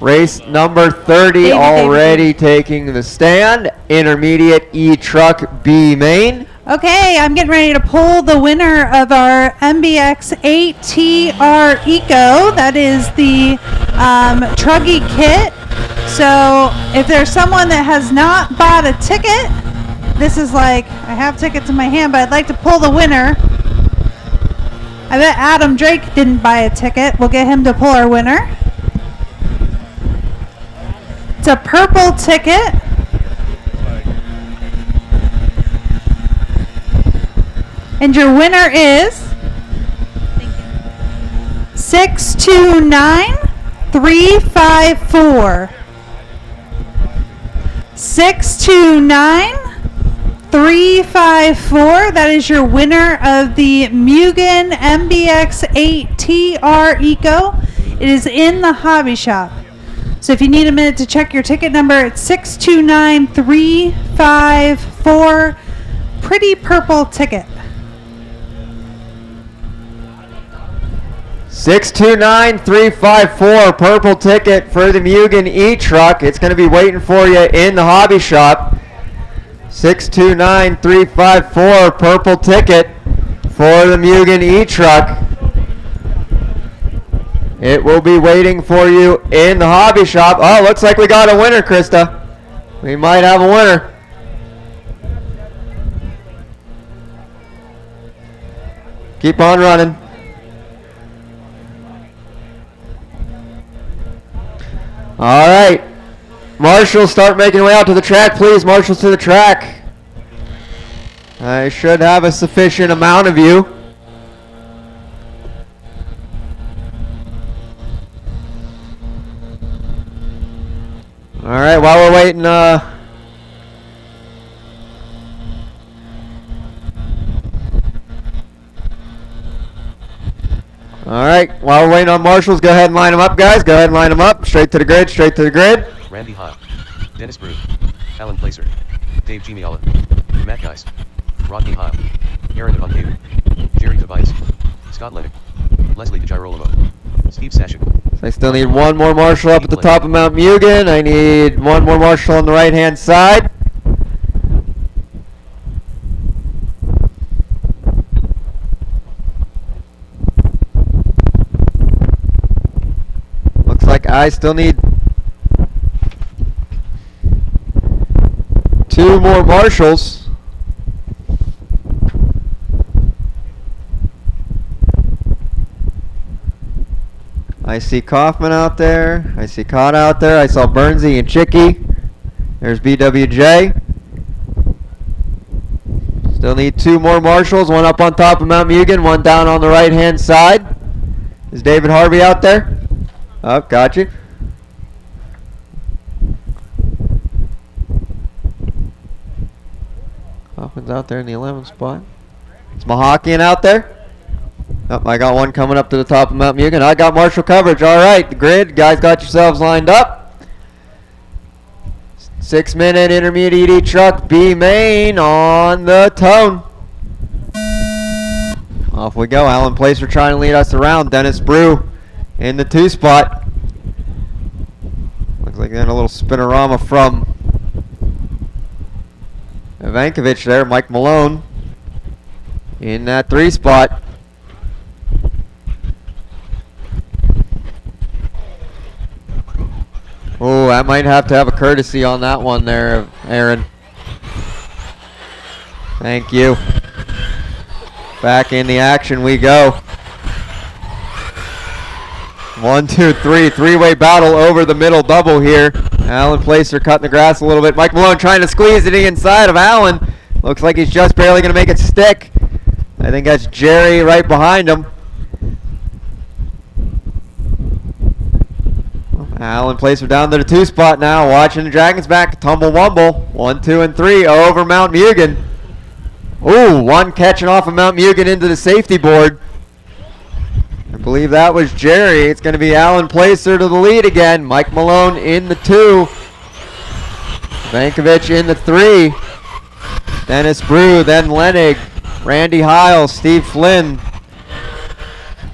Race number 30 already taking the stand. Intermediate E-Truck B main. Okay, I'm getting ready to pull the winner of our MBX 8TR Eco. That is the Truggy kit. So if there's someone that has not bought a ticket, this is like, I have tickets in my hand, but I'd like to pull the winner. I bet Adam Drake didn't buy a ticket. We'll get him to pull our winner. It's a purple ticket. And your winner is 629354. 629354. That is your winner of the Mugen MBX 8TR Eco. It is in the hobby shop. So if you need a minute to check your ticket number, it's 629354. Pretty purple ticket. 629354, purple ticket for the Mugen E-Truck. It's going to be waiting for you in the hobby shop. 629354, purple ticket for the Mugen E-Truck. It will be waiting for you in the hobby shop. Oh, looks like we got a winner, Krista. We might have a winner. Keep on running. All right. Marshals, start making your way out to the track, please. Marshals to the track. I should have a sufficient amount of you. All right, while we're waiting, all right, while we're waiting on Marshals, go ahead and line them up, guys. Go ahead and line them up. Straight to the grid, straight to the grid. Randy Ha, Dennis Brew, Alan Placer, Dave Gimiala, Matt Geis, Rodney Ha, Aaron Devontae, Jerry Tobias, Scott Lennox, Leslie DeGirolamo, Steve Sashik. I still need one more Marshal up at the top of Mount Mugen. I need one more Marshal on the right-hand side. Looks like I still need 2 more Marshals. I see Kaufman out there. I see Cott out there. I saw Bernsey and Chicky. There's BWJ. Still need 2 more Marshals. One up on top of Mount Mugen. One down on the right-hand side. Is David Harvey out there? Oh, got you. Kaufman's out there in the 11th spot. Is Mahakian out there? Oh, I got one coming up to the top of Mount Mugen. I got Marshal coverage. All right, the grid. Guys got yourselves lined up. 6-minute intermediate E-Truck B main on the tone. Off we go. Alan Placer trying to lead us around. Dennis Brew in the 2 spot. Looks like they're in a little spinorama from Ivankovic there, Mike Malone in that 3 spot. Oh, I might have to have a courtesy on that one there, Aaron. Thank you. Back in the action we go. 1, 2, 3. 3-way battle over the middle double here. Alan Placer cutting the grass a little bit. Mike Malone trying to squeeze it inside of Alan. Looks like he's just barely going to make it stick. I think that's Jerry right behind him. Alan Placer down to the 2 spot now. Watching the Dragons back. Tumble wumble. 1, 2, and 3 over Mount Mugen. Ooh, one catching off of Mount Mugen into the safety board. I believe that was Jerry. It's going to be Alan Placer to the lead again. Mike Malone in the 2. Vankovic in the 3. Dennis Brew, then Lenig, Randy Heil, Steve Flynn,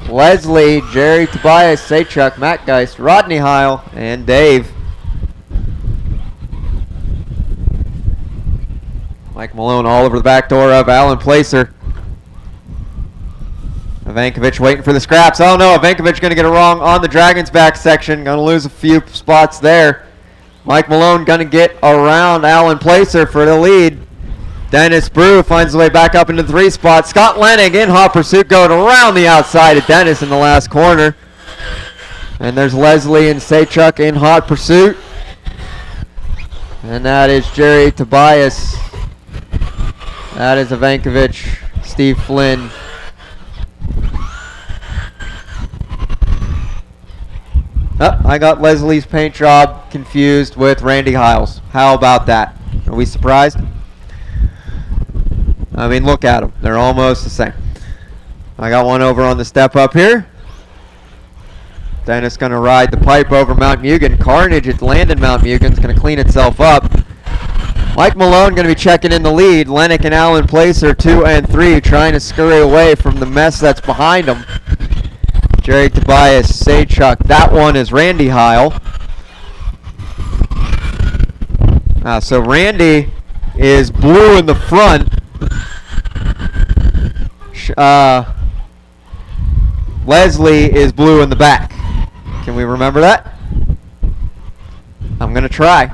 Leslie, Jerry Tobias, Saychuk, Matt Geist, Rodney Heil, and Dave. Mike Malone all over the back door of Alan Placer. Ivankovic waiting for the scraps. Oh no, Ivankovic going to get it wrong on the Dragons back section. Going to lose a few spots there. Mike Malone going to get around Alan Placer for the lead. Dennis Brew finds his way back up into the 3 spot. Scott Lenig in hot pursuit going around the outside of Dennis in the last corner. And there's Leslie and Saychuk in hot pursuit. And that is Jerry Tobias. That is Ivankovic, Steve Flynn. Oh, I got Leslie's paint job confused with Randy Hiles. How about that? Are we surprised? I mean, look at them. They're almost the same. I got one over on the step up here. Dennis going to ride the pipe over Mount Mugen. Carnage at Landon Mount Mugen's going to clean itself up. Mike Malone going to be checking in the lead. Lennick and Alan Placer 2 and 3 trying to scurry away from the mess that's behind them. Jerry Tobias, Saychuk. That one is Randy Heil. So Randy is blue in the front. Leslie is blue in the back. Can we remember that? I'm going to try.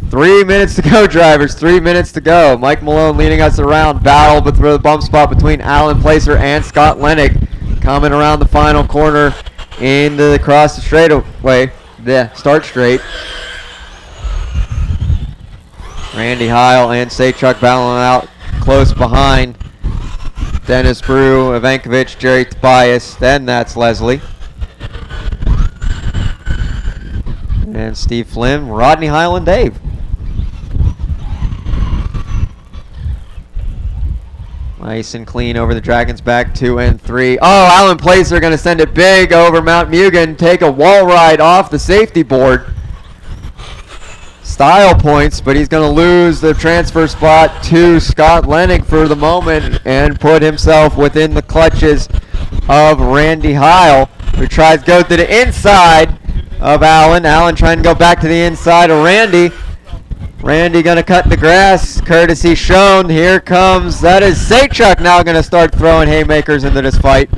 3 minutes to go, drivers. 3 minutes to go. Mike Malone leading us around. Battle but through the bump spot between Alan Placer and Scott Lenig. Coming around the final corner into the cross the straightaway. The start straight. Randy Heil and Saychuk battling out close behind. Dennis Brew, Ivankovic, Jerry Tobias. Then that's Leslie. And Steve Flynn, Rodney Heil, and Dave. Nice and clean over the Dragons back 2 and 3. Oh, Alan Placer going to send it big over Mount Mugen. Take a wall ride off the safety board. Style points, but he's going to lose the transfer spot to Scott Lenig for the moment and put himself within the clutches of Randy Heil, who tries to go to the inside of Alan. Alan trying to go back to the inside of Randy. Randy going to cut the grass, courtesy shown. Here comes, that is Saychuk now going to start throwing haymakers into this fight.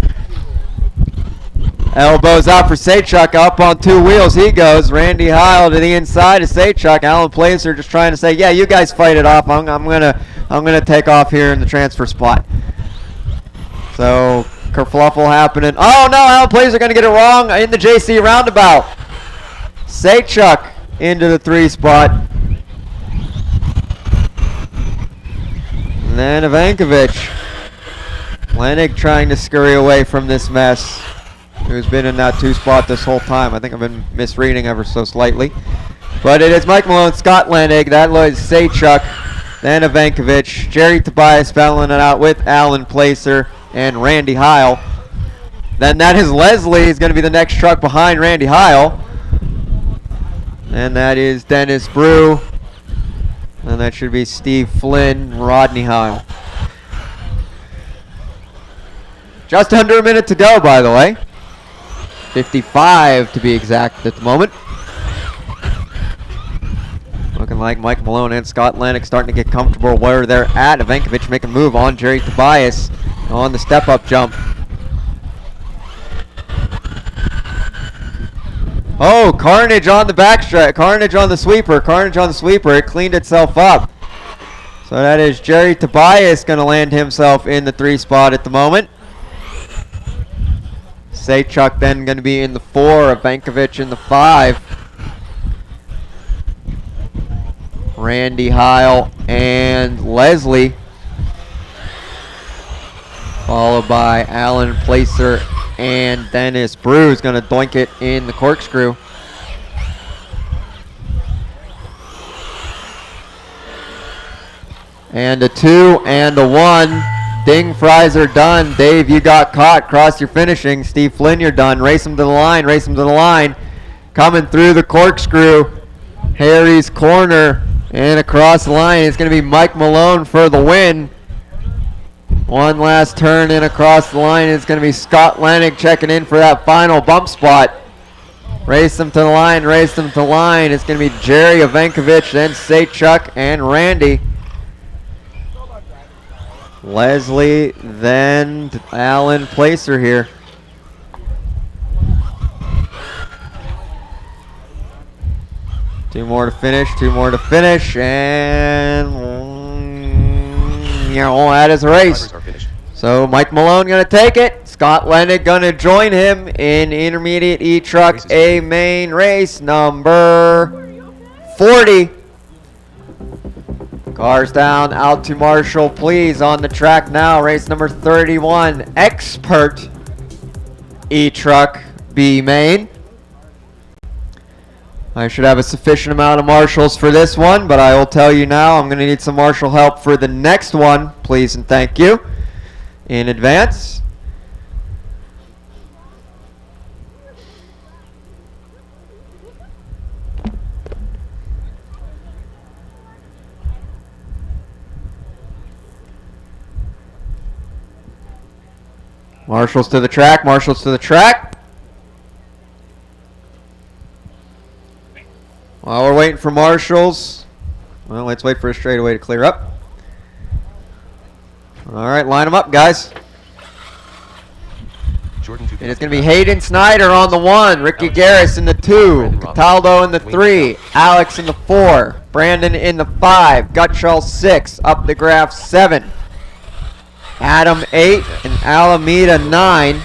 Elbows out for Saychuk, up on 2 wheels he goes. Randy Heil to the inside of Saychuk. Alan Placer just trying to say, yeah, you guys fight it off. I'm gonna take off here in the transfer spot. So kerfluffle happening. Oh no, Alan Placer gonna get it wrong in the JC roundabout. Saychuk into the 3 spot. And then Ivankovic. Lenig trying to scurry away from this mess. Who's been in that 2 spot this whole time. I think I've been misreading ever so slightly. But it is Mike Malone, Scott Lenig. That was Saychuk. Then Ivankovic. Jerry Tobias battling it out with Alan Placer and Randy Heil. Then that is Leslie. Is going to be the next truck behind Randy Heil. And that is Dennis Brew. And that should be Steve Flynn, Rodney Heil. Just under a minute to go, by the way. 55 to be exact at the moment. Looking like Mike Malone and Scott Lennox starting to get comfortable where they're at. Ivankovic make a move on Jerry Tobias on the step-up jump. Oh, Carnage on the backstretch. Carnage on the sweeper. Carnage on the sweeper. It cleaned itself up. So that is Jerry Tobias going to land himself in the 3 spot at the moment. Saychuk then going to be in the 4. Ivankovic in the 5. Randy Heil and Leslie. Followed by Alan Placer and Dennis Bruce going to doink it in the corkscrew. And a 2 and a 1. Ding fries are done. Dave, you got caught. Cross your finishing. Steve Flynn, you're done. Race him to the line. Race him to the line. Coming through the corkscrew. Harry's corner. And across the line, it's going to be Mike Malone for the win. One last turn and across the line is going to be Scott Lennox checking in for that final bump spot. Race them to the line, race them to the line. It's going to be Jerry Ivankovic, then Saychuk and Randy. Leslie, then Alan Placer here. Two more to finish, and that is a race. So Mike Malone going to take it. Scott Lennox going to join him in Intermediate E-Truck A main race number 40. Cars down, out to Marshall, please, on the track now. Race number 31, Expert E-Truck B main. I should have a sufficient amount of marshals for this one, but I will tell you now I'm going to need some marshal help for the next one. Please and thank you in advance. Marshals to the track, marshals to the track. While we're waiting for marshals, well, let's wait for a straightaway to clear up. All right, line them up, guys. And it's going to be Hayden Snyder on the 1, Ricky Garris in the 2, Cataldo in the 3, Alex in the 4, Brandon in the 5, Gutschall 6, up the graph 7, Adam 8, and Alameda 9.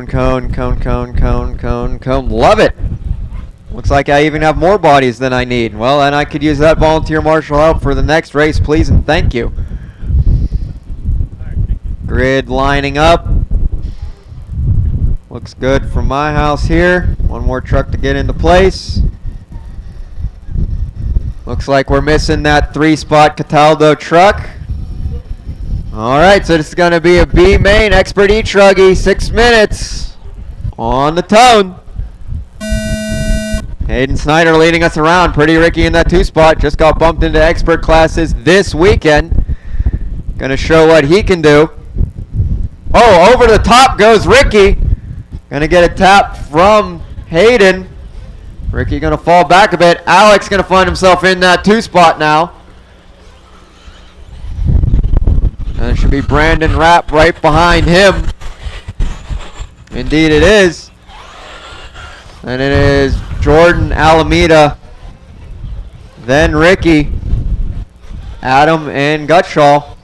Cone. Love it. Looks like I even have more bodies than I need. Well, then I could use that volunteer marshal help for the next race, please and thank you. Grid lining up. Looks good from my house here. One more truck to get into place. Looks like we're missing that 3-spot Cataldo truck. Alright, so this is going to be a B main Expert E-Truggy, 6 minutes on the tone. Hayden Snyder leading us around. Pretty Ricky in that 2-spot. Just got bumped into Expert classes this weekend. Going to show what he can do. Oh, over the top goes Ricky. Going to get a tap from Hayden. Ricky going to fall back a bit. Alex going to find himself in that 2-spot now. And it should be Brandon Rapp right behind him. Indeed it is. And it is Jordan Alameda. Then Ricky, Adam, and Gutschall.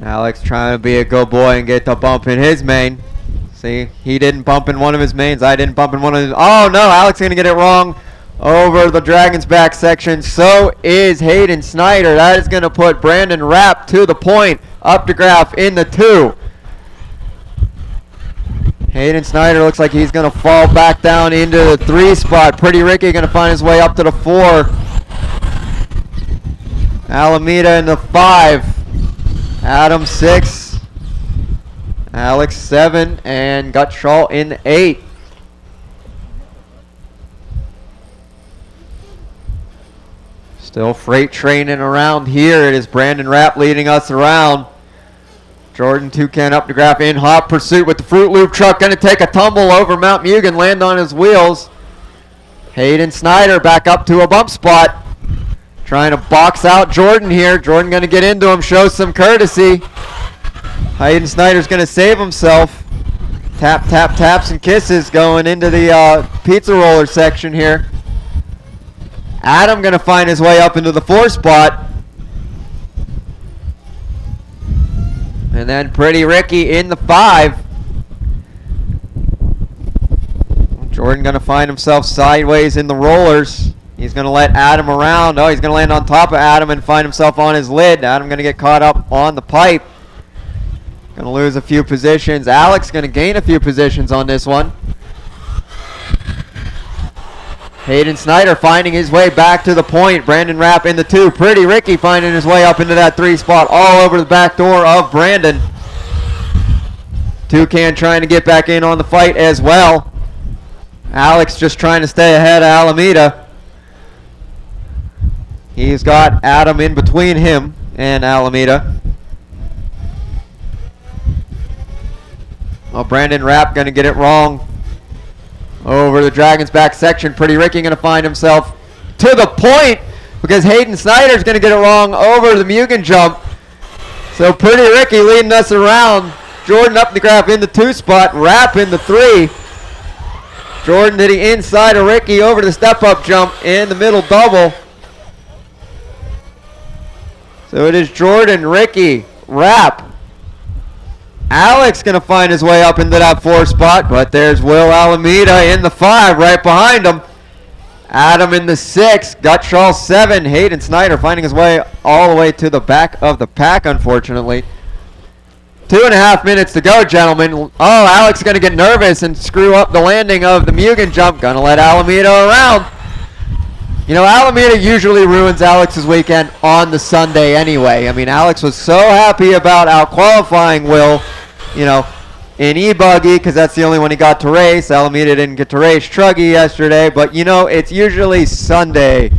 Alex trying to be a good boy and get the bump in his main. See, he didn't bump in one of his mains. I didn't bump in one of his. Oh no, Alex going to get it wrong. Over the Dragon's Back section, so is Hayden Snyder. That is going to put Brandon Rapp to the point, up to graph in the 2. Hayden Snyder looks like he's going to fall back down into the 3-spot. Pretty Ricky going to find his way up to the 4. Alameda in the 5. Adam 6. Alex 7. And Gutschall in the 8. Still freight training around here. It is Brandon Rapp leading us around. Jordan Toucan up to graph in hot pursuit with the Fruit Loop truck. Going to take a tumble over Mount Mugen, land on his wheels. Hayden Snyder back up to a bump spot. Trying to box out Jordan here. Jordan going to get into him, show some courtesy. Hayden Snyder's going to save himself. Tap, tap, taps and kisses going into the pizza roller section here. Adam going to find his way up into the 4 spot. And then Pretty Ricky in the 5. Jordan going to find himself sideways in the rollers. He's going to let Adam around. Oh, he's going to land on top of Adam and find himself on his lid. Adam going to get caught up on the pipe. Going to lose a few positions. Alex going to gain a few positions on this one. Hayden Snyder finding his way back to the point. Brandon Rapp in the 2. Pretty Ricky finding his way up into that 3 spot, all over the back door of Brandon. Toucan trying to get back in on the fight as well. Alex just trying to stay ahead of Alameda. He's got Adam in between him and Alameda. Oh, Brandon Rapp going to get it wrong. Over the Dragon's back section. Pretty Ricky going to find himself to the point because Hayden Snyder's going to get it wrong over the Mugen jump. So Pretty Ricky leading us around. Jordan up the graph in the 2 spot. Rapp in the 3. Jordan to the inside of Ricky over the step-up jump in the middle double. So it is Jordan, Ricky, Rapp. Alex going to find his way up into that 4 spot, but there's Will Alameda in the 5 right behind him. Adam in the 6, Gutshaw 7, Hayden Snyder finding his way all the way to the back of the pack, unfortunately. 2.5 minutes to go, gentlemen. Oh, Alex is going to get nervous and screw up the landing of the Mugen jump. Going to let Alameda around. You know, Alameda usually ruins Alex's weekend on the Sunday anyway. I mean, Alex was so happy about out-qualifying Will, you know, in E-Buggy, because that's the only one he got to race. Alameda didn't get to race Truggy yesterday, but, you know, it's usually Sunday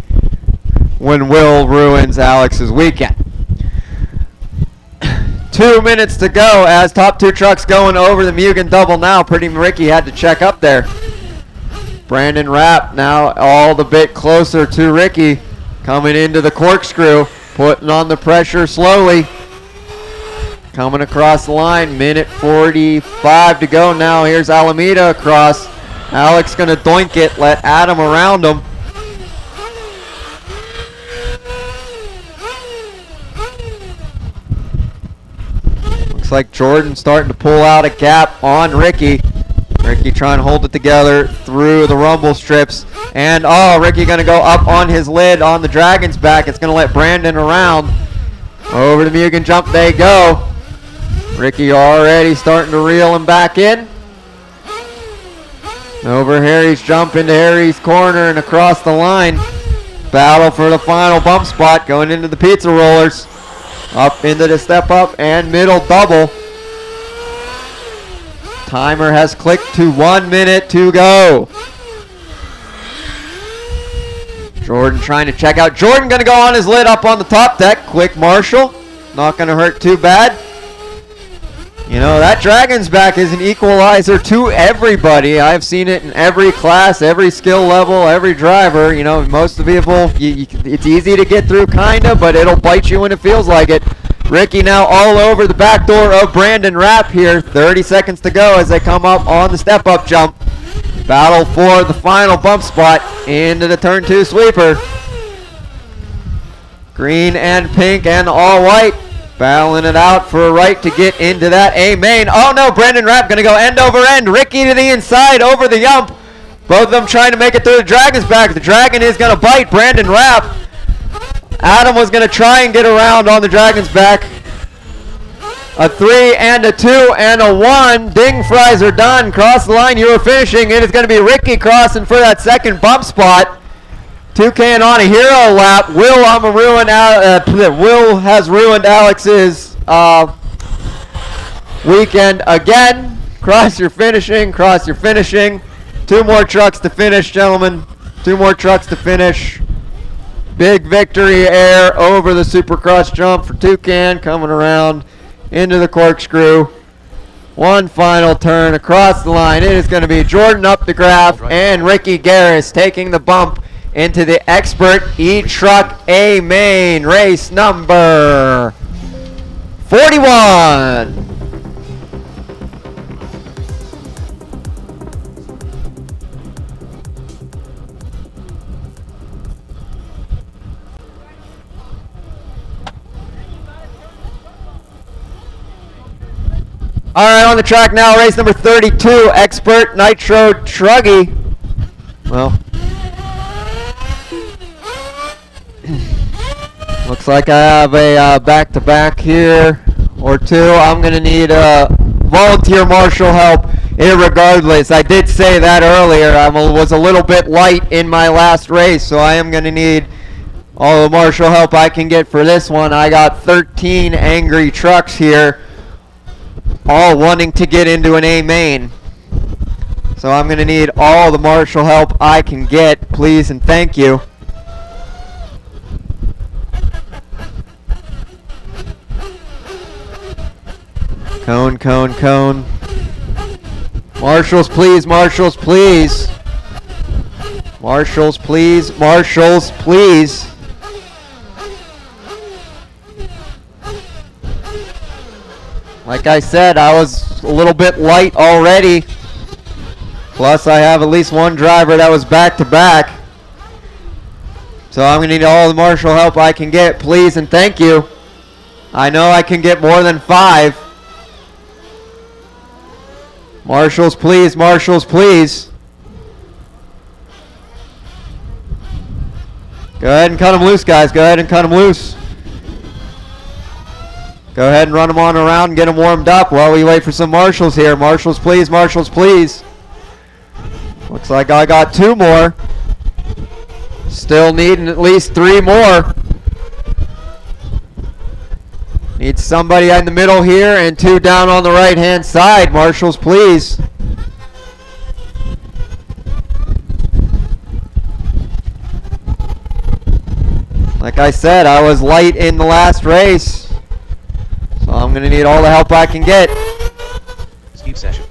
when Will ruins Alex's weekend. 2 minutes to go as top 2 trucks going over the Mugen double now. Pretty Ricky had to check up there. Brandon Rapp now all the bit closer to Ricky. Coming into the corkscrew. Putting on the pressure slowly. Coming across the line. Minute 45 to go now. Here's Alameda across. Alex going to doink it. Let Adam around him. Looks like Jordan starting to pull out a gap on Ricky. Ricky trying to hold it together through the rumble strips. And, oh, Ricky going to go up on his lid on the Dragon's back. It's going to let Brandon around. Over the Mugen jump they go. Ricky already starting to reel him back in. Over Harry's jump into Harry's corner and across the line. Battle for the final bump spot going into the pizza rollers. Up into the step up and middle double. Timer has clicked to 1 minute to go. Jordan trying to check out. Jordan going to go on his lid up on the top deck. Quick Marshall. Not going to hurt too bad. You know, that Dragon's back is an equalizer to everybody. I've seen it in every class, every skill level, every driver. You know, most of the people, it's easy to get through kind of, but it'll bite you when it feels like it. Ricky now all over the back door of Brandon Rapp here. 30 seconds to go as they come up on the step-up jump. Battle for the final bump spot into the turn 2 sweeper. Green and pink and all white. Battling it out for a right to get into that A main. Oh no, Brandon Rapp going to go end over end. Ricky to the inside over the yump. Both of them trying to make it through the Dragon's back. The Dragon is going to bite Brandon Rapp. Adam was going to try and get around on the Dragon's back. A 3 and a 2 and a 1. Ding fries are done. Cross the line, you were finishing. It is going to be Ricky crossing for that second bump spot. Toucan on a hero lap. Will has ruined Alex's weekend again. Cross your finishing. Cross your finishing. 2 more trucks to finish, gentlemen. 2 more trucks to finish. Big victory air over the Supercross jump for Toucan, coming around into the corkscrew. One final turn across the line. It is going to be Jordan up the graph and Ricky Garris taking the bump into the Expert E-Truck A main race number 41. All right, on the track now, race number 32, Expert Nitro Truggy. Well, looks like I have a back-to-back here or two. I'm going to need volunteer marshal help irregardless. I did say that earlier. I was a little bit light in my last race, so I am going to need all the marshal help I can get for this one. I got 13 angry trucks here, all wanting to get into an A main. So I'm going to need all the marshal help I can get, please and thank you. Cone, cone, cone. Marshals, please, marshals, please. Marshals, please, marshals, please. Like I said, I was a little bit light already. Plus, I have at least one driver that was back-to-back. So I'm going to need all the marshal help I can get, please and thank you. I know I can get more than 5. Marshals, please, marshals, please. Go ahead and cut them loose, guys. Go ahead and cut them loose. Go ahead and run them on around and get them warmed up while we wait for some marshals here. Marshals, please. Marshals, please. Looks like I got 2 more. Still needing at least 3 more. Need somebody in the middle here and 2 down on the right-hand side. Marshals, please. Like I said, I was light in the last race. So I'm going to need all the help I can get. Steve session.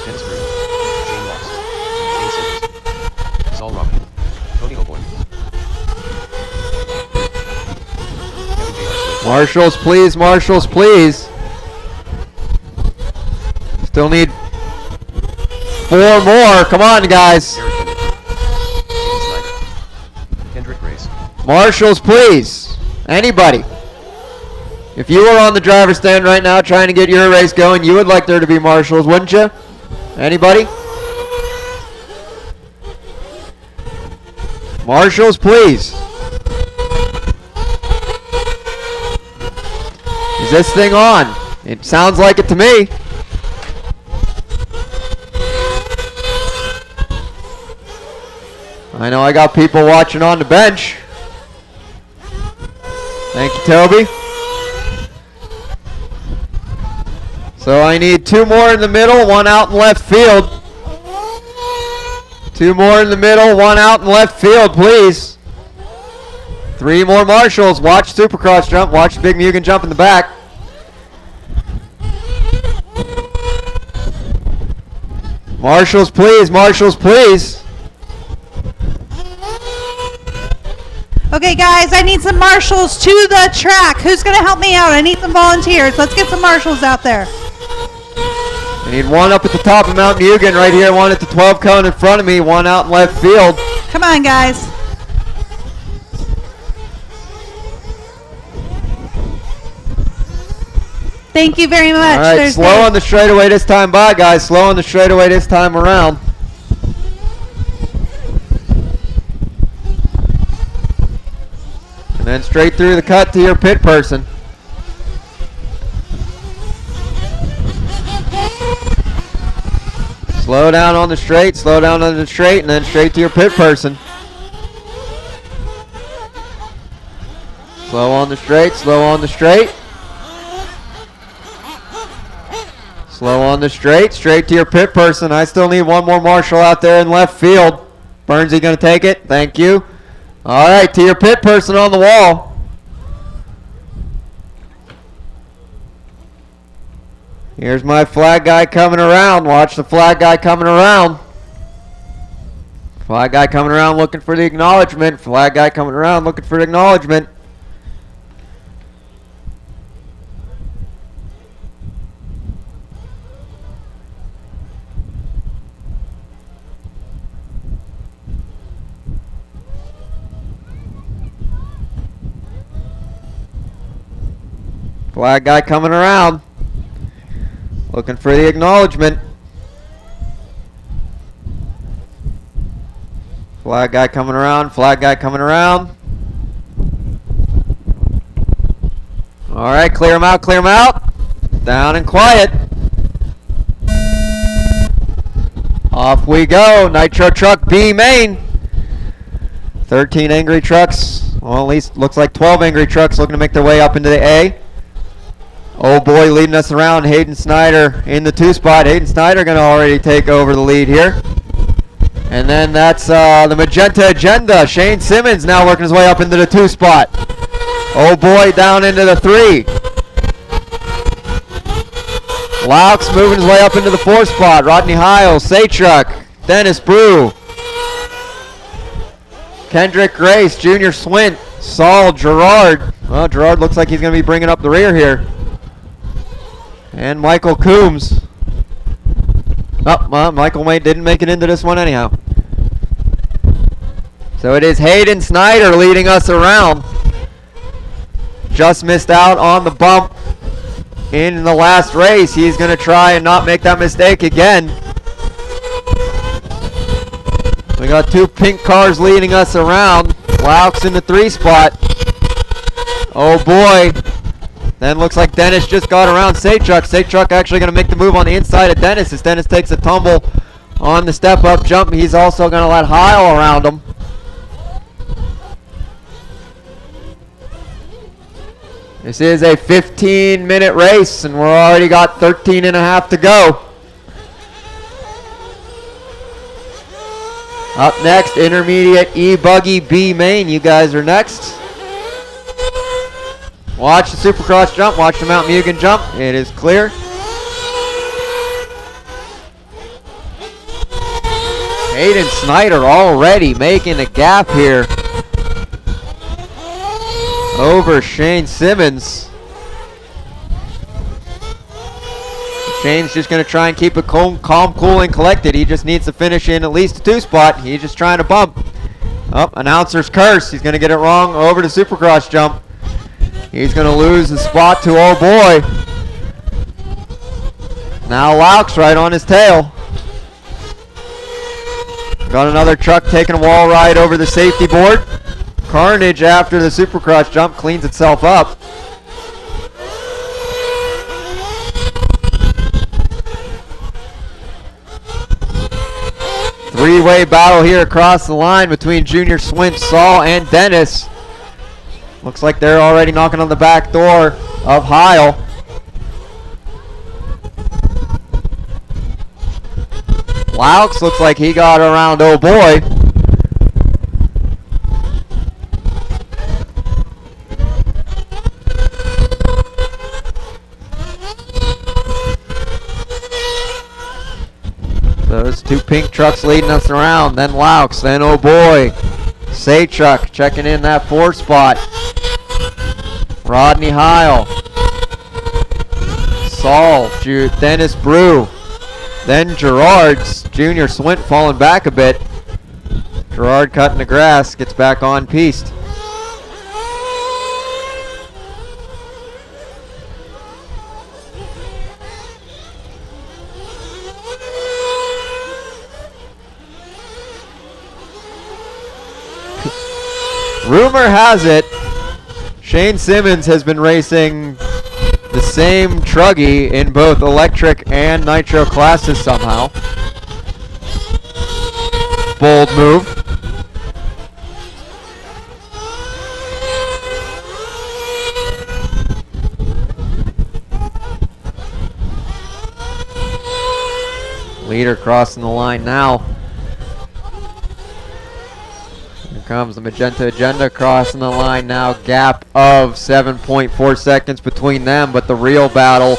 Dennis Brew. Shane Ross. Shane Simmons. Saul Robin. Tony O'Boy. Kevin J. R. Smith. Marshals, please. Marshals, please. Still need 4 more. Come on, guys. Eric Bennett. Jason Snyder. Kendrick Grace. Marshals, please. Anybody. If you were on the driver's stand right now trying to get your race going, you would like there to be marshals, wouldn't you? Anybody? Marshals, please. Is this thing on? It sounds like it to me. I know I got people watching on the bench. Thank you, Toby. So I need 2 more in the middle, 1 out in left field. 2 more in the middle, 1 out in left field, please. 3 more marshals. Watch Supercross jump. Watch Big Mugen jump in the back. Marshals, please. Marshals, please. Okay, guys, I need some marshals to the track. Who's going to help me out? I need some volunteers. Let's get some marshals out there. I need 1 up at the top of Mount Mugen right here, 1 at the 12 cone in front of me, 1 out in left field. Come on, guys. Thank you very much. All right, slow on the straightaway this time by, guys. Slow on the straightaway this time around. And then straight through the cut to your pit person. Slow down on the straight, slow down on the straight, and then straight to your pit person. Slow on the straight, slow on the straight. Slow on the straight, straight to your pit person. I still need 1 more marshal out there in left field. Burnsy gonna take it, thank you. All right, to your pit person on the wall. Here's my flag guy coming around. Watch the flag guy coming around. Flag guy coming around looking for the acknowledgement. Flag guy coming around looking for the acknowledgement. Flag guy coming around. Looking for the acknowledgement. Flag guy coming around. Flag guy coming around. All right, clear him out. Clear him out. Down and quiet. Off we go. Nitro truck B main. 13 angry trucks. Well, at least looks like 12 angry trucks looking to make their way up into the A. Oh boy, leading us around, Hayden Snyder in the 2 spot. Hayden Snyder going to already take over the lead here. And then that's the Magenta Agenda. Shane Simmons now working his way up into the 2 spot. Oh boy, down into the 3. Laux moving his way up into the 4 spot. Rodney Hiles, Saytruck, Dennis Brew, Kendrick Grace, Junior Swint, Saul Gerard. Well, Gerard looks like he's going to be bringing up the rear here. And Michael Coombs. Oh, well, Michael Wayne didn't make it into this one anyhow. So it is Hayden Snyder leading us around. Just missed out on the bump in the last race. He's going to try and not make that mistake again. We got 2 pink cars leading us around. Laux in the 3 spot. Oh boy. Then looks like Dennis just got around Saytruck. Saytruck actually going to make the move on the inside of Dennis as Dennis takes a tumble on the step-up jump. He's also going to let Heil around him. This is a 15-minute race, and we're already got 13 and a half to go. Up next, Intermediate E-Buggy B main. You guys are next. Watch the Supercross jump. Watch the Mount Mugen jump. It is clear. Hayden Snyder already making a gap here over Shane Simmons. Shane's just going to try and keep it calm, cool, and collected. He just needs to finish in at least a 2 spot. He's just trying to bump. Oh, announcer's curse. He's going to get it wrong over the Supercross jump. He's going to lose the spot to oh boy. Now Laux right on his tail. Got another truck taking a wall ride over the safety board. Carnage after the Supercross jump cleans itself up. Three-way battle here across the line between Junior Swint, Saul, and Dennis. Looks like they're already knocking on the back door of Heil. Laux looks like he got around oh boy. Those 2 pink trucks leading us around. Then Laux, then oh boy. Saytruck checking in that 4 spot. Rodney Heil. Saul, Dennis Brew. Then Gerard's Junior Swint falling back a bit. Gerard cutting the grass, gets back on piste. Rumor has it, Shane Simmons has been racing the same truggy in both electric and nitro classes somehow. Bold move. Leader crossing the line now. comes the magenta agenda crossing the line now. Gap of 7.4 seconds between them, but the real battle,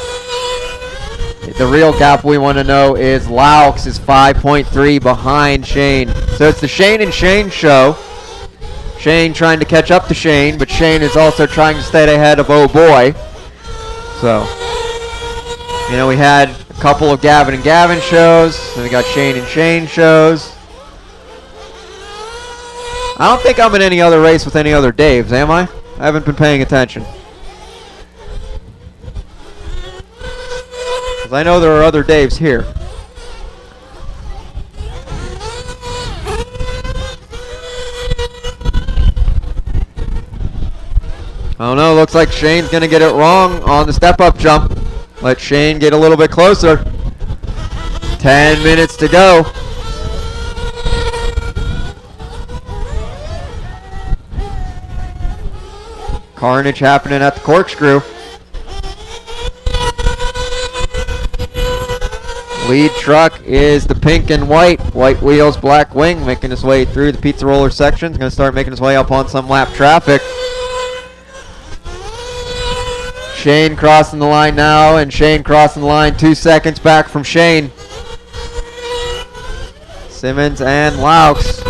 the real gap we want to know is Laux is 5.3 behind Shane. So it's the Shane and Shane show. Shane trying to catch up to Shane, but Shane is also trying to stay ahead of Oh Boy. So, you know, we had a couple of Gavin and Gavin shows, then we got Shane and Shane shows. I don't think I'm in any other race with any other Daves, am I? I haven't been paying attention. 'Cause I know there are other Daves here. I don't know, looks like Shane's gonna get it wrong on the step-up jump. Let Shane get a little bit closer. 10 minutes to go. Carnage happening at the corkscrew. Lead truck is the pink and white. White wheels, black wing, making his way through the pizza roller section. He's going to start making his way up on some lap traffic. Shane crossing the line now, and Shane crossing the line 2 seconds back from Shane. Simmons and Laux.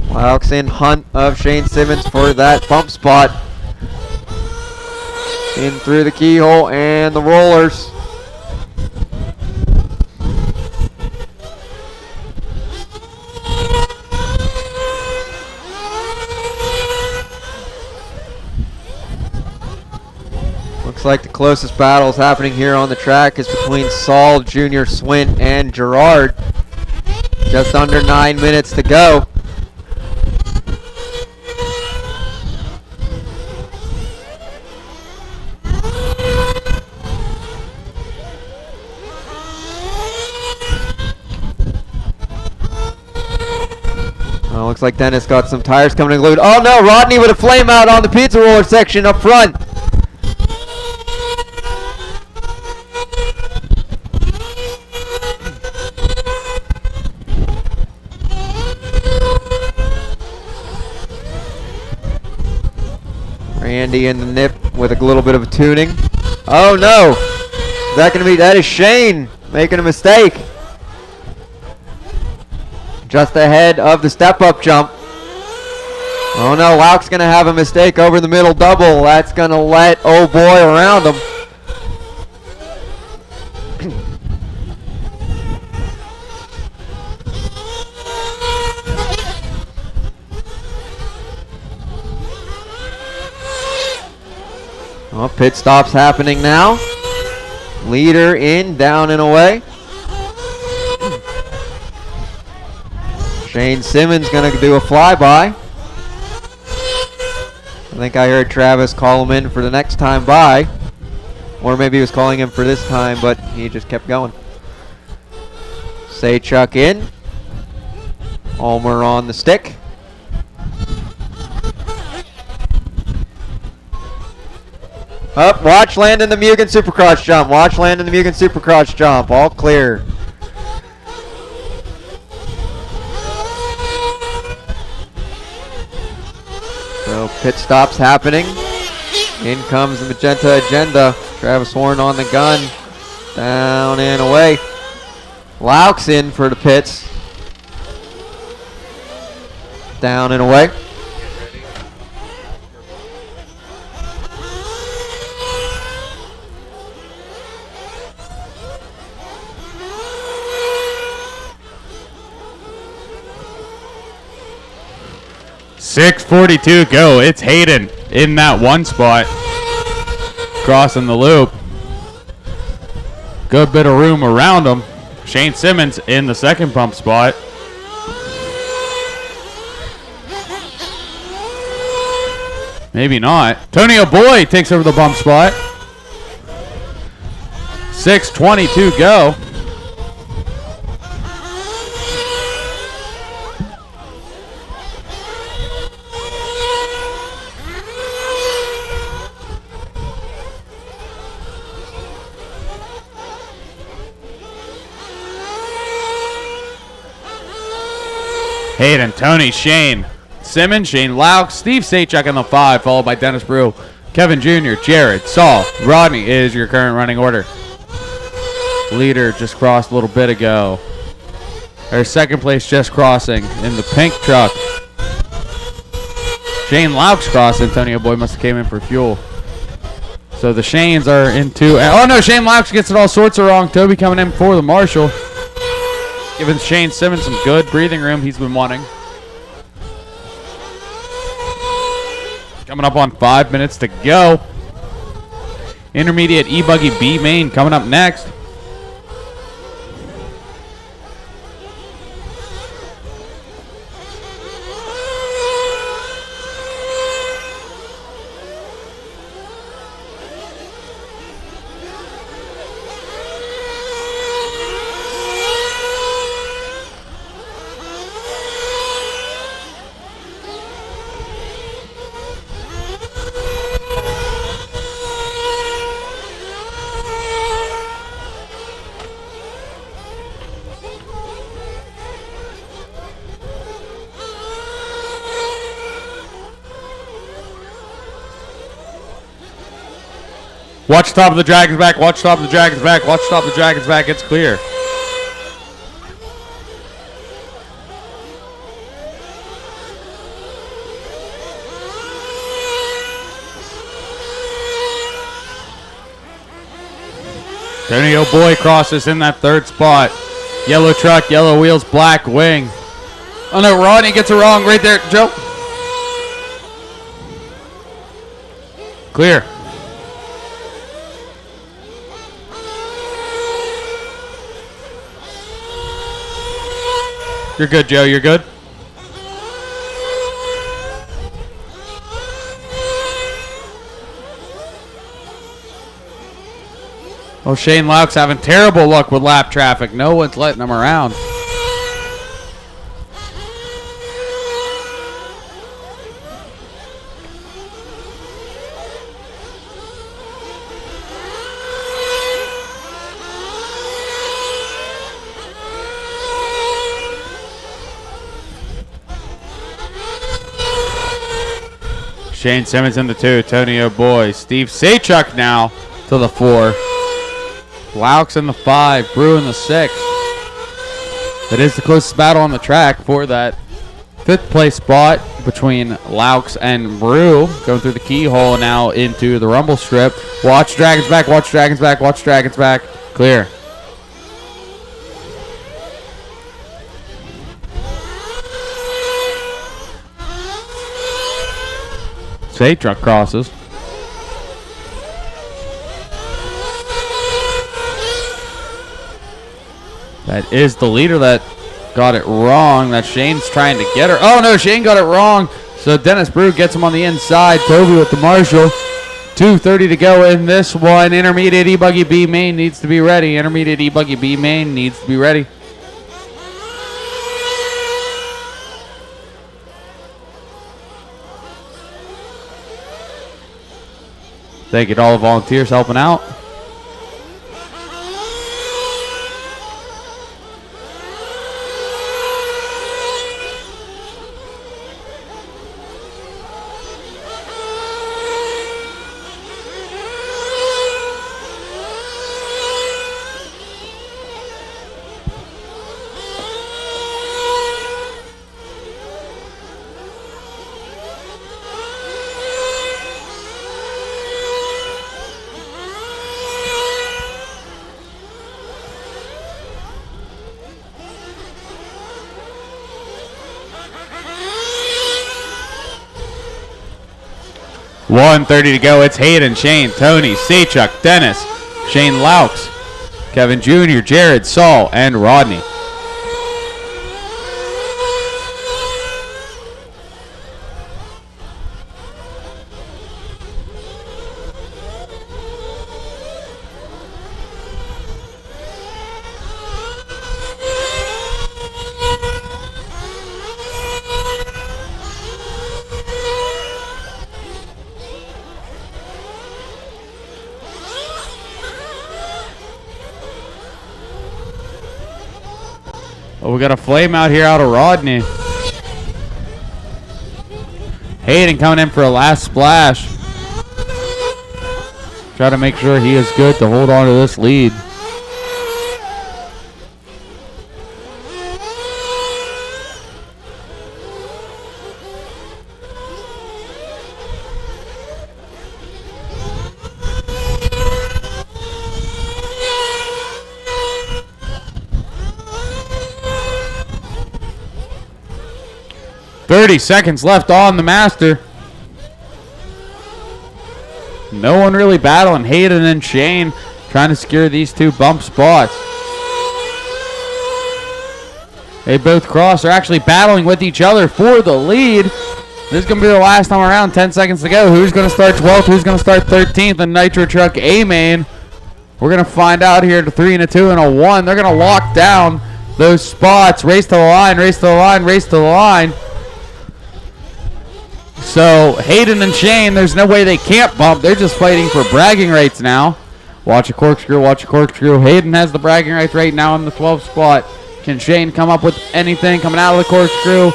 Laux in hunt of Shane Simmons for that bump spot. In through the keyhole and the rollers. Looks like the closest battle is happening here on the track is between Saul, Junior, Swint, and Gerard. Just under 9 minutes to go. Oh, looks like Dennis got some tires coming unglued. Oh no, Rodney with a flame out on the pizza roller section up front. Randy in the nip with a little bit of a tuning. Oh no! Is that gonna be, that is Shane making a mistake. Just ahead of the step-up jump. Oh no, Laux gonna have a mistake over the middle double. That's gonna let Oh Boy around him. Oh, pit stops happening now. Leader in, down and away. Shane Simmons gonna do a flyby. I think I heard Travis call him in for the next time by. Or maybe he was calling him for this time, but he just kept going. Saychuk in. Ulmer on the stick. Up, watch land in the Mugen Supercross jump. Watch land in the Mugen Supercross jump. All clear. So pit stops happening. In comes the magenta agenda. Travis Horn on the gun. Down and away. Laux in for the pits. Down and away. .642 go. It's Hayden in that one spot. Crossing the loop. Good bit of room around him. Shane Simmons in the second bump spot. Maybe not. Tony O'Boy takes over the bump spot. 6:22 go. Hayden, Tony, Shane, Simmons, Shane Laux, Steve Sachek in the 5, followed by Dennis Brew, Kevin Jr., Jared, Saul, Rodney is your current running order. Leader just crossed a little bit ago. There's second place just crossing in the pink truck. Shane Laux crossed. Antonio Boy must have came in for fuel. So the Shanes are into. Oh no, Shane Laux gets it all sorts of wrong. Toby coming in for the Marshall. Giving Shane Simmons some good breathing room he's been wanting. Coming up on 5 minutes to go. Intermediate E-Buggy B main coming up next. Watch top of the Dragon's back. Watch top of the Dragon's back. Watch top of the Dragon's back. It's clear. Tony O'Boy crosses in that third spot. Yellow truck, yellow wheels, black wing. Oh no, Rodney gets it wrong right there. Joe. Clear. You're good, Joe. You're good. Oh, Shane Laux having terrible luck with lap traffic. No one's letting him around. Shane Simmons in the 2, Tony O'Boy. Steve Sachuk now to the 4. Laux in the 5, Brew in the 6. That is the closest battle on the track for that 5th place spot between Laux and Brew. Going through the keyhole now into the rumble strip. Watch Dragons back, watch Dragons back, watch Dragons back. Clear. Say truck crosses. That is the leader that got it wrong. That Shane's trying to get her. Oh no, Shane got it wrong. So Dennis Brew gets him on the inside. Toby with the Marshall. 2:30 to go in this one. Intermediate E-Buggy B main needs to be ready. Intermediate E-Buggy B main needs to be ready. Thank you to all the volunteers helping out. $1:30 to go. It's Hayden, Shane, Tony, Sachuk, Dennis, Shane Laux, Kevin Jr., Jared, Saul, and Rodney. Oh, we got a flame out here out of Rodney. Hayden coming in for a last splash. Try to make sure he is good to hold on to this lead. Seconds left on the master. No one really battling. Hayden and Shane trying to secure these two bump spots. They both cross. They're actually battling with each other for the lead. This is going to be the last time around. 10 seconds to go. Who's going to start 12th? Who's going to start 13th in Nitro Truck A main? We're going to find out here. 3 and a 2 and a 1. They're going to lock down those spots. Race to the line. Race to the line. Race to the line. So Hayden and Shane, there's no way they can't bump. They're just fighting for bragging rights now. Watch a corkscrew, watch a corkscrew. Hayden has the bragging rights right now in the 12th spot. Can Shane come up with anything coming out of the corkscrew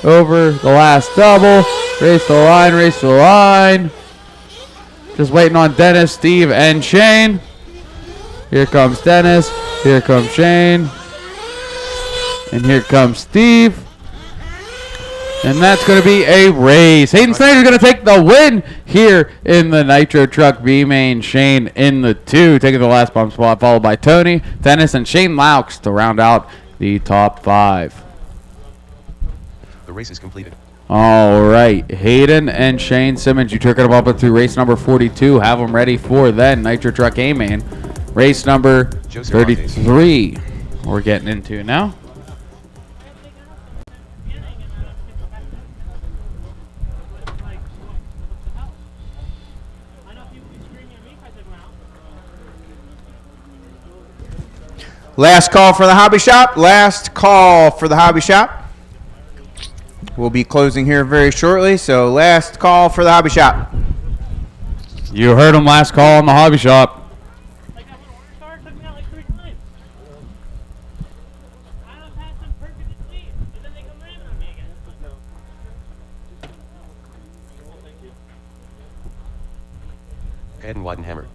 over the last double? Race to the line, race to the line. Just waiting on Dennis, Steve, and Shane. Here comes Dennis. Here comes Shane. And here comes Steve. And that's going to be a race. Hayden Snyder's going to take the win here in the Nitro Truck B main. Shane in the 2, taking the last bump spot, followed by Tony, Dennis, and Shane Laux to round out the top 5. The race is completed. All right, Hayden and Shane Simmons, you took them up through race number 42. Have them ready for then Nitro Truck A main. Race number 33 we're getting into now. Last call for the hobby shop. Last call for the hobby shop. We'll be closing here very shortly, so last call for the hobby shop. You heard him, last call in the hobby shop. Head and Wattenhammer.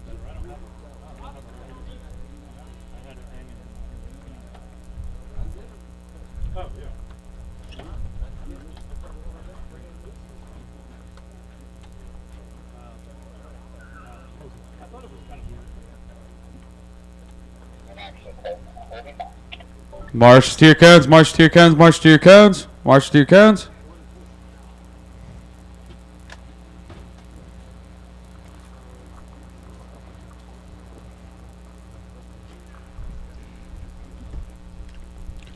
March to your cones, march to your cones, march to your cones, march to your cones.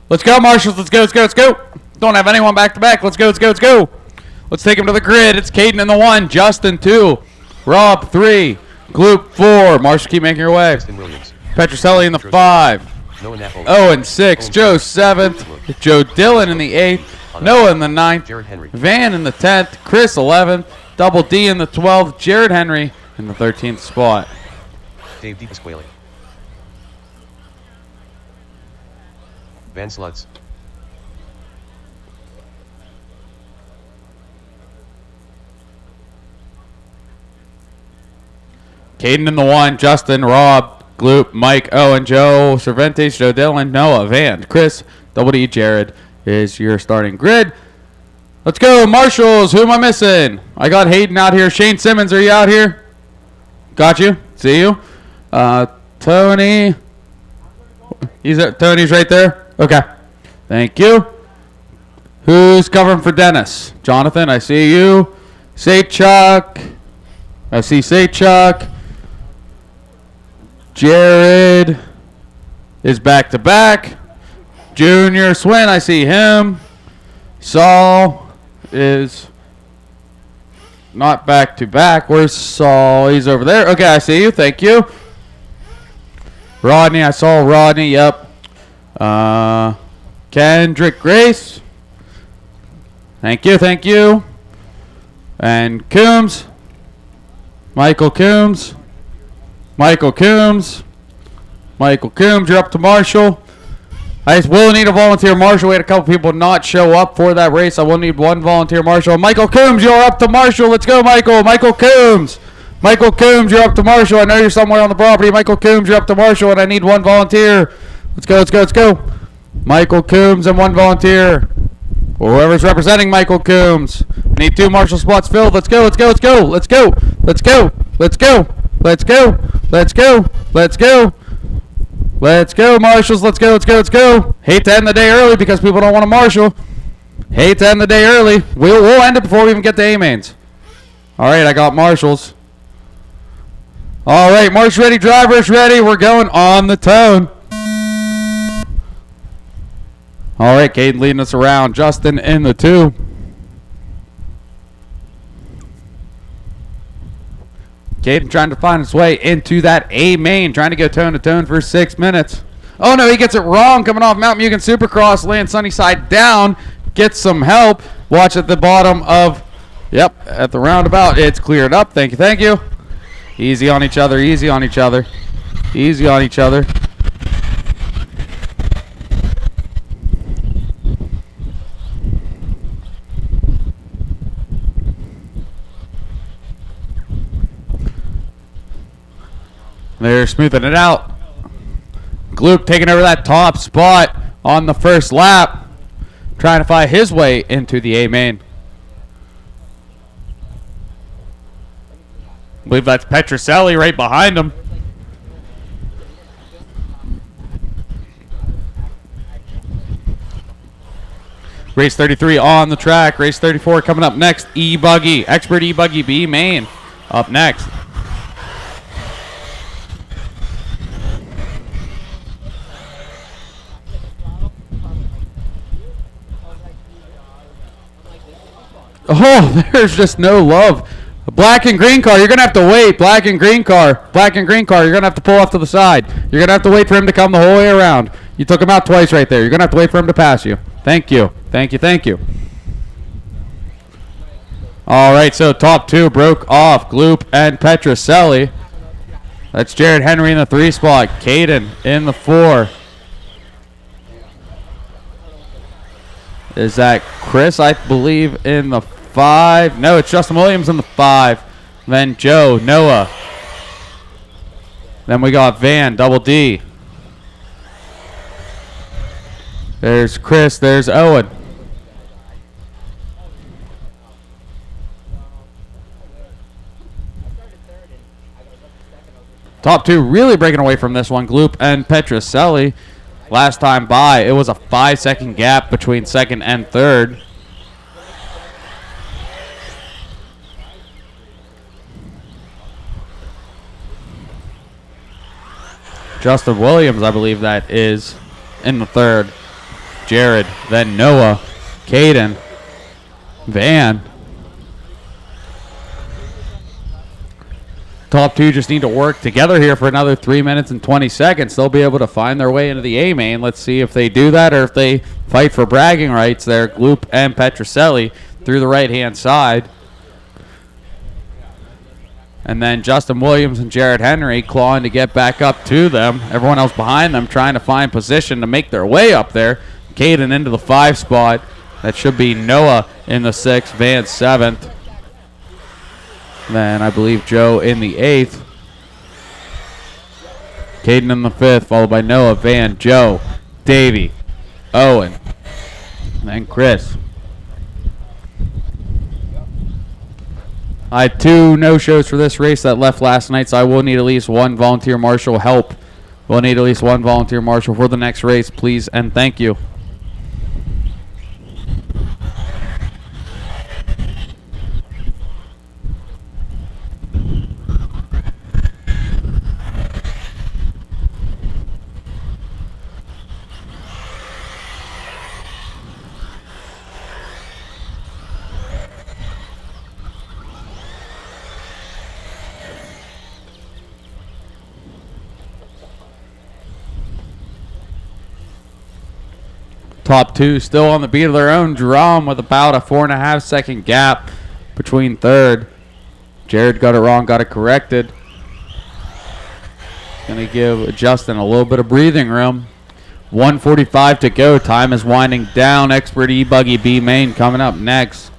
Let's go, Marshals. Let's go, let's go, let's go. Don't have anyone back to back. Let's go, let's go, let's go. Let's take him to the grid. It's Caden in the 1, Justin 2, Rob 3, Gloop 4. Marshall, keep making your way. Petroselli in the 5. Owen 6, Joe 7th, Joe Dillon in the 8th, Noah in the 9th, Van in the 10th, Chris 11th, Double D in the 12th, Jared Henry in the 13th spot. Dave DePasquale. Van Sluts. Caden in the 1, Justin, Rob, Gloop, Mike, Owen, Joe, Cervantes, Joe Dillon, Noah, Van, Chris, Double D, Jared is your starting grid. Let's go, Marshals. Who am I missing? I got Hayden out here. Shane Simmons, are you out here? Got you. See you. Tony. Tony's right there. Okay. Thank you. Who's covering for Dennis? Jonathan, I see you. Saychuk. I see Saychuk. Jared is back to back. Junior Swin, I see him. Saul is not back to back. Where's Saul? He's over there. Okay, I see you. Thank you. Rodney, I saw Rodney. Yep. Kendrick Grace. Thank you. Thank you. And Coombs. Michael Coombs. Michael Coombs. Michael Coombs, you're up to Marshall. I just will need a volunteer marshal. We had a couple people not show up for that race. I will need one volunteer marshal. Michael Coombs, you're up to marshal. Let's go, Michael. Michael Coombs. Michael Coombs, you're up to marshal. I know you're somewhere on the property. Michael Coombs, you're up to marshal, and I need one volunteer. Let's go, let's go, let's go. Michael Coombs and one volunteer. Or whoever's representing Michael Coombs. Need 2 marshal spots filled. Let's go, let's go, let's go. Let's go. Let's go. Let's go. Let's go. Let's go. Let's go. Let's go, marshals. Let's go, let's go, let's go. Hate to end the day early because people don't want to marshal. Hate to end the day early. We'll end it before we even get to A-mains. All right, I got marshals. All right, march ready, drivers ready. We're going on the tone. All right, Caden leading us around. Justin in the 2. Caden trying to find his way into that A main, trying to go tone to tone for 6 minutes. Oh no, he gets it wrong. Coming off Mount Mugen Supercross, lands sunny side down, gets some help. Watch at the bottom of, yep, at the roundabout. It's cleared up. Thank you, thank you. Easy on each other, easy on each other, easy on each other. They're smoothing it out. Gloop taking over that top spot on the first lap. Trying to find his way into the A main. I believe that's Petroselli right behind him. Race 33 on the track. Race 34 coming up next. E-Buggy. Expert E-Buggy B main up next. Oh, there's just no love. A black and green car, you're going to have to wait. Black and green car. Black and green car, you're going to have to pull off to the side. You're going to have to wait for him to come the whole way around. You took him out twice right there. You're going to have to wait for him to pass you. Thank you. Thank you, thank you. All right, so top 2 broke off. Gloop and Petroselli. That's Jared Henry in the 3 spot. Caden in the 4. Is that Chris, I believe, in the 5? No, it's Justin Williams in the 5. Then Joe, Noah. Then we got Van, Double D. There's Chris, there's Owen. Top 2 really breaking away from this one. Gloop and Petroselli. Last time by, it was a 5-second gap between second and third. Justin Williams, I believe that is in the 3rd. Jared, then Noah, Caden, Van. Top 2 just need to work together here for another 3 minutes and 20 seconds. They'll be able to find their way into the A main. Let's see if they do that or if they fight for bragging rights there. Gloop and Petroselli through the right-hand side. And then Justin Williams and Jared Henry clawing to get back up to them. Everyone else behind them trying to find position to make their way up there. Caden into the 5 spot. That should be Noah in the 6th, Van 7th. Then I believe Joe in the 8th. Caden in the 5th, followed by Noah, Van, Joe, Davey, Owen, and Chris. I had 2 no-shows for this race that left last night, so I will need at least 1 volunteer marshal help. We'll need at least 1 volunteer marshal for the next race, please, and thank you. Top 2 still on the beat of their own drum with about a 4.5-second gap between 3rd. Jared got it wrong, got it corrected. Going to give Justin a little bit of breathing room. 1:45 to go. Time is winding down. Expert E-Buggy B main coming up next.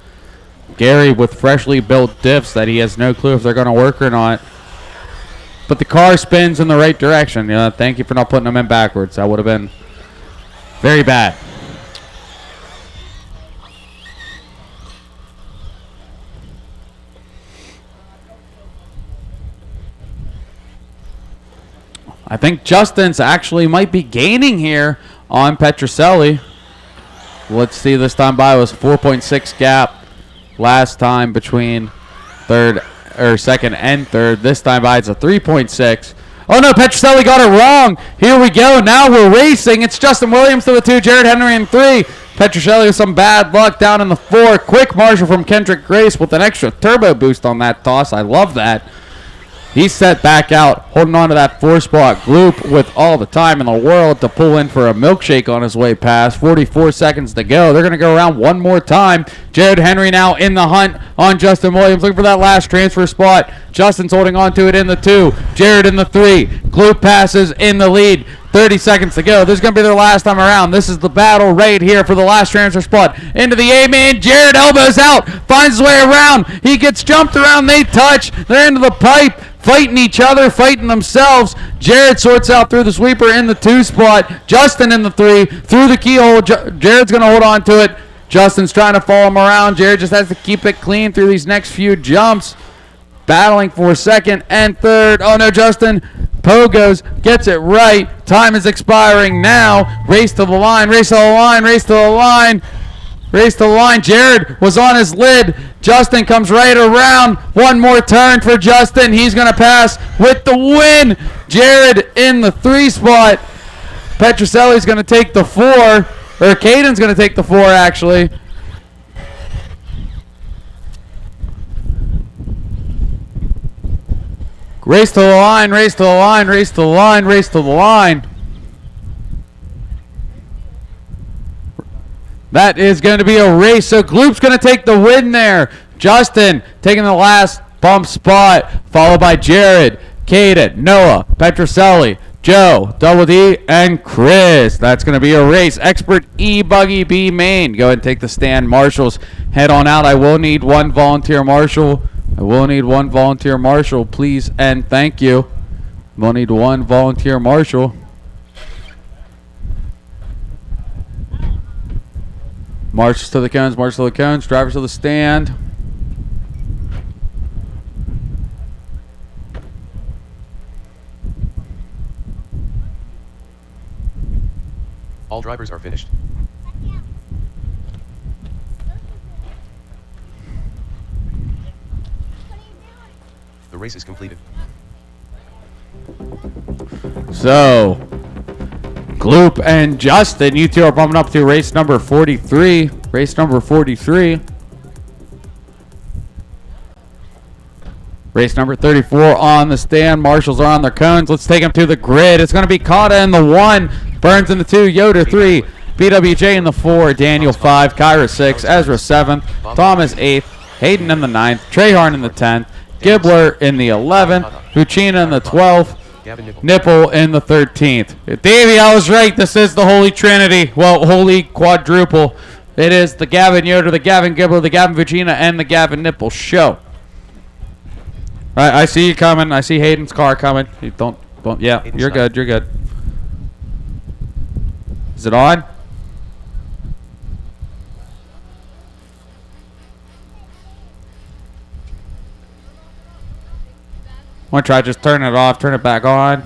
Gary with freshly built diffs that he has no clue if they're going to work or not. But the car spins in the right direction. Thank you for not putting them in backwards. That would have been very bad. I think Justin's actually might be gaining here on Petroselli. Let's see, this time by was 4.6 gap last time between second and third. This time by it's a 3.6. Oh no, Petroselli got it wrong. Here we go. Now we're racing. It's Justin Williams to the 2, Jared Henry in 3. Petroselli with some bad luck down in the 4. Quick Marshall from Kendrick Grace with an extra turbo boost on that toss. I love that. He's set back out, holding on to that 4-spot. Gloop with all the time in the world to pull in for a milkshake on his way past. 44 seconds to go. They're going to go around one more time. Jared Henry now in the hunt on Justin Williams, looking for that last transfer spot. Justin's holding on to it in the 2. Jared in the 3. Gloop passes in the lead. 30 seconds to go. This is going to be their last time around. This is the battle right here for the last transfer spot. Into the A-main. Jared elbows out. Finds his way around. He gets jumped around. They touch. They're into the pipe. Fighting each other. Fighting themselves. Jared sorts out through the sweeper in the 2 spot. Justin in the 3. Through the keyhole. Jared's going to hold on to it. Justin's trying to follow him around. Jared just has to keep it clean through these next few jumps. Battling for second and third. Oh no, Justin pogos, gets it right. Time is expiring now. Race to the line, race to the line, race to the line. Race to the line. Jared was on his lid. Justin comes right around. One more turn for Justin. He's going to pass with the win. Jared in the 3 spot. Petroselli's going to take the 4. Or Caden's going to take the 4, actually. Race to the line, race to the line, race to the line, race to the line. That is going to be a race. So Gloop's going to take the win there. Justin taking the last bump spot, followed by Jared, Caden, Noah, Petroselli, Joe, Double D, and Chris. That's going to be a race. Expert E-Buggy B main. Go ahead and take the stand. Marshals, head on out. I will need one volunteer marshal. I will need one volunteer marshal, please and thank you. We'll need one volunteer marshal. March to the cones, march to the cones, drivers to the stand. All drivers are finished. The race is completed. So, Gloop and Justin, you two are bumping up to race number 43. Race number 43. Race number 34 on the stand. Marshals are on their cones. Let's take them to the grid. It's going to be Kata in the 1, Burns in the 2, Yoder 3, BWJ in the 4, Daniel 5, Kyra 6, Ezra 7th, Thomas 8th, Hayden in the 9th, Treyharn in the 10th, Gibbler in the 11th, Huchina in the 12th, Nipple in the 13th. Davey, I was right. This is the Holy Trinity. Well, Holy Quadruple. It is the Gavin Yoder, the Gavin Gibbler, the Gavin Huchina, and the Gavin Nipple show. All right, I see you coming. I see Hayden's car coming. You don't. Yeah, Hayden's you're good. You're good. Is it on? I'm going to try just turn it off, turn it back on.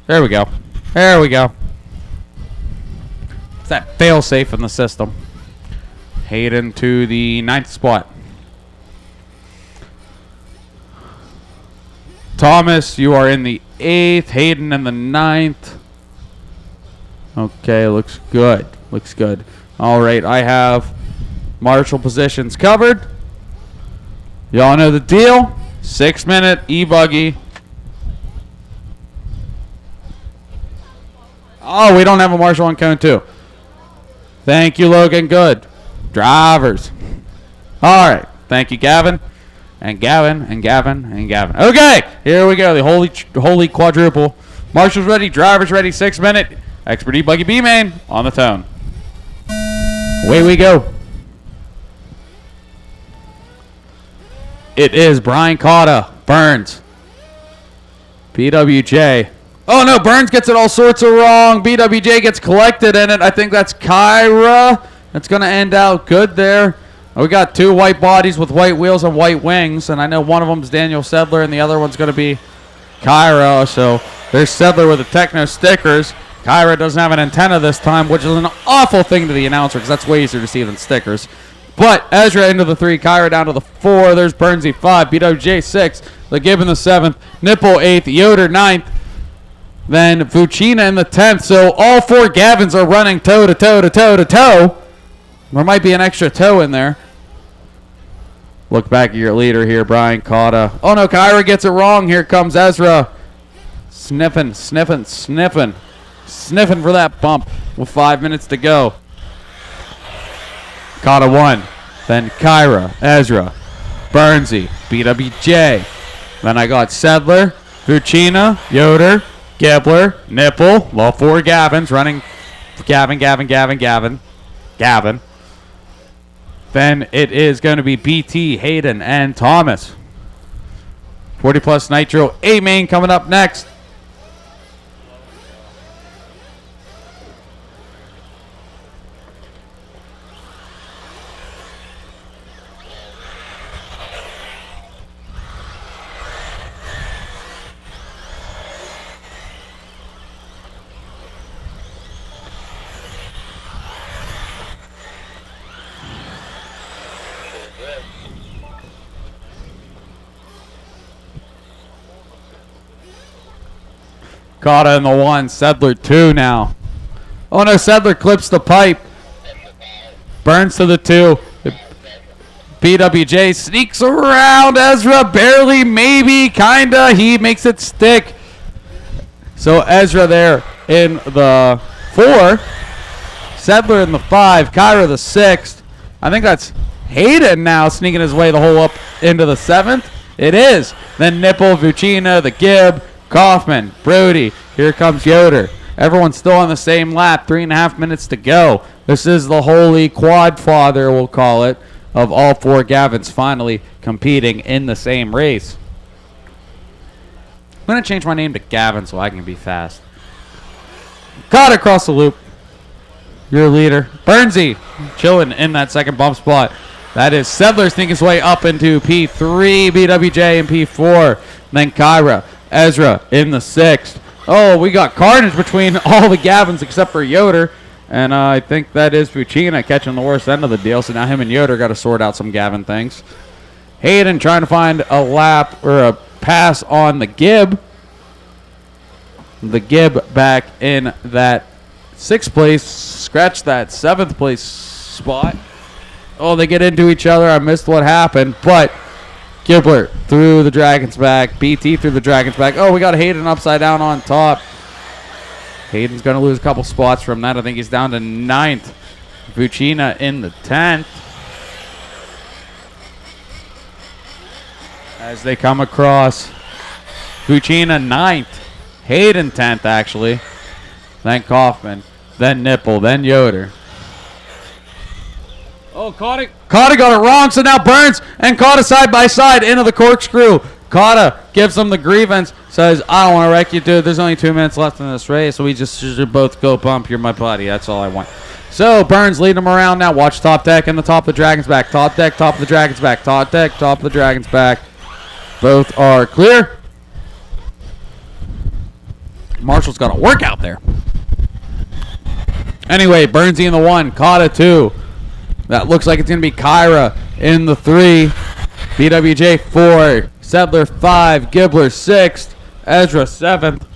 There we go. There we go. It's that fail safe in the system. Hayden to the 9th spot. Thomas, you are in the 8th. Hayden in the 9th. Okay, looks good. Looks good. All right, I have Marshall positions covered. Y'all know the deal. 6-minute E-Buggy. Oh, we don't have a Marshall on cone 2. Thank you, Logan. Good. Drivers. All right. Thank you, Gavin. and Gavin, and Gavin, and Gavin. Okay, here we go. The holy quadruple. Marshall's ready. Driver's ready. 6 minute. Expert E-Buggy B-Main on the tone. Away we go. It is Brian Cotta. Burns. BWJ. Oh no, Burns gets it all sorts of wrong. BWJ gets collected in it. I think that's Kyra. That's going to end out good there. We got 2 white bodies with white wheels and white wings, and I know one of them is Daniel Sedler, and the other one's going to be Kyra. So there's Sedler with the Techno stickers. Kyra doesn't have an antenna this time, which is an awful thing to the announcer because that's way easier to see than stickers. But Ezra into the 3, Kyra down to the 4. There's Burnsy 5, BWJ 6, the Gibbon the 7th, Nipple 8th, Yoder 9th, then Vucina in the 10th. So all 4 Gavins are running toe to toe to toe to toe. There might be an extra toe in there. Look back at your leader here, Brian Cotta. Oh no, Kyra gets it wrong. Here comes Ezra. Sniffing for that bump with 5 minutes to go. Cotta 1. Then Kyra, Ezra, Burnsy, BWJ. Then I got Sedler, Vucina, Yoder, Gibbler, Nipple. All 4 Gavins running. Gavin. Then it is going to be BT, Hayden, and Thomas. 40 plus Nitro A-Main coming up next. Cotta in the 1, Sedler 2 now. Oh no, Sedler clips the pipe. Burns to the 2. BWJ sneaks around Ezra, barely, maybe, kinda. He makes it stick. So Ezra there in the 4. Sedler in the 5. Kyra the 6th. I think that's Hayden now sneaking his way the whole up into the 7th. It is. Then Nipple, Vucina, the Gibb, Kaufman, Brody. Here comes Yoder. Everyone's still on the same lap. 3.5 minutes to go. This is the holy quad father, we'll call it, of all 4 Gavins finally competing in the same race. I'm going to change my name to Gavin so I can be fast. Got across the loop. Your leader. Burnsy chilling in that second bump spot. That is Sedler sneaking his way up into P3, BWJ in P4. Then Kyra. Ezra in the 6th. Oh, we got carnage between all the Gavins except for Yoder. And I think that is Vucina catching the worst end of the deal. So now him and Yoder got to sort out some Gavin things. Hayden trying to find a lap or a pass on the Gibb. The Gibb back in that 6th place. Scratch that 7th place spot. Oh, they get into each other. I missed what happened, but Gibbler through the Dragon's back. BT through the Dragon's back. Oh, we got Hayden upside down on top. Hayden's going to lose a couple spots from that. I think he's down to 9th. Vucina in the 10th. As they come across. Vucina 9th. Hayden 10th, actually. Then Kaufman. Then Nipple. Then Yoder. Oh, Cotta got it wrong, so now Burns and Cotta side by side into the corkscrew. Cotta gives him the grievance, says, I don't want to wreck you, dude. There's only 2 minutes left in this race, so we just should both go bump. You're my buddy. That's all I want. So Burns leading him around now. Watch top deck and the top of the Dragon's back. Top deck, top of the Dragon's back. Top deck, top of the Dragon's back. Both are clear. Marshall's got a workout there. Anyway, Burnsy in the 1, Cotta 2. That looks like it's going to be Kyra in the 3. BWJ 4. Sedler 5. Gibbler 6th. Ezra 7th.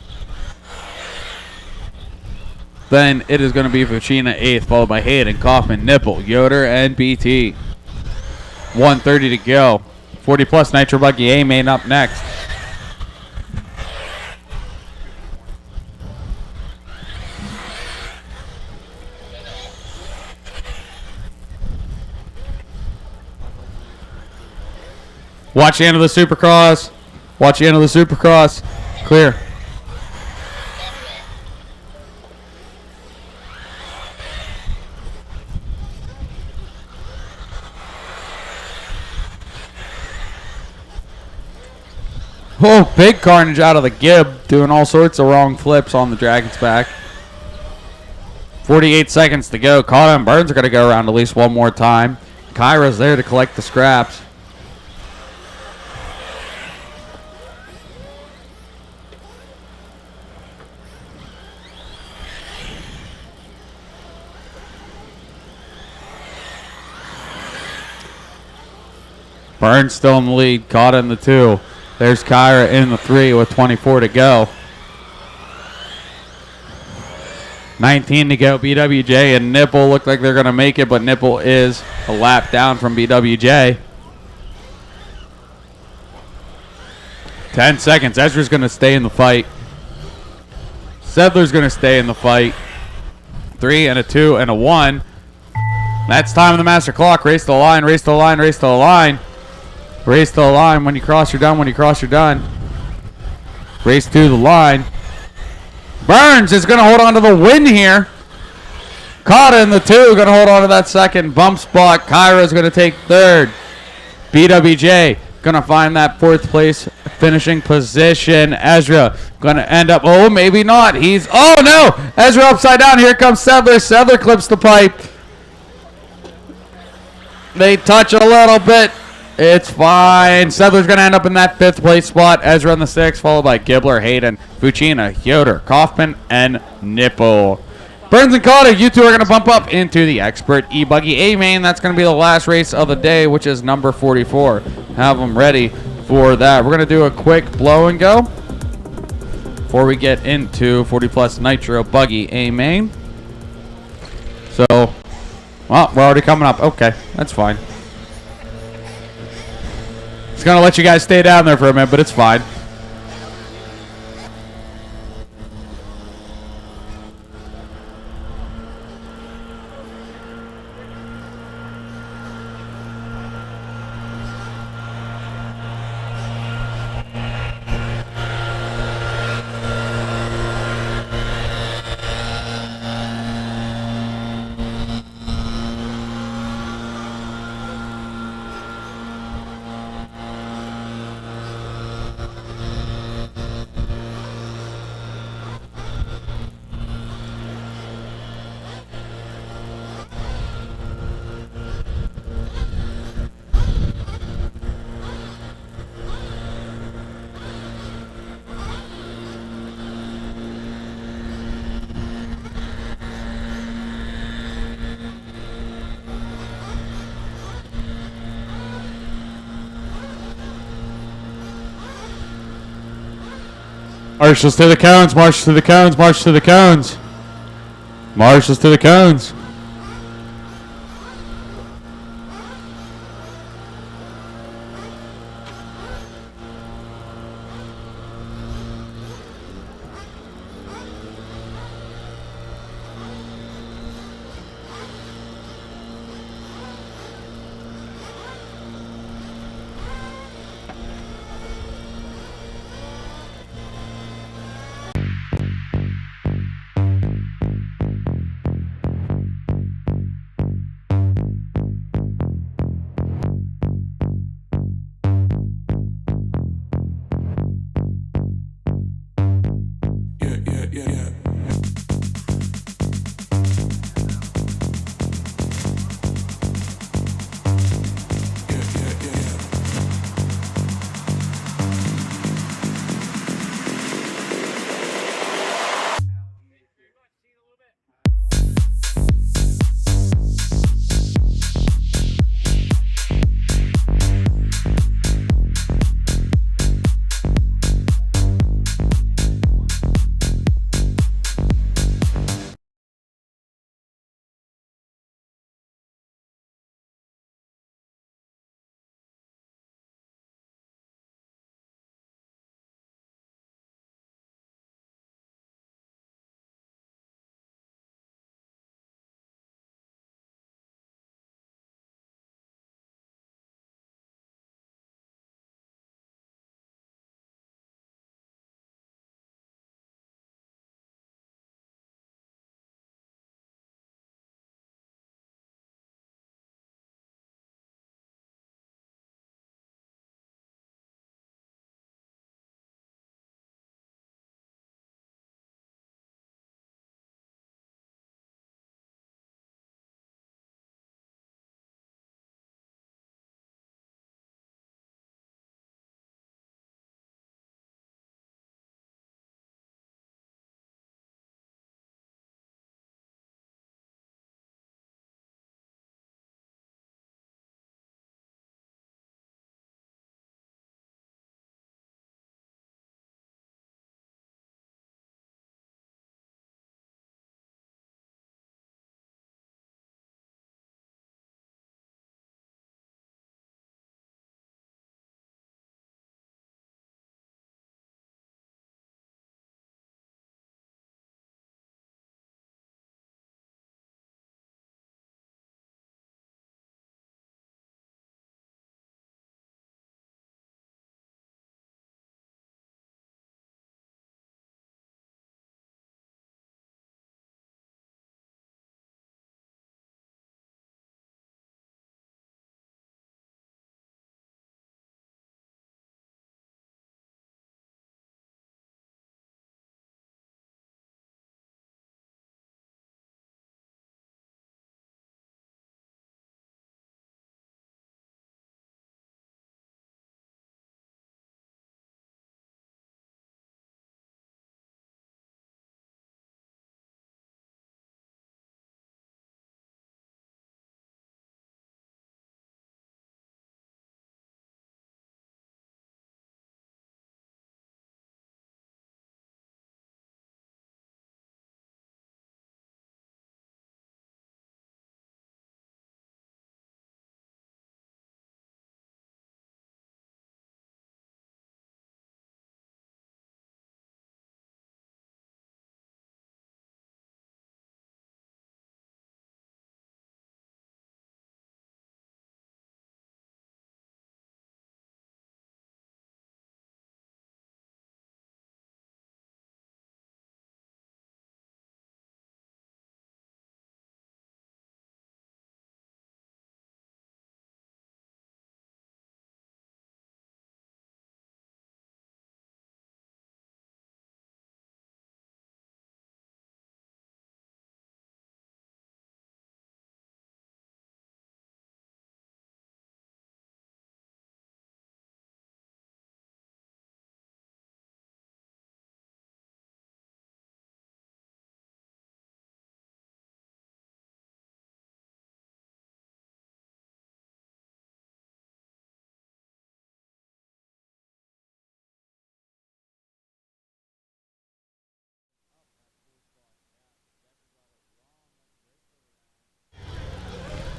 Then it is going to be Vucina 8th, followed by Hayden, Kaufman, Nipple, Yoder, and BT. 1:30 to go. 40 plus Nitro Buggy A-Main up next. Watch the end of the Supercross. Watch the end of the Supercross. Clear. Oh, big carnage out of the Gib, doing all sorts of wrong flips on the Dragon's back. 48 seconds to go. Caught and Burns are going to go around at least one more time. Kyra's there to collect the scraps. Burns still in the lead. Caught in the 2. There's Kyra in the 3 with 24 to go. 19 to go. BWJ and Nipple look like they're going to make it, but Nipple is a lap down from BWJ. 10 seconds. Ezra's going to stay in the fight. Sedler's going to stay in the fight. 3 and a 2 and a 1. That's time of the master clock. Race to the line, race to the line, race to the line. Race to the line. When you cross, you're done. When you cross, you're done. Race to the line. Burns is going to hold on to the win here. Caught in the 2. Going to hold on to that second bump spot. Kyra is going to take 3rd. BWJ going to find that 4th place finishing position. Ezra going to end up. Oh, maybe not. Oh, no. Ezra upside down. Here comes Sedler. Sedler clips the pipe. They touch a little bit. It's fine. Sedler's going to end up in that 5th place spot. Ezra in the 6th, followed by Gibbler, Hayden, Fucina, Yoder, Kaufman, and Nipple. Burns and Carter, you two are going to bump up into the Expert E-Buggy A-Main. That's going to be the last race of the day, which is number 44. Have them ready for that. We're going to do a quick blow and go before we get into 40-plus Nitro Buggy A-Main. So, well, we're already coming up. Okay, that's fine. It's going to let you guys stay down there for a minute, but it's fine. Marshals to the cones, marshals to the cones, marshals to the cones. Marshals to the cones.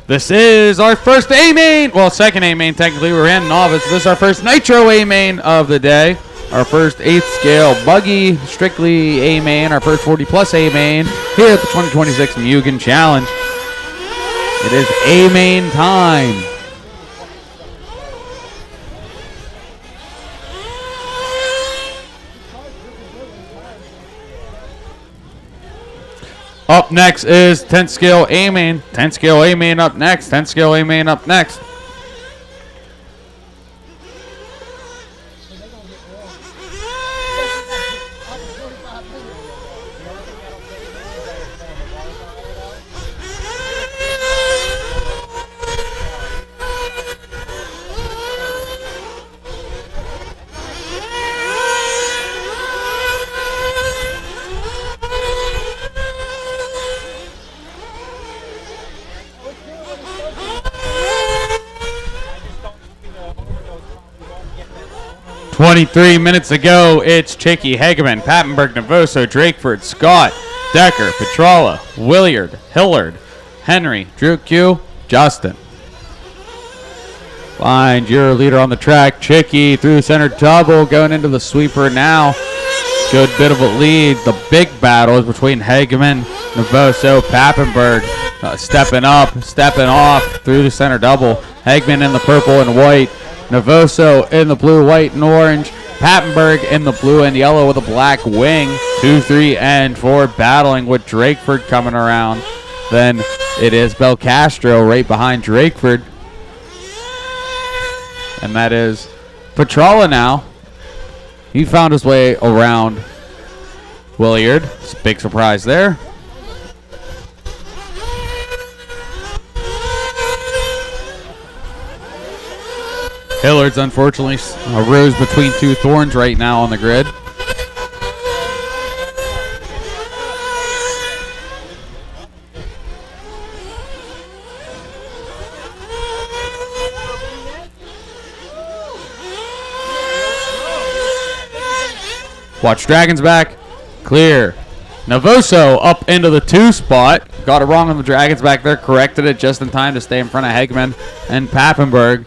This is our first A-main. Well, second A-main, technically. We ran novice. This is our first Nitro A-main of the day. Our first 8th scale buggy, strictly A-main. Our first 40-plus A-main here at the 2026 Mugen Challenge. It is A-main time. Up next is 10th scale A-main. 10th scale A-main up next. 10th scale A-main up next. Minutes ago, it's Chicky, Hageman, Pattenberg, Navoso, Drakeford, Scott, Decker, Petrala, Williard, Hillard, Henry, Drew Q, Justin. Find your leader on the track. Chicky through center double, going into the sweeper now. Good bit of a lead. The big battle is between Hageman, Navoso, Pappenberg. Stepping up, stepping off through the center double. Hageman in the purple and white. Navoso in the blue, white, and orange. Pappenberg in the blue and yellow with a black wing. 2, 3, and 4 battling with Drakeford coming around. Then it is Belcastro right behind Drakeford. And that is Petrala now. He found his way around Williard. It's a big surprise there. Hillard's unfortunately a rose between two thorns right now on the grid. Watch Dragon's back. Clear. Navoso up into the 2 spot. Got it wrong on the Dragon's back there. Corrected it just in time to stay in front of Hageman and Pappenberg.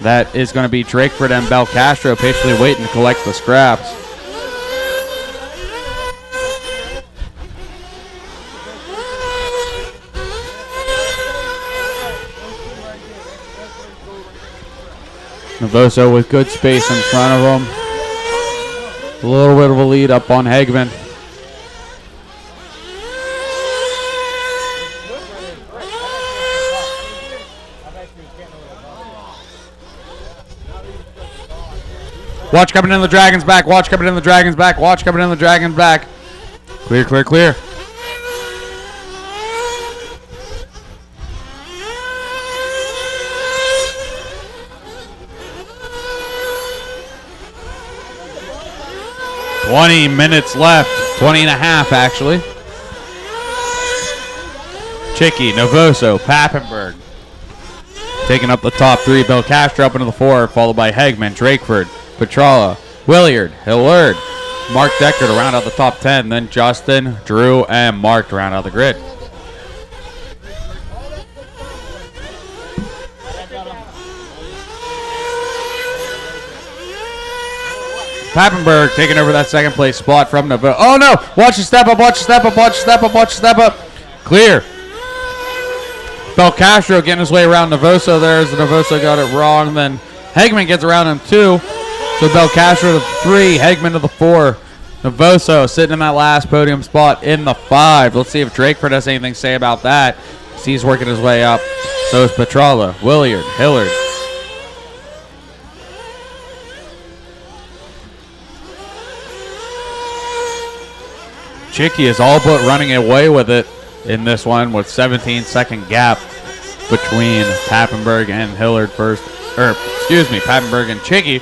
That is going to be Drakeford and Belcastro patiently waiting to collect the scraps. Navoso with good space in front of him. A little bit of a lead up on Hageman. Watch coming in the Dragon's back. Watch coming in the Dragon's back. Watch coming in the Dragon's back. Clear, clear, clear. Minutes left. 20 and a half, actually. Chicky, Navoso, Pappenberg. Taking up the top 3. Belcastro up into the 4, followed by Hageman, Drakeford, Petrala, Williard, Hillard, Mark Decker to round out the top 10. Then Justin, Drew, and Mark to round out the grid. Pappenberg taking over that second place spot from Navoso. Oh no! Watch the step up, watch the step up, watch the step up, watch the step up. Clear. Belcastro getting his way around Navoso there as Navoso got it wrong. Then Hageman gets around him 2. So Belcastro to 3, Hageman to the 4. Navoso sitting in that last podium spot in the 5. Let's see if Drakeford has anything to say about that. He's working his way up. So is Petrala, Williard, Hillard. Chicky is all but running away with it in this one with 17-second gap between Pappenberg and Hillard first. Pappenberg and Chicky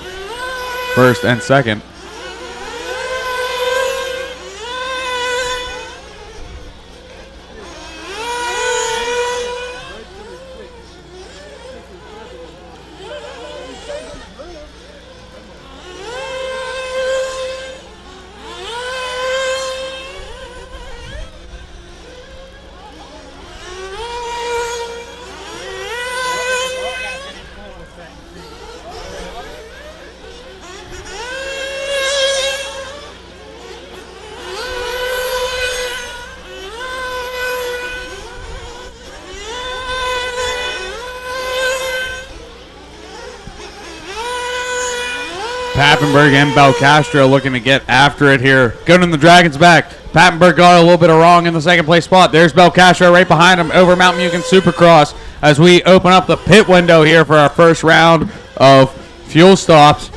first and second. Pappenberg and Belcastro looking to get after it here. Going in the Dragon's back. Pappenberg got a little bit of wrong in the second place spot. There's Belcastro right behind him over Mount Mugen Supercross as we open up the pit window here for our first round of fuel stops.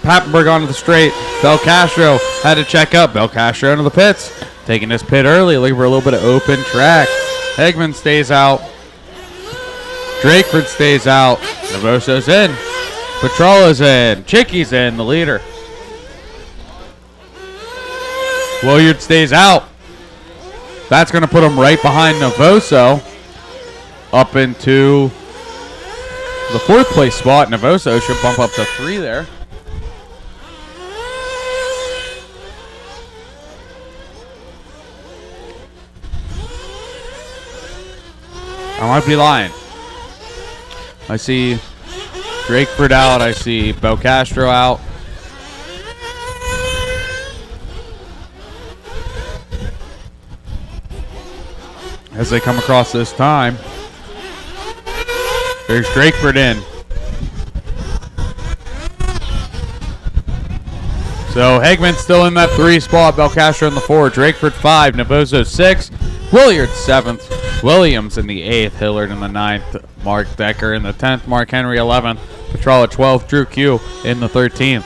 Pappenberg onto the straight. Belcastro had to check up. Belcastro into the pits. Taking this pit early, looking for a little bit of open track. Hegman stays out. Drakeford stays out. Navoso's in. Petrola's in. Chicky's in, the leader. Williard stays out. That's going to put him right behind Navoso. Up into the 4th place spot. Navoso should bump up to 3 there. I might be lying. I see Drakeford out. I see Belcastro out. As they come across this time, there's Drakeford in. So Hegman's still in that 3 spot. Belcastro in the 4. Drakeford 5. Navoso 6. Williard 7th. Williams in the 8th. Hillard in the 9th. Mark Decker in the 10th. Mark Henry 11th. Petrola 12th. Drew Q in the 13th.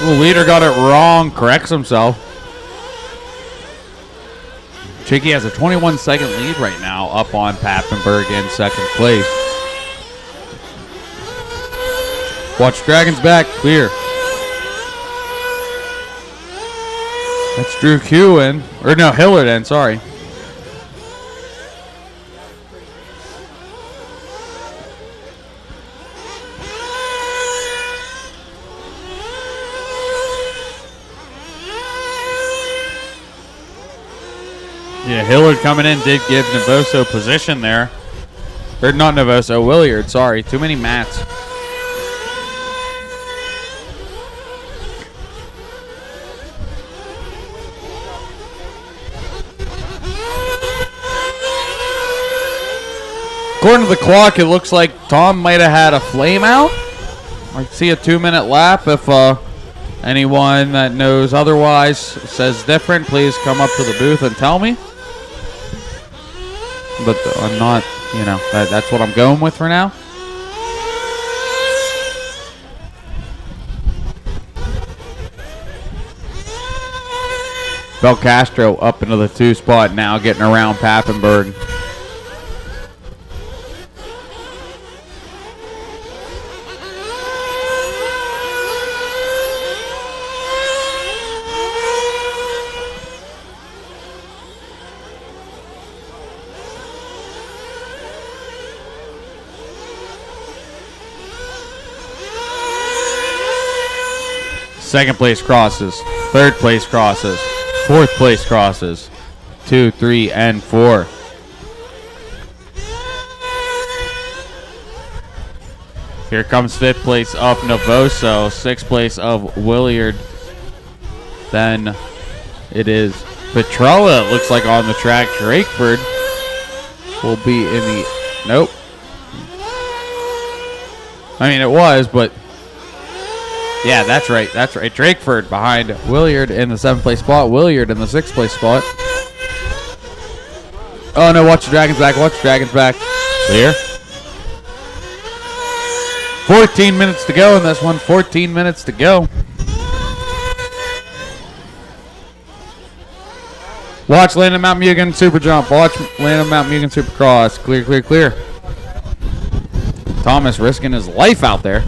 The leader got it wrong, corrects himself. Chicky has a 21-second lead right now up on Pappenberg in 2nd place. Watch Dragon's back, clear. That's Drew Q in, or no, Hillard in, sorry. Yeah, Hillard coming in did give Navoso position there. Or not Navoso, Williard, sorry. Too many mats. According to the clock, it looks like Tom might have had a flame out. I see a 2-minute lap. If anyone that knows otherwise says different, please come up to the booth and tell me. But I'm not, you know, that's what I'm going with for now. Belcastro up into the 2 spot now, getting around Pappenberg. Second place crosses, 3rd place crosses, 4th place crosses, 2, 3, and 4. Here comes 5th place of Navoso, 6th place of Williard. Then it is Petrola, it looks like on the track. Drakeford will be in the, nope. I mean, it was, but yeah, that's right. That's right. Drakeford behind Williard in the 7th place spot. Williard in the 6th place spot. Oh, no. Watch the Dragon's back. Watch the Dragon's back. Clear. 14 minutes to go in this one. 14 minutes to go. Watch Landon Mount Mugen super jump. Watch Landon Mount Mugen super cross. Clear, clear, clear. Thomas risking his life out there.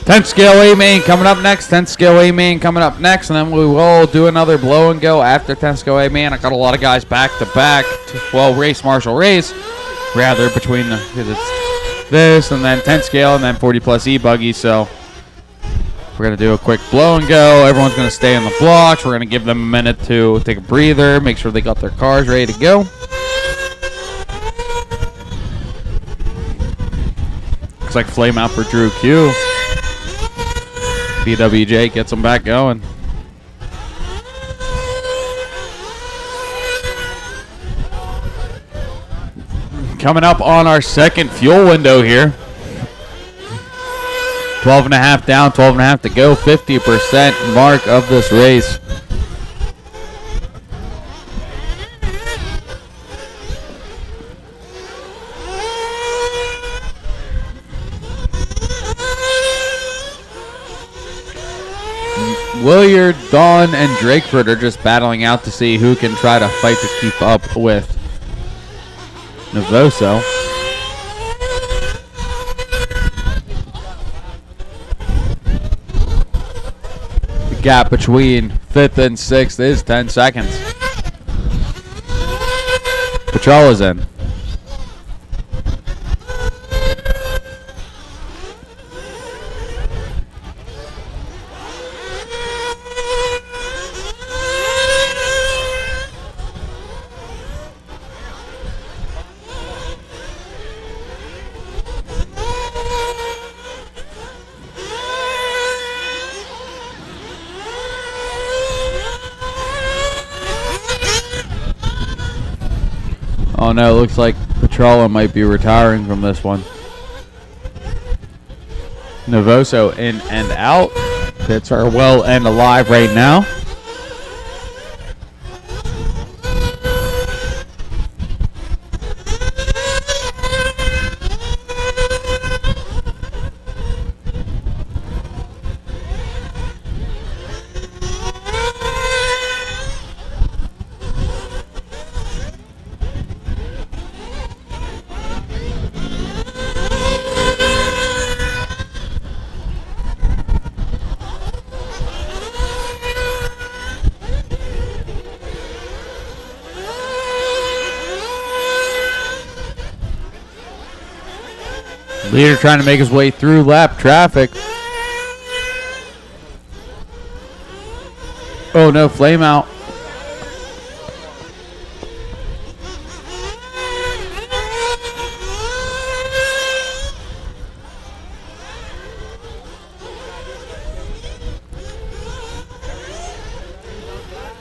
10th scale A main coming up next. 10th scale A main coming up next, and then we will do another blow and go after 10th scale A main. I got a lot of guys back to back. Well, race marshal race, rather between the because it's this and then 10th scale and then 40 plus E buggy. So we're gonna do a quick blow and go. Everyone's gonna stay on the blocks. We're gonna give them a minute to take a breather, make sure they got their cars ready to go. Looks like flame out for Drew Q. BWJ gets them back going. Coming up on our second fuel window here. 12.5 down, 12.5 to go. 50% mark of this race. Williard, Dawn, and Drakeford are just battling out to see who can try to fight to keep up with Novoso. The gap between 5th and 6th is 10 seconds. Patrol is in. Oh no, it looks like Petrola might be retiring from this one. Novoso in and out. Pits are well and alive right now. Leader trying to make his way through lap traffic. Oh no, flame out.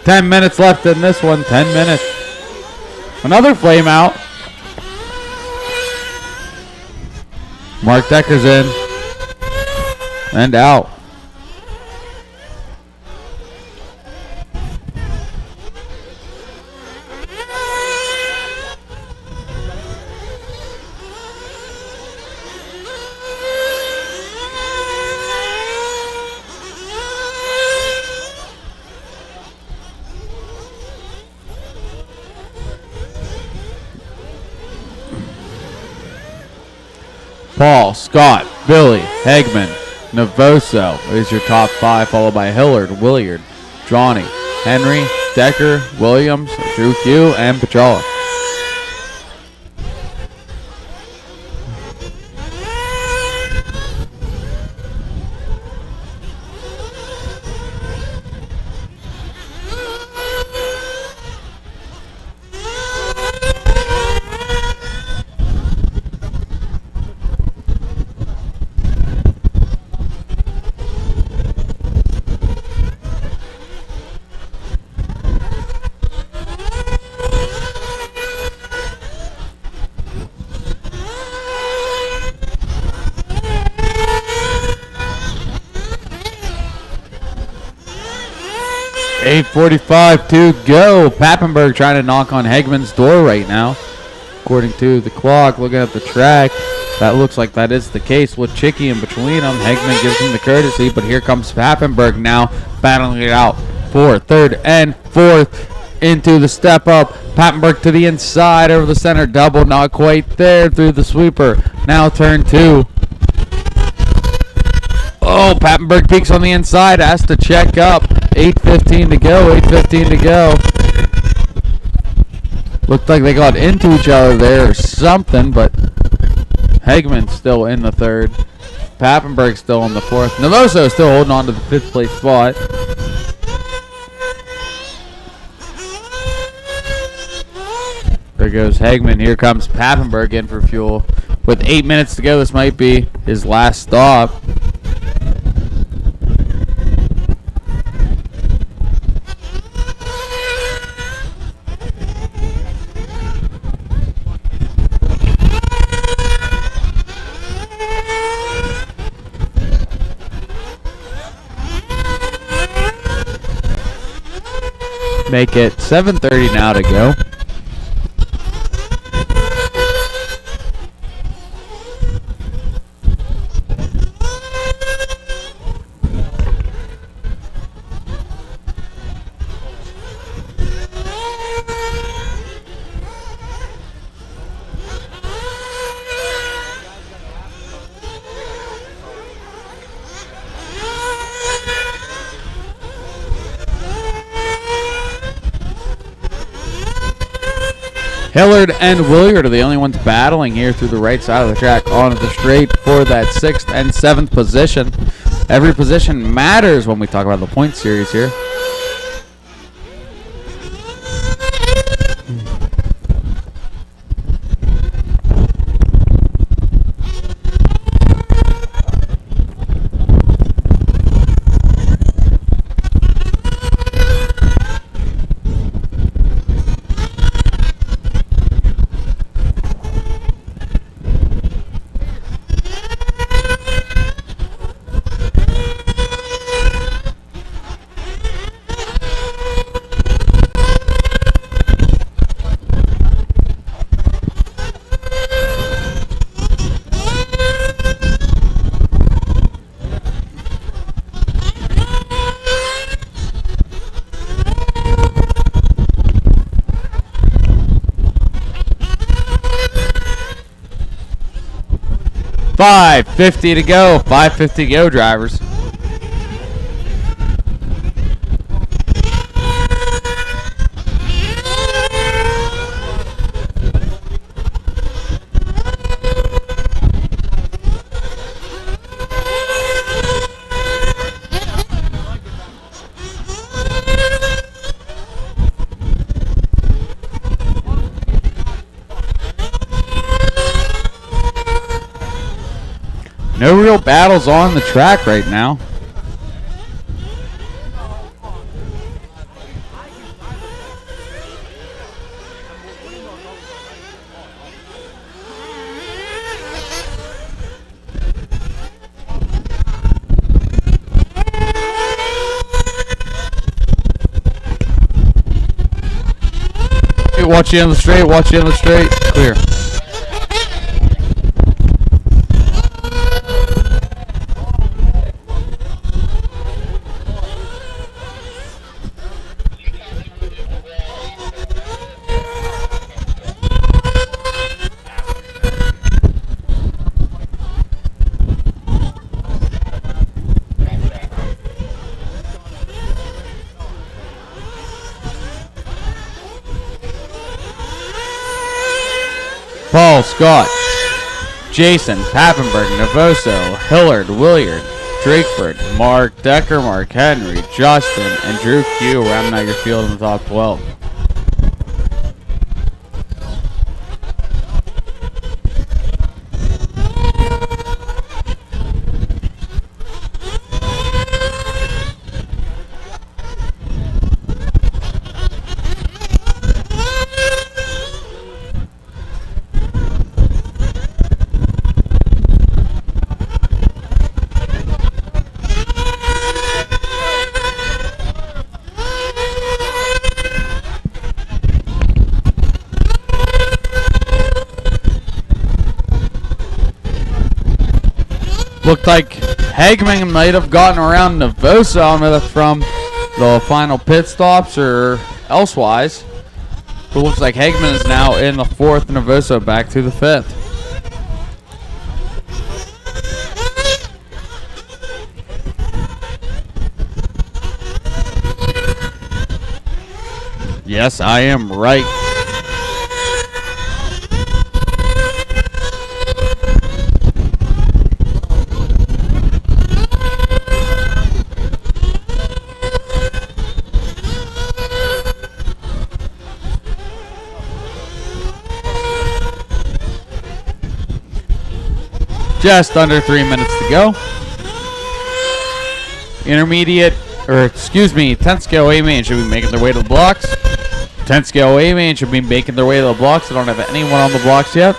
Ten minutes left in this one. 10 minutes. Another flame out. Mark Decker's in and out. Paul, Scott, Billy, Hegman, Novoso is your top 5, followed by Hillard, Williard, Johnny, Henry, Decker, Williams, Drew Q, and Petrola. .845 to go. Pappenberg trying to knock on Hegman's door right now. According to the clock, looking at the track, that looks like that is the case with Chicky in between them. Hegman gives him the courtesy, but here comes Pappenberg now battling it out for 3rd and 4th into the step up. Pappenberg to the inside over the center double, not quite there through the sweeper. Now turn 2. Oh, Pappenberg peaks on the inside. Has to check up. 8:15 to go. 8:15 to go. Looked like they got into each other there or something, but Hegman's still in the third. Pappenberg's still in the fourth. Novoso still holding on to the 5th place spot. There goes Hegman. Here comes Pappenberg in for fuel. With 8 minutes to go, this might be his last stop. Make it 7:30 now to go. Hillard and Williard are the only ones battling here through the right side of the track onto the straight for that 6th and 7th position. Every position matters when we talk about the point series here. $5.50 to go. $5.50 to go, drivers. No real battles on the track right now. Hey, watch you on the straight, watch you on the straight. Clear. Paul, Scott, Jason, Pappenberg, Novoso, Hillard, Williard, Drakeford, Mark Decker, Mark Henry, Justin, and Drew Q rounding out your field in the top 12. Looked like Hagman might have gotten around Novoso. I don't know if that's from the final pit stops or elsewise. But it looks like Hagman is now in the 4th, Novoso back to the 5th. Yes, I am right. Just under 3 minutes to go. Intermediate, or excuse me, 10th scale A main should be making their way to the blocks. 10th scale A main should be making their way to the blocks. I don't have anyone on the blocks yet.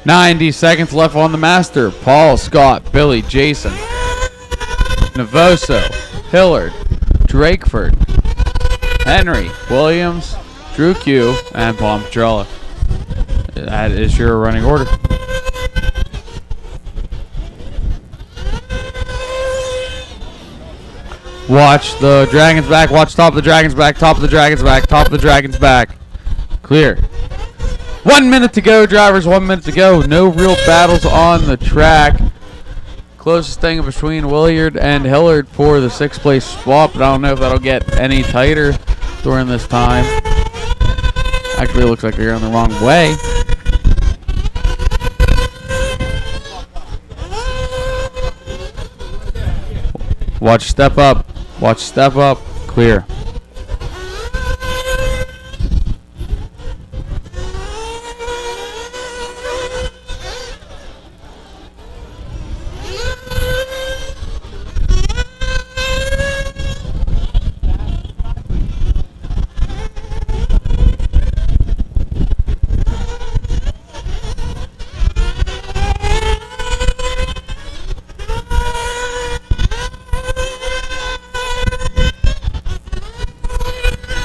$90 left on the master. Paul, Scott, Billy, Jason, Navoso, Hillard, Drakeford, Henry, Williams, Drew Q, and Palm Petrella. That is your running order. Watch the Dragon's back. Watch top of the Dragon's back. Top of the Dragon's back. Top of the Dragon's back. Clear. 1 minute to go, drivers. 1 minute to go. No real battles on the track. Closest thing between Williard and Hillard for the 6th place spot, but I don't know if that'll get any tighter during this time. Actually, it looks like you're going the wrong way. Watch step up. Watch step up. Clear.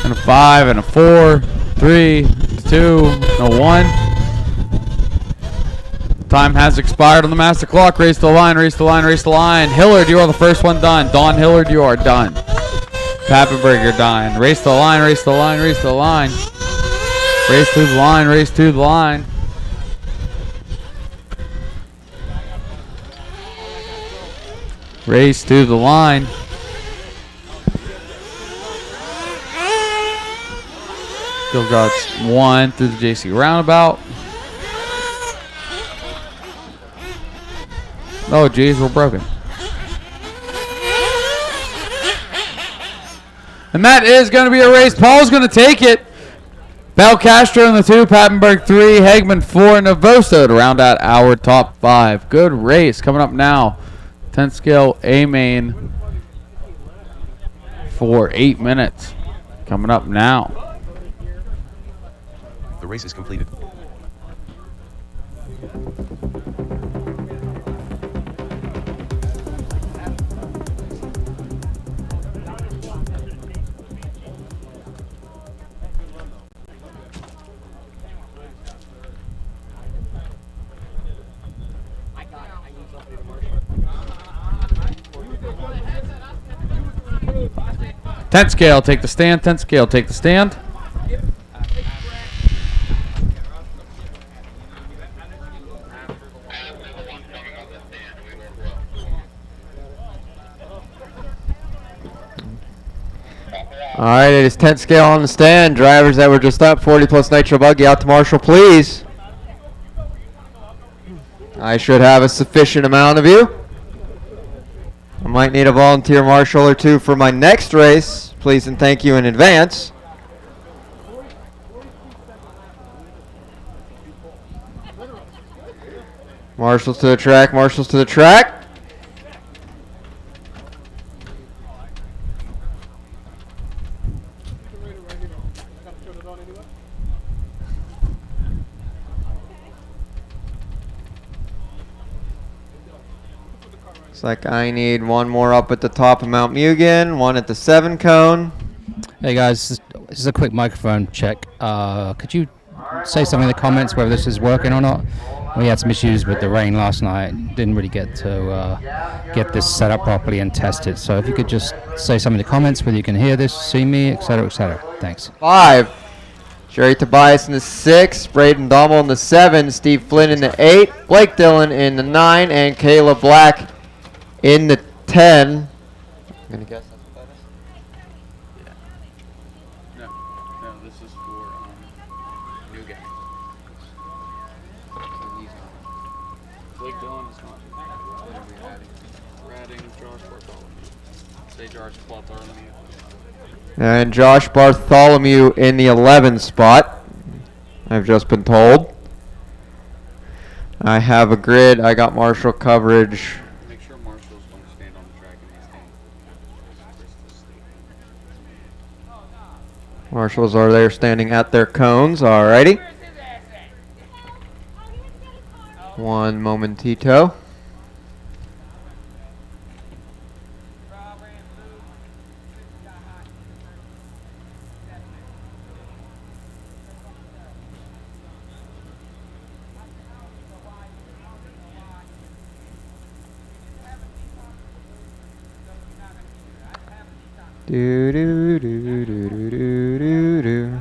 And a 5 and a 4, 3, 2, and a 1. Time has expired on the master clock. Race to the line, race to the line, race to the line. Hillard, you are the first one done. Don Hillard, you are done. Pappenberg, you're done. Race to the line, race to the line, race to the line. Race to the line, race to the line. Race to the line. Still got 1 through the JC roundabout. Oh, geez, we're broken. And that is going to be a race. Paul's going to take it. Bel Castro in the 2, Pappenberg 3, Hegman 4, Navoso to round out our top 5. Good race coming up now. 10th scale A main for 8 minutes. Coming up now. The race is completed. Tenth scale, take the stand. 10th scale, take the stand. All right, it is 10th scale on the stand. Drivers that were just up, 40 plus Nitro buggy out to Marshall, please. I should have a sufficient amount of you. I might need a volunteer marshal or two for my next race. Please and thank you in advance. Marshals to the track, marshals to the track. Looks like I need one more up at the top of Mount Mugen, one at the 7 cone. Hey guys, this is a quick microphone check. Could you say something in the comments whether this is working or not? We had some issues with the rain last night. Didn't really get to get this set up properly and test it. So if you could just say something in the comments whether you can hear this, see me, etc., etc. Thanks. 5. Jerry Tobias in the 6, Braden Dommel in the 7, Steve Flynn in the 8, Blake Dillon in the 9, and Kayla Black in the 10. I'm gonna guess that's what that is. No, this is for Mugen. Blake Dillon is not. We're adding Josh Bartholomew. Say Josh Bartholomew. And Josh Bartholomew in the 11 spot, I've just been told. I have a grid. I got Marshall coverage. Make sure marshals don't stand on the track in these games. Marshals are there standing at their cones. Alrighty. One momentito. Do do do do do do do do.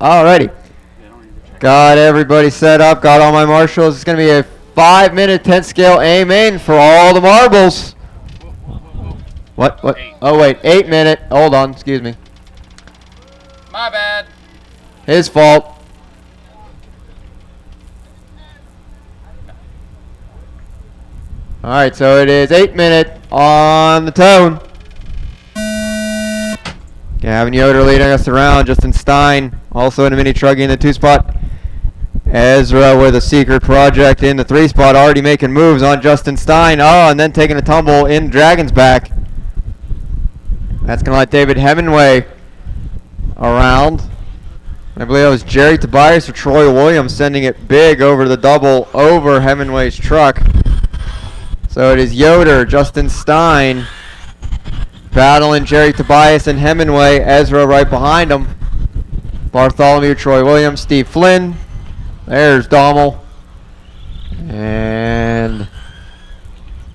Alrighty. Got everybody set up. Got all my marshals. It's going to be a 5-minute 10 scale aim for all the marbles. What? What? Oh, wait. 8-minute. Hold on. Excuse me. My bad. His fault. Alright, so it is 8-minute on the tone. Gavin Yoder leading us around. Justin Stein also in a mini truggy in the 2 spot. Ezra with a secret project in the 3 spot, already making moves on Justin Stein. Oh, and then taking a tumble in Dragon's back. That's going to let David Hemingway around. I believe that was Jerry Tobias or Troy Williams sending it big over the double over Hemingway's truck. So it is Yoder, Justin Stein battling Jerry Tobias and Hemingway. Ezra right behind him. Bartholomew, Troy Williams, Steve Flynn. There's Dommel. And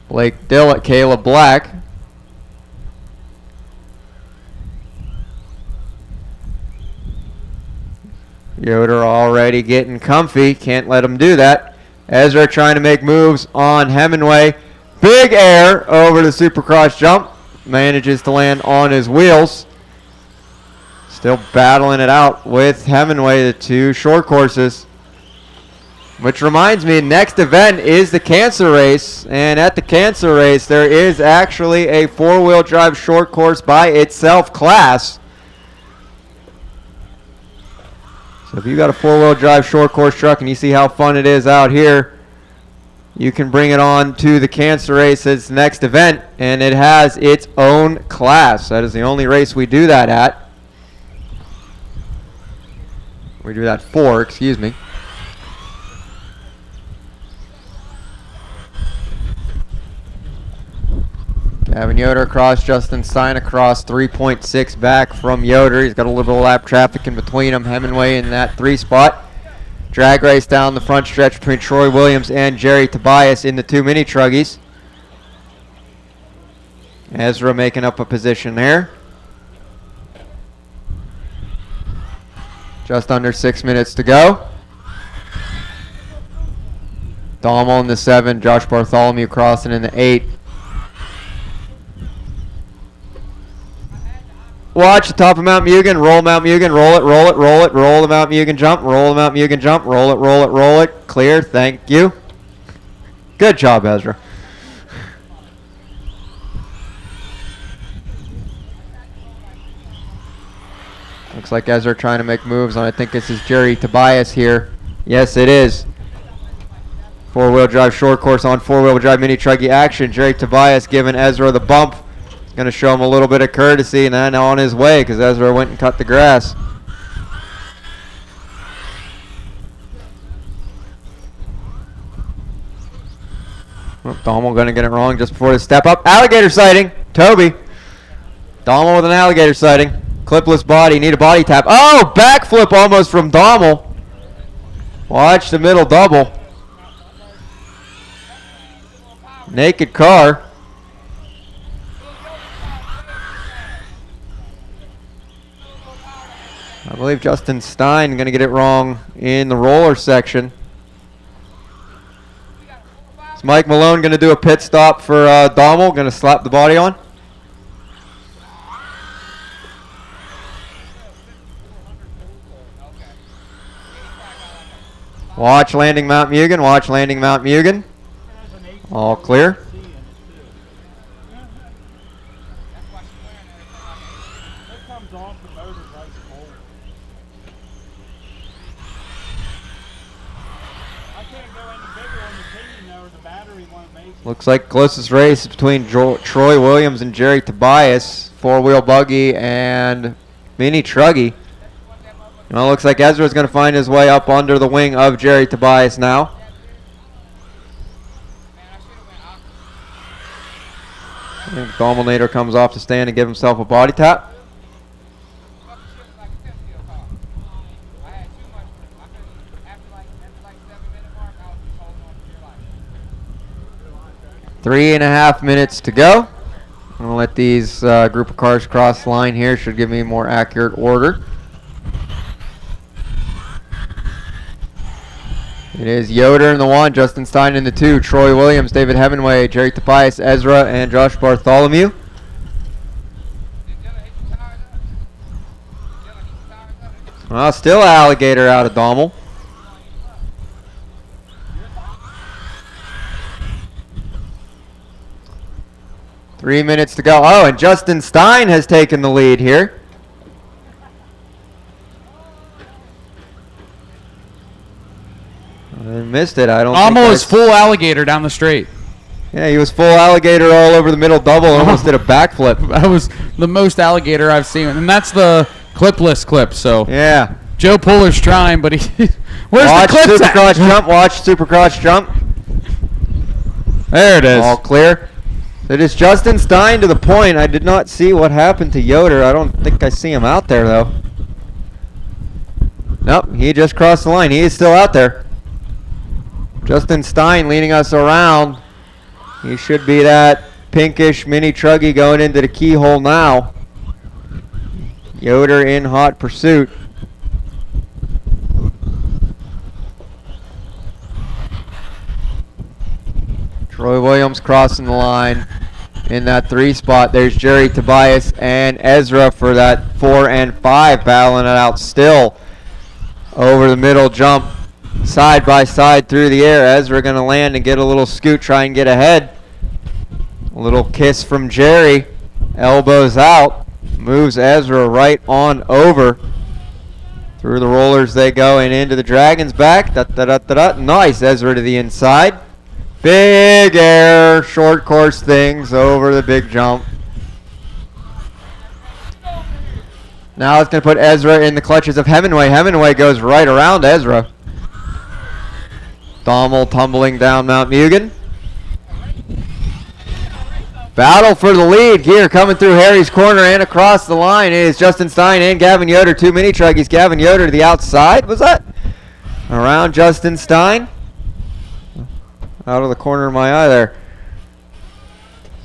Blake Dillon, Caleb Black. Yoder already getting comfy. Can't let him do that. Ezra trying to make moves on Hemingway. Big air over the Supercross jump. Manages to land on his wheels. Still battling it out with Hemingway, the 2 short courses. Which reminds me, next event is the Cancer Race. And at the Cancer Race, there is actually a 4-wheel drive short course by itself class. So if you got a 4-wheel drive short course truck and you see how fun it is out here, you can bring it on to the Cancer Race as the next event, and it has its own class. That is the only race we do that at. We do that for, excuse me. Gavin Yoder across, Justin Stein across, 3.6 back from Yoder. He's got a little lap traffic in between him. Hemingway in that 3 spot. Drag race down the front stretch between Troy Williams and Jerry Tobias in the 2 mini truggies. Ezra making up a position there. Just under 6 minutes to go. Dommel in the 7. Josh Bartholomew crossing in the 8. Watch the top of Mount Mugen. Roll Mount Mugen. Roll it, roll it, roll it. Roll the Mount Mugen jump. Roll the Mount Mugen jump. Roll it, roll it, roll it. Clear. Thank you. Good job, Ezra. Looks like Ezra trying to make moves on, I think this is Jerry Tobias here. Yes, it is. 4-wheel drive short course on 4-wheel drive mini truggy action. Jerry Tobias giving Ezra the bump. Going to show him a little bit of courtesy and then on his way because Ezra went and cut the grass. Dommel going to get it wrong just before the step up. Alligator sighting. Toby. Dommel with an alligator sighting. Clipless body. Need a body tap. Oh, backflip almost from Dommel. Watch the middle double. Naked car. I believe Justin Stein going to get it wrong in the roller section. Is Mike Malone going to do a pit stop for Dommel? Going to slap the body on? Watch landing Mount Mugen. Watch landing Mount Mugen. All clear. Looks like closest race between Troy Williams and Jerry Tobias. 4-wheel buggy and mini truggy. Well, looks like Ezra's going to find his way up under the wing of Jerry Tobias now. I think Dominator comes off the stand and give himself a body tap. Three and a half minutes to go. I'm going to let these group of cars cross the line here. Should give me a more accurate order. It is Yoder in the 1, Justin Stein in the 2, Troy Williams, David Hemingway, Jerry Tobias, Ezra, and Josh Bartholomew. Well, still alligator out of Dommel. Three minutes to go. Oh, and Justin Stein has taken the lead here. I missed it. I don't think almost full alligator down the straight. Yeah, he was full alligator all over the middle double. Almost did a backflip. That was the most alligator I've seen. And that's the clipless clip, so. Yeah. Joe Puller's trying, but he... Where's watch the clips Supercross jump. Watch Supercross jump. There it is. All clear. It is Justin Stein to the point. I did not see what happened to Yoder. I don't think I see him out there, though. Nope, he just crossed the line. He is still out there. Justin Stein leading us around. He should be that pinkish mini truggy going into the keyhole now. Yoder in hot pursuit. Troy Williams crossing the line in that 3 spot. There's Jerry Tobias and Ezra for that 4 and 5, battling it out still. Over the middle jump. Side by side through the air. Ezra going to land and get a little scoot, try and get ahead. A little kiss from Jerry. Elbows out. Moves Ezra right on over. Through the rollers they go and into the Dragon's back. Nice. Ezra to the inside. Big air. Short course things over the big jump. Now it's going to put Ezra in the clutches of Hemingway. Hemingway goes right around Ezra. Dommel tumbling down Mount Mugen. Battle for the lead here coming through Harry's corner and across the line is Justin Stein and Gavin Yoder. 2 mini truggies. Gavin Yoder to the outside. Was that? Around Justin Stein. Out of the corner of my eye there.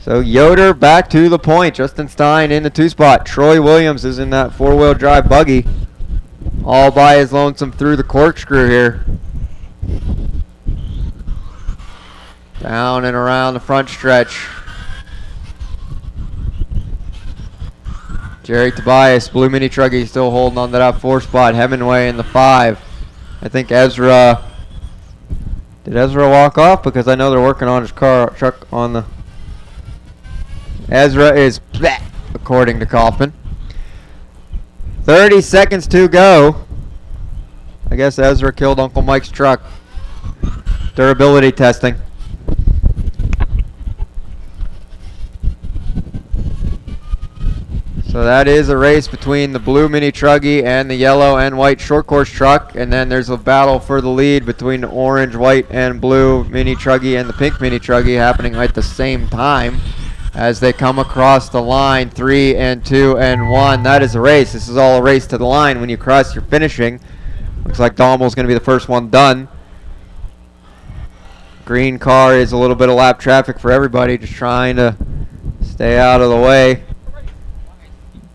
So Yoder back to the point. Justin Stein in the 2 spot. Troy Williams is in that 4-wheel drive buggy. All by his lonesome through the corkscrew here. Down and around the front stretch. Jerry Tobias, Blue Mini Truckee, still holding on to that 4 spot. Hemingway in the 5. I think Ezra. Did Ezra walk off? Because I know they're working on his truck on the. Ezra is bleh, according to Kaufman. 30 seconds to go. I guess Ezra killed Uncle Mike's truck. Durability testing. So that is a race between the blue Mini Truckee and the yellow and white short course truck. And then there's a battle for the lead between the orange, white, and blue Mini Truckee and the pink Mini Truckee happening at the same time as they come across the line. 3 and 2 and 1. That is a race. This is all a race to the line. When you cross, you're finishing. Looks like Dommel's going to be the first one done. Green car is a little bit of lap traffic for everybody, just trying to stay out of the way.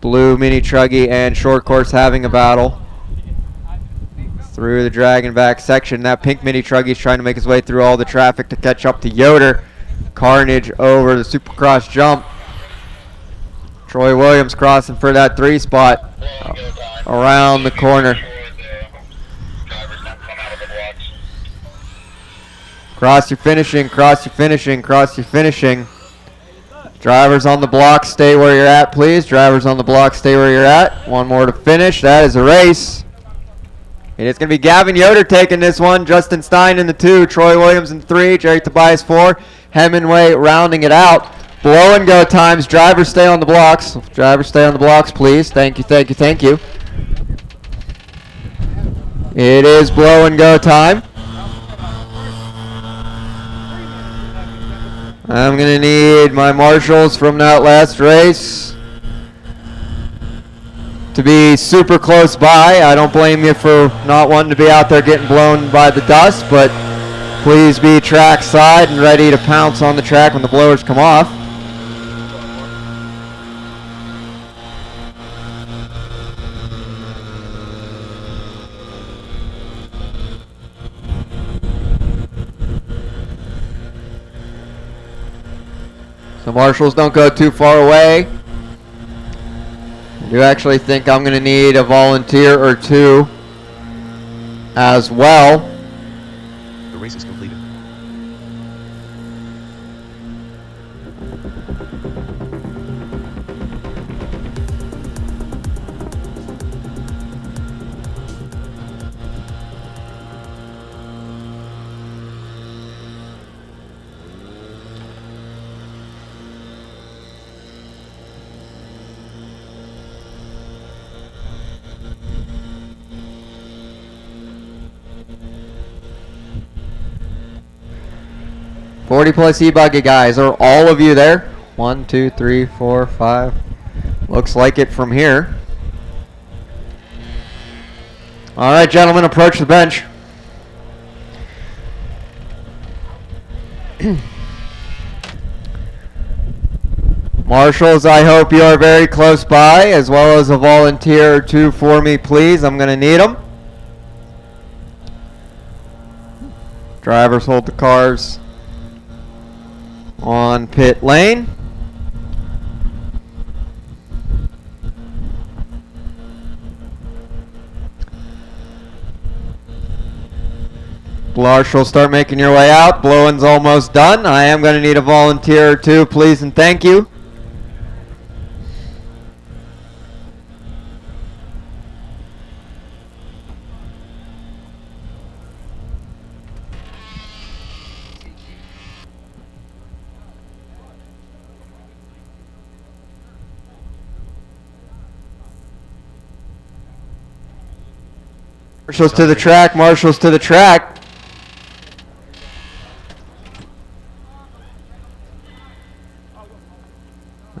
Blue Mini Truckee and short course having a battle through the drag and back section. That pink Mini Truckee is trying to make his way through all the traffic to catch up to Yoder. Carnage over the Supercross jump. Troy Williams crossing for that 3 spot around the corner. Cross your finishing, cross your finishing, cross your finishing. Drivers on the block, stay where you're at, please. Drivers on the block, stay where you're at. One more to finish. That is a race. And it's going to be Gavin Yoder taking this one. Justin Stein in the 2. Troy Williams in 3. Jerry Tobias 4. Hemingway rounding it out. Blow and go times. Drivers stay on the blocks. Drivers stay on the blocks, please. Thank you, thank you, thank you. It is blow and go time. I'm going to need my marshals from that last race to be super close by. I don't blame you for not wanting to be out there getting blown by the dust, but please be track side and ready to pounce on the track when the blowers come off. The marshals don't go too far away. I do actually think I'm going to need a volunteer or 2 as well. The race is completed. +40 e-buggy guys. Are all of you there? 1, 2, 3, 4, 5. Looks like it from here. All right, gentlemen, approach the bench. Marshals, I hope you are very close by, as well as a volunteer or 2 for me, please. I'm going to need them. Drivers hold the cars on pit lane. Marshals, start making your way out. Blowing's almost done. I am going to need a volunteer or 2, please and thank you. Marshals to the track, marshals to the track.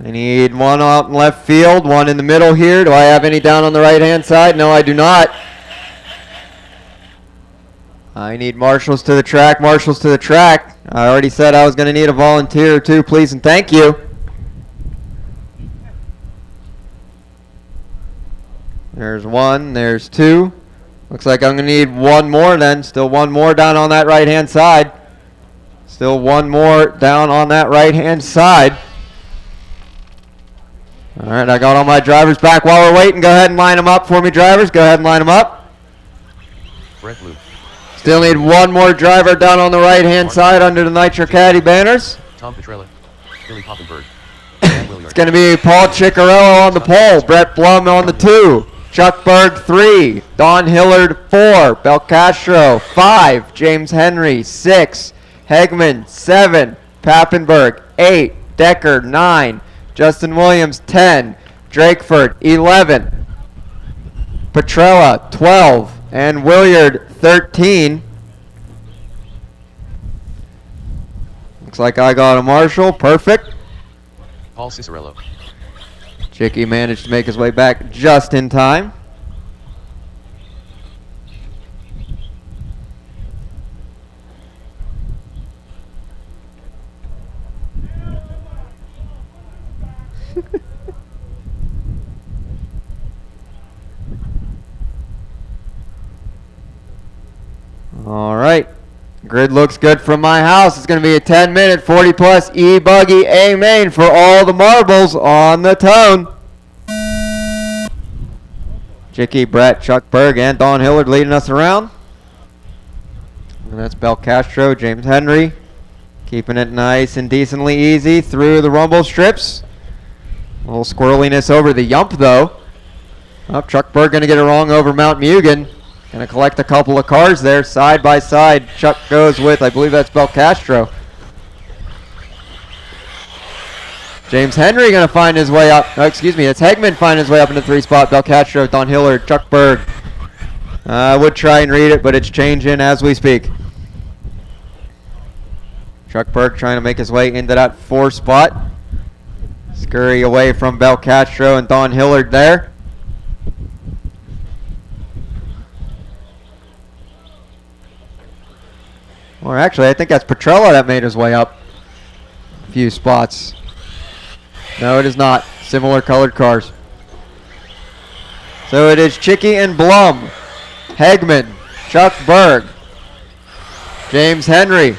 I need 1 out in left field, 1 in the middle here. Do I have any down on the right-hand side? No, I do not. I need marshals to the track, marshals to the track. I already said I was going to need a volunteer or 2, please and thank you. There's 1, there's 2. Looks like I'm going to need 1 more then. Still 1 more down on that right-hand side. Still one more down on that right-hand side. All right, I got all my drivers back. While we're waiting, go ahead and line them up for me, drivers. Go ahead and line them up. Red blue. Still need one more driver down on the right-hand side under the Nitro Caddy banners. Tom Petrella. Billy Poppenberg. It's going to be Paul Ciccarello on the pole, Brett Blum on the 2, Chuck Berg 3, Don Hillard 4, Belcastro 5, James Henry 6, Hegman 7, Pappenberg 8, Decker 9, Justin Williams 10, Drakeford 11, Petrella 12, and Williard 13. Looks like I got a Marshall. Perfect. Paul Cicerello. Chicky managed to make his way back just in time. All right. Grid looks good from my house. It's going to be a 10-minute, 40-plus E-Buggy A-Main for all the marbles on the tone. Chicky, Brett, Chuck Berg, and Don Hillard leading us around. And that's Belcastro, James Henry, keeping it nice and decently easy through the rumble strips. A little squirreliness over the yump, though. Oh, Chuck Berg going to get it wrong over Mount Mugen. Going to collect a couple of cars there, side by side. Chuck goes with, I believe that's Belcastro. James Henry going to find his way up. Oh, excuse me, it's Hegman finding his way up into 3 spot. Belcastro, Don Hillard, Chuck Berg. I would try and read it, but it's changing as we speak. Chuck Berg trying to make his way into that 4 spot. Scurry away from Belcastro and Don Hillard there. Or actually, I think that's Petrella that made his way up a few spots. No, it is not. Similar colored cars. So it is Chicky and Blum, Hegman, Chuck Berg, James Henry,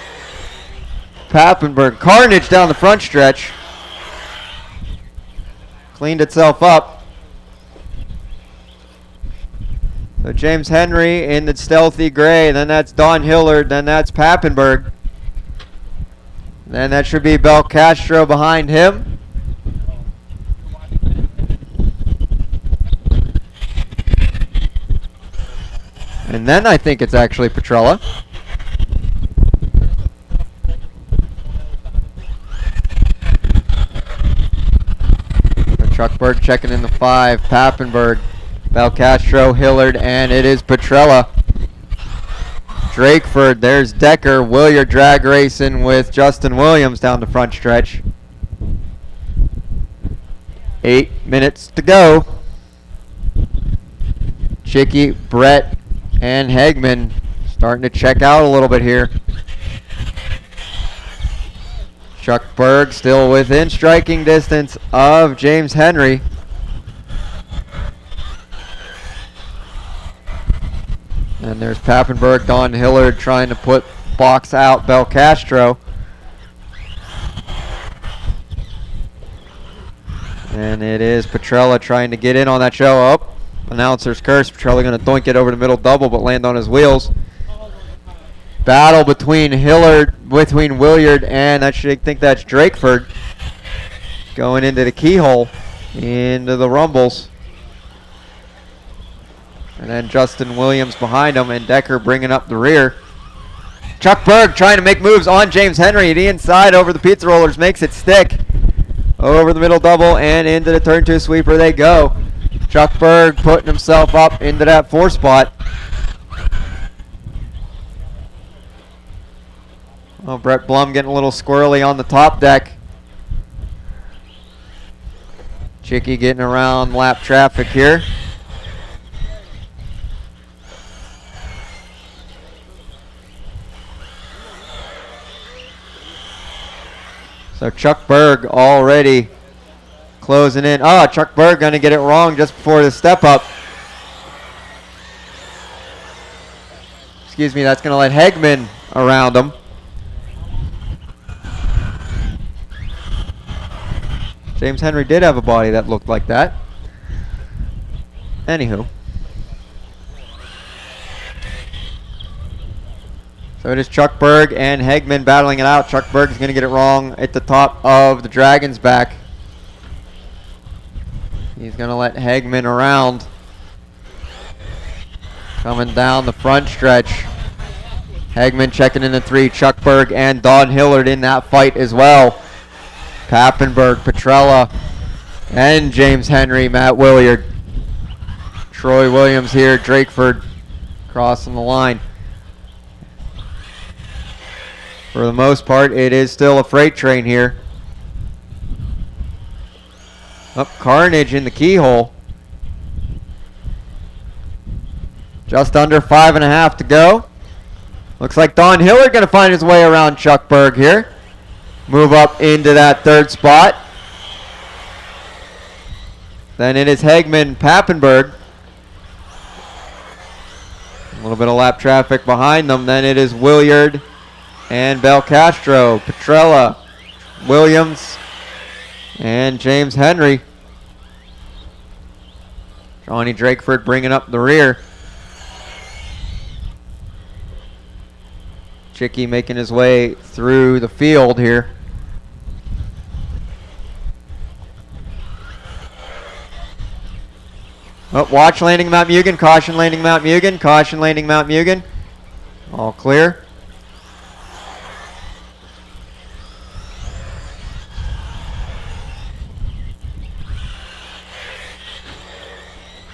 Pappenberg. Carnage down the front stretch. Cleaned itself up. So James Henry in the stealthy gray, then that's Don Hillard, then that's Pappenberg. Then that should be Belcastro behind him. And then I think it's actually Petrella. Chuck Berg checking in the 5, Pappenberg, Belcastro, Hillard, and it is Petrella. Drakeford, there's Decker, Williard drag racing with Justin Williams down the front stretch. 8 minutes to go. Chicky, Brett, and Hegman starting to check out a little bit here. Chuck Berg still within striking distance of James Henry. And there's Pappenberg, Don Hillard trying to box out Belcastro. And it is Petrella trying to get in on that show. Oh, announcer's curse. Petrella going to doink it over the middle double, but land on his wheels. Battle between Williard, and I think that's Drakeford going into the keyhole, into the rumbles. And then Justin Williams behind him, and Decker bringing up the rear. Chuck Berg trying to make moves on James Henry. The inside over the pizza rollers makes it stick. Over the middle double and into the turn 2 sweeper they go. Chuck Berg putting himself up into that 4 spot. Oh, Brett Blum getting a little squirrely on the top deck. Chicky getting around lap traffic here. So Chuck Berg already closing in. Oh, Chuck Berg going to get it wrong just before the step up. Excuse me, that's going to let Hegman around him. James Henry did have a body that looked like that. Anywho. So it is Chuck Berg and Hegman battling it out. Chuck Berg is going to get it wrong at the top of the Dragon's back. He's going to let Hegman around. Coming down the front stretch. Hegman checking in the 3. Chuck Berg and Don Hillard in that fight as well. Pappenberg, Petrella, and James Henry, Matt Williard. Troy Williams here, Drakeford crossing the line. For the most part, it is still a freight train here. Up Carnage in the keyhole. Just under 5.5 to go. Looks like Don Hillard going to find his way around Chuck Berg here. Move up into that 3rd spot. Then it is Hegman, Pappenberg. A little bit of lap traffic behind them. Then it is Williard and Belcastro, Petrella, Williams, and James Henry. Johnny Drakeford bringing up the rear. Chicky making his way through the field here. Oh, watch landing Mount Mugen, caution landing Mount Mugen, caution landing Mount Mugen. All clear.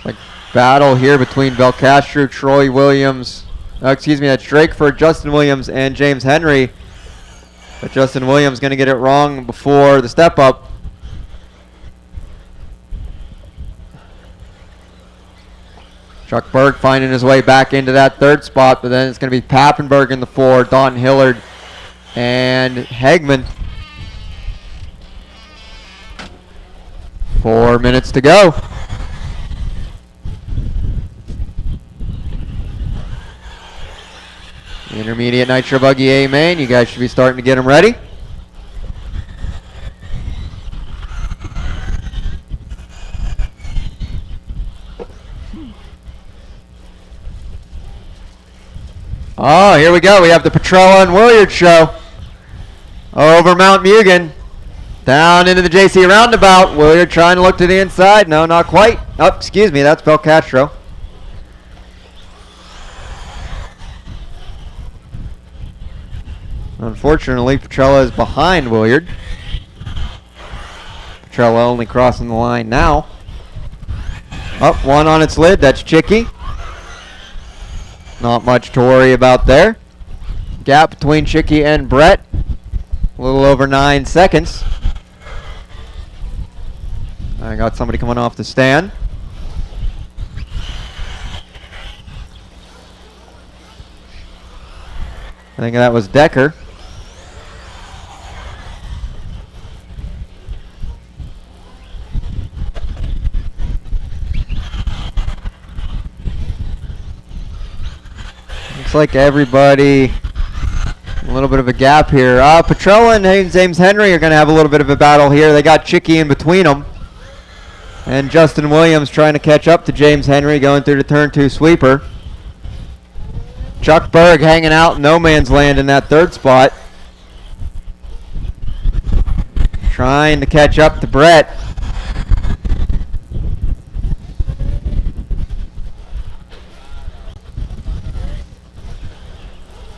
Like battle here between Belcastro, Troy Williams, excuse me, that's Drakeford, Justin Williams, and James Henry. But Justin Williams going to get it wrong before the step up. Chuck Berg finding his way back into that 3rd spot, but then it's going to be Pappenberg in the 4, Don Hillard, and Hegman. 4 minutes to go. Intermediate Nitro Buggy A main, you guys should be starting to get them ready. Oh, here we go. We have the Petrella and Williard show. Over Mount Mugen. Down into the JC roundabout. Williard trying to look to the inside. No, not quite. Oh, excuse me. That's Belcastro. Unfortunately, Petrella is behind Williard. Petrella only crossing the line now. Up, one on its lid. That's Chicky. Not much to worry about there. Gap between Chicky and Brett. A little over 9 seconds. I got somebody coming off the stand. I think that was Decker. Looks like everybody, a little bit of a gap here. Petrella and James Henry are going to have a little bit of a battle here. They got Chicky in between them. And Justin Williams trying to catch up to James Henry going through the turn 2 sweeper. Chuck Berg hanging out no man's land in that 3rd spot. Trying to catch up to Brett.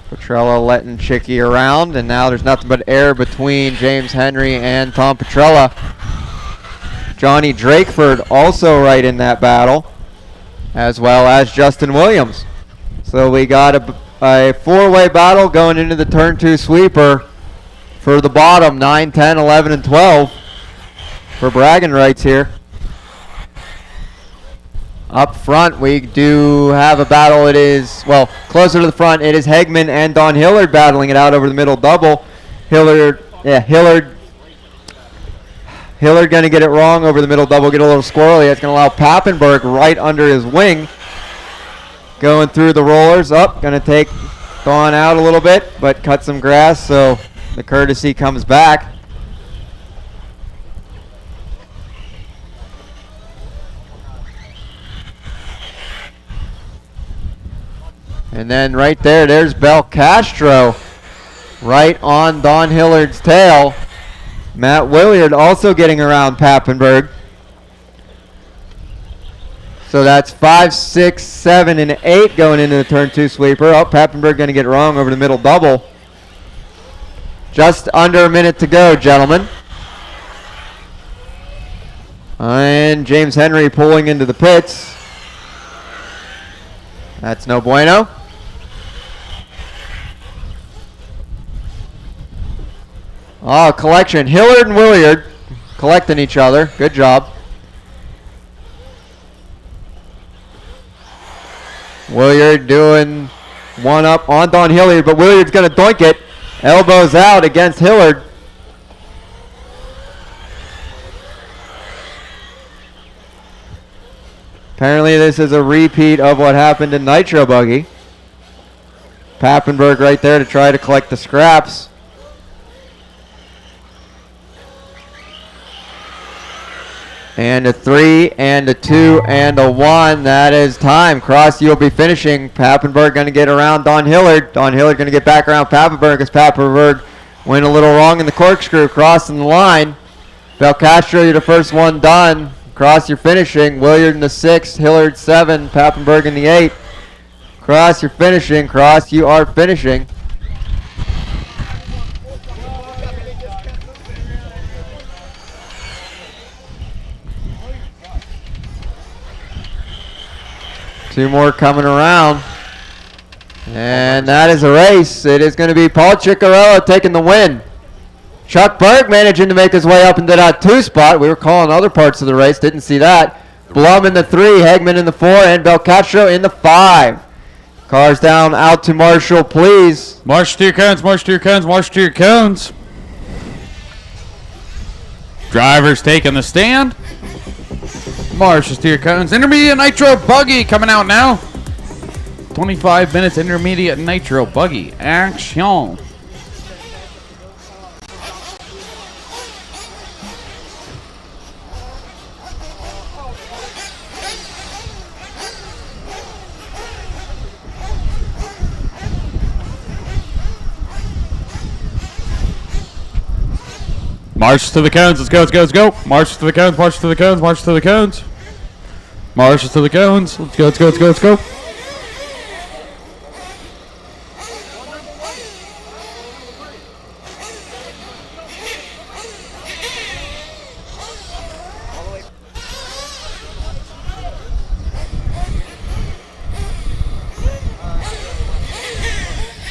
Petrella letting Chicky around, and now there's nothing but air between James Henry and Tom Petrella. Johnny Drakeford also right in that battle, as well as Justin Williams. So we got a 4-way battle going into the turn 2 sweeper for the bottom, 9, 10, 11, and 12 for bragging rights here. Up front, we do have a battle. It is, well, closer to the front, it is Hegman and Don Hillard battling it out over the middle double. Hillard going to get it wrong over the middle double, get a little squirrely. That's going to allow Pappenberg right under his wing. Going through the rollers. Up, going to take Don out a little bit, but cut some grass, so the courtesy comes back. And then right there's Bel Castro right on Don Hillard's tail. Matt Williard also getting around Pappenberg. So that's 5, 6, 7, and 8 going into the turn 2 sweeper. Oh, Pappenberg going to get wrong over the middle double. Just under a minute to go, gentlemen. And James Henry pulling into the pits. That's no bueno. Oh, collection. Hillard and Williard collecting each other. Good job. Williard doing one up on Don Hilliard, but Williard's going to doink it. Elbows out against Hillard. Apparently this is a repeat of what happened in Nitro Buggy. Pappenberg right there to try to collect the scraps. And a 3, and a 2, and a 1. That is time. Cross, you'll be finishing. Pappenberg going to get around Don Hillard. Don Hillard going to get back around Pappenberg as Pappenberg went a little wrong in the corkscrew, crossing the line. Bel Castro, you're the first one done. Cross, you're finishing. Williard in the 6, Hillard 7, Pappenberg in the 8. Cross, you're finishing. Cross, you are finishing. Two more coming around. And that is a race. It is going to be Paul Ciccarello taking the win. Chuck Berg managing to make his way up into that 2 spot. We were calling other parts of the race. Didn't see that. Blum in the 3, Hegman in the 4, and Bel Castro in the 5. Cars down out to Marshall, please. March to your cones, march to your cones, march to your cones. Drivers taking the stand. Marches to your cones. Intermediate Nitro Buggy coming out now. 25 minutes intermediate Nitro Buggy action. March to the cones. Let's go, let's go, let's go. March to the cones, march to the cones, march to the cones. March to the cones. Let's go, let's go, let's go, let's go.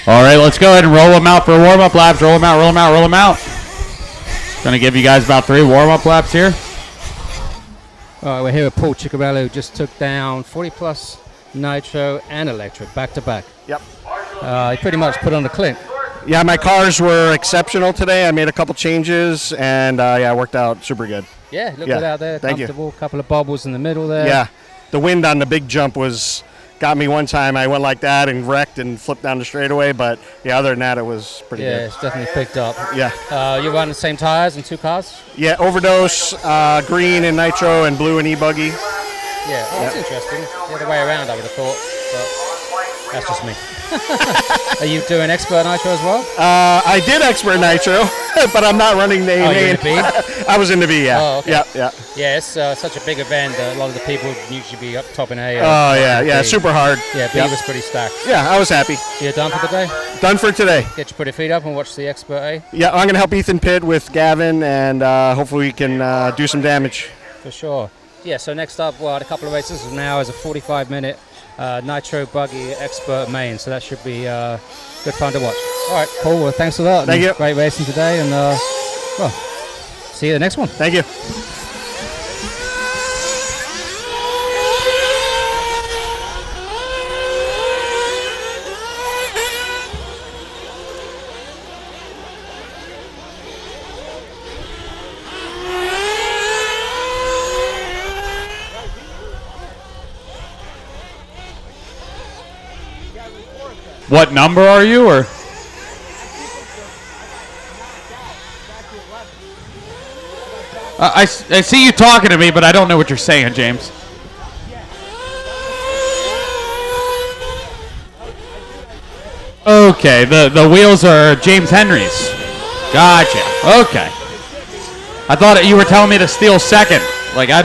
All right, let's go ahead and roll them out for warm-up laps. Roll them out, roll them out, roll them out. Going to give you guys about 3 warm-up laps here. All right, we're here with Paul Ciccarello, who just took down 40 plus Nitro and Electric back to back. Yep. He pretty much put on the clint. Yeah, my cars were exceptional today. I made a couple changes, and yeah, it worked out super good. Yeah, look good out there. Thank comfortable. A couple of bobbles in the middle there. Yeah, the wind on the big jump got me one time. I went like that and wrecked and flipped down the straightaway, but yeah, other than that, it was pretty good. Yeah, it's definitely picked up. Yeah. You run the same tires in 2 cars? Yeah, Overdose, green and Nitro, and blue and E-Buggy. Yeah, well, that's interesting. The other way around, I would have thought, but that's just me. Are you doing Expert Nitro as well? I did Expert Nitro, but I'm not running the A you're in the B? I was in the B, yeah. Oh, okay. Yeah. Yeah, it's such a big event. A lot of the people usually be up top in A. Oh, yeah, super hard. Yeah, B was pretty stacked. Yeah, I was happy. You're done for the day? Done for today. Get your pretty feet up and watch the Expert A? Yeah, I'm going to help Ethan pit with Gavin, and hopefully we can do some damage. For sure. Yeah, so next up, well, a couple of races now is a 45-minute Nitro Buggy Expert main, so that should be good fun to watch. All right, Paul, well, thanks a lot. Thank you. Great racing today, and well, see you at the next one. Thank you. What number are you, or? I see you talking to me, but I don't know what you're saying, James. Okay, the wheels are James Henry's. Gotcha. Okay. I thought you were telling me to steal second. Like I'd.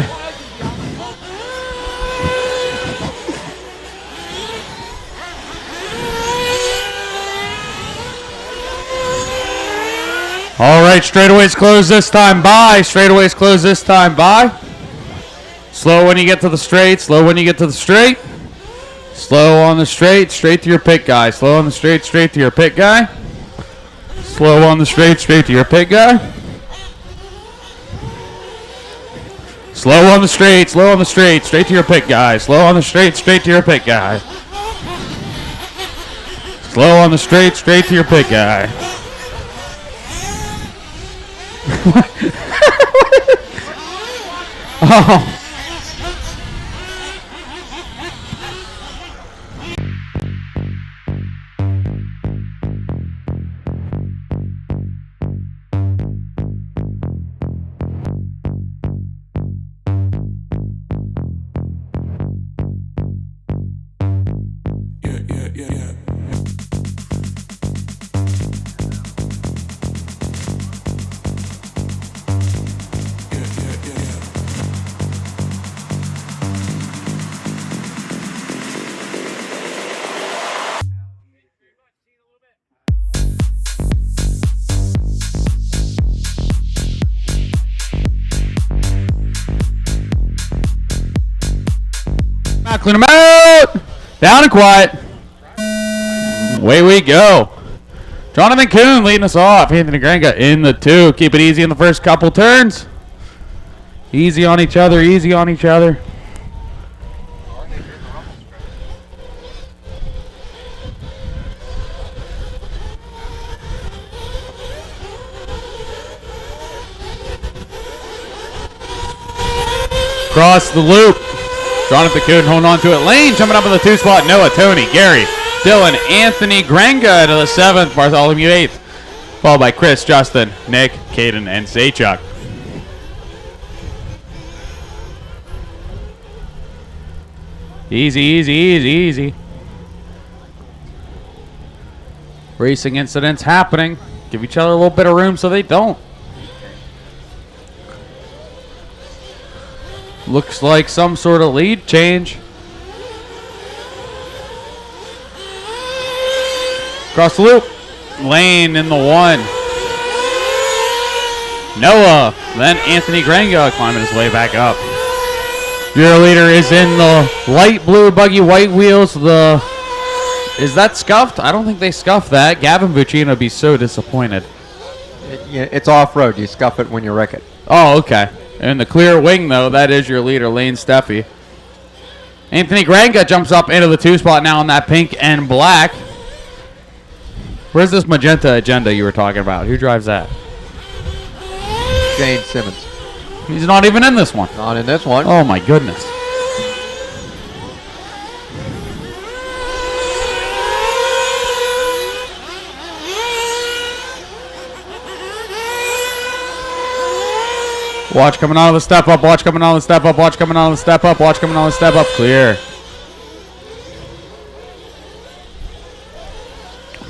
All right, straightaways close this time by. Straightaways close this time by. Slow when you get to the straight. Slow when you get to the straight. Slow on the straight. Straight to your pit guy. Slow on the straight. Straight to your pit guy. Slow on the straight. Straight to your pit guy. Slow on the straight. Slow on the straight. Straight to your pit guy. Slow on the straight. Straight to your pit guy. Slow on the straight. Straight to your pit guy. Oh. Clean them out. Down and quiet. Away we go. Jonathan Kuhn leading us off. Anthony Granga in the 2. Keep it easy in the first couple turns. Easy on each other. Easy on each other. Cross the loop. Jonathan Kuhn holding on to it. Lane jumping up in the 2 spot. Noah, Tony, Gary, Dylan, Anthony, Granga to the 7th. Bartholomew 8th. Followed by Chris, Justin, Nick, Caden, and Zachuck. Easy, easy, easy, easy. Racing incidents happening. Give each other a little bit of room so they don't. Looks like some sort of lead change. Cross the loop. Lane in the 1. Noah. Then Anthony Granga climbing his way back up. Your leader is in the light blue buggy, white wheels. Is that scuffed? I don't think they scuffed that. Gavin Buccino would be so disappointed. It's off-road. You scuff it when you wreck it. Oh, okay. And the clear wing, though, that is your leader, Lane Steffi. Anthony Granga jumps up into the 2 spot now in that pink and black. Where's this magenta agenda you were talking about? Who drives that? Shane Simmons. He's not even in this one. Not in this one. Oh, my goodness. Watch coming out of the step up. Watch coming out of the step up. Watch coming out of the step up. Watch coming out of the step up. Clear.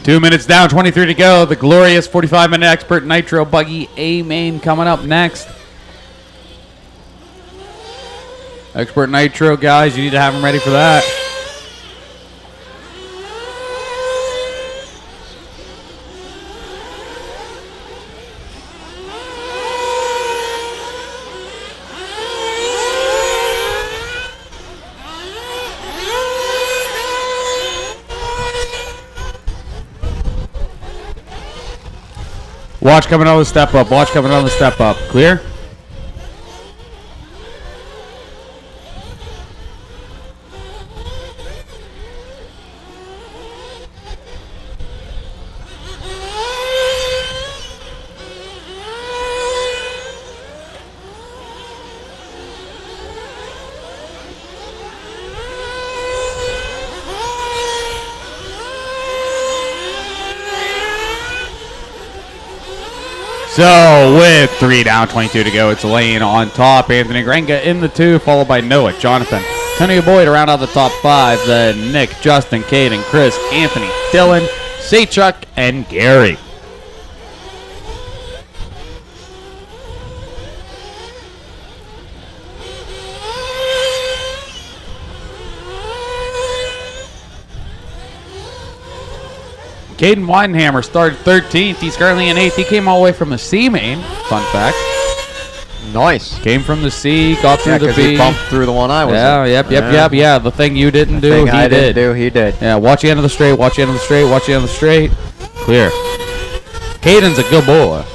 2 minutes down, 23 to go. The glorious 45-minute Expert Nitro Buggy A-Main coming up next. Expert Nitro, guys, you need to have them ready for that. Watch coming on the step up. Watch coming on the step up. Clear? So with 3 down, 22 to go, it's Lane on top. Anthony Granga in the 2, followed by Noah, Jonathan, Tony Boyd to round out the top 5. Then Nick, Justin, Caden, Chris, Anthony, Dylan, Saychuk and Gary. Caden Weidenhammer started 13th. He's currently in 8th. He came all the way from the C main. Fun fact. Nice. Came from the C, got through the B. He bumped through the one I was in. Yeah. The thing you didn't do, he I did. didn't do, he did. Yeah, watch the end of the straight, watch the end of the straight, watch the end of the straight. Clear. Caden's a good boy.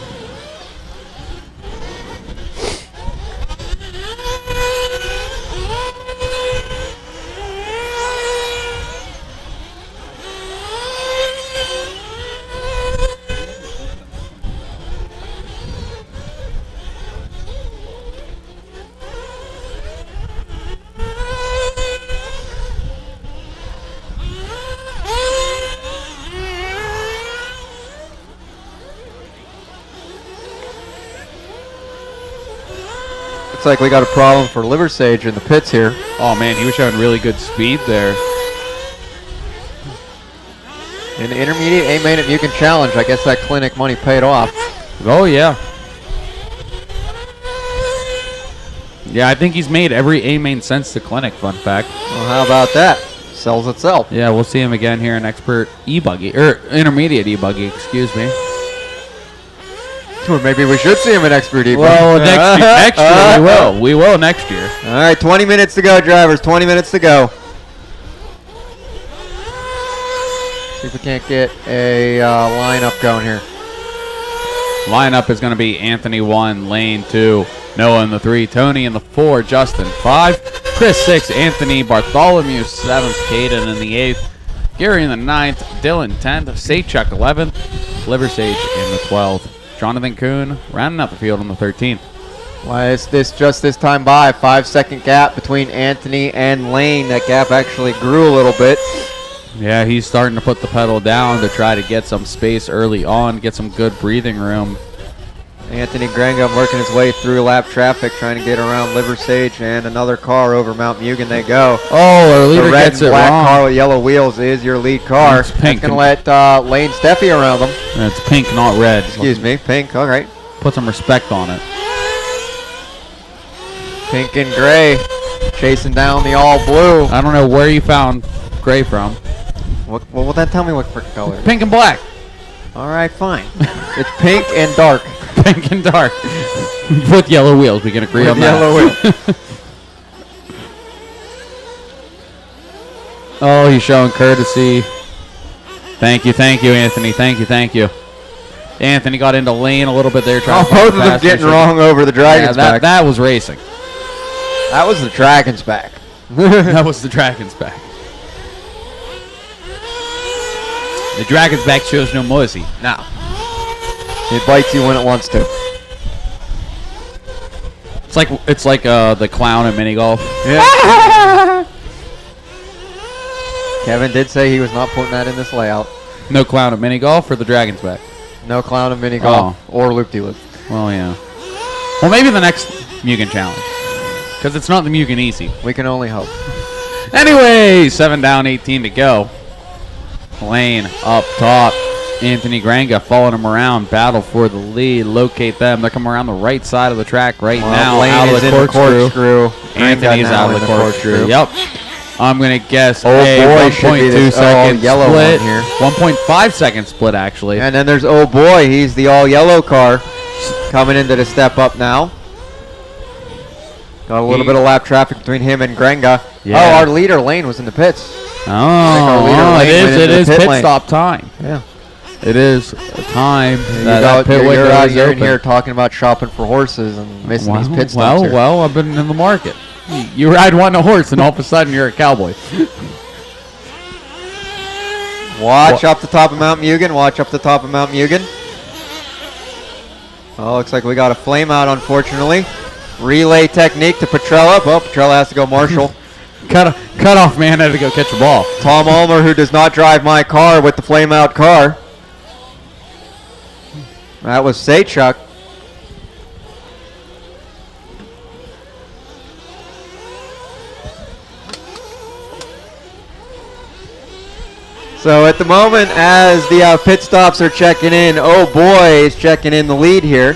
Looks like we got a problem for Liver Sage in the pits here. Oh man, he was showing really good speed there. In the intermediate A main at Mugen Challenge, I guess that clinic money paid off. Oh yeah. Yeah, I think he's made every A main since the clinic, fun fact. Well, how about that? Sells itself. Yeah, we'll see him again here in expert E-buggy, or intermediate E-buggy, excuse me. Or maybe we should see him in expert E. Well, next year we will. We will next year. All right, 20 minutes to go, drivers. 20 minutes to go. See if we can't get a lineup going here. Lineup is going to be Anthony 1, Lane 2, Noah in the 3, Tony in the 4, Justin 5, Chris 6, Anthony, Bartholomew 7th, Caden in the 8th, Gary in the 9th, Dylan 10th, Saychuk 11th, Liver Sage in the 12th. Jonathan Kuhn rounding out the field on the 13th. Why is this just this time by? 5-second gap between Anthony and Lane. That gap actually grew a little bit. Yeah, he's starting to put the pedal down to try to get some space early on, get some good breathing room. Anthony Grangum working his way through lap traffic, trying to get around Liver Sage and another car over Mount Mugen. They go. Oh, our leader the red gets and it black wrong. car with yellow wheels is your lead car. It's pink. That's going to let Lane Steffi around them. It's pink, not red. Excuse me, pink. All right. Put some respect on it. Pink and gray chasing down the all blue. I don't know where you found gray from. Well, then tell me what freaking color. Pink and black. All right, fine. It's pink and dark. Pink and dark. With yellow wheels, we can agree on that. Yellow wheels. Oh, he's showing courtesy. Thank you, Anthony. Thank you. Anthony got into lane a little bit there. Oh, both of them getting wrong over the Dragon's back. That was racing. That was the Dragon's back. That was the Dragon's back. The Dragon's back shows no mercy. No. It bites you when it wants to. It's like the clown at mini golf. Yeah. Kevin did say he was not putting that in this layout. No clown at mini golf or the Dragon's back. No clown in mini golf or loop-de-loop. Well, yeah. Well, maybe the next Mugen challenge, because it's not the Mugen easy. We can only hope. Anyway, 7 down, 18 to go. Lane up top. Anthony Granga following him around. Battle for the lead. Locate them. They're coming around the right side of the track right now. Lane out of is the in the corkscrew. Anthony's out of the corkscrew. Yep. I'm going to guess boy, 1.2 second yellow split. one here. 1.5 second split, actually. And then there's oh boy, he's the all yellow car coming into the step up now. Got a little bit of lap traffic between him and Granga. Yeah. Oh, our leader Lane was in the pits. Oh, it is pit lane. stop time. Yeah. It is time. You're in here talking about shopping for horses and missing these pit stops here. Well, I've been in the market. You ride one horse and all of a sudden you're a cowboy. Watch up the top of Mount Mugen. Watch up the top of Mount Mugen. Oh, looks like we got a flame out, unfortunately. Relay technique to Petrella. Oh, Petrella has to go Marshall. Cut off man had to go catch a ball. Tom Ulmer, who does not drive my car with the flame out car. That was Saychuk. So at the moment, as the pit stops are checking in, Oh Boy is checking in the lead here.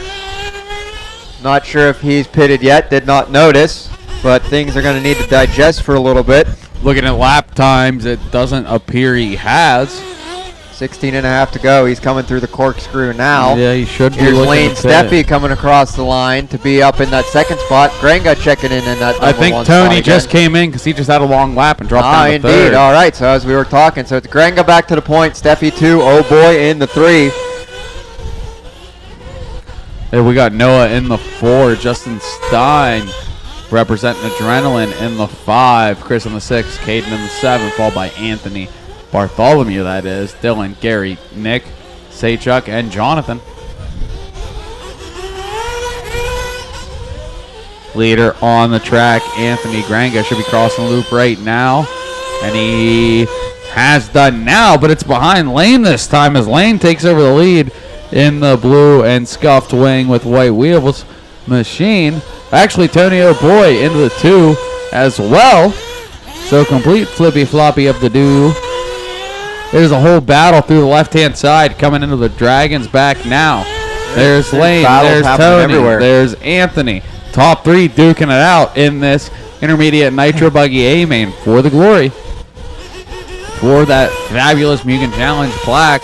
Not sure if he's pitted yet, did not notice, but things are going to need to digest for a little bit. Looking at lap times, it doesn't appear he has. 16 and a half to go. He's coming through the corkscrew now. Yeah, he should be. Here's looking Lane to pit. Steffi coming across the line to be up in that second spot. Grenga checking in that I number think one Tony spot just again. came in because he just had a long lap and dropped down to Indeed. third. All right, so as we were talking, so it's Grenga back to the point. Steffi 2, Oh Boy in the 3. Hey, we got Noah in the 4, Justin Stein representing Adrenaline in the 5, Chris in the 6, Caden in the 7, followed by Anthony Bartholomew, that is, Dylan, Gary, Nick, Saychuk, and Jonathan. Leader on the track, Anthony Grenga, should be crossing the loop right now, and he has done now, but it's behind Lane this time as Lane takes over the lead in the blue and scuffed wing with white wheels machine. Actually, Tony O'Boy into the 2 as well. So complete flippy floppy of the do. There's a whole battle through the left-hand side coming into the Dragons back now. There's Lane, there's Tony, everywhere. there's Anthony. Top 3 duking it out in this intermediate Nitro Buggy A-Main for the glory. For that fabulous Mugen Challenge plaque.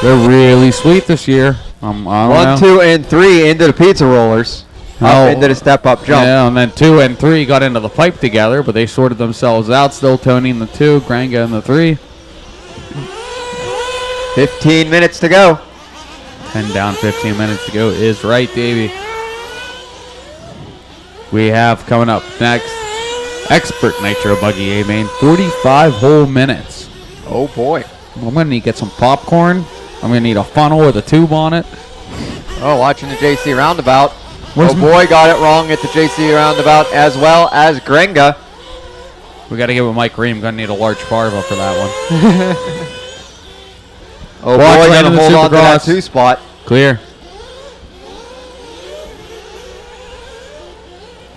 They're really sweet this year. I don't 1, know. 2, and 3 into the pizza rollers. Up into the step-up jump. Yeah, and then 2 and 3 got into the pipe together, but they sorted themselves out. Still Tony in the 2, Grenga in the 3. 15 minutes to go. 10 down, 15 minutes to go is right, Davey. We have coming up next, Expert Nitro Buggy A-Main, 45 whole minutes. Oh boy. I'm going to need to get some popcorn. I'm going to need a funnel with a tube on it. Oh, watching the JC roundabout. Where's Oh boy, got it wrong at the JC roundabout as well as Grenga. We got to give it Mike Ream. Going to need a large Farva for that one. Oh Watch boy, Lane going in to the hold on to that Supercross. 2 spot. Clear.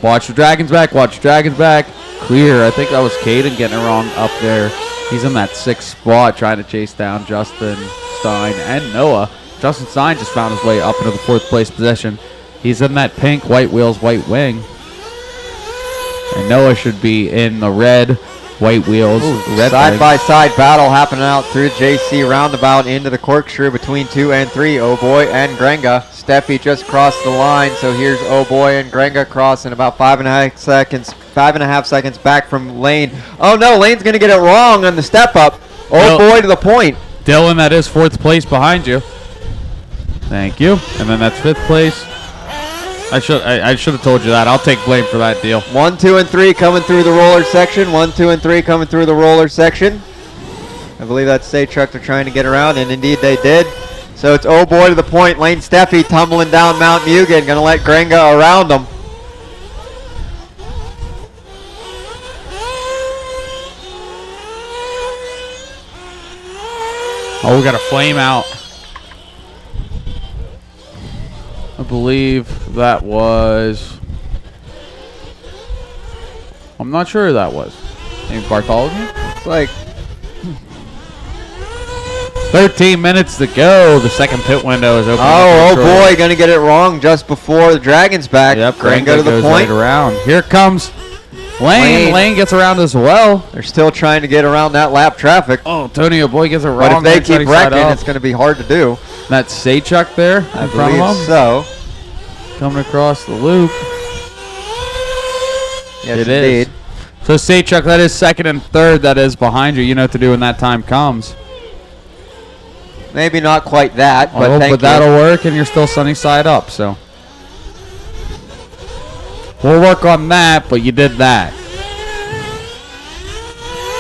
Watch the Dragons back. Watch the Dragons back. Clear. I think that was Caden getting it wrong up there. He's in that 6th spot trying to chase down Justin Stein and Noah. Justin Stein just found his way up into the 4th place position. He's in that pink, white wheels, white wing. And Noah should be in the red, white wheels, red wing. Side-by-side battle happening out through the JC roundabout into the corkscrew between 2 and 3. Oh boy and Grenga. Steffi just crossed the line, so here's Oh boy and Grenga crossing about 5.5 seconds. 5.5 seconds back from Lane. Oh no, Lane's gonna get it wrong on the step up. Oh boy to the point. Dylan, that is 4th place behind you. Thank you. And then that's 5th place. I should have told you that. I'll take blame for that deal. 1, 2, and 3 coming through the roller section. 1, 2, and 3 coming through the roller section. I believe that's Say Truck they're trying to get around, and indeed they did. So it's Oh boy to the point. Lane Steffi tumbling down Mount Mugen. Gonna let Grenga around him. Oh, we got a flame out. I believe that was... I'm not sure who that was. Maybe Bartholomew? It's like 13 minutes to go. The second pit window is open. oh boy, gonna get it wrong just before the Dragon's back. Yep, Grenga to the goes point. right around. Here comes Lane. Lane gets around as well. They're still trying to get around that lap traffic. Oh, Tony O'Boy gets it wrong. But if they right keep side wrecking, up. it's going to be hard to do. That's Saychuk there I in front believe of him. so. Coming across the loop. Yes, It is. indeed. So Saychuk, that is 2nd and 3rd. That is behind you. You know what to do when that time comes. Maybe not quite that, but Oh, thank but you. that'll work, and you're still sunny side up. So we'll work on that. But you did that.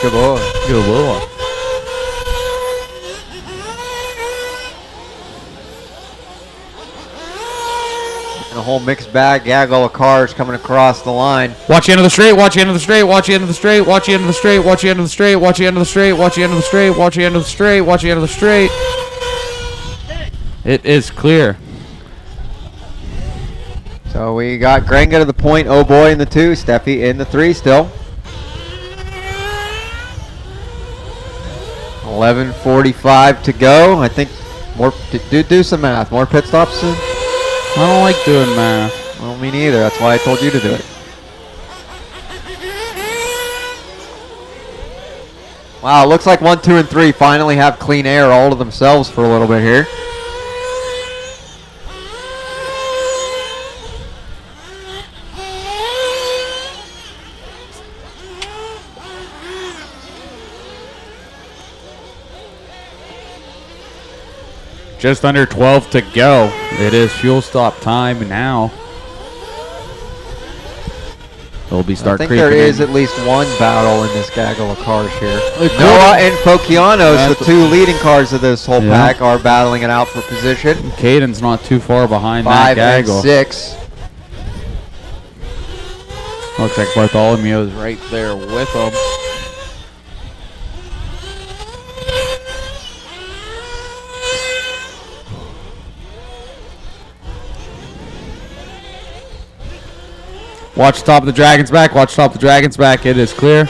Good boy. Good boy. And a whole mixed bag, gaggle of cars coming across the line. Watch the end of the straight, watch the end of the straight, watch the end of the straight, watch the end of the straight, watch the end of the straight, watch the end of the straight, watch the end of the straight, watch the end of the straight, watch the end of the straight. It is clear. So we got Grenga to the point, Oh boy in the 2, Steffi in the 3 still. 11:45 to go. I think more. Do some math. More pit stops soon. I don't like doing math. Well, me neither. That's why I told you to do it. Wow, it looks like 1, 2, and 3 finally have clean air all to themselves for a little bit here. Just under 12 to go. It is fuel stop time now. They'll be I think there is at least one battle in this gaggle of cars here. Noah and Fokianos, the 2 leading cars of this whole pack, are battling it out for position. Caden's not too far behind 5 that and gaggle. 6. Looks like Bartholomew is right there with them. Watch the top of the Dragon's back. Watch the top of the Dragon's back. It is clear.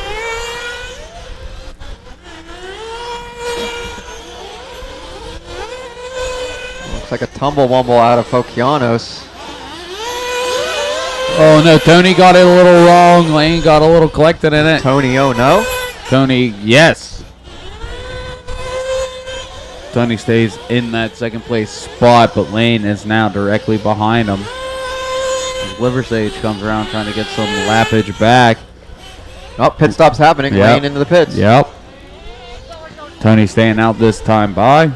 Looks like a tumble wumble out of Fokianos. Oh no, Tony got it a little wrong. Lane got a little collected in it. Tony, oh no. Tony, yes. Tony stays in that second place spot, but Lane is now directly behind him. Liver Sage comes around trying to get some lappage back. Oh, pit stop's happening. Yep. Lane into the pits. Yep. Tony staying out this time by.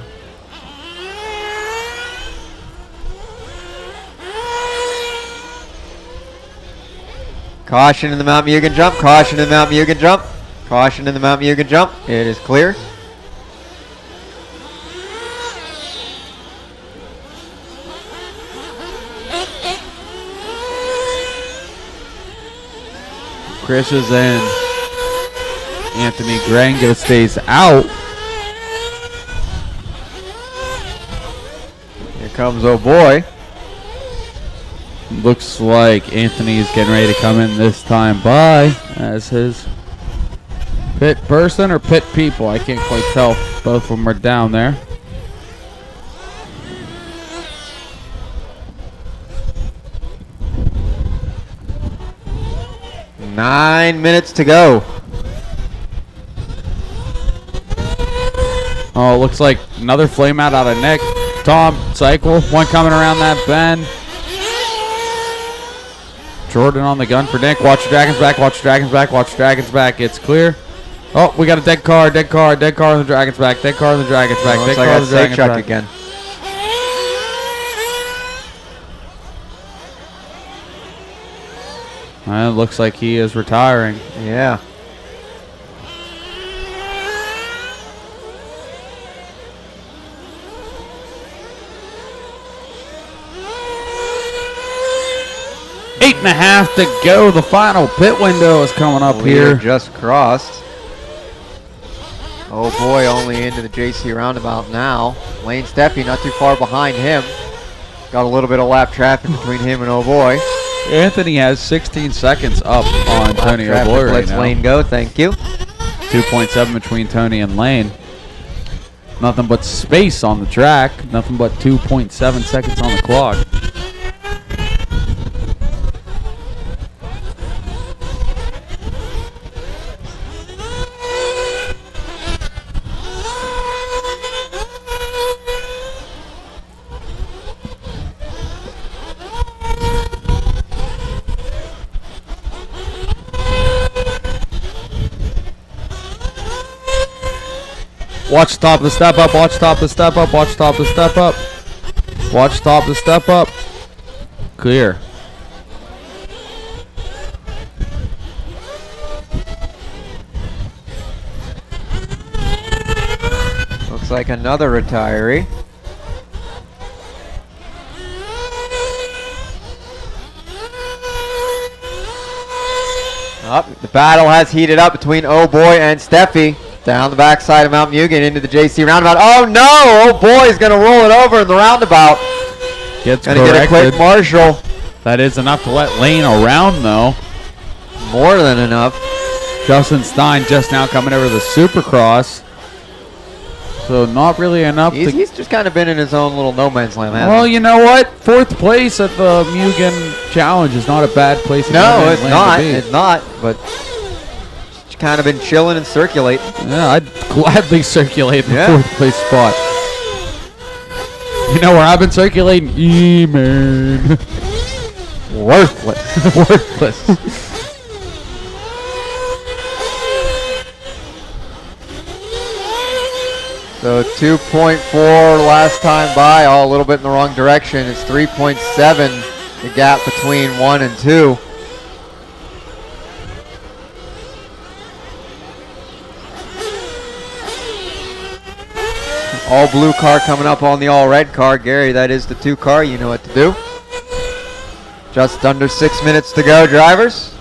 Caution in the Mount Mugen jump. Caution in the Mount Mugen jump. Caution in the Mount Mugen jump. It is clear. Chris is in. Anthony Grango stays out. Here comes oh boy. Looks like Anthony's getting ready to come in this time by as his pit person or pit people. I can't quite tell. Both of them are down there. Nine minutes to go. Oh, looks like another flame out of Nick. Tom, cycle. One coming around that bend. Jordan on the gun for Nick. Watch the Dragon's back. Watch the Dragon's back. Watch the Dragon's back. It's clear. Oh, we got a dead car. Dead car. Dead car on the Dragon's back. Dead car on the Dragon's back. Dead car on the Dragon's back. Again. It looks like he is retiring. Yeah. Eight and a half to go. The final pit window is coming up here. Just crossed. Oh boy, only into the JC roundabout now. Lane Steffi not too far behind him. Got a little bit of lap traffic between him and oh boy. Anthony has 16 seconds up on Tony O'Boy right Let's now. Lane go, thank you. 2.7 between Tony and Lane. Nothing but space on the track. Nothing but 2.7 seconds on the clock. Watch top of the step up, watch top of the step up, watch top of the step up. Watch top of the step up. Clear. Looks like another retiree. The battle has heated up between oh boy and Steffi. Down the backside of Mount Mugen into the JC roundabout. Oh no! Oh boy, he's going to roll it over in the roundabout. Gets going to get a quick marshal. That is enough to let Lane around though. More than enough. Justin Stein just now coming over the Supercross. So not really enough to... He's just kind of been in his own little no man's land, hasn't Well, he? you know what? 4th place at the Mugen Challenge is not a bad place to No, it's land not. to be. It's not. But he's kind of been chilling and circulating. Yeah, I'd gladly circulate the Yeah. 4th place spot. You know where I've been circulating? E-man. Worthless. Worthless. So 2.4 last time by, all a little bit in the wrong direction. It's 3.7, the gap between 1 and 2. All blue car coming up on the all red car. Gary, that is the 2 car. You know what to do. Just under 6 minutes to go, drivers.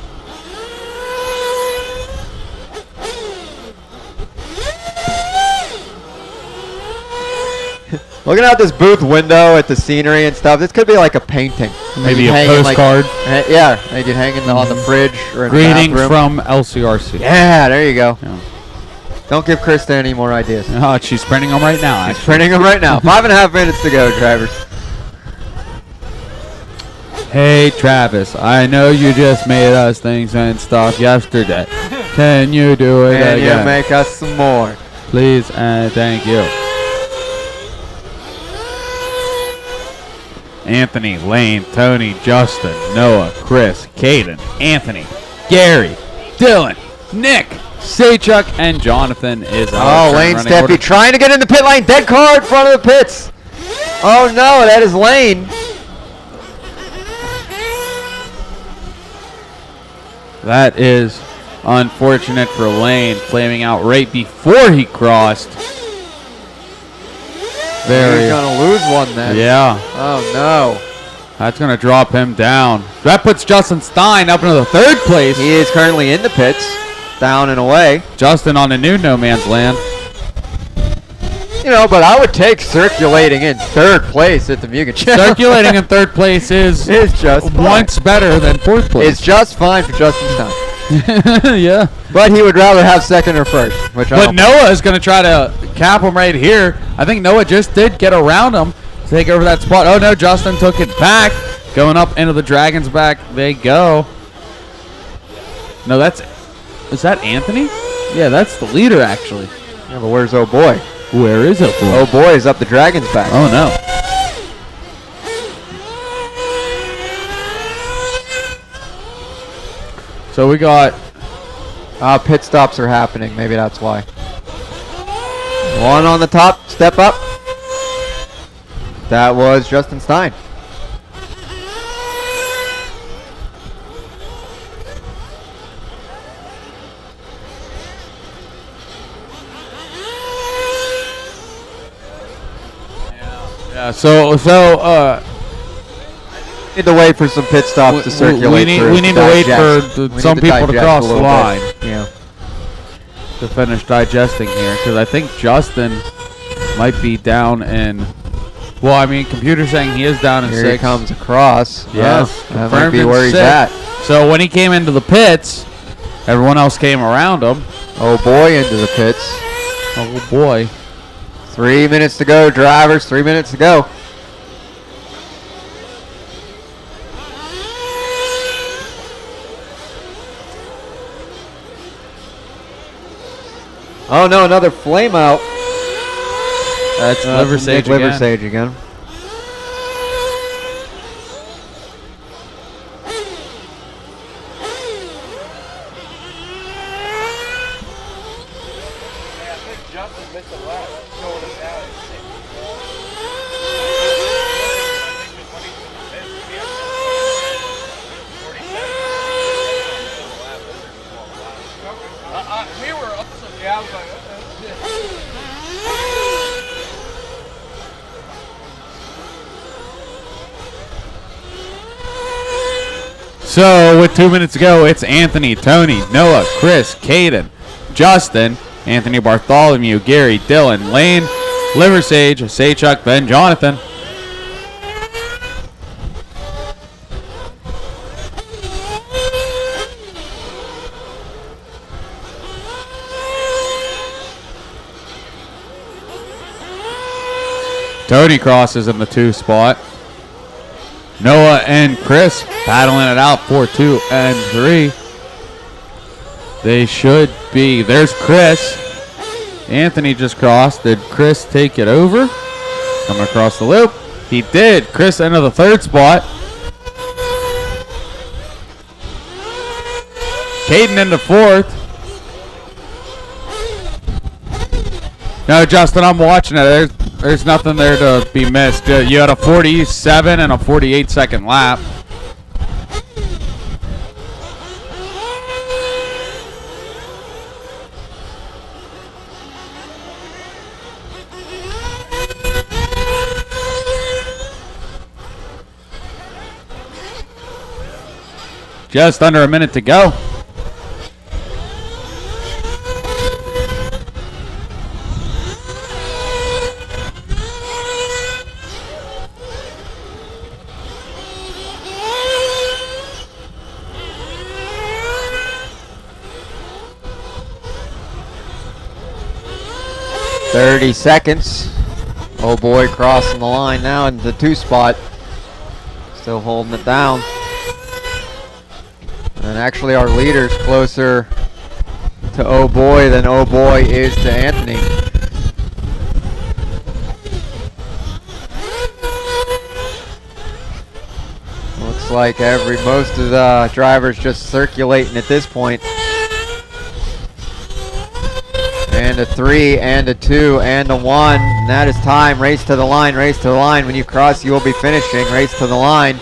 Looking out this booth window at the scenery and stuff, this could be like a painting. Maybe a hanging postcard. Yeah, they could hang it on the fridge or in the Greetings bathroom. from LCRC. Yeah, there you go. Yeah. Don't give Krista any more ideas. Oh, she's printing them right now. She's printing them right now. 5.5 minutes to go, drivers. Hey, Travis, I know you just made us things and stuff yesterday. Can you do it Can again? you make us some more? Please and thank you. Anthony, Lane, Tony, Justin, Noah, Chris, Caden, Anthony, Gary, Dylan, Nick, Saychuk, and Jonathan is our Lane running Steffi order. trying to get in the pit lane. Dead car in front of the pits. Oh no, that is Lane. That is unfortunate for Lane, flaming out right before he crossed. He's gonna lose one then. Yeah. Oh no. That's going to drop him down. That puts Justin Stein up into the 3rd place. He is currently in the pits, down and away. Justin on the new no man's land. You know, but I would take circulating in 3rd place at the Mugen Challenge. Circulating in 3rd place is just once better than 4th place. It's just fine for Justin Stein. Yeah. But he would rather have 2nd or 1st, which I But don't Noah is going to try to cap him right here. I think Noah just did get around him to take over that spot. Oh, no, Justin took it back. Going up into the Dragon's back. They go. No, is that Anthony? Yeah, that's the leader, actually. Yeah, but where's Oh Boy? Where is it? Oh Boy is up the Dragon's back. Oh, no. So we got... Pit stops are happening. Maybe that's why. One on the top. Step up. That was Justin Stein. Yeah, so need to wait for some pit stops to circulate. We need to wait for some people to cross the line. Yeah. To finish digesting here, because I think Justin might be down in. Well, I mean, computer's saying he is down in Here 6. he comes across. Yes, that might confirmed be in where he's 6. at. So when he came into the pits, everyone else came around him. Oh boy, into the pits. Oh boy. 3 minutes to go, drivers. 3 minutes to go. Oh no, another flame out. That's Liver Sage again. Liver Sage again. We were also, yeah, I was like, So with 2 minutes to go, it's Anthony, Tony, Noah, Chris, Caden, Justin, Anthony Bartholomew, Gary, Dylan, Lane, Liver Sage, Saychuk, then Jonathan. Tony crosses in the 2 spot. Noah and Chris battling it out 4-2 and 3. They should be. There's Chris. Anthony just crossed. Did Chris take it over? Coming across the loop. He did. Chris into the 3rd spot. Caden into 4th. No, Justin, I'm watching it. There's nothing there to be missed. You had a 47 and a 48-second lap. Just under a minute to go. .30 seconds. Oh boy, crossing the line now into the 2 spot. Still holding it down. And actually our leader's closer to Oh Boy than Oh Boy is to Anthony. Looks like most of the drivers just circulating at this point. And a 3 and a 2 and a 1. And that is time. Race to the line, race to the line. When you cross, you will be finishing. Race to the line.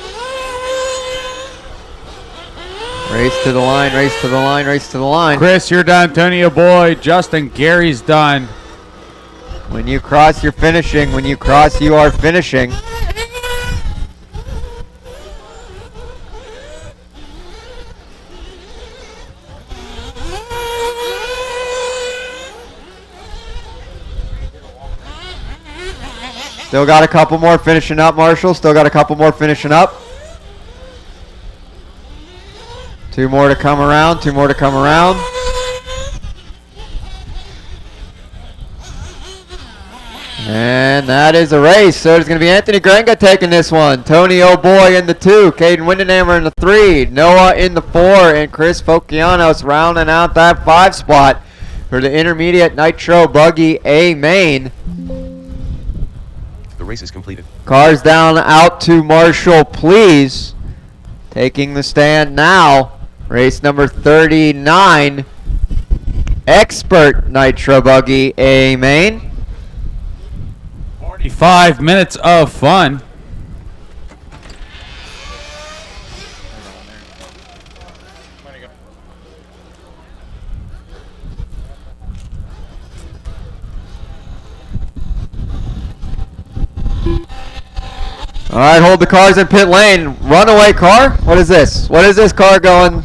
Race to the line, race to the line, race to the line. Chris, you're done. Tony O'Boy. Justin, Gary's done. When you cross, you're finishing. When you cross, you are finishing. Still got a couple more finishing up, Marshall. Still got a couple more finishing up. 2 more to come around, 2 more to come around. And that is a race. So it's going to be Anthony Grenga taking this one. Tony O'Boy in the 2. Caden Windenhammer in the 3. Noah in the 4. And Chris Fokianos rounding out that 5 spot for the intermediate Nitro Buggy A main. The race is completed. Cars down out to Marshall, please. Taking the stand now. Race number 39. Expert Nitro Buggy A main. 45 minutes of fun. All right, hold the cars in pit lane. Runaway car? What is this? What is this car going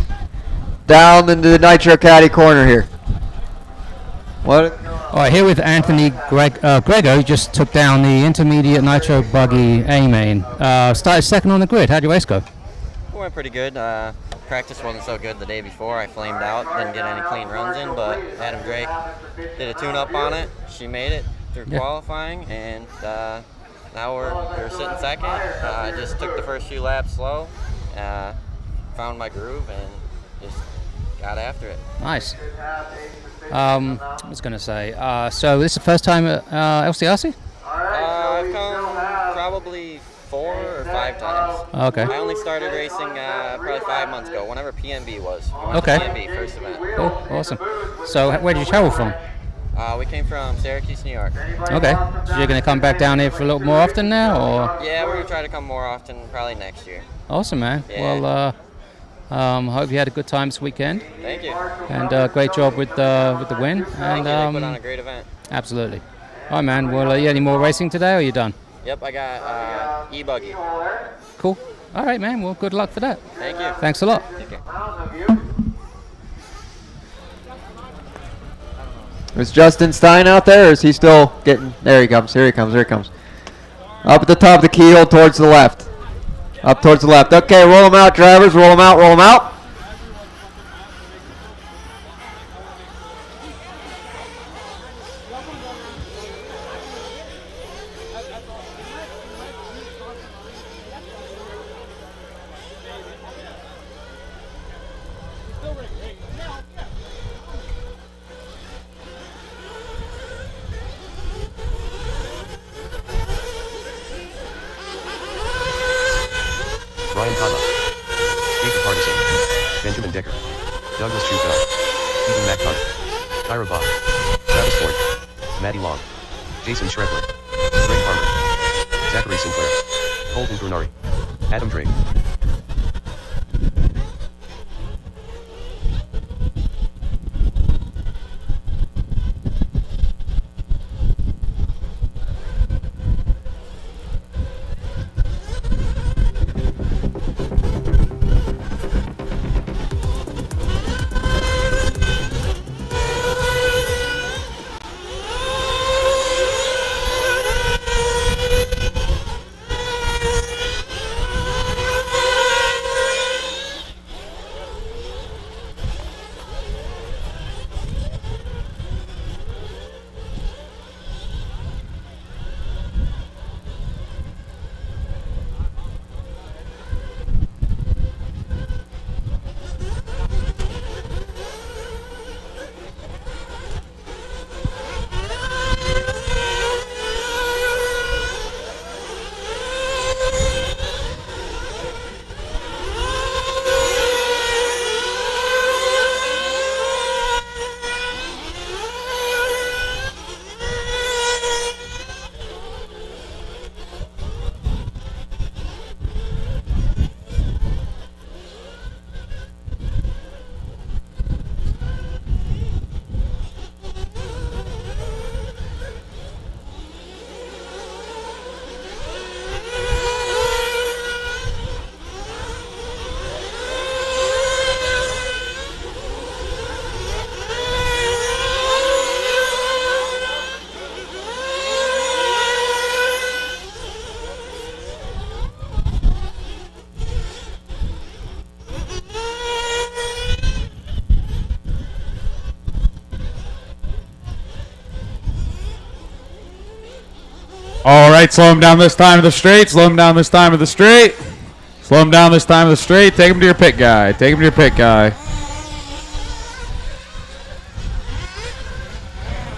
down into the Nitro Caddy corner here? What? All right, here with Anthony Grego, who just took down the intermediate Nitro Buggy A main. Started second on the grid. How'd your race go? It went pretty good. Practice wasn't so good the day before. I flamed out, didn't get any clean runs in, but Adam Drake did a tune-up on it. She made it through qualifying, and now we're sitting second. I just took the first few laps slow, found my groove, and just got after it. Nice. I was going to say, so this is the first time at LCRC? I've come probably 4 or 5 times. Okay. I only started racing probably 5 months ago, whenever PNB was. We went Okay. to PNB, first event. Cool, awesome. So where did you travel from? We came from Syracuse, New York. Okay. So you're going to come back down here for a little more often now, or? Yeah, we're going to try to come more often, probably next year. Awesome, man. Yeah. Well, hope you had a good time this weekend. Thank you. And great job with the win. Thank And you. They put on a great event. Absolutely. All right, man. Well, you any more racing today, or are you done? Yep, I got e-buggy. Cool. All right, man. Well, good luck for that. Thank you. Thanks a lot. Take care. Is Justin Stein out there, or is he still getting... There he comes, here he comes, here he comes. Up at the top of the keyhole towards the left. Up towards the left. Okay, roll them out, drivers. Roll them out, roll them out. Douglas Schufeld, Ethan McCart, Kyra Bob, Travis Ford, Maddie Long, Jason Schredler, Greg Harmer, Zachary Sinclair, Colton Brunari, Adam Drake. All right, slow him down this time of the straight. Slow him down this time of the straight. Slow him down this time of the straight. Take him to your pit guy. Take him to your pit guy.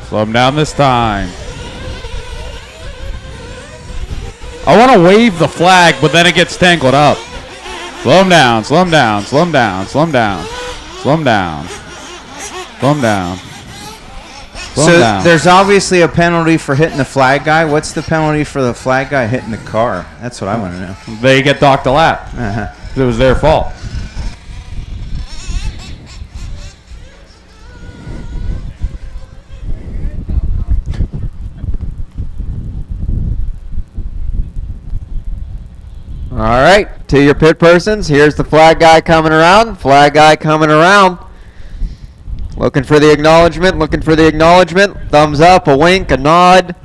Slow him down this time. I want to wave the flag, but then it gets tangled up. Slow him down. Slow him down. Slow him down. Slow him down. Slow him down. Slow him down. Slow him So down. there's obviously a penalty for hitting the flag guy. What's the penalty for the flag guy hitting the car? That's what I want to know. They get docked a lap. It was their fault. All right, to your pit persons. Here's the flag guy coming around. Flag guy coming around. Looking for the acknowledgement. Looking for the acknowledgement. Thumbs up, a wink, a nod.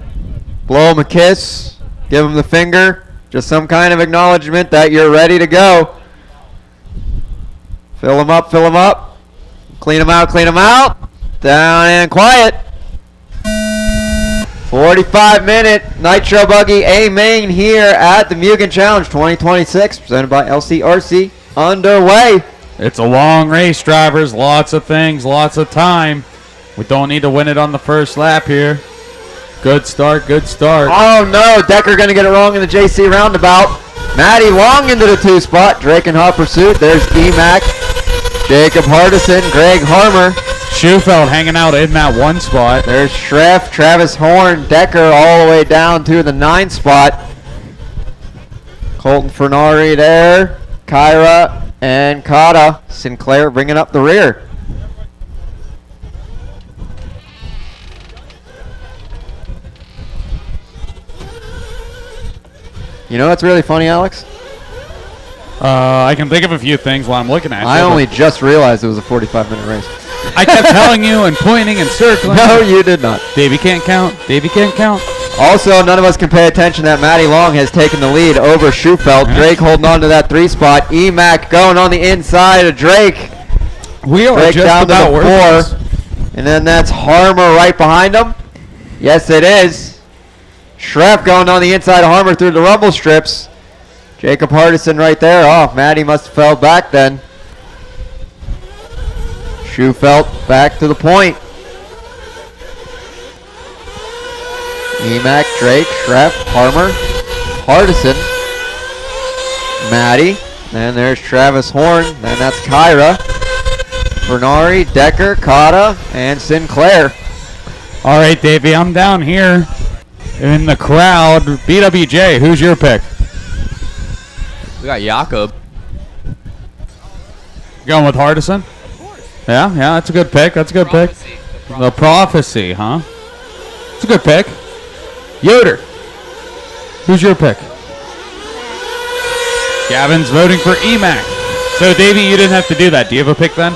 Blow him a kiss. Give him the finger. Just some kind of acknowledgement that you're ready to go. Fill him up. Fill him up. Clean him out. Clean him out. Down and quiet. 45-minute Nitro Buggy A main here at the Mugen Challenge 2026, presented by LCRC, underway. It's a long race, drivers. Lots of things, lots of time. We don't need to win it on the first lap here. Good start, good start. Oh no, Decker going to get it wrong in the JC roundabout. Maddie Long into the 2 spot. Drake in hot pursuit. There's D-Mac, Jacob Hardison, Greg Harmer. Schufeld hanging out in that 1 spot. There's Schreff, Travis Horn, Decker all the way down to the 9 spot. Colton Fernari there. Kyra and Kata. Sinclair bringing up the rear. You know what's really funny, Alex? I can think of a few things while I'm looking at you. I only just realized it was a 45-minute race. I kept telling you and pointing and circling. No, you did not. Davey can't count. Davey can't count. Also, none of us can pay attention that Matty Long has taken the lead over Schufeld. Drake holding on to that 3 spot. Emac going on the inside of Drake. We are Drake just down about to the 4. And then that's Harmer right behind him. Yes, it is. Schreff going on the inside of Harmer through the rumble strips. Jacob Hardison right there. Oh, Matty must have fell back then. Schufeld back to the point. Emac, Drake, Schreff, Harmer, Hardison, Matty. Then there's Travis Horn. Then that's Kyra. Bernari, Decker, Cotta, and Sinclair. All right, Davey, I'm down here in the crowd. BWJ, who's your pick? We got Jakob. Going with Hardison? Yeah, that's a good pick. That's a good pick. The Prophecy, huh? It's a good pick. Yoder, who's your pick? Gavin's voting for EMAC. So, Davey, you didn't have to do that. Do you have a pick then?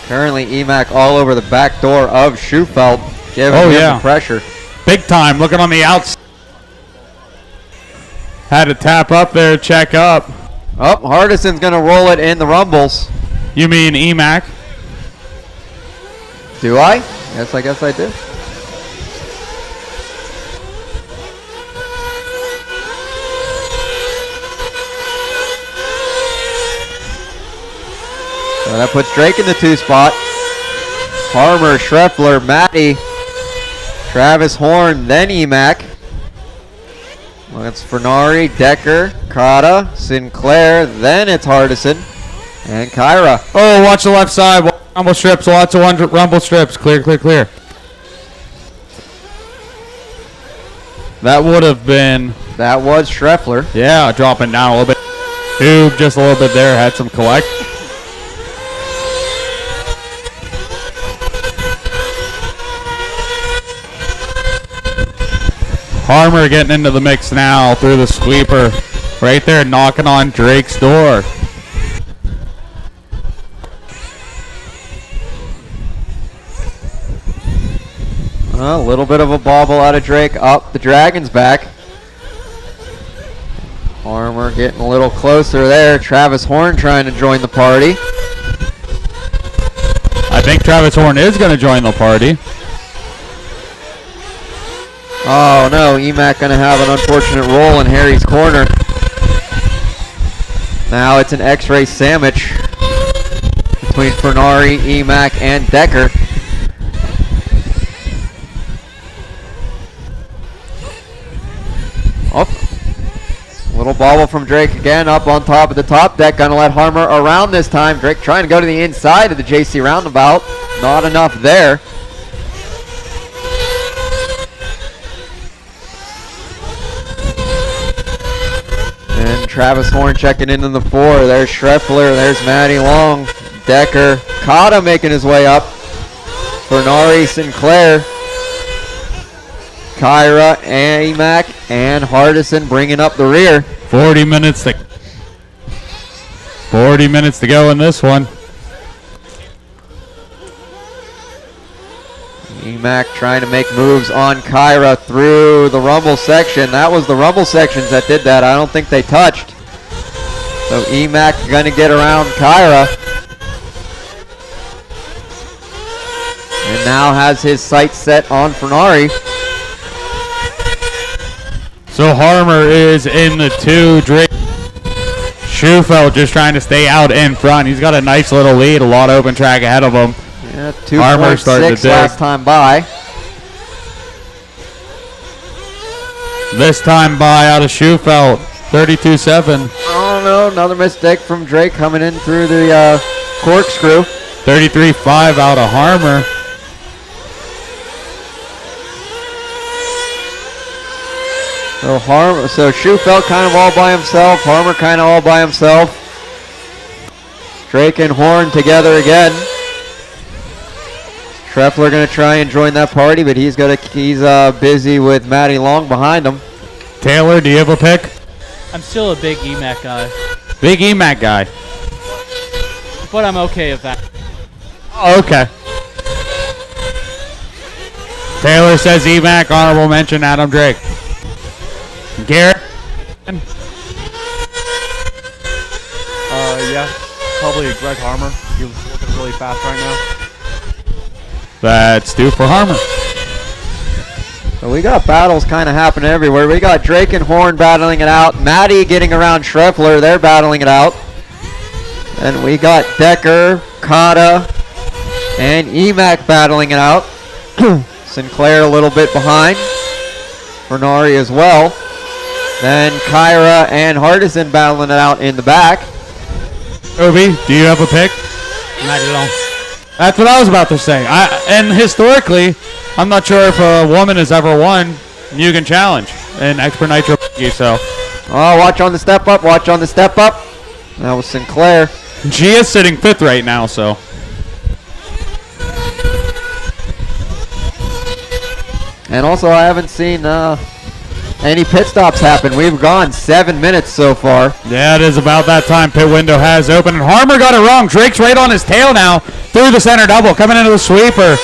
Currently, EMAC all over the back door of Schufelt, giving him the pressure. Big time, looking on the outside. Had to tap up there, check up. Oh, Hardison's going to roll it in the Rumbles. You mean EMAC? Do I? Yes, I guess I do. So that puts Drake in the 2 spot. Harmer, Schreffler, Matty, Travis Horn, then EMAC. Well, it's Fernari, Decker, Cotta, Sinclair, then it's Hardison, and Kyra. Oh, watch the left side. Rumble strips, lots of rumble strips. Clear, clear, clear. That would have been... That was Schreffler. Yeah, dropping down a little bit. Tube just a little bit there, had some collect. Harmer getting into the mix now through the sweeper. Right there knocking on Drake's door. A little bit of a bobble out of Drake. Up, the Dragon's back. Harmer getting a little closer there. Travis Horn trying to join the party. I think Travis Horn is going to join the party. Oh no, EMAC gonna have an unfortunate roll in Harry's corner. Now it's an X-ray sandwich between Fernari, EMAC, and Decker. Oh, little bobble from Drake again, up on top of the top deck. Gonna let Harmer around this time. Drake trying to go to the inside of the JC roundabout. Not enough there. Travis Horn checking into the 4. There's Schreffler. There's Matty Long. Decker. Cotta making his way up. Fernari, Sinclair. Kyra, EMAC, and Hardison bringing up the rear. 40 minutes to go in this one. EMAC trying to make moves on Kyra through the rumble section. That was the rumble sections that did that. I don't think they touched. So EMAC going to get around Kyra. And now has his sights set on Fernari. So Harmer is in the 2. Drake Schufelt just trying to stay out in front. He's got a nice little lead, a lot of open track ahead of him. Yeah, 2.6 last time by. This time by out of Schufelt, 32.7. Oh no, another mistake from Drake coming in through the corkscrew. 33.5 out of Harmer. So Schufelt kind of all by himself. Harmer kind of all by himself. Drake and Horn together again. Schreffler going to try and join that party, but he's busy with Matty Long behind him. Taylor, do you have a pick? I'm still a big EMAC guy. Big EMAC guy. But I'm okay with that. Oh, okay. Taylor says EMAC, honorable mention Adam Drake. Garrett? Yeah, probably Greg Harmer. He was looking really fast right now. That's due for Harmer. So we got battles kind of happening everywhere. We got Drake and Horn battling it out. Matty getting around Schreffler. They're battling it out. And we got Decker, Cotta, and EMAC battling it out. Sinclair a little bit behind. Fernari as well. Then Kyra and Hardison battling it out in the back. Obi, do you have a pick? Maddie Long. That's what I was about to say. And historically, I'm not sure if a woman has ever won Mugen Challenge in Expert Nitro. So, oh, watch on the step up. Watch on the step up. That was Sinclair. She is sitting 5th right now, so. And also, I haven't seen any pit stops happen. We've gone 7 minutes so far. Yeah, it is about that time. Pit window has opened, and Harmer got it wrong. Drake's right on his tail now through the center double, coming into the sweeper.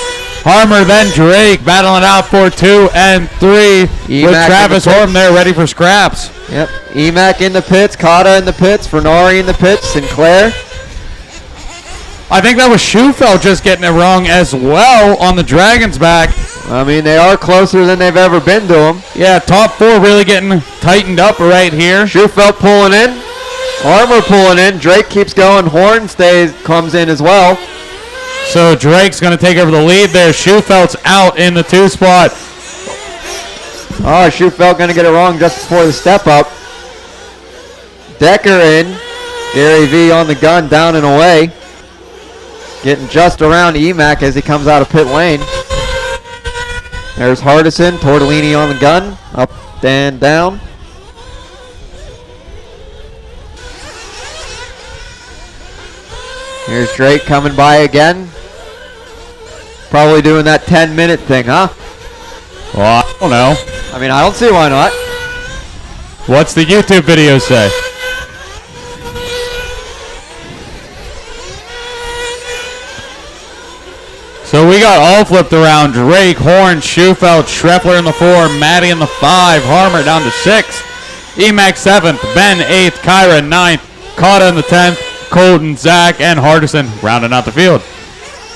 Harmer, then Drake, battling it out for 2 and 3 with Travis Horn there ready for scraps. Yep, Emac in the pits, Kata in the pits, Fernari in the pits, Sinclair. I think that was Schufelt just getting it wrong as well on the Dragon's back. I mean, they are closer than they've ever been to him. Yeah, top 4 really getting tightened up right here. Schufelt pulling in, Harmer pulling in, Drake keeps going, Horn comes in as well. So Drake's going to take over the lead there. Schufelt's out in the 2 spot. Oh, Schufelt going to get it wrong just before the step up. Decker in. Gary V on the gun, down and away. Getting just around Emac as he comes out of pit lane. There's Hardison, Tortellini on the gun, up and down. Here's Drake coming by again. Probably doing that 10-minute thing, huh? Well, I don't know. I mean, I don't see why not. What's the YouTube video say? So we got all flipped around. Drake, Horn, Schufelt, Schreffler in the 4, Maddie in the 5, Harmer down to 6, Emac 7th, Ben 8th, Kyra 9th, Kata in the 10th, Colton, Zach, and Hardison rounding out the field.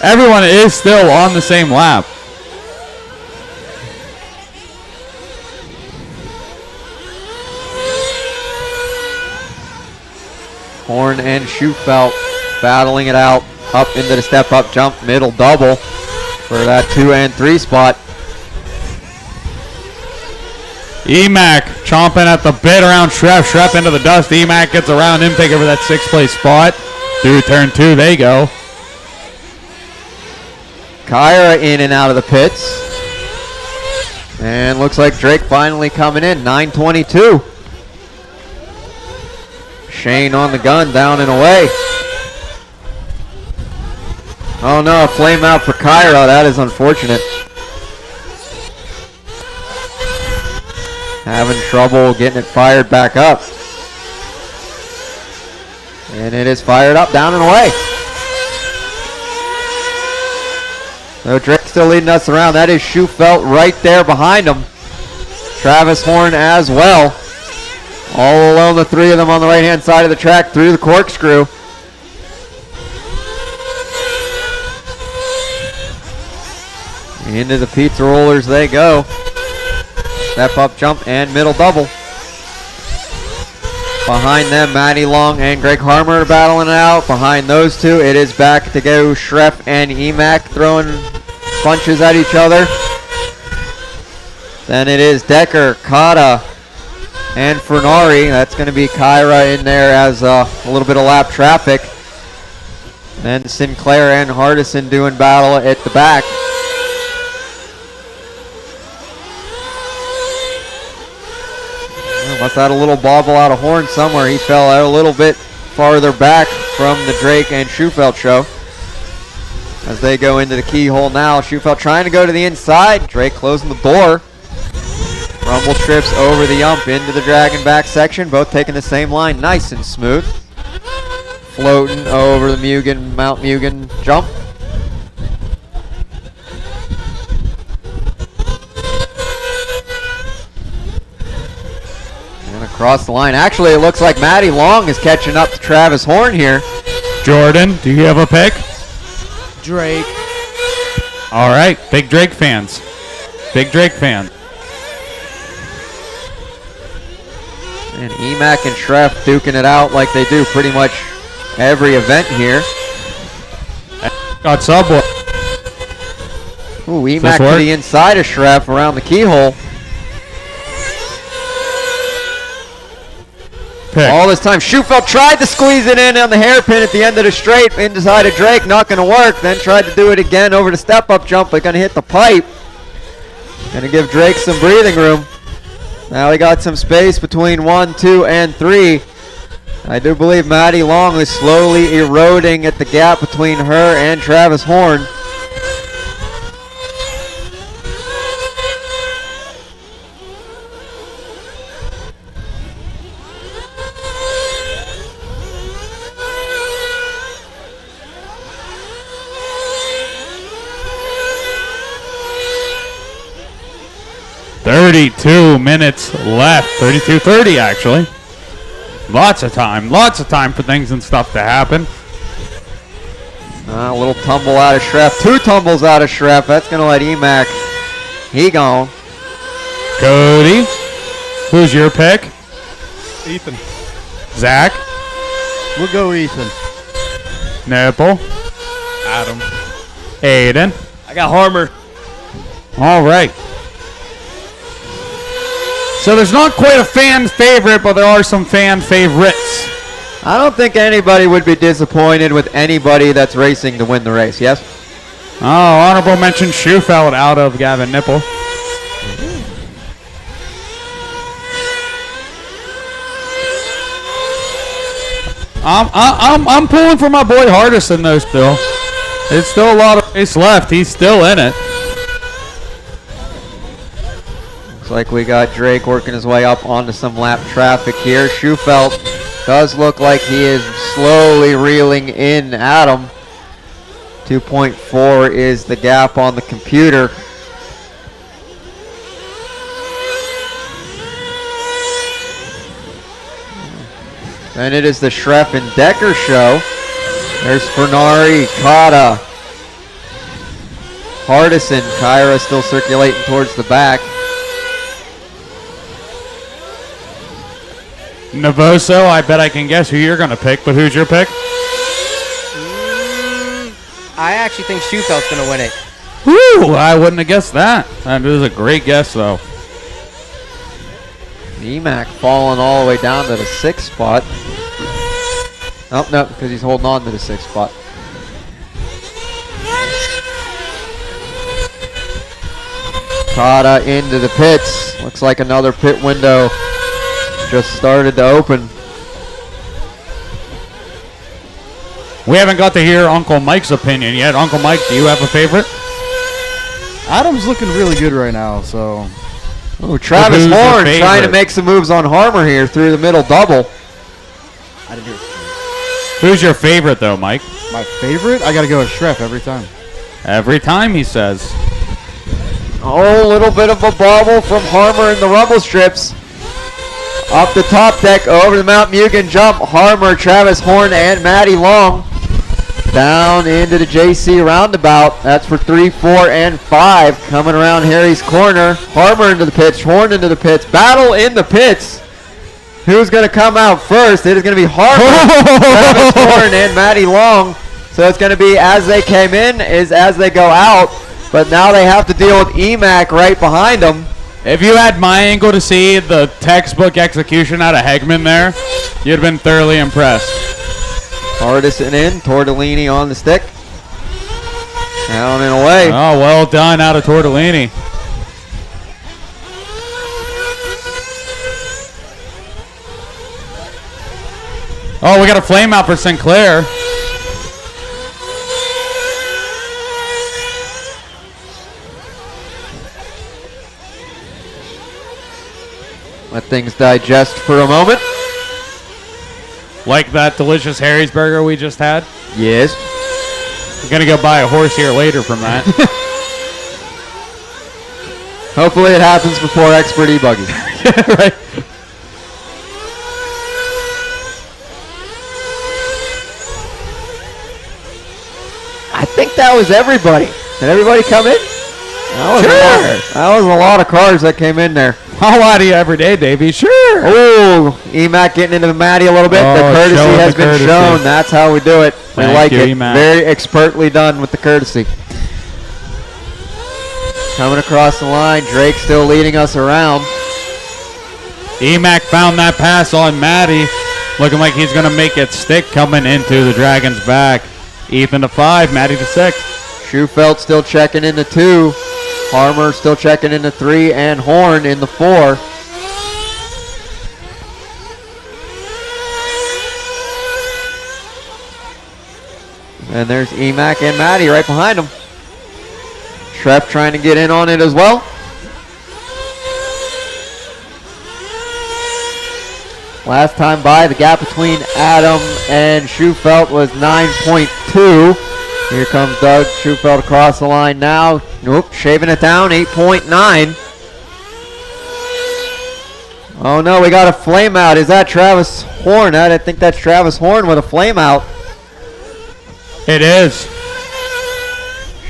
Everyone is still on the same lap. Horn and Schufelt battling it out. Up into the step up jump, middle double for that 2 and 3 spot. Emac chomping at the bit around Schreff. Schreff into the dust. Emac gets around him, take over that 6th place spot. Through turn 2 they go. Kyra in and out of the pits. And looks like Drake finally coming in, 9:22. Shane on the gun, down and away. Oh no, a flame out for Kyra. That is unfortunate. Having trouble getting it fired back up. And it is fired up, down and away. So Drake still leading us around. That is Schufelt right there behind him. Travis Horn as well. All alone, the 3 of them on the right-hand side of the track through the corkscrew. Into the pizza rollers they go. Step up jump and middle double. Behind them, Matty Long and Greg Harmer are battling it out. Behind those 2, it is back to go Schreff and Emac throwing punches at each other. Then it is Decker, Kata, and Fernari. That's going to be Kyra in there as a little bit of lap traffic. Then Sinclair and Hardison doing battle at the back. Must have had a little bobble out of Horn somewhere. He fell out a little bit farther back from the Drake and Schufelt show. As they go into the keyhole now. Schufelt trying to go to the inside. Drake closing the door. Rumble strips over the ump into the Dragon back section. Both taking the same line. Nice and smooth. Floating over the Mugen, Mount Mugen jump. Across the line. Actually, it looks like Matty Long is catching up to Travis Horn here. Jordan, do you have a pick? Drake. All right, big Drake fans. Big Drake fan. And Emac and Schreff duking it out like they do pretty much every event here. Got Subway. Ooh, Emac to the inside of Schreff around the keyhole. Pick. All this time, Schufelt tried to squeeze it in on the hairpin at the end of the straight inside of Drake, not going to work. Then tried to do it again over the step-up jump, but going to hit the pipe. Going to give Drake some breathing room. Now he got some space between 1, 2, and 3. I do believe Maddie Long is slowly eroding at the gap between her and Travis Horn. "32 minutes left." 32:30 actually. Lots of time for things and stuff to happen. A little tumble out of Schreff. 2 tumbles out of Schreff. That's going to let Emac. He gone. Cody, who's your pick? Ethan. Zach? We'll go Ethan. Nipple? Adam. Aiden? I got Harmer. All right. So there's not quite a fan favorite, but there are some fan favorites. I don't think anybody would be disappointed with anybody that's racing to win the race, yes? Oh, honorable mention Schufelt out of Gavin Nipple. I'm pulling for my boy Hardison though still. It's still a lot of race left. He's still in it. Looks like we got Drake working his way up onto some lap traffic here. Schufelt does look like he is slowly reeling in Adam. 2.4 is the gap on the computer. And it is the Schreff and Decker show. There's Fernari, Kata, Hardison, Kyra still circulating towards the back. Navoso, I bet I can guess who you're going to pick, but who's your pick? I actually think Schufelt's going to win it. Woo! I wouldn't have guessed that. That is a great guess, though. Emac falling all the way down to the 6th spot. Oh, no, because he's holding on to the 6th spot. Kata into the pits. Looks like another pit window just started to open. We haven't got to hear Uncle Mike's opinion yet. Uncle Mike, do you have a favorite? Adam's looking really good right now, so. Oh, Travis Horn trying to make some moves on Harmer here through the middle double. I didn't hear it. Who's your favorite, though, Mike? My favorite? I got to go with Schreff every time. Every time, he says. Oh, a little bit of a bobble from Harmer in the rumble strips. Up the top deck, over the Mount Mugen jump. Harmer, Travis Horn, and Matty Long. Down into the JC roundabout. That's for 3, 4, and 5. Coming around Harry's corner. Harmer into the pits, Horn into the pits. Battle in the pits. Who's going to come out first? It is going to be Harmer, Travis Horn, and Matty Long. So it's going to be as they came in is as they go out. But now they have to deal with Emac right behind them. If you had my angle to see the textbook execution out of Hegman there, you'd have been thoroughly impressed. Hardison in, Tortellini on the stick. Down and away. Oh, well done out of Tortellini. Oh, we got a flame out for Sinclair. Let things digest for a moment. Like that delicious Harry's burger we just had? Yes. We're going to go buy a horse here later from that. Hopefully it happens before Expert E-Buggy. Right. I think that was everybody. Did everybody come in? That was a lot of cars that came in there. I'll lie to you every day, Davey. Sure. Oh, Emac getting into the Matty a little bit. The courtesy has been shown. That's how we do it. We like it. Very expertly done with the courtesy. Coming across the line. Drake still leading us around. Emac found that pass on Matty. Looking like he's going to make it stick coming into the Dragon's back. Ethan to 5, Maddie to 6. Schufelt still checking into 2. Harmer still checking into 3, and Horn in the 4. And there's Emac and Maddie right behind him. Treff trying to get in on it as well. Last time by, the gap between Adam and Schufelt was 9.2. Here comes Doug Schufelt across the line now. Nope, shaving it down, 8.9. Oh no, we got a flame out. Is that Travis Horn? I think that's Travis Horn with a flame out. It is.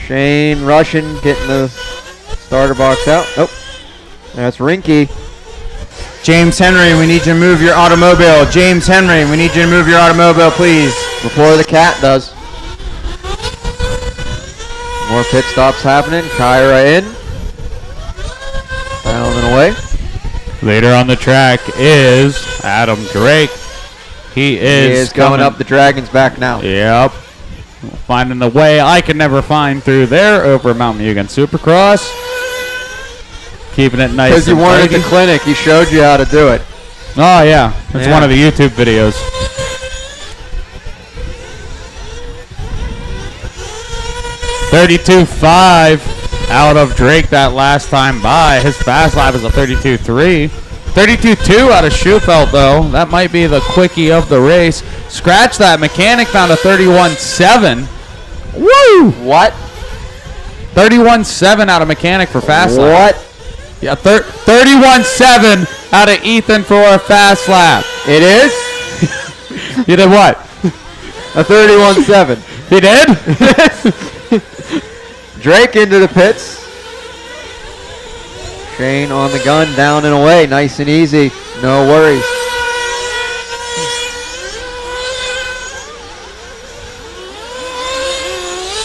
Shane Russian getting the starter box out. Nope. That's Rinky. James Henry, we need you to move your automobile. James Henry, we need you to move your automobile, please. Before the cat does. More pit stops happening. Kyra in. Down and away. Later on the track is Adam Drake. He is coming up the Dragon's back now. Yep. Finding the way I could never find through there over Mount Mugen Supercross. Keeping it nice. Because you weren't at the clinic, he showed you how to do it. Oh yeah, it's one of the YouTube videos. .32.5 out of Drake that last time by. His fast lap is a 32.3. 32.2 out of Schufelt though. That might be the quickie of the race. Scratch that. Mechanic found a 31.7. Woo! What? 31.7 out of Mechanic for fast lap. What? Yeah, 31.7 out of Ethan for a fast lap. It is? You did what? A 31.7. He did? Drake into the pits. Shane on the gun, down and away. Nice and easy. No worries.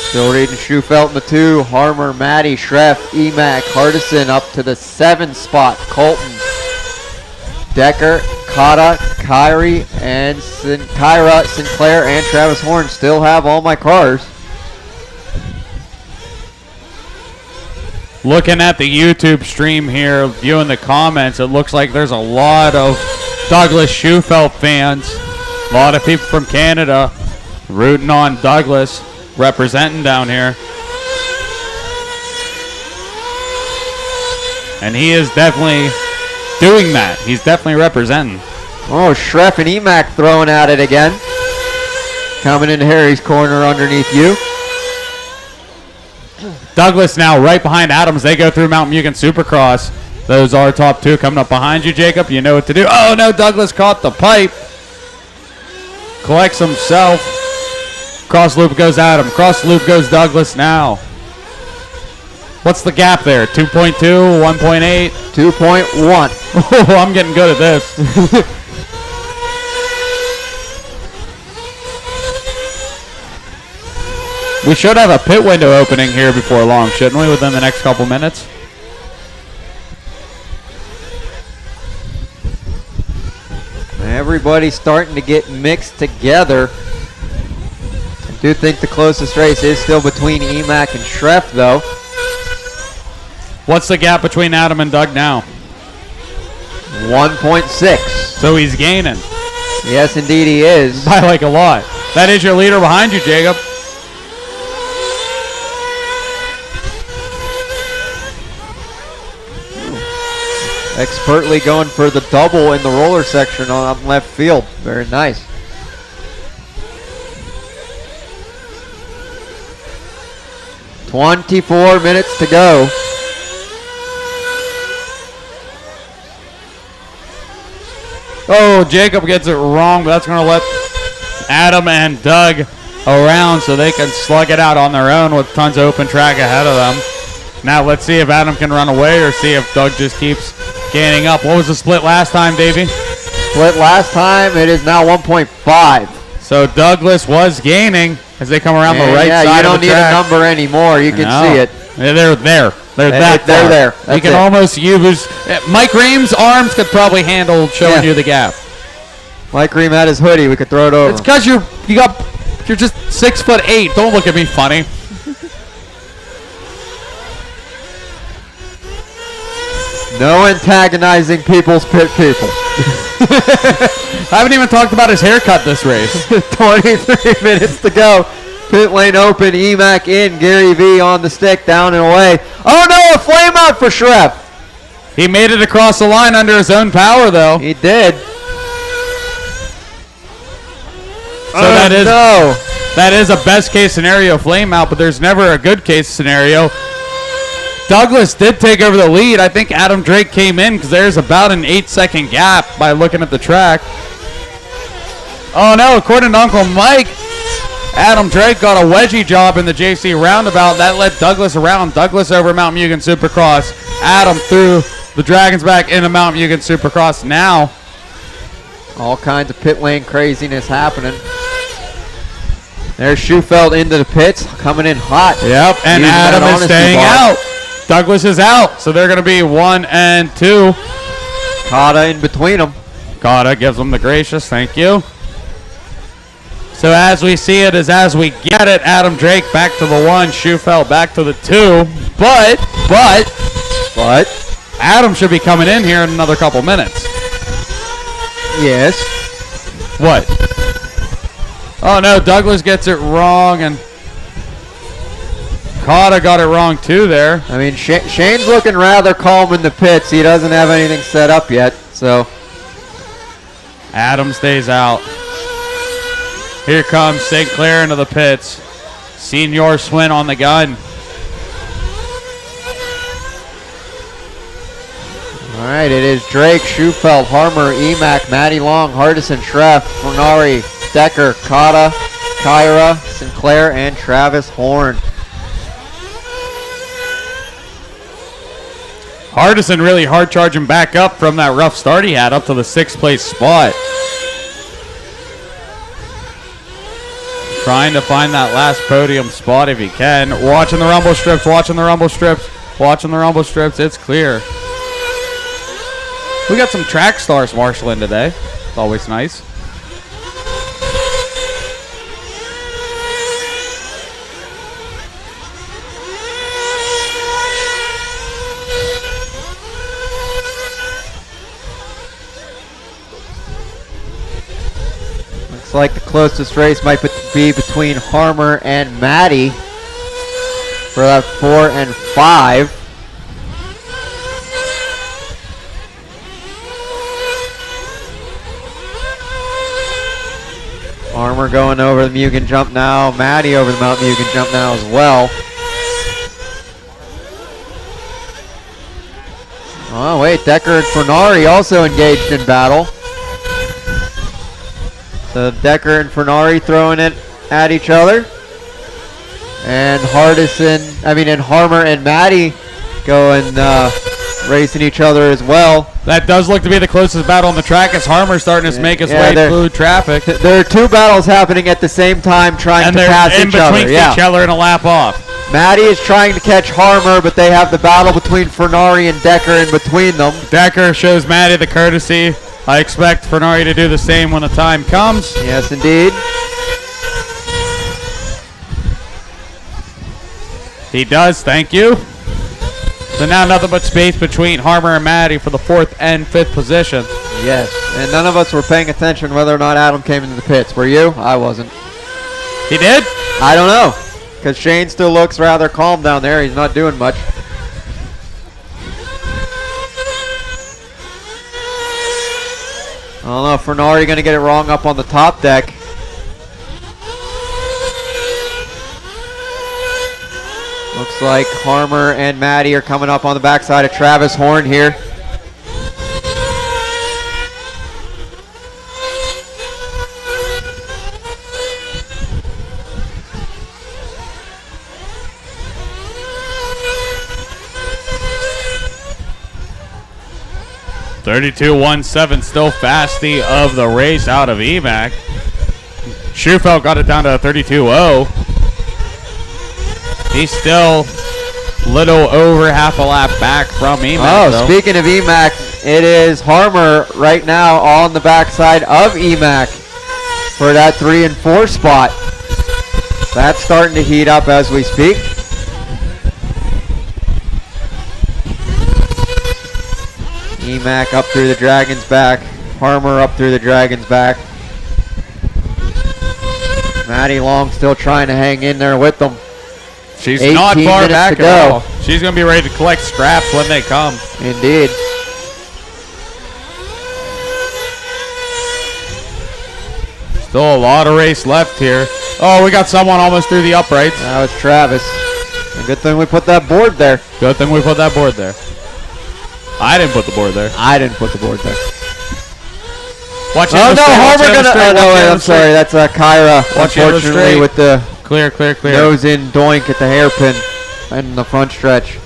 Still reading Schufelt in the 2. Harmer, Maddie, Schreff, Emac, Hardison up to the 7 spot. Colton, Decker, Kata, Kyrie, and Kyra, Sinclair, and Travis Horn still have all my cars. Looking at the YouTube stream here, viewing the comments, it looks like there's a lot of Douglas Schufelt fans. A lot of people from Canada rooting on Douglas, representing down here. And he is definitely doing that. He's definitely representing. Oh, Schreff and Emac throwing at it again. Coming into Harry's corner underneath you. Douglas now right behind Adams. They go through Mount Mugen Supercross. Those are top 2 coming up behind you, Jacob. You know what to do. Oh, no, Douglas caught the pipe. Collects himself. Cross loop goes Adam. Cross loop goes Douglas now. What's the gap there? 2.2, 1.8? 2.1. Oh, I'm getting good at this. We should have a pit window opening here before long, shouldn't we, within the next couple minutes? Everybody's starting to get mixed together. I do think the closest race is still between Emac and Schreff, though. What's the gap between Adam and Doug now? 1.6. So he's gaining. Yes, indeed he is. By like a lot. That is your leader behind you, Jacob. Expertly going for the double in the roller section on left field. Very nice. "24 minutes to go." Oh, Jacob gets it wrong, but that's going to let Adam and Doug around so they can slug it out on their own with tons of open track ahead of them. Now let's see if Adam can run away or see if Doug just keeps gaining up. What was the split last time, Davey? Split last time, it is now 1.5. So Douglas was gaining as they come around the right side of the track. You don't need a number anymore. You can see it. They're there. They're that far. They're there. You can almost use... Mike Ream's arms could probably handle showing you the gap. Mike Ream had his hoodie. We could throw it over. It's because you're just 6'8". Don't look at me funny. No antagonizing people's pit people. I haven't even talked about his haircut this race. 23 minutes to go. Pit lane open. Emac in. Gary V on the stick. Down and away. Oh no! A flame out for Shref. He made it across the line under his own power, though. He did. So that is a best case scenario flame out, but there's never a good case scenario. Douglas did take over the lead. I think Adam Drake came in because there's about an 8-second gap by looking at the track. Oh no, according to Uncle Mike, Adam Drake got a wedgie job in the JC roundabout. That led Douglas around. Douglas over Mount Mugen Supercross. Adam through the Dragon's back into Mount Mugen Supercross now. All kinds of pit lane craziness happening. There's Schufeld into the pits, coming in hot. Yep, and Adam is staying out. Douglas is out, so they're going to be 1 and 2. Kata in between them. Kata gives them the gracious, thank you. So as we see it is as we get it, Adam Drake back to the 1, Schufeld back to the 2. But Adam should be coming in here in another couple minutes. Yes. What? Oh no, Douglas gets it wrong, and Kata got it wrong too there. I mean, Shane's looking rather calm in the pits. He doesn't have anything set up yet, so. Adam stays out. Here comes St. Clair into the pits. Senior Swin on the gun. All right, it is Drake, Schufeld, Harmer, Emac, Matty Long, Hardison, Schreff, Fernari, Decker, Kata, Kyra, Sinclair, and Travis Horn. Hardison really hard charging back up from that rough start he had up to the 6th place spot. Trying to find that last podium spot if he can. Watching the rumble strips, watching the rumble strips, watching the rumble strips. It's clear. We got some track stars marshaling today. It's always nice. Looks like the closest race might be between Harmer and Matty for that 4 and 5. Harmer going over the Mugen jump now. Matty over the Mount Mugen jump now as well. Oh wait, Decker and Fernari also engaged in battle. So Decker and Fernari throwing it at each other. And Harmer and Matty going racing each other as well. That does look to be the closest battle on the track as Harmer's starting to make his way through traffic. There are two battles happening at the same time trying to pass each other. And they're in between each other and a lap off. Matty is trying to catch Harmer, but they have the battle between Fernari and Decker in between them. Decker shows Matty the courtesy. I expect Fernari to do the same when the time comes. Yes, indeed. He does, thank you. So now nothing but space between Harmer and Matty for the 4th and 5th position. Yes, and none of us were paying attention whether or not Adam came into the pits. Were you? I wasn't. He did? I don't know, because Shane still looks rather calm down there. He's not doing much. I don't know if Fernari going to get it wrong up on the top deck. Looks like Harmer and Matty are coming up on the backside of Travis Horn here. (32.17) still fasty of the race out of EMAC. Schufeld got it down to 32.0. He's still little over half a lap back from EMAC. Oh, speaking of EMAC, it is Harmer right now on the backside of Emac for that 3 and 4 spot. That's starting to heat up as we speak. Emac up through the Dragon's back. Harmer up through the Dragon's back. Maddie Long still trying to hang in there with them. She's not far back to at go. all. She's going to be ready to collect scraps when they come. Indeed. Still a lot of race left here. Oh, we got someone almost through the uprights. That was Travis. And good thing we put that board there. Good thing we put that board there. I didn't put the board there. I didn't put the board there. Watch oh no, Harmer gonna. Oh no, wait, I'm sorry. That's Kyra. Unfortunately, with the clear. Nose in doink at the hairpin in the front stretch.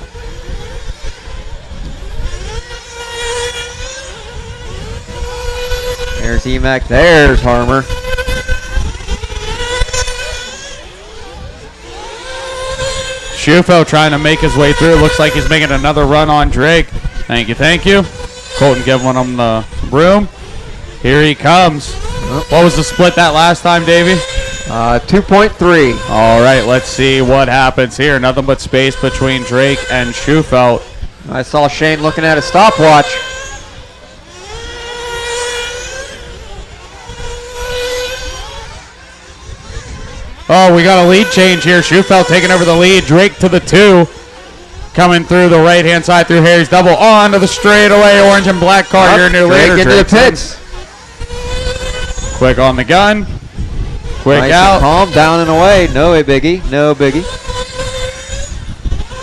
There's Emac. There's Harmer. Schufel trying to make his way through. Looks like he's making another run on Drake. Thank you. Colton giving him the room. Here he comes. What was the split that last time, Davey? 2.3. All right, let's see what happens here. Nothing but space between Drake and Schufelt. I saw Shane looking at a stopwatch. Oh, we got a lead change here. Schufelt taking over the lead. Drake to the 2. Coming through the right-hand side through Harry's double on to the straightaway. Orange and black car. Your new leader. Drake into the pits. Quick on the gun. Quick nice out. And calm, down and away. No biggie. No biggie.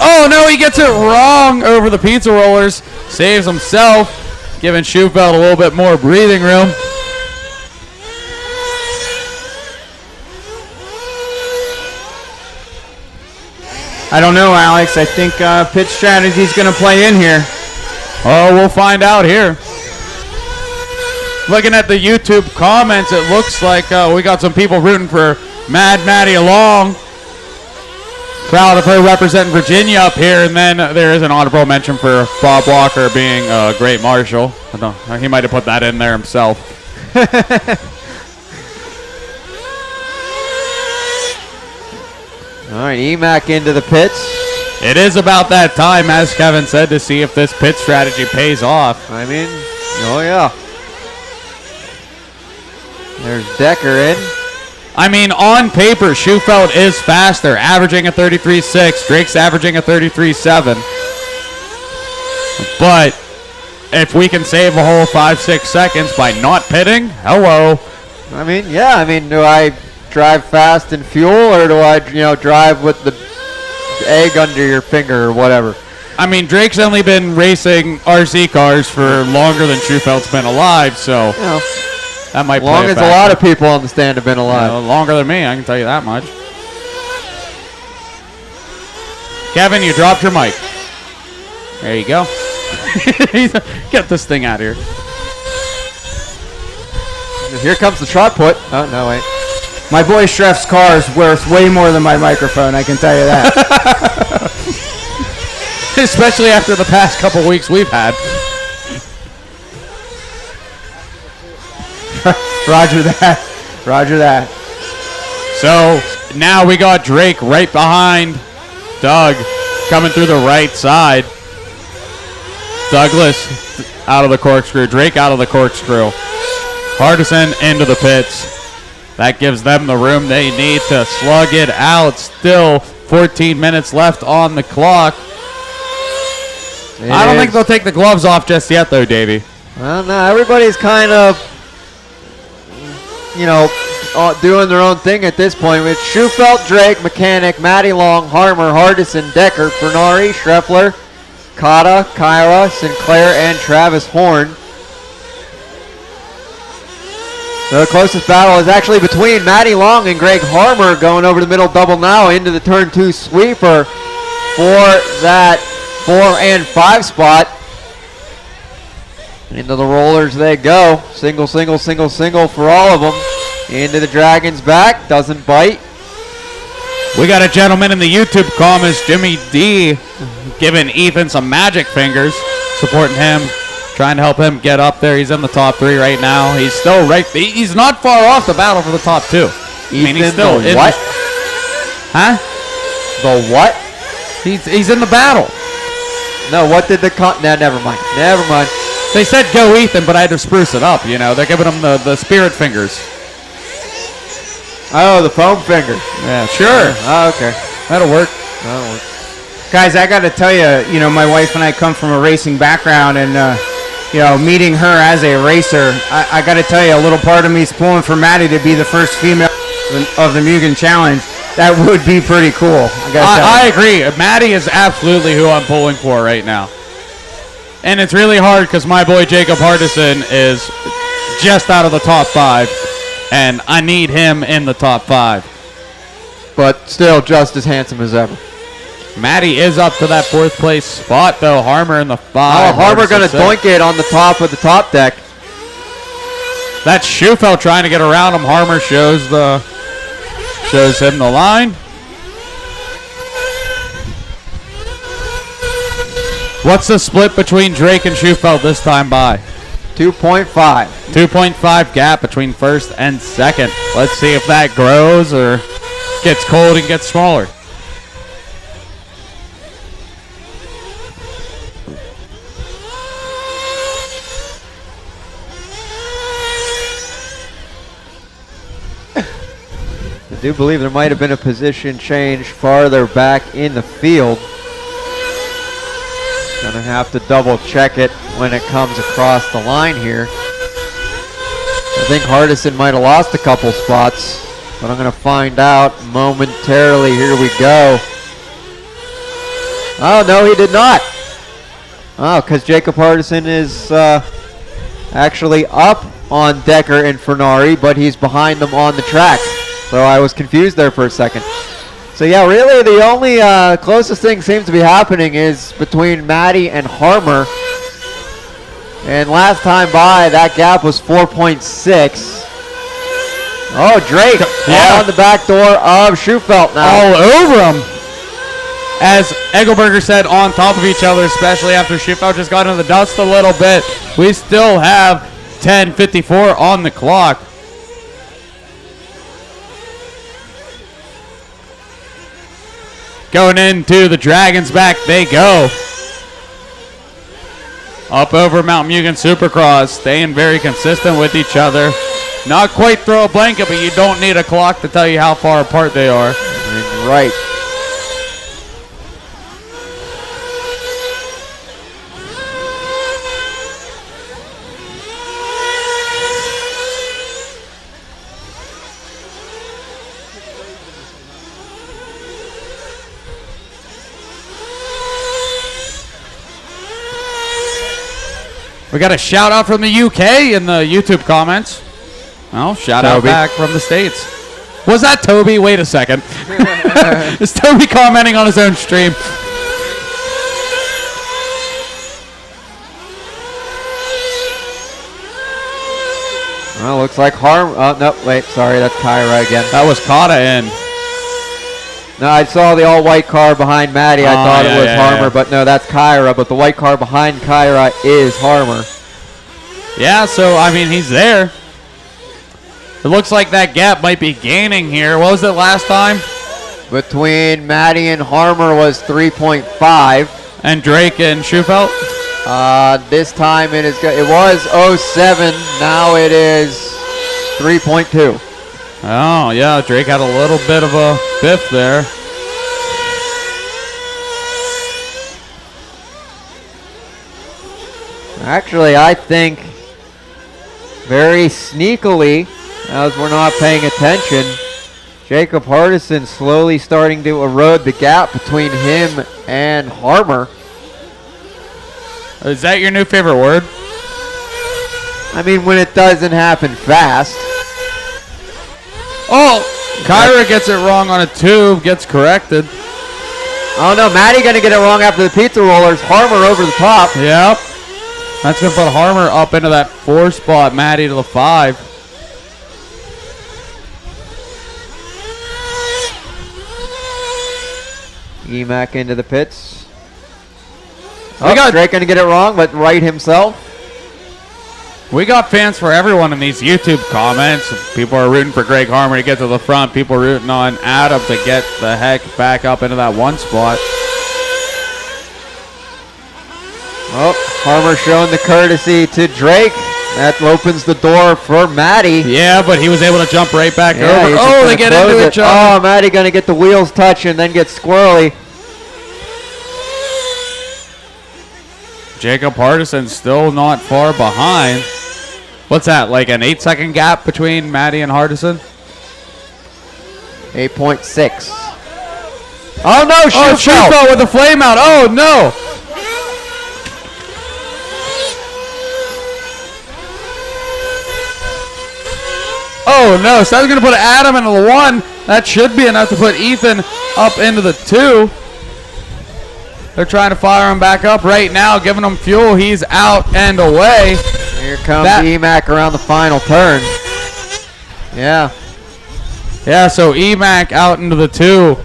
Oh, no, he gets it wrong over the pizza rollers. Saves himself, giving Schufelt a little bit more breathing room. I don't know, Alex. I think pitch strategy is going to play in here. Oh, we'll find out here. Looking at the YouTube comments, it looks like we got some people rooting for Mad Maddie Long. Proud of her representing Virginia up here. And then there is an honorable mention for Bob Walker being a great marshal. I don't know, he might have put that in there himself. All right, Emac into the pits. It is about that time, as Kevin said, to see if this pit strategy pays off. I mean, oh yeah. There's Decker in. I mean, on paper, Schufelt is faster, averaging a 33.6. Drake's averaging a 33.7. But if we can save a whole 5-6 seconds by not pitting, hello. I mean, yeah. I mean, do I drive fast in fuel, or do I, drive with the egg under your finger or whatever? I mean, Drake's only been racing RC cars for longer than Schufelt's been alive, so that might play long as a lot of people on the stand have been alive. Longer than me, I can tell you that much. Kevin, you dropped your mic. There you go. Get this thing out of here. Here comes the shot put. Oh, no, wait. My boy Shreff's car is worth way more than my microphone, I can tell you that. Especially after the past couple weeks we've had. Roger that. Roger that. So now we got Drake right behind Doug coming through the right side. Douglas out of the corkscrew. Drake out of the corkscrew. Hardison into the pits. That gives them the room they need to slug it out. Still 14 minutes left on the clock. I don't think they'll take the gloves off just yet, though, Davey. Well, no, everybody's kind of, doing their own thing at this point. With Schufelt, Drake, Mechanic, Matty Long, Harmer, Hardison, Decker, Fernari, Schreffler, Kata, Kyra, Sinclair, and Travis Horn. So the closest battle is actually between Matty Long and Greg Harmer, going over the middle double now into the turn 2 sweeper for that 4 and 5 spot. Into the rollers they go. Single, single, single, single for all of them. Into the Dragon's back. Doesn't bite. We got a gentleman in the YouTube comments, Jimmy D, giving Ethan some magic fingers, supporting him Trying to help him get up there. He's in the top 3 right now. He's still right. He's not far off the battle for the top 2. I mean, he's still in what? Huh? The what? He's in the battle. No, what did the no, never mind. Never mind. They said go Ethan, but I had to spruce it up, you know. They're giving him the spirit fingers. Oh, the foam finger. Yeah, sure. Oh, okay. That'll work. That'll work. Guys, I got to tell you, you know, my wife and I come from a racing background, and you know, meeting her as a racer, I got to tell you, a little part of me is pulling for Maddie to be the first female of the Mugen Challenge. That would be pretty cool. I agree. Maddie is absolutely who I'm pulling for right now. And it's really hard because my boy Jacob Hardison is just out of the top 5, and I need him in the top 5. But still just as handsome as ever. Maddie is up to that 4th place spot, though. Harmer in the 5. Oh, Harmer going to doink it on the top of the top deck. That's Schufelt trying to get around him. Harmer shows him the line. What's the split between Drake and Schufelt this time by? 2.5. 2.5 gap between 1st and 2nd. Let's see if that grows or gets cold and gets smaller. I do believe there might have been a position change farther back in the field. Gonna have to double check it when it comes across the line here. I think Hardison might have lost a couple spots, but I'm gonna find out momentarily. Here we go. Oh, no, he did not. Oh, because Jacob Hardison is actually up on Decker and Fernari, but he's behind them on the track. So I was confused there for a second. So yeah, really the only closest thing seems to be happening is between Maddie and Harmer. And last time by, that gap was 4.6. Oh, Drake on the back door of Schufelt now. All over him. As Egelberger said, on top of each other, especially after Schufelt just got into the dust a little bit. We still have 10:54 on the clock. Going into the Dragon's back, they go. Up over Mount Mugen Supercross, staying very consistent with each other. Not quite throw a blanket, but you don't need a clock to tell you how far apart they are. Right. We got a shout out from the UK in the YouTube comments. Well, shout out back from the States. Was that Toby? Wait a second. Is Toby commenting on his own stream? Well, looks like no, wait, sorry, that's Kyra again. That was Kata in. No, I saw the all-white car behind Maddie. I thought it was Harmer, but no, that's Kyra. But the white car behind Kyra is Harmer. Yeah, so, I mean, he's there. It looks like that gap might be gaining here. What was it last time? Between Maddie and Harmer was 3.5. And Drake and Schufelt? This time it was 07. Now it is 3.2. Oh, yeah, Drake had a little bit of a biff there. Actually, I think very sneakily, as we're not paying attention, Jacob Hardison slowly starting to erode the gap between him and Harmer. Is that your new favorite word? I mean, when it doesn't happen fast. Oh, Kyra gets it wrong on a tube, gets corrected. Oh no, Maddie gonna get it wrong after the pizza rollers. Harmer over the top. Yep. That's gonna put Harmer up into that 4 spot, Maddie to the 5. Emac into the pits. Oh, Drake gonna get it wrong, but right himself. We got fans for everyone in these YouTube comments. People are rooting for Greg Harmer to get to the front. People are rooting on Adam to get the heck back up into that one spot. Oh, Harmer showing the courtesy to Drake. That opens the door for Matty. Yeah, but he was able to jump right back over. he's just Oh, gonna they get close into it. each other. Oh, Matty going to get the wheels touch and then get squirrely. Jacob Hardison still not far behind. What's that, like an 8-second gap between Matty and Hardison? 8.6. Oh, no, Shufelt with the flame out. Oh, no. Oh, no. So that's going to put Adam into the 1. That should be enough to put Ethan up into the 2. They're trying to fire him back up right now, giving him fuel. He's out and away. Here comes EMAC around the final turn. Yeah. Yeah, so EMAC out into the 2.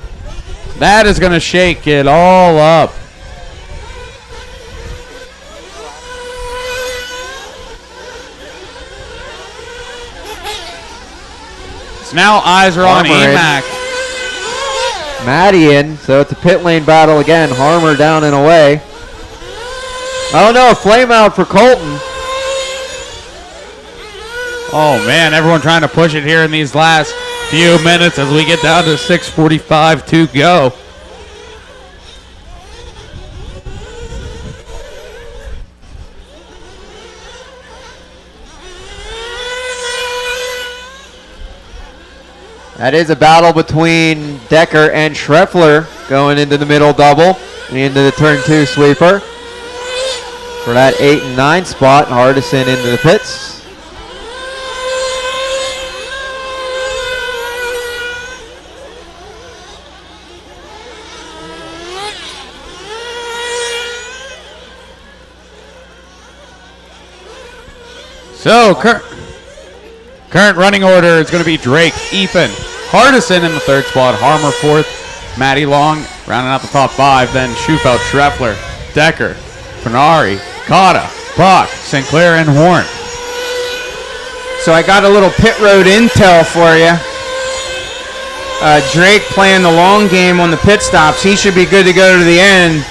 That is going to shake it all up. So now eyes are on EMAC. Matty in, so it's a pit lane battle again. Harmer down and away. Oh no, flame out for Colton. Oh man, everyone trying to push it here in these last few minutes as we get down to 6:45 to go. That is a battle between Decker and Schreffler going into the middle double and into the turn 2 sweeper. For that 8 and 9 spot, Hardison into the pits. So current running order is going to be Drake, Ethan, Hardison in the 3rd spot, Harmer 4th, Matty Long rounding out the top 5, then Shufelt, Schreffler, Decker, Fenari, Cotta, Bach, Sinclair, and Horn. So I got a little pit road intel for you. Drake playing the long game on the pit stops. He should be good to go to the end.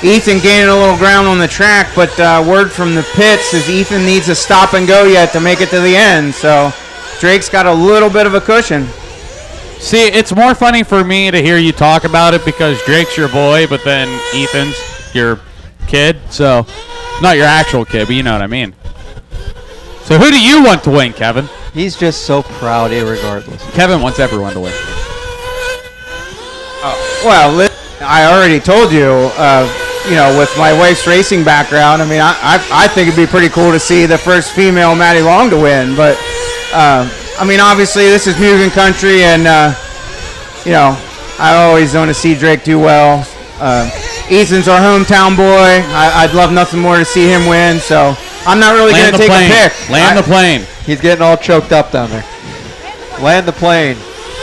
Ethan gaining a little ground on the track, but word from the pits is Ethan needs a stop and go yet to make it to the end. So Drake's got a little bit of a cushion. See, it's more funny for me to hear you talk about it because Drake's your boy, but then Ethan's your kid. So, not your actual kid, but you know what I mean. So who do you want to win, Kevin? He's just so proud, irregardless. Kevin wants everyone to win. Well, I already told you, with my wife's racing background, I mean, I think it'd be pretty cool to see the first female Matty Long to win. But, I mean, obviously this is Mugen country, and, I always want to see Drake do well. Ethan's our hometown boy. I'd love nothing more to see him win, so I'm not really going to take a pick. Land the plane. He's getting all choked up down there. Land the plane.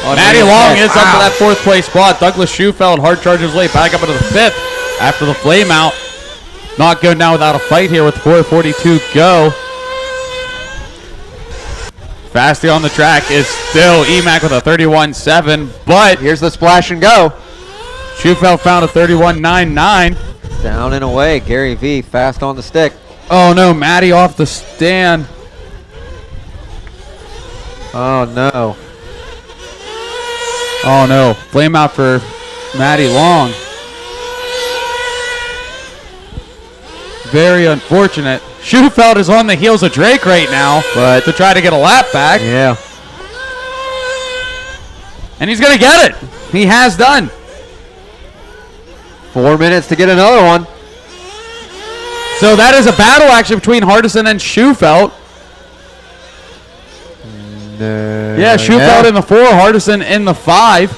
Matty Long is up to that 4th place spot. Douglas Shufelt hard charges late back up into the 5th after the flame out. Not going down without a fight here with 4:42 go. Fasty on the track is still EMAC with a 31.7, but here's the splash and go. Shufelt found a 31.99. Down and away. Gary V fast on the stick. Oh no, Matty off the stand. Oh no. Oh no, flame out for Matty Long. Very unfortunate. Shufelt is on the heels of Drake right now, but to try to get a lap back. Yeah. And he's going to get it. He has done. 4 minutes to get another one. So that is a battle actually between Hardison and Shufelt. Yeah, Shufelt in the 4, Hardison in the 5.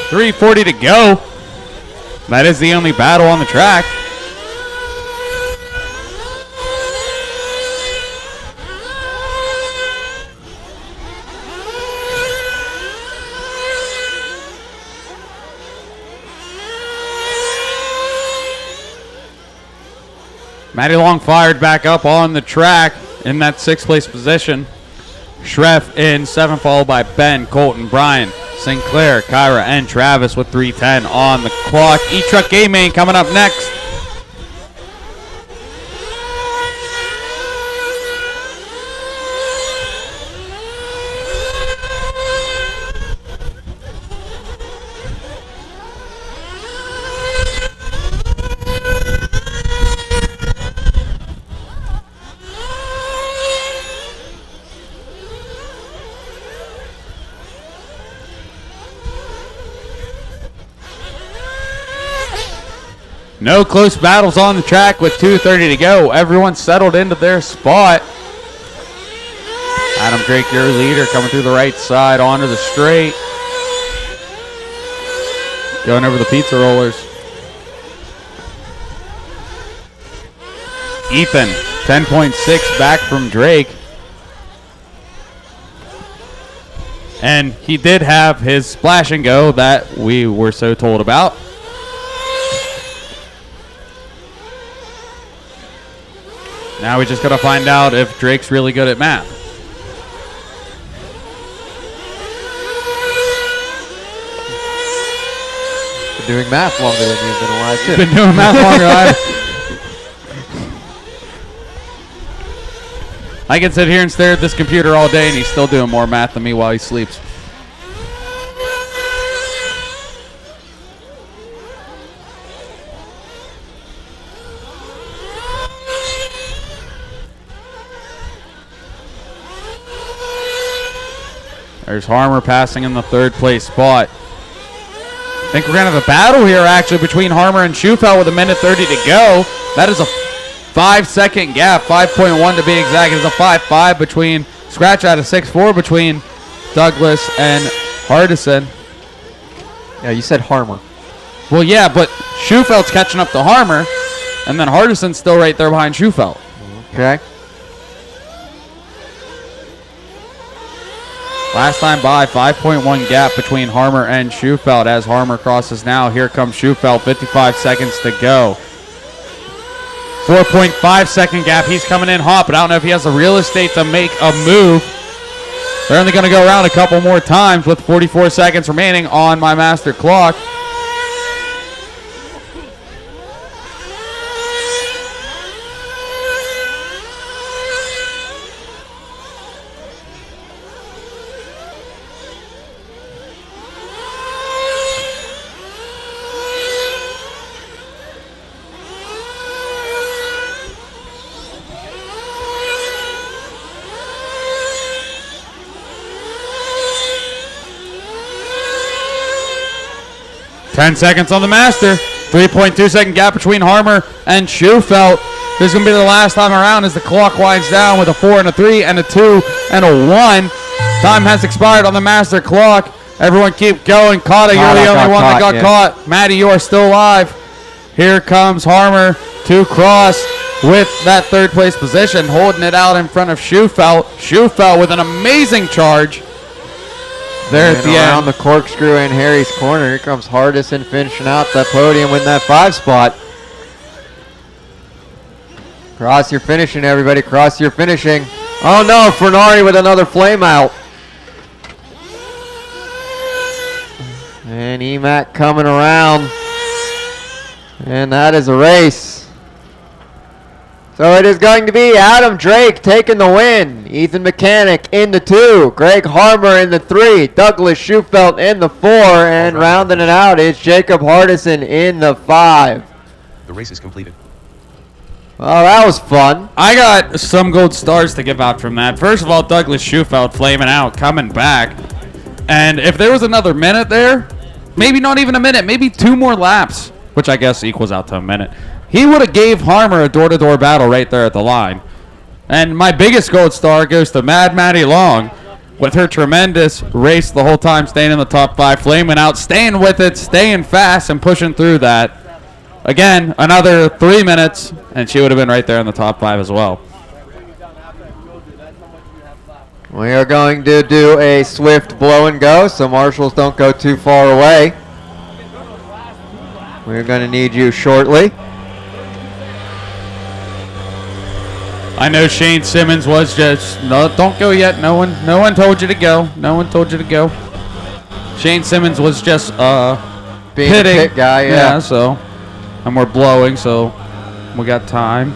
.340 to go. That is the only battle on the track. Matty Long fired back up on the track in that 6th place position. Schreff in 7th, followed by Ben, Colton, Brian, Sinclair, Kyra, and Travis with 3:10 on the clock. E-Truck Game Main coming up next. No close battles on the track with 2:30 to go. Everyone settled into their spot. Adam Drake, your leader, coming through the right side onto the straight. Going over the pizza rollers. Ethan, 10.6 back from Drake. And he did have his splash and go that we were so told about. Now we just got to find out if Drake's really good at math. Been doing math longer than you've been alive, too. Been doing math longer than I can sit here and stare at this computer all day and he's still doing more math than me while he sleeps. There's Harmer passing in the 3rd place spot. I think we're going to have a battle here, actually, between Harmer and Schufelt with 1:30 to go. That is a 5-second gap, 5.1 to be exact. It's a 5.5 between, scratch out of 6.4 between Douglas and Hardison. Yeah, you said Harmer. Well, yeah, but Schufelt's catching up to Harmer, and then Hardison's still right there behind Schufelt. Okay. Last time by, 5.1 gap between Harmer and Schufelt as Harmer crosses now. Here comes Schufelt, 55 seconds to go. 4.5 second gap. He's coming in hot, but I don't know if he has the real estate to make a move. They're only going to go around a couple more times with 44 seconds remaining on my master clock. Ten seconds on the master. 3.2 second gap between Harmer and Schufelt. This is going to be the last time around as the clock winds down with a 4 and a 3 and a 2 and a 1. Time has expired on the master clock. Everyone keep going. Caddy, you're the only one that got caught. Maddie, you are still alive. Here comes Harmer to cross with that 3rd place position, holding it out in front of Schufelt. Schufelt with an amazing charge. There at the around end. the corkscrew in Harry's corner. Here comes Hardison finishing out the podium with that 5 spot. Cross your finishing, everybody. Cross your finishing. Oh no, Fernari with another flame out. And EMAC coming around. And that is a race. So it is going to be Adam Drake taking the win. Ethan Mechanic in the 2. Greg Harmer in the 3. Douglas Schufelt in the 4. And rounding it out is Jacob Hardison in the 5. The race is completed. Well, that was fun. I got some gold stars to give out from that. First of all, Douglas Schufelt flaming out, coming back. And if there was another minute there, maybe not even a minute, maybe 2 more laps, which I guess equals out to a minute, he would have gave Harmer a door-to-door battle right there at the line. And my biggest gold star goes to Mad Maddie Long with her tremendous race the whole time, staying in the top 5, flaming out, staying with it, staying fast, and pushing through that. Again, another 3 minutes, and she would have been right there in the top 5 as well. We are going to do a swift blow and go, so marshals don't go too far away. We're going to need you shortly. I know Shane Simmons was just no. Don't go yet. No one told you to go. No one told you to go. Shane Simmons was just being a pit guy. Yeah. So, and we're blowing, so we got time.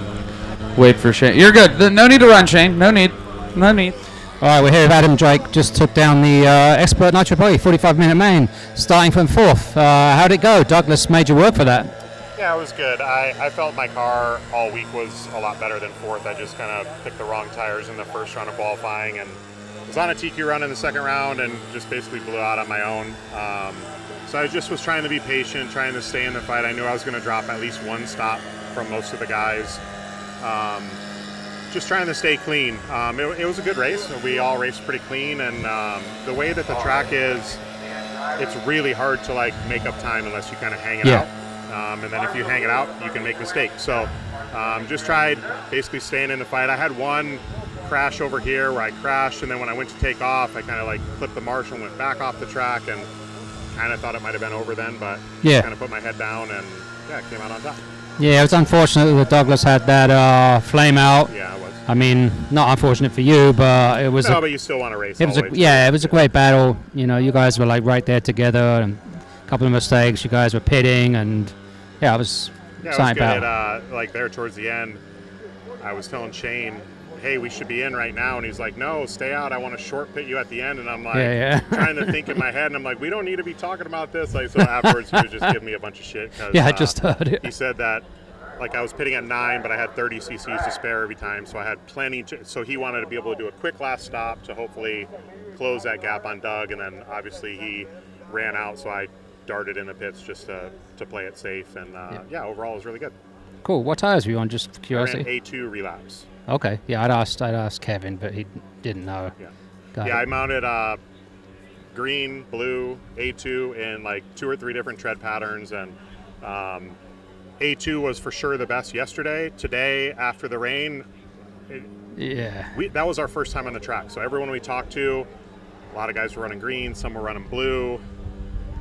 Wait for Shane. You're good. No need to run, Shane. No need. No need. All right, we're here with Adam Drake. Just took down the Expert Nitro Poly 45-minute main, starting from 4th. How'd it go? Douglas made you work for that. Yeah, it was good. I felt my car all week was a lot better than 4th. I just kind of picked the wrong tires in the first round of qualifying and was on a TQ run in the second round and just basically blew out on my own. So I just was trying to be patient, trying to stay in the fight. I knew I was going to drop at least one stop from most of the guys. Just trying to stay clean. It was a good race. We all raced pretty clean, and the way that the track is, it's really hard to like make up time unless you kind of hang it out. And then if you hang it out, you can make mistakes. So just tried basically staying in the fight. I had one crash over here where I crashed, and then when I went to take off, I kind of like clipped the marshal and went back off the track, and kind of thought it might have been over then, but kind of put my head down and came out on top. Yeah, it was unfortunate that Douglas had that flame out. Yeah, it was. I mean, not unfortunate for you, but it was. No, but you still want to race. It was it was a great battle. You know, you guys were like right there together, and a couple of mistakes. You guys were pitting, and it was exciting battle. Like there towards the end, I was telling Shane, hey, we should be in right now, and he's like, no, stay out. I want to short pit you at the end, and I'm like trying to think in my head, and I'm like, we don't need to be talking about this. Like, so afterwards, he was just giving me a bunch of shit. Yeah, I just heard it. He said that. Like I was pitting at 9, but I had 30 cc's to spare every time, so I had plenty. So he wanted to be able to do a quick last stop to hopefully close that gap on Doug, and then obviously he ran out, so I darted in the pits just to play it safe. And overall it was really good. Cool. What tires were you on? Just curiosity. I ran A2 relapse. Okay. Yeah, I'd asked Kevin, but he didn't know. Yeah. I mounted green, blue, A2 in like 2 or 3 different tread patterns, and A2 was for sure the best yesterday. Today, after the rain, that was our first time on the track. So everyone we talked to, a lot of guys were running green, some were running blue.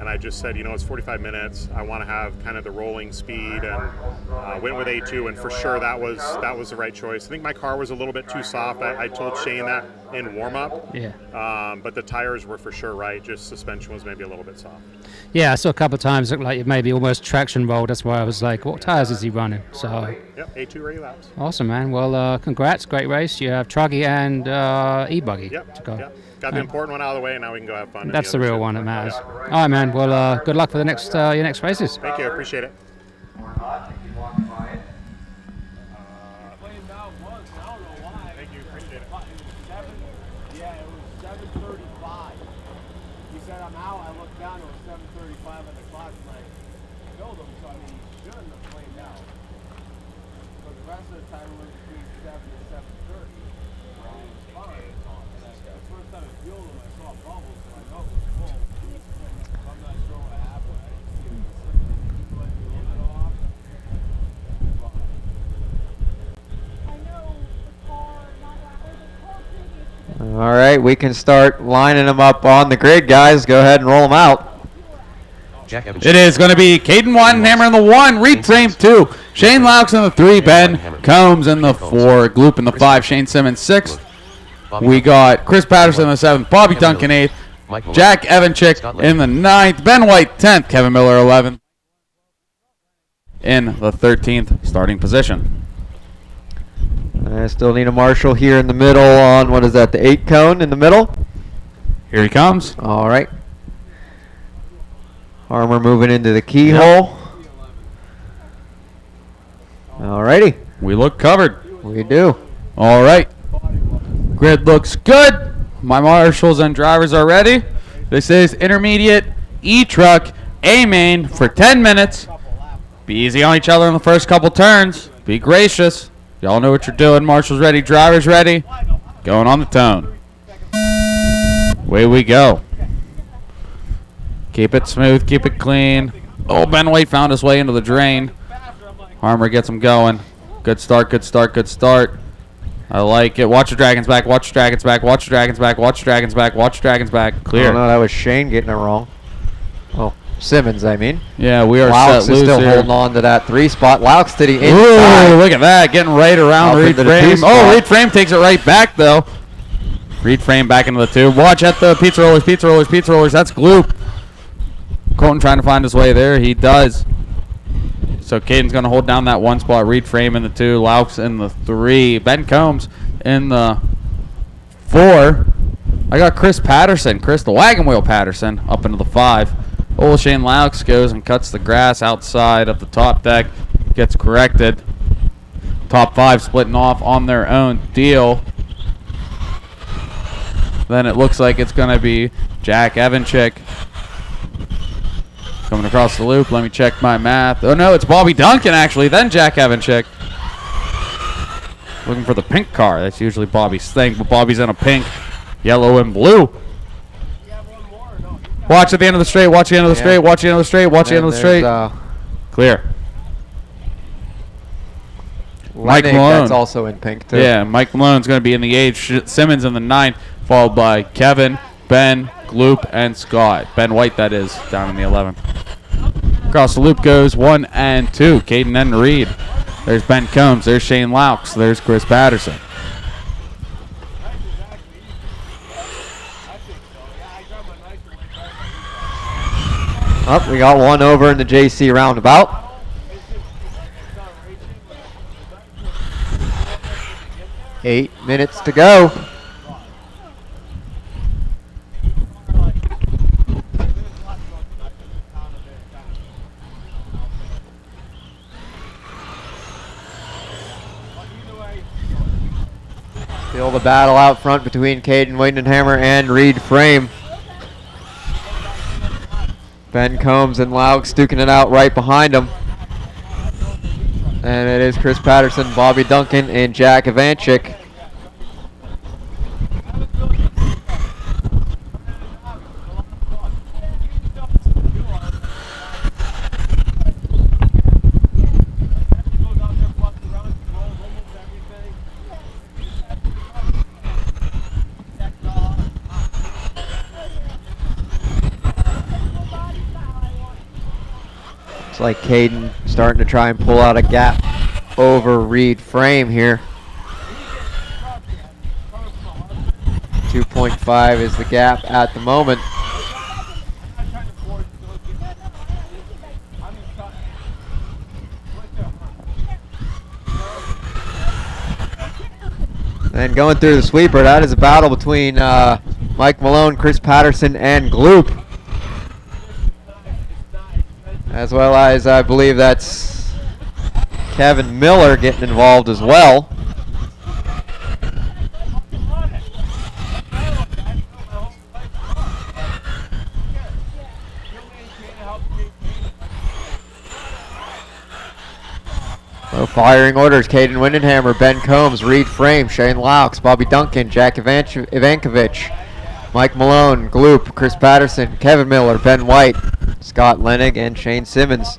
And I just said, it's 45 minutes. I want to have kind of the rolling speed, and went with A2, and for sure that was the right choice. I think my car was a little bit too soft. I told Shane that in warm-up. Yeah. But the tires were for sure right. Just suspension was maybe a little bit soft. Yeah, I saw a couple of times it looked like it maybe almost traction rolled. That's why I was like, what tires is he running? So. Yep, A2 relapse. Awesome, man. Well, congrats. Great race. You have Truggy and E-Buggy to go. Yep. Got the important one out of the way, and now we can go have fun. That's the real one that matters. All right, man. Well, good luck for the next your next races. Thank you. Appreciate it. All right, we can start lining them up on the grid, guys. Go ahead and roll them out. It is going to be Caden Weidenhammer in the 1, Reframe 2, Shane Laux in the 3, Ben Combs in the 4, Gloop in the 5, Shane Simmons 6. We got Chris Patterson in the 7th, Bobby Duncan 8th, Jack Evanchik in the 9th, Ben White 10th, Kevin Miller 11th in the 13th starting position. I still need a marshal here in the middle on, what is that, the 8 cone in the middle? Here he comes. All right. Harmer moving into the keyhole. All righty. We look covered. We do. All right. Grid looks good. My marshals and drivers are ready. This is intermediate E-truck A main for 10 minutes. Be easy on each other in the first couple turns. Be gracious. Y'all know what you're doing. Marshals ready, drivers ready. Going on the tone. Away we go. Keep it smooth, keep it clean. Oh, Ben White found his way into the drain. Harmer gets him going. Good start, good start, good start. I like it. Watch the Dragons back, watch the Dragons back, watch the Dragons back, watch the Dragons back, watch the Dragons back. Clear. Oh, no, that was Shane getting it wrong. Oh, Simmons, I mean. Yeah, we are Laux set is loose still here. holding on to that 3 spot. Laux to the inside. Ooh, look at that. Getting right around Up Reed into the 2 Frame. spot. Oh, Reed Frame takes it right back, though. Reed Frame back into the 2. Watch at the pizza rollers, pizza rollers, pizza rollers. That's Gloop. Colton trying to find his way there. He does. So Caden's going to hold down that 1 spot. Reed Frame in the 2. Laux in the 3. Ben Combs in the 4. I got Chris Patterson. Chris the Wagon Wheel Patterson up into the 5. Old Shane Laux goes and cuts the grass outside of the top deck. Gets corrected. Top 5 splitting off on their own deal. Then it looks like it's going to be Jack Evanchik coming across the loop. Let me check my math. Oh, no, it's Bobby Duncan, actually. Then Jack Evanchik. Looking for the pink car. That's usually Bobby's thing, but Bobby's in a pink, yellow, and blue. Watch at the end of the straight. Watch the end of the straight. Watch the end of the straight. Watch the end of the straight. Clear. Mike Malone. That's also in pink, too. Yeah, Mike Malone's going to be in the 8. Simmons in the 9, followed by Kevin, Ben, Gloop, and Scott. Ben White, that is, down in the 11th. Across the loop goes 1 and 2. Caden and Reed. There's Ben Combs. There's Shane Laux. There's Chris Patterson. Up, we got one over in the JC roundabout. Eight minutes to go. Still the battle out front between Caden Windenhammer and Reed Frame. Ben Combs and Laux duking it out right behind him. And it is Chris Patterson, Bobby Duncan, and Jack Evanchik. Looks like Caden starting to try and pull out a gap over Reed Frame here. 2.5 is the gap at the moment. And going through the sweeper, that is a battle between Mike Malone, Chris Patterson, and Gloop. As well as I believe that's Kevin Miller getting involved as well. So firing orders, Caden Windenhammer, Ben Combs, Reed Frame, Shane Laux, Bobby Duncan, Jack Ivankovich, Mike Malone, Gloop, Chris Patterson, Kevin Miller, Ben White, Scott Lenig, and Shane Simmons.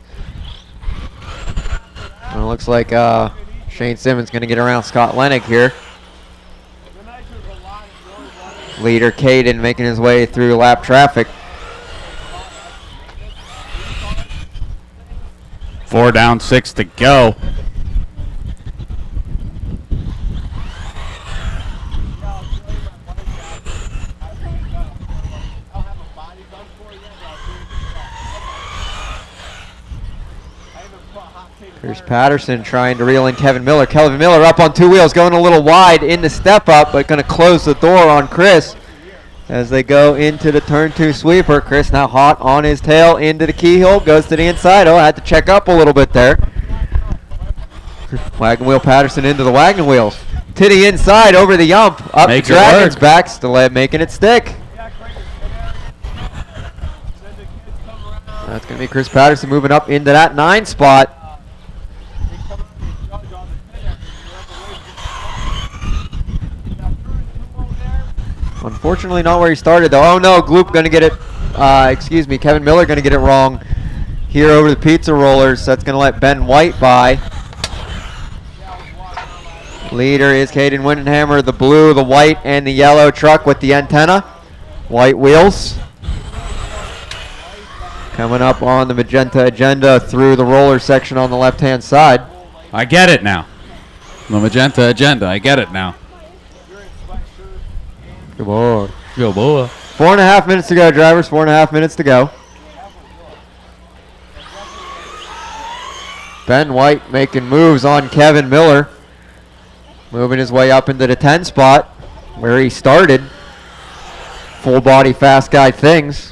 Well, it looks like Shane Simmons going to get around Scott Lenig here. Leader Caden making his way through lap traffic. 4 down, 6 to go. Here's Patterson trying to reel in Kevin Miller. Kevin Miller up on 2 wheels, going a little wide in the step up, but going to close the door on Chris as they go into the turn 2 sweeper. Chris now hot on his tail into the keyhole, goes to the inside. Oh, I had to check up a little bit there. Wagon wheel Patterson into the wagon wheels. To the inside, over the ump, up the Dragon's back, still making it stick. That's going to be Chris Patterson moving up into that 9 spot. Unfortunately, not where he started, though. Oh, no, Gloop going to get it. Excuse me, Kevin Miller going to get it wrong here over the pizza rollers. That's going to let Ben White by. Leader is Caden Windenhammer, the blue, the white, and the yellow truck with the antenna. White wheels. Coming up on the magenta agenda through the roller section on the left-hand side. I get it now. The magenta agenda. I get it now. Good boy. Good boy. 4.5 minutes to go, drivers. 4.5 minutes to go. Ben White making moves on Kevin Miller. Moving his way up into the 10 spot where he started. Full body fast guy things.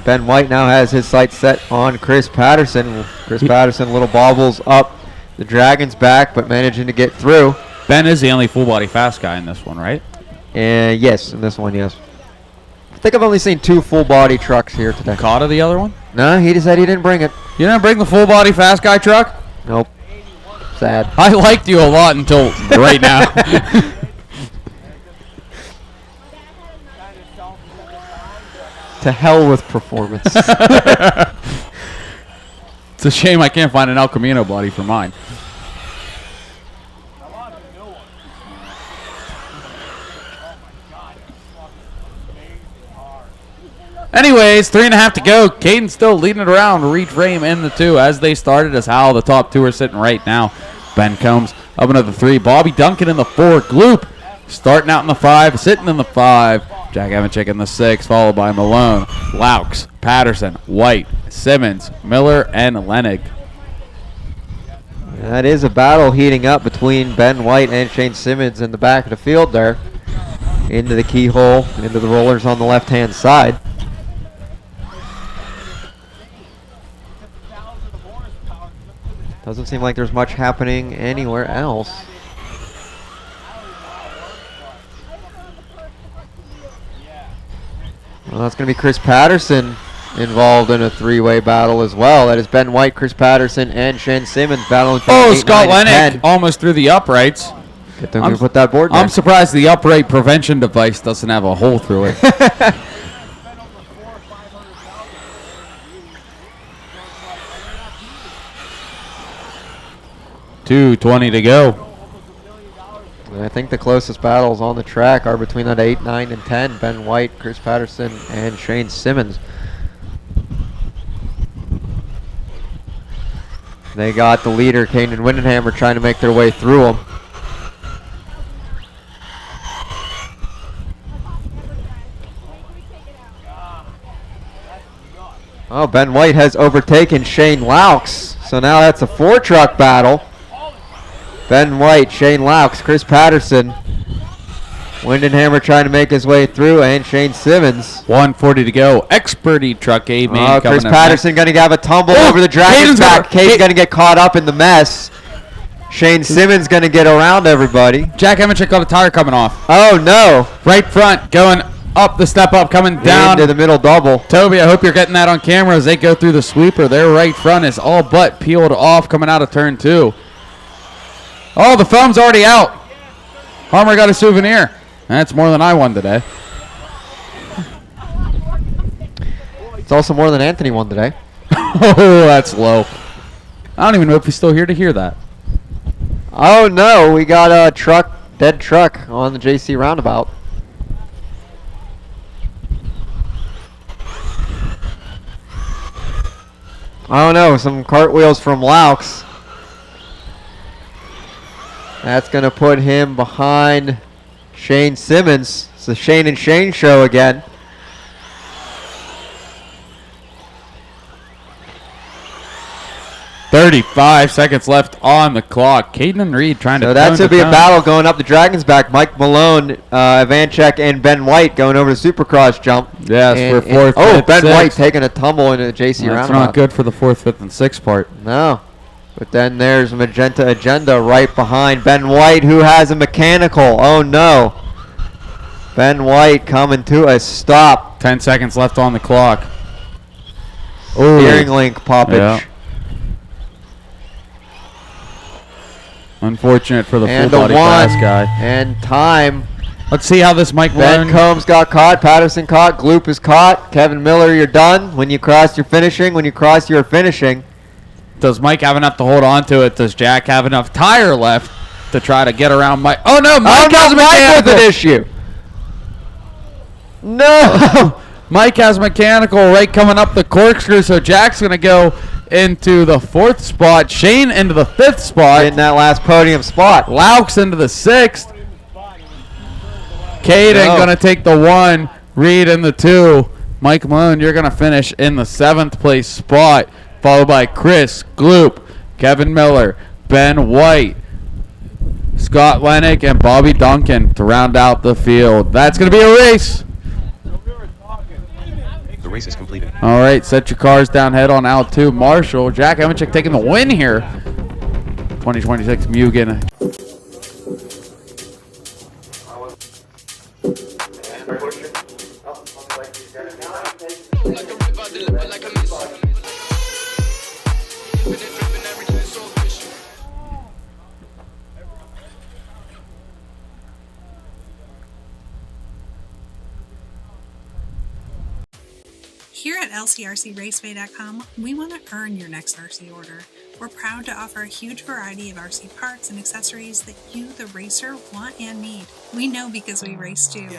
Ben White now has his sights set on Chris Patterson. Chris Patterson, little bobbles up the Dragon's back, but managing to get through. Ben is the only full body fast guy in this one, right? Yes, in this one, yes. I think I've only seen 2 full body trucks here today. Cotta the other one? No, he just said he didn't bring it. You didn't bring the full body fast guy truck? Nope. Sad. I liked you a lot until right now. To hell with performance. It's a shame I can't find an El Camino body for mine. Anyways, 3.5 to go. Caden's still leading it around. Reframe in the 2 as they started. As how the top 2 are sitting right now. Ben Combs up into the 3. Bobby Duncan in the 4. Gloop starting out in the 5. Sitting in the 5. Jack Evanchik in the 6. Followed by Malone, Laux, Patterson, White, Simmons, Miller, and Lenig. That is a battle heating up between Ben White and Shane Simmons in the back of the field there. Into the keyhole, into the rollers on the left-hand side. Doesn't seem like there's much happening anywhere else. Well, that's going to be Chris Patterson involved in a 3-way battle as well. That is Ben White, Chris Patterson, and Shane Simmons battling for 8, Scott 9, and Lenig almost through the uprights. Get them to put that board down. I'm surprised the upright prevention device doesn't have a hole through it. 2:20 to go. I think the closest battles on the track are between that 8, 9, and 10. Ben White, Chris Patterson, and Shane Simmons. They got the leader, Kanan Windenhammer, trying to make their way through them. Oh, Ben White has overtaken Shane Laux. So now that's a 4-truck battle. Ben White, Shane Laux, Chris Patterson. Windenhammer trying to make his way through, and Shane Simmons. 1:40 to go. Experty truck A main. Chris Patterson going to have a tumble over the Dragon's back. Cade's going to get caught up in the mess. Shane Simmons going to get around everybody. Jack Evanchik got a tire coming off. Oh, no. Right front, going up the step up, coming down. Into the middle double. Toby, I hope you're getting that on camera as they go through the sweeper. Their right front is all but peeled off coming out of turn 2. Oh, the foam's already out. Harmer got a souvenir. That's more than I won today. It's also more than Anthony won today. Oh, that's low. I don't even know if he's still here to hear that. Oh, no. We got a dead truck on the JC roundabout. Oh, no. Some cartwheels from Laux. That's going to put him behind Shane Simmons. It's the Shane and Shane show again. $35 seconds left on the clock. Caden Reed trying to. So that's going to be a battle going up the Dragon's back. Mike Malone, Ivanchek, and Ben White going over the Supercross jump. Yes, we're 4th. Oh, Ben White taking a tumble into the JC roundabout. That's not good for the 4th, 5th, and 6th part. No. But then there's Magenta Agenda right behind Ben White, who has a mechanical. Oh, no. Ben White coming to a stop. 10 seconds left on the clock. Steering link poppage. Yeah. Unfortunate for the And full body a 1. fast guy. And time. Let's see how this Mike Malone. Ben Combs got caught. Patterson caught. Gloop is caught. Kevin Miller, you're done. When you cross, you're finishing. When you cross, you're finishing. Does Mike have enough to hold on to it? Does Jack have enough tire left to try to get around Mike? Oh, no. Mike has a mechanical. With an issue. No! Mike has mechanical right coming up the corkscrew, so Jack's going to go into the 4th spot. Shane into the 5th spot. In that last podium spot. Laux into the 6th. Caden going to take the 1. Reed in the 2. Mike Malone, you're going to finish in the 7th place spot, followed by Chris Gloop, Kevin Miller, Ben White, Scott Lennick, and Bobby Duncan to round out the field. That's going to be a race. The race is completed. All right, set your cars down, head on out to Marshall. Jack Evanchik taking the win here. 2026 Mugen. Here at LCRCRaceway.com, we want to earn your next RC order. We're proud to offer a huge variety of RC parts and accessories that you, the racer, want and need. We know because we race too.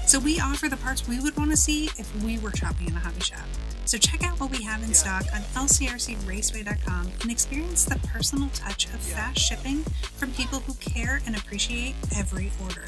So we offer the parts we would want to see if we were shopping in a hobby shop. So check out what we have in stock on LCRCRaceway.com and experience the personal touch of fast shipping from people who care and appreciate every order.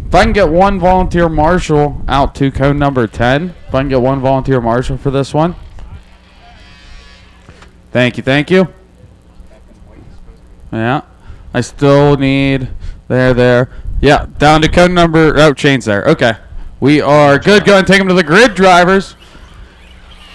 If I can get one volunteer marshal out to code number 10. If I can get one volunteer marshal for this one. Thank you, thank you. Yeah. I still need... There. Yeah, down to code number... Oh, Shane's there. Okay. We are good. Go ahead and take them to the grid, drivers.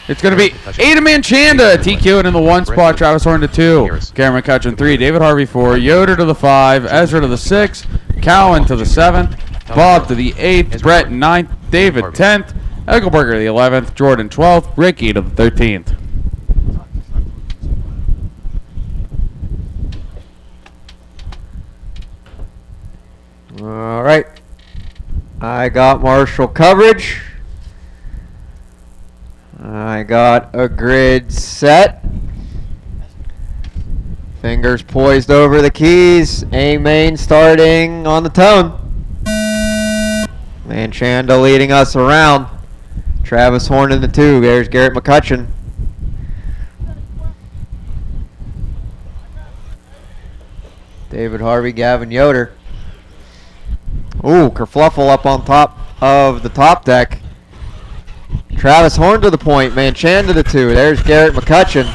It's going to be Ada Manchanda TQ in the 1 spot. Travis Horn to 2. Cameron McCutcheon 3. David Harvey 4. Yoder to the 5. Ezra to the 6. Cowan to the 7th. Bob to the 8th. Brett 9th. David 10th. Egelberger to the 11th. Jordan 12th. Ricky to the 13th. All right. I got Marshall coverage. I got a grid set. Fingers poised over the keys. A main starting on the tone. Manchanda leading us around. Travis Horn in the 2. There's Garrett McCutcheon. David Harvey, Gavin Yoder. Ooh, kerfluffle up on top of the top deck. Travis Horn to the point. Manchanda to 2. There's Garrett McCutcheon.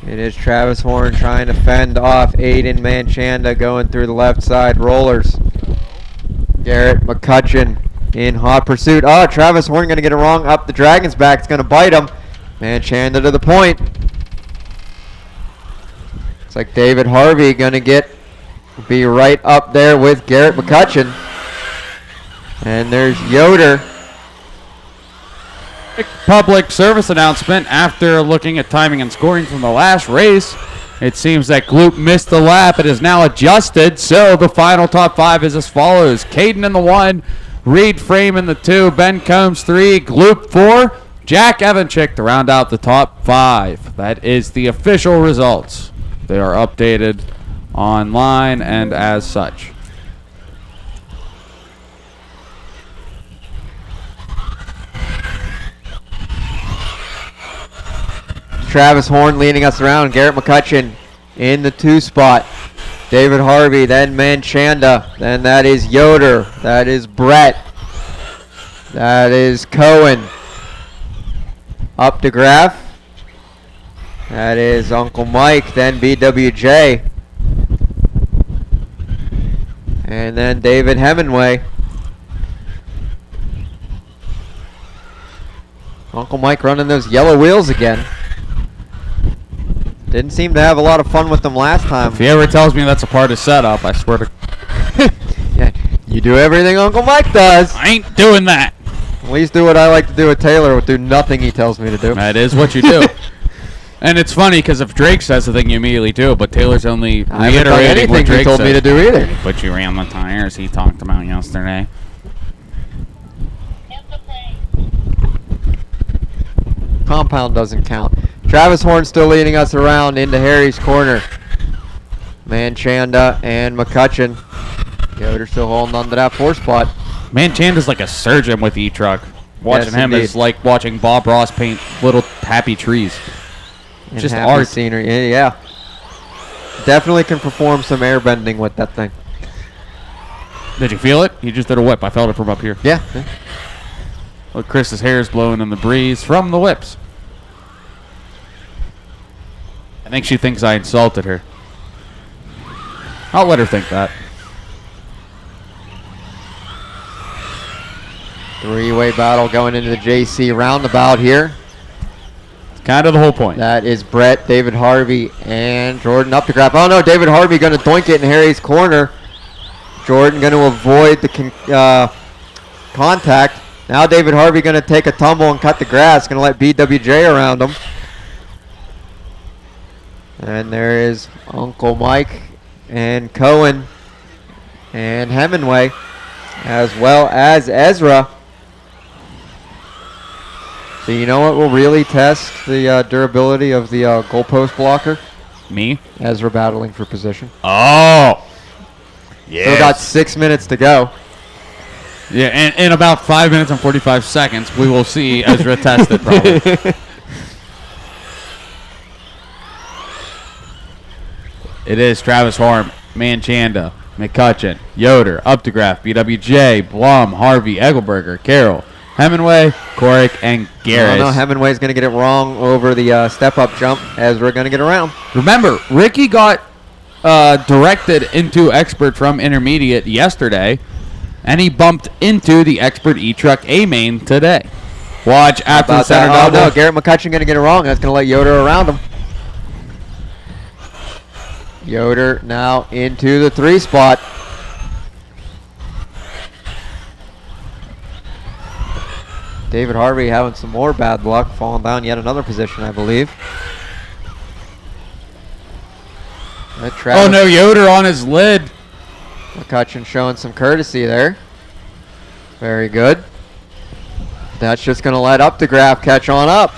It is Travis Horn trying to fend off Aiden Manchanda going through the left side rollers. Garrett McCutcheon in hot pursuit. Oh, Travis Horn going to get it wrong up the Dragon's back. It's going to bite him. Manchanda to the point. It's like David Harvey going to be right up there with Garrett McCutcheon. And there's Yoder. Public service announcement after looking at timing and scoring from the last race. It seems that Gloop missed the lap. It is now adjusted, so the final top 5 is as follows. Caden in the 1, Reed Frame in the 2, Ben Combs 3, Gloop 4, Jack Evanchik to round out the top 5. That is the official results. They are updated online and as such. Travis Horn leading us around. Garrett McCutcheon in the 2 spot. David Harvey, then Manchanda. Then that is Yoder. That is Brett. That is Cohen. Up to Graf. That is Uncle Mike. Then BWJ. And then David Hemingway. Uncle Mike running those yellow wheels again. Didn't seem to have a lot of fun with them last time. If he ever tells me that's a part of setup, I swear to... Yeah, you do everything Uncle Mike does. I ain't doing that. At least do what I like to do with Taylor, would do nothing he tells me to do. That is what you do. And it's funny because if Drake says the thing, you immediately do. But Taylor's only I haven't done reiterating anything what Drake he told said. me to do either. But you ran the tires he talked about yesterday. Compound doesn't count. Travis Horn still leading us around into Harry's corner. Manchanda and McCutcheon. Yoder still holding on to that 4 spot. Manchanda's like a surgeon with E-Truck. Watching him indeed. is like watching Bob Ross paint little happy trees. And Just happy art. scenery. Yeah. Definitely can perform some air bending with that thing. Did you feel it? He just did a whip. I felt it from up here. Yeah. Look, Chris's hair is blowing in the breeze from the whips. I think she thinks I insulted her. I'll let her think that. 3-way battle going into the JC roundabout here. It's kind of the whole point. That is Brett, David Harvey, and Jordan up to grab. Oh no, David Harvey going to doink it in Harry's corner. Jordan going to avoid the contact. Now David Harvey going to take a tumble and cut the grass. Going to let BWJ around him. And there is Uncle Mike and Cohen and Hemingway, as well as Ezra. So you know what will really test the durability of the goalpost blocker? Me? Ezra battling for position. Oh! Yeah. Still got 6 minutes to go. Yeah, and in about 5 minutes and 45 seconds, we will see Ezra test it probably. It is Travis Horn, Manchanda, McCutcheon, Yoder, Updegraff, BWJ, Blum, Harvey, Egelberger, Carroll, Hemingway, Korick, and Garris. No, Hemingway's going to get it wrong over the step-up jump. Ezra going to get around. Remember, Ricky got directed into expert from intermediate yesterday, and he bumped into the expert E-Truck A-main today. Watch after the center double. Oh, no, Garrett McCutcheon going to get it wrong. That's going to let Yoder around him. Yoder now into the 3 spot. David Harvey having some more bad luck, falling down yet another position, I believe. Oh no, Yoder on his lid. McCutcheon showing some courtesy there. Very good. That's just going to let Updegraff catch on up.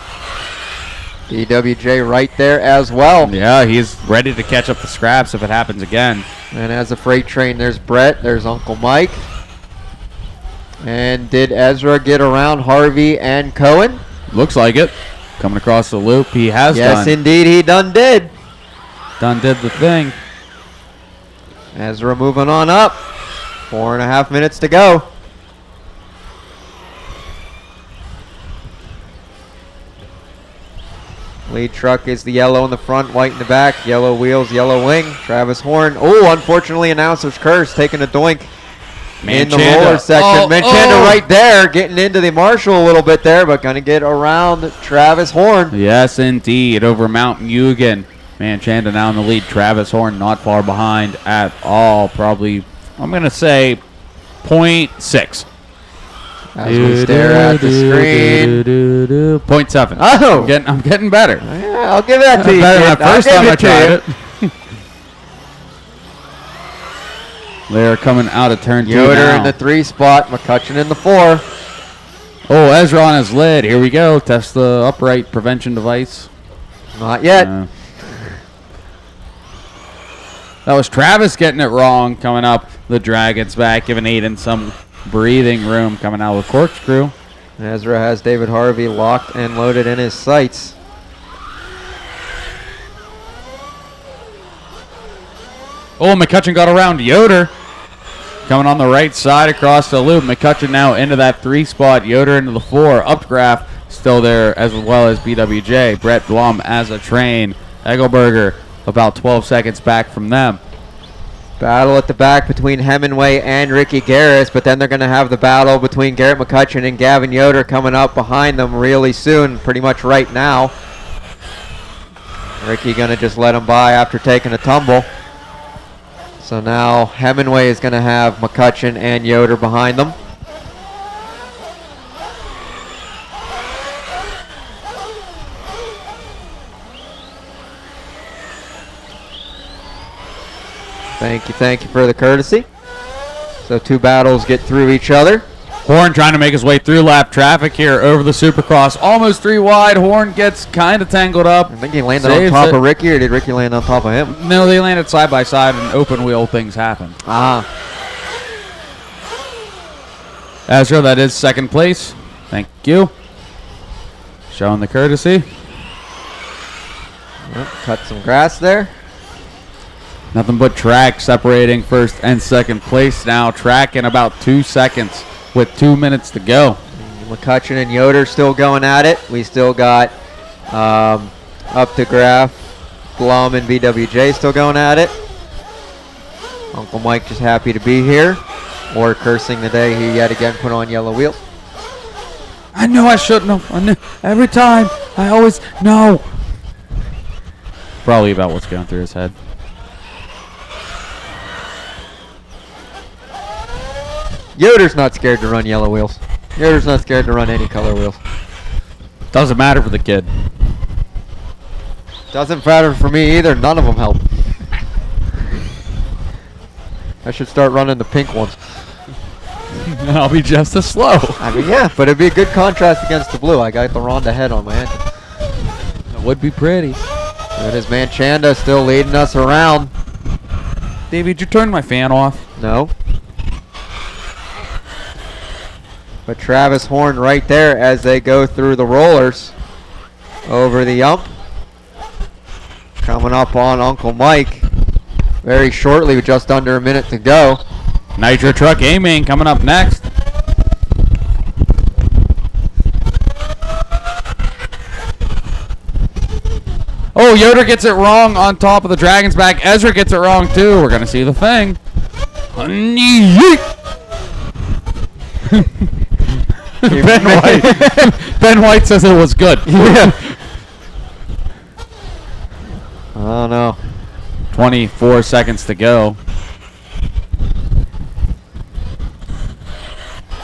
BWJ right there as well. Yeah, he's ready to catch up the scraps if it happens again. And as a freight train, there's Brett, there's Uncle Mike. And did Ezra get around Harvey and Cohen? Looks like it. Coming across the loop, he has done. Yes, indeed, he done did. Done did the thing. Ezra moving on up. 4.5 minutes to go. Lead truck is the yellow in the front, white in the back. Yellow wheels, yellow wing. Travis Horn. Oh, unfortunately, announcer's curse, taking a doink in the roller section. Manchanda right there, getting into the Marshall a little bit there, but going to get around Travis Horn. Yes, indeed, over Mount Mugen. Manchanda now in the lead. Travis Horn not far behind at all. Probably, I'm going to say 0.6. As we stare at the screen. 0.7. Oh! I'm getting better. Yeah, I'll give that to you. Better than the first time I tried it. They're coming out of turn 2 Yoder now. in the 3 spot, McCutcheon in the 4. Oh, Ezra on his lid. Here we go. Test the upright prevention device. Not yet. That was Travis getting it wrong coming up the Dragon's back, giving Aiden some breathing room coming out of the corkscrew. Ezra has David Harvey locked and loaded in his sights. Oh, McCutcheon got around Yoder. Coming on the right side across the loop. McCutcheon now into that 3 spot. Yoder into the 4. Updraft still there as well as BWJ. Brett Blum as a train. Egelberger about 12 seconds back from them. Battle at the back between Hemingway and Ricky Garris, but then they're going to have the battle between Garrett McCutcheon and Gavin Yoder coming up behind them really soon, pretty much right now. Ricky going to just let him by after taking a tumble. So now Hemingway is going to have McCutcheon and Yoder behind them. Thank you for the courtesy. So 2 battles get through each other. Horn trying to make his way through lap traffic here over the Supercross. Almost 3 wide. Horn gets kind of tangled up. I think he landed on top of Ricky, or did Ricky land on top of him? No, they landed side by side and open wheel things happen. Ezra, that is 2nd place. Thank you. Showing the courtesy. Yep, cut some grass there. Nothing but track separating 1st and 2nd place now. Track in about 2 seconds with 2 minutes to go. McCutcheon and Yoder still going at it. We still got Updraft, Blum, and BWJ still going at it. Uncle Mike just happy to be here, or cursing the day he yet again put on yellow wheels. I knew I shouldn't have. I knew. Every time, I always know. Probably about what's going through his head. Yoder's not scared to run yellow wheels. Yoder's not scared to run any color wheels. Doesn't matter for the kid. Doesn't matter for me either. None of them help. I should start running the pink ones. And I'll be just as slow. I mean, yeah, but it'd be a good contrast against the blue. I got the Ronda head on my engine. It would be pretty. It is Manchanda still leading us around. David, you turned my fan off? No. But Travis Horn right there as they go through the rollers over the ump. Coming up on Uncle Mike very shortly with just under a minute to go. Nitro Truck A-Main coming up next. Oh, Yoder gets it wrong on top of the Dragon's back. Ezra gets it wrong too. We're going to see the thing. Ben White says it was good. Yeah. Oh no. 24 seconds to go.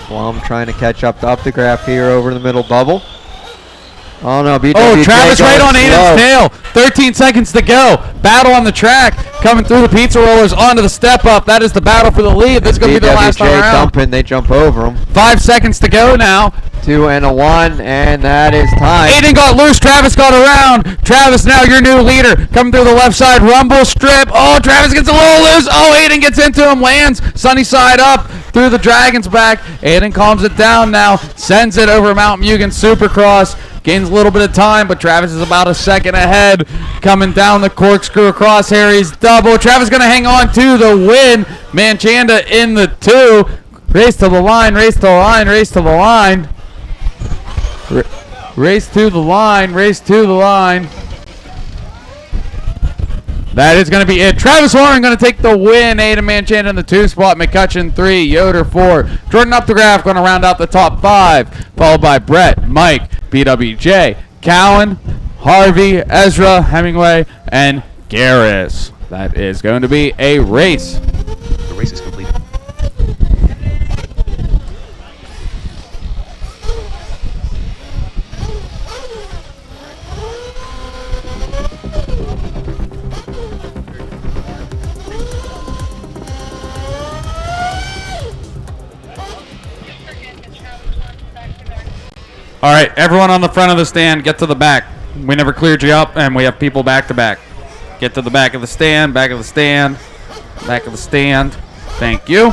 Blum trying to catch up to Updraft here over the middle bubble. Oh no, BWJ Oh, Travis right on Aiden's tail. 13 seconds to go. Battle on the track. Coming through the pizza rollers onto the step up. That is the battle for the lead. This is going to be the last time around. Dumping, they jump over him. 5 seconds to go now. 2 and a 1, and that is time. Aiden got loose. Travis got around. Travis now your new leader. Coming through the left side. Rumble strip. Oh, Travis gets a little loose. Oh, Aiden gets into him. Lands sunny side up through the Dragon's back. Aiden calms it down now. Sends it over Mount Mugen Supercross. Gains a little bit of time, but Travis is about a second ahead. Coming down the corkscrew across Harry's double. Travis going to hang on to the win. Manchanda in the 2. Race to the line, race to the line, race to the line. Race to the line, race to the line. That is going to be it. Travis Horn going to take the win. Aiden Manchanda in the 2 spot. McCutcheon 3. Yoder 4. Jordan Updraft going to round out the top 5. Followed by Brett, Mike, BWJ, Cowan, Harvey, Ezra, Hemingway, and Garris. That is going to be a race. The race is completed. All right, everyone on the front of the stand, get to the back. We never cleared you up, and we have people back to back. Get to the back of the stand, back of the stand, back of the stand. Thank you.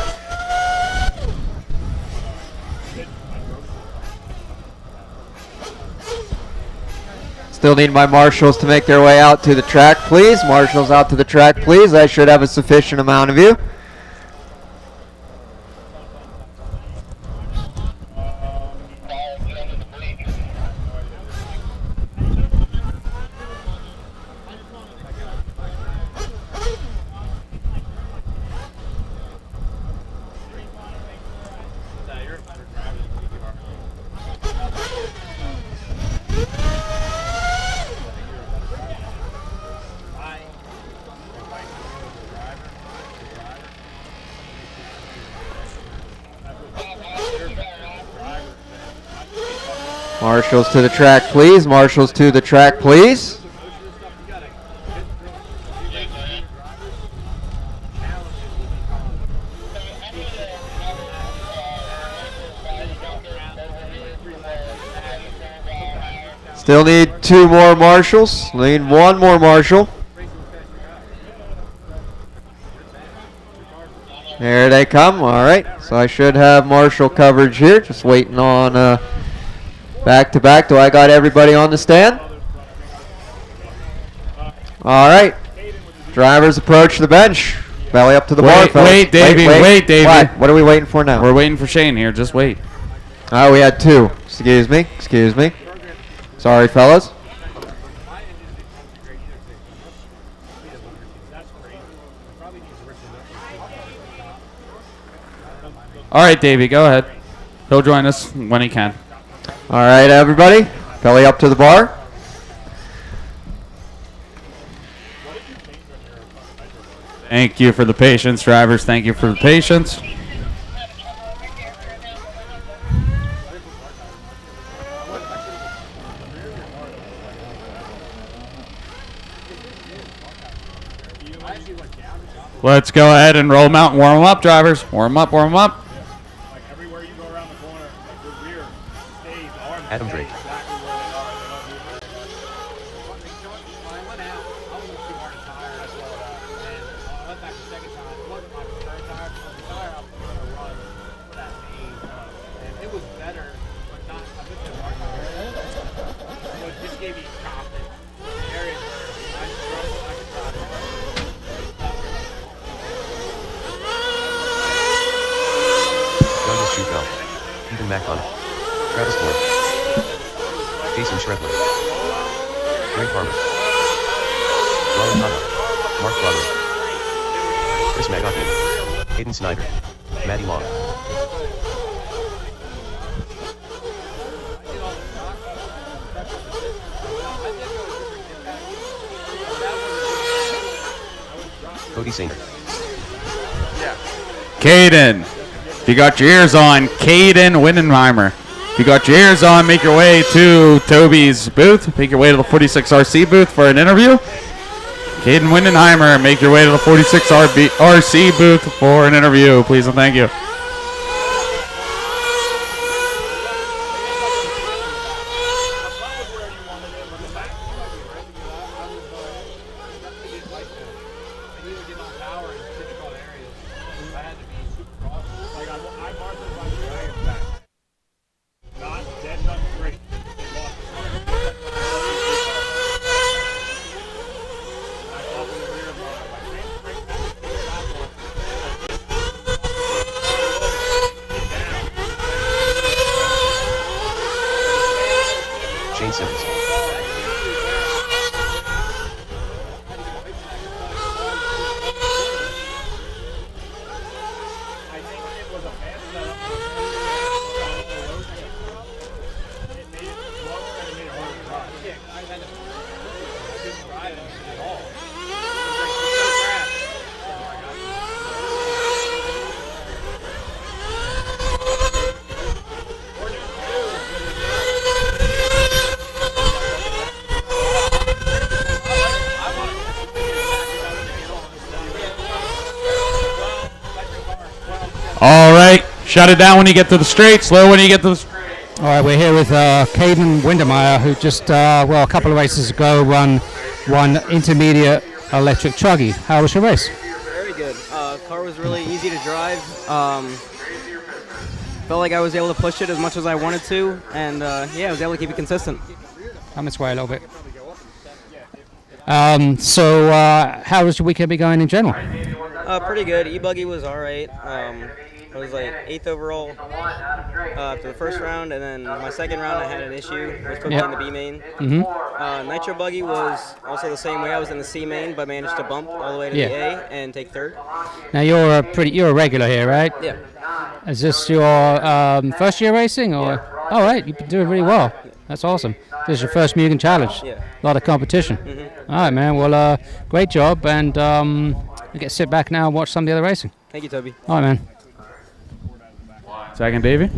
Still need my marshals to make their way out to the track, please. Marshals out to the track, please. I should have a sufficient amount of you. Marshals to the track, please. Marshals to the track, please. Still need 2 more marshals. Need 1 more marshal. There they come. All right. So I should have marshal coverage here. Just waiting on back to back. Do I got everybody on the stand? All right. Drivers approach the bench. Belly up to the bar. Wait, Davey. Wait, Davey. What are we waiting for now? We're waiting for Shane here. Just wait. Oh, we had 2. Excuse me. Excuse me. Sorry, fellas. All right, Davey, go ahead. He'll join us when he can. All right, everybody. Belly up to the bar. Thank you for the patience, drivers. Thank you for the patience. Let's go ahead and roll them out and warm them up, drivers. Warm them up, warm them up. Adam Drake. Ethan McConnell, Travis Ford, Jason Schredler, Greg Harmon, Ron Hata, Mark Broderick, Chris McGoughy, Hayden Snyder, Maddie Long. Cody Singer. Caden, if you got your ears on, Caden Windenheimer. If you got your ears on, make your way to Toby's booth. Make your way to the 46RC booth for an interview. Caden Windenheimer, make your way to the 46RC booth for an interview, please and thank you. Shane Simmons. All right, shut it down when you get to the straight, slow when you get to the straight. All right, we're here with Caden Windermeyer, who just, a couple of races ago won intermediate electric truggy. How was your race? Very good. Car was really easy to drive. Felt like I was able to push it as much as I wanted to, and I was able to keep it consistent. Come this way a little bit. So, how was your weekend be going in general? Pretty good. E-buggy was all right. I was like 8th overall after the first round, and then my second round I had an issue. Was put me in the B main. Nitro buggy was also the same way. I was in the C main, but managed to bump all the way to the A and take third. Now you're a regular here, right? Yeah. Is this your first year racing, or? Yeah. All right, you've been doing really well. That's awesome. This is your first Mugen challenge. Yeah. A lot of competition. All right, man. Well, great job, and we get to sit back now and watch some of the other racing. Thank you, Toby. All right, man. Second, Davey.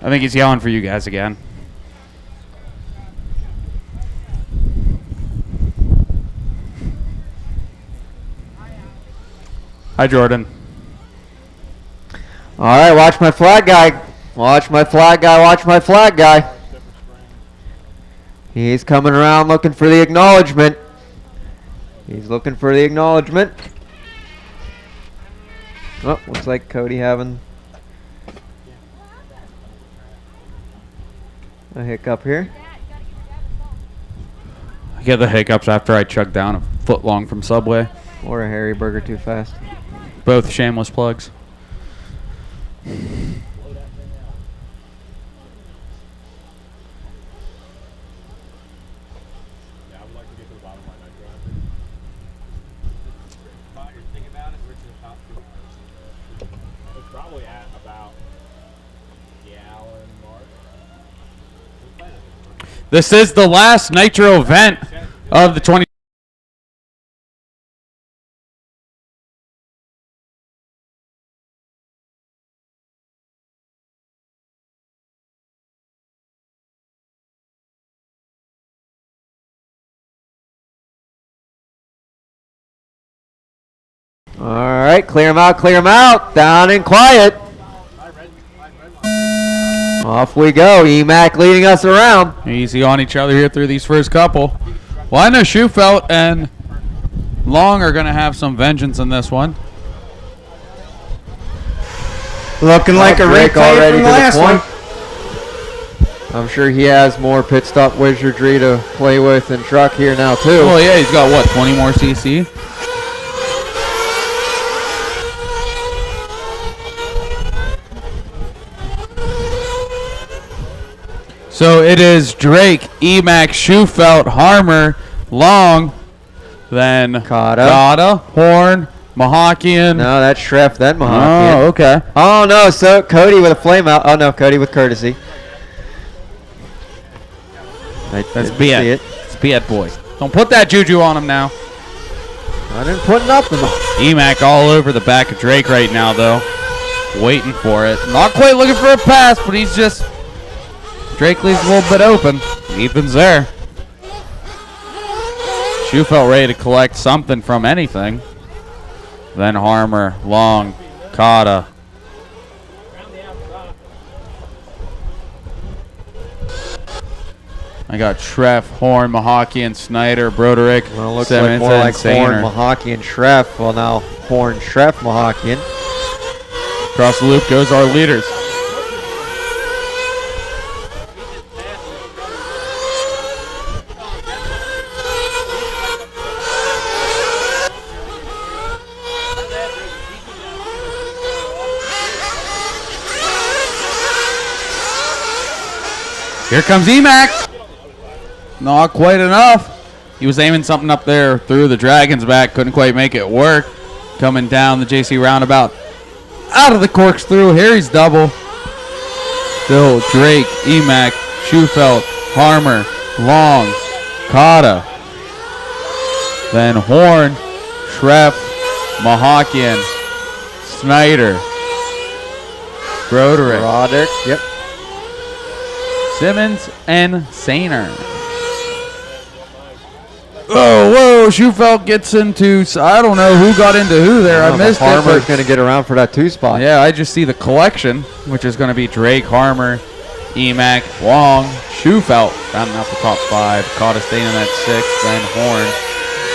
I think he's yelling for you guys again. Hi, Jordan. All right, watch my flag guy. Watch my flag guy. Watch my flag guy. He's coming around looking for the acknowledgement. He's looking for the acknowledgement. Oh, looks like Cody having a hiccup here. I get the hiccups after I chug down a foot long from Subway. Or a Harry Burger too fast. Both shameless plugs. Probably at about gallon mark. This is the last Nitro event of the 20. All right, clear him out, clear him out. Down and quiet. Off we go. EMAC leading us around. Easy on each other here through these first couple. Well, I know Schufelt and Long are going to have some vengeance in this one. Looking like a Drake replay already from to the the last point. one. I'm sure he has more pit stop wizardry to play with in truck here now too. Well, yeah, he's got what, 20 more CC? So it is Drake, Emac, Schufelt, Harmer, Long, then Kata, Horn, Mahakian. No, that's Schreff, then Mahakian. Oh, okay. Oh no, so Cody with a flame out. Oh no, Cody with courtesy. That's Biet. It's Biet, boys. Don't put that juju on him now. I didn't put nothing on. Emac all over the back of Drake right now, though. Waiting for it. Not quite looking for a pass, but he's just... Drake leaves a little bit open. Ethan's there. Schufelt ready to collect something from anything. Then Harmer, Long, Kata. I got Schreff, Horn, Mahakian, Snyder, Broderick, Well, looks Simmons, like more and like Horn, Sainer. Mahakian, Schreff. Well, now Horn, Schreff, Mahakian. Across the loop goes our leaders. Here comes Emac. Not quite enough. He was aiming something up there through the Dragon's back. Couldn't quite make it work. Coming down the JC roundabout. Out of the corkscrew. Here he's double. Still Drake, Emac, Schufelt, Harmer, Long, Kata. Then Horn, Schreff, Mahakian, Snyder, Broderick. Yep. Simmons and Sainer. Oh, whoa, Schufelt gets into, I don't know who got into who there. I missed it. Harmer's going to get around for that 2 spot. Yeah, I just see the collection, which is going to be Drake, Harmer, Emac, Long, Schufelt rounding out the top 5. Kata staying in that 6th, then Horn,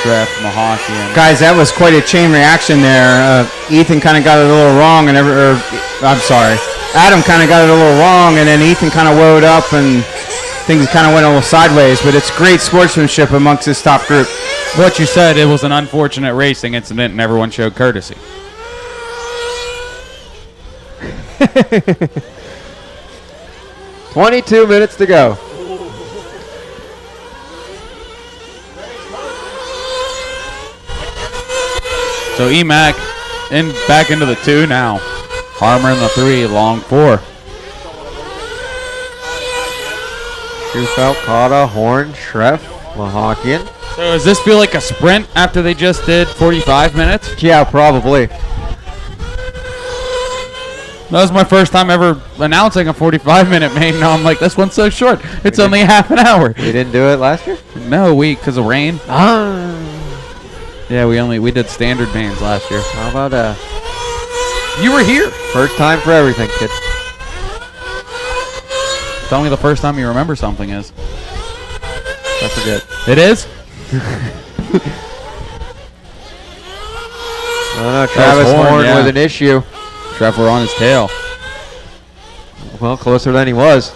Treff, Mahakian. Guys, that was quite a chain reaction there. Ethan kind of got it a little wrong, and I'm sorry. Adam kind of got it a little wrong, and then Ethan kind of woed up, and things kind of went a little sideways. But it's great sportsmanship amongst this top group. What you said, it was an unfortunate racing incident, and everyone showed courtesy. 22 minutes to go. So Emac back into the 2 now. Harmer in the 3, long 4. Shufelt, Cotta, Horn, Treff, Mahakian. So does this feel like a sprint after they just did 45 minutes? Yeah, probably. That was my first time ever announcing a 45-minute main. Now I'm like, this one's so short. It's only half an hour. You didn't do it last year? No, because of rain. Yeah, we did standard mains last year. How about you were here. First time for everything, kid. Tell me the first time you remember something is. I forget. It is? Oh no, Travis Horn yeah. with an issue. Trevor on his tail. Well, closer than he was.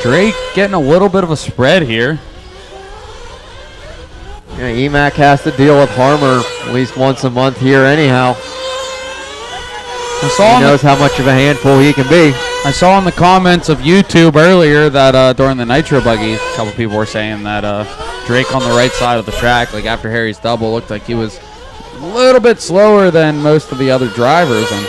Drake getting a little bit of a spread here. Yeah, Emac has to deal with Harmer at least once a month here anyhow. He knows how much of a handful he can be. I saw in the comments of YouTube earlier that during the Nitro buggy, a couple people were saying that Drake on the right side of the track, like after Harry's double, looked like he was a little bit slower than most of the other drivers. And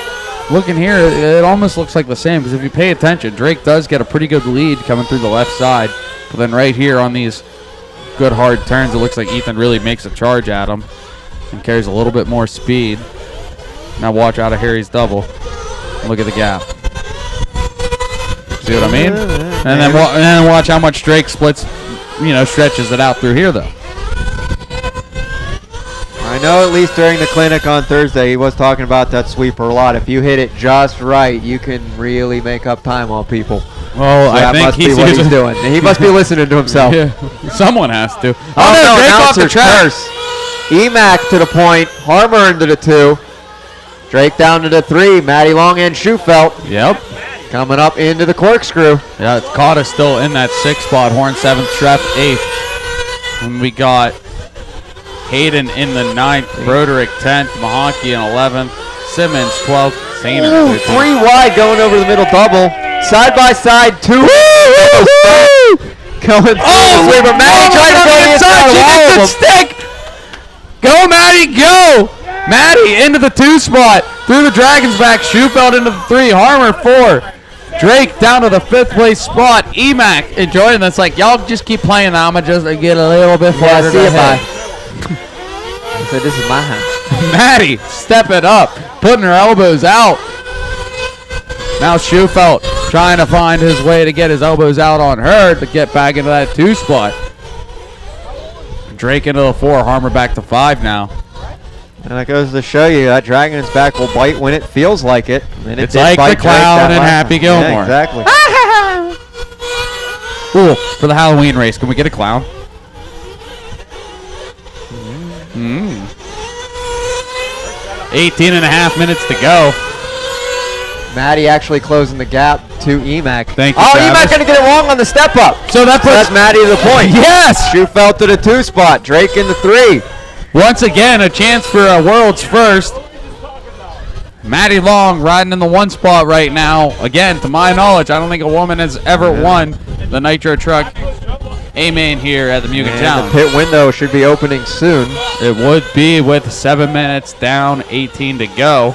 looking here, it almost looks like the same, because if you pay attention, Drake does get a pretty good lead coming through the left side. But then right here on these good hard turns, it looks like Ethan really makes a charge at him and carries a little bit more speed. Now watch out of Harry's double. Look at the gap. See what I mean? And then watch how much Drake stretches it out through here, though. I know at least during the clinic on Thursday, he was talking about that sweeper a lot. If you hit it just right, you can really make up time on people. Well, so I think must be what he's doing. He must be listening to himself. Yeah, someone has to. Oh no, Drake off the announcer's track. curse. Emac to the point. Harmer into the 2. Drake down to the 3. Matty Long and Shufelt. Yep. Coming up into the corkscrew. Yeah, Cotta still in that 6th spot. Horn 7th, Treff 8th. And we got Hayden in the 9th, Broderick 10th, Mahonky in 11th, Simmons 12th, Sainer 13th. 3 wide going over the middle double. Side by side, 2. Going through the sweeper. Matty trying to go inside. She gets the stick. Go, Matty, go. Matty into the 2 spot. Through the Dragon's back. Shufelt into the 3. Harmer 4. Drake down to the 5th place spot. Emac enjoying this. Like, y'all just keep playing. I'm going to just get a little bit farther. See you, bye. So this is my house. Matty, step it up. Putting her elbows out. Now Shufelt trying to find his way to get his elbows out on her to get back into that 2 spot. Drake into the 4. Harmer back to 5 now. And that goes to show you that Dragon's back will bite when it feels like it. And It's like the clown in Happy Gilmore. Yeah, exactly. Ooh, for the Halloween race, can we get a clown? 18 and a half minutes to go. Matty actually closing the gap to Emac. Thank you, Oh, Travis. Emac going to get it wrong on the step up. So that's Matty to the point. Yes! Shufelt to the 2 spot. Drake in the 3. Once again, a chance for a world's first. Matty Long riding in the 1 spot right now. Again, to my knowledge, I don't think a woman has ever won the Nitro Truck A-Main here at the Mugen And Challenge. the pit window should be opening soon. It would be with 7 minutes down, 18 to go.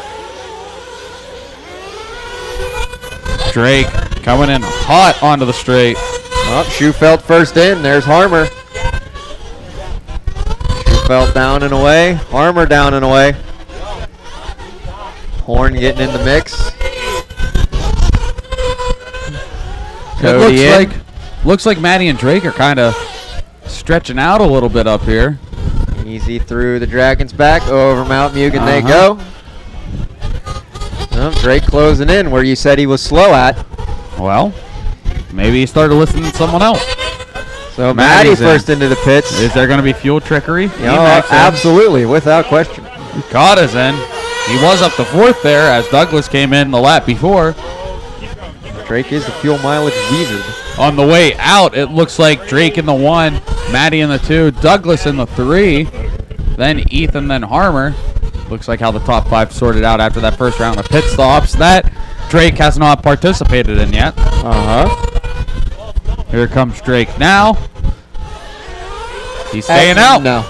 Drake coming in hot onto the straight. Oh, Shufelt first in. There's Harmer. Shufelt down and away. Harmer down and away. Horn getting in the mix. Cody Looks like Matty and Drake are kind of stretching out a little bit up here. Easy through the Dragon's back. Over Mount Mugen they go. Oh, Drake closing in where you said he was slow at. Well, maybe he started listening to someone else. So Maddie Maddie's in. first into the pits. Is there going to be fuel trickery? Yeah, absolutely, without question. Kata's in. He was up to 4th there as Douglas came in the lap before. Drake is the fuel mileage wizard. On the way out, it looks like Drake in the 1, Maddie in the 2, Douglas in the 3, then Ethan, then Harmer. Looks like how the top 5 sorted out after that first round of pit stops that Drake has not participated in yet. Here comes Drake now. He's staying out. No.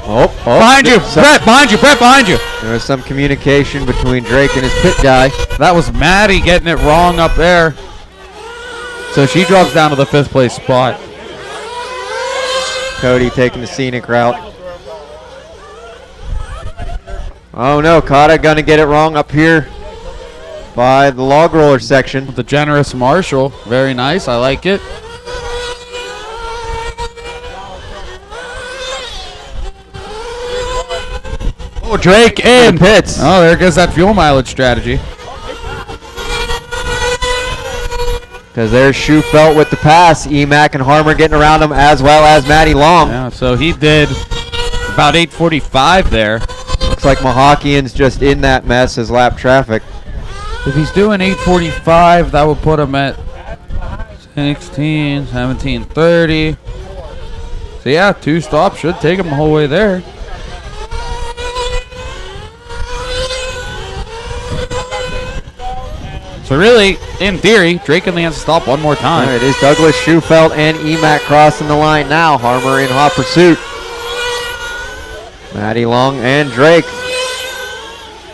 Oh, behind you, Brett, behind you, Brett, behind you. There was some communication between Drake and his pit guy. That was Maddie getting it wrong up there. So she drops down to the 5th place spot. Cody taking the scenic route. Oh no, Kata gonna get it wrong up here by the log roller section. The generous Marshall, very nice, I like it. Oh, Drake in pits. Oh, there goes that fuel mileage strategy. Because there's Schufelt with the pass. Emac and Harmer getting around him, as well as Matty Long. Yeah, so he did about 8:45 there. Looks like Mahakian's just in that mess as lap traffic. If he's doing 8:45, that would put him at 16, 17:30. So yeah, 2 stops should take him the whole way there. So really, in theory, Drake only has to stop one more time. All right, it is Douglas, Schufelt, and Emac crossing the line now. Harmer in hot pursuit. Matty Long and Drake.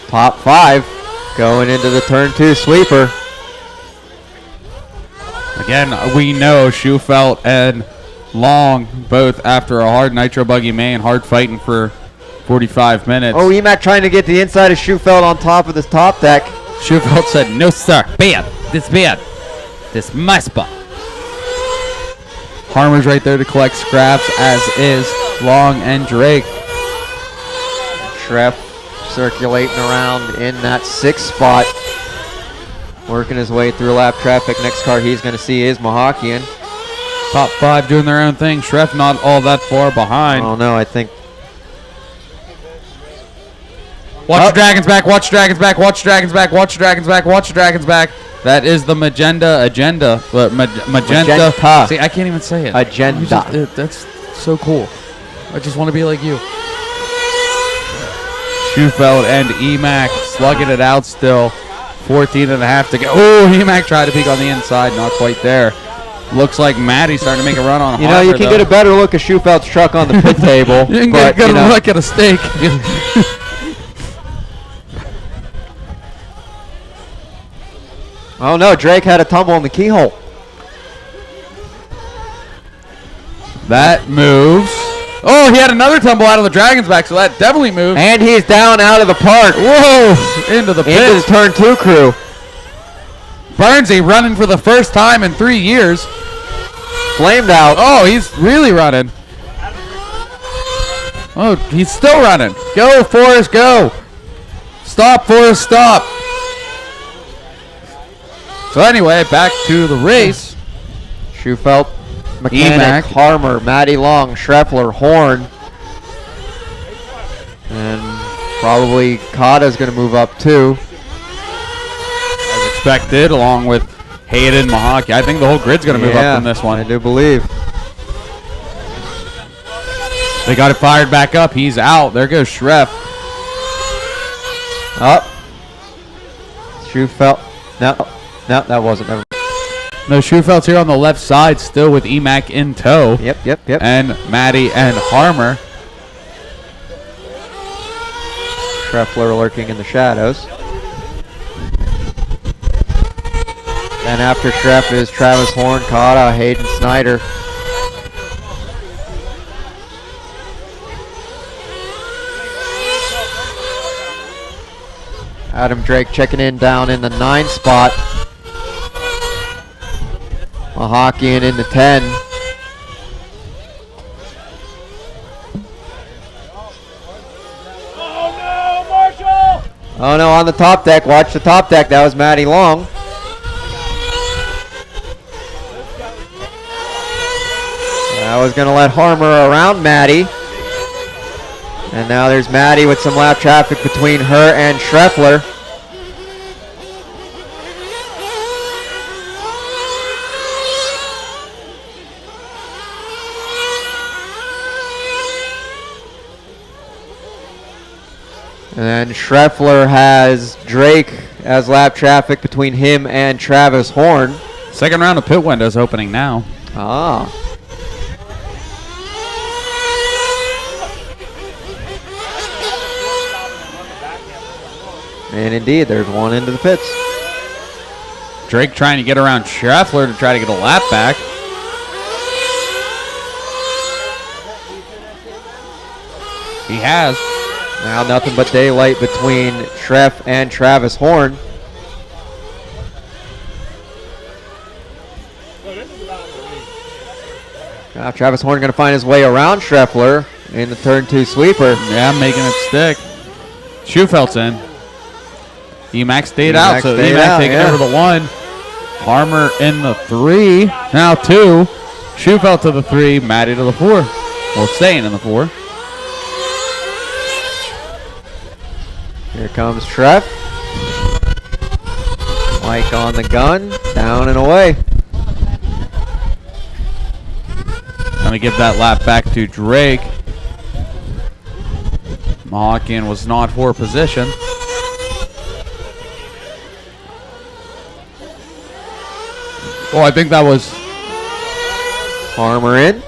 Top 5 going into the turn 2 sweeper. Again, we know Schufelt and Long, both after a hard Nitro Buggy main, hard fighting for 45 minutes. Oh, Emac trying to get the inside of Schufelt on top of this top deck. Schufelt said, no sir, bad, this bad, this my spot. Harmer's right there to collect scraps, as is Long and Drake. Treff circulating around in that 6th spot. Working his way through lap traffic. Next car he's going to see is Mahakian. Top 5 doing their own thing. Treff not all that far behind. Oh no, I think. Watch the Dragons back, watch the Dragons back, watch the Dragons back, watch the Dragons back, watch the Dragons back. That is the magenta. Magenta. See, I can't even say it. Agenda. That's so cool. I just want to be like you. Schufelt and Emac slugging it out still. 14 and a half to go. Oh, Emac tried to peek on the inside. Not quite there. Looks like Maddie's starting to make a run on Harper, you can get a better look at Schufelt's truck on the pit table. You can get a good look at a steak. Oh no, Drake had a tumble in the keyhole. That moves. Oh, he had another tumble out of the Dragon's back, so that definitely moved. And he's down out of the park. Whoa! Into the pit. Into the turn 2 crew. Burnsy running for the first time in 3 years. Flamed out. Oh, he's really running. Oh, he's still running. Go, Forrest, go. Stop, Forrest, stop. So anyway, back to the race. Schufelt, Mechanic, Emac. Harmer, Matty Long, Schreffler, Horn. And probably Kata's going to move up too. As expected, along with Hayden, Mahaki. I think the whole grid's going to move up in this one. I do believe. They got it fired back up. He's out. There goes Schreff. Up. Schufelt. No, that wasn't. No, Schufelt's here on the left side, still with Emac in tow. Yep. And Maddie and Harmer. Schreffler lurking in the shadows. And after Schreff is Travis Horn, Kata, Hayden Snyder. Adam Drake checking in down in the 9 spot. Mahakian in the 10. Oh no, on the top deck. Watch the top deck. That was Matty Long. That was going to let Harmer around Maddie. And now there's Maddie with some lap traffic between her and Schreffler. And then Schreffler has Drake as lap traffic between him and Travis Horn. Second round of pit windows opening now. Ah. And indeed, there's one into the pits. Drake trying to get around Schreffler to try to get a lap back. He has. Now nothing but daylight between Schreff and Travis Horn. Now Travis Horn going to find his way around Schreffler in the turn 2 sweeper. Yeah, making it stick. Schufeld's in. Emax stayed out, so Emax taking over the 1. Harmer in the 3. Now 2. Schufeld to the 3. Maddie to the 4. Well, staying in the 4. Here comes Schreff. Mike on the gun. Down and away. Going to give that lap back to Drake. Mohawken was not for position. Oh, I think that was Harmer in.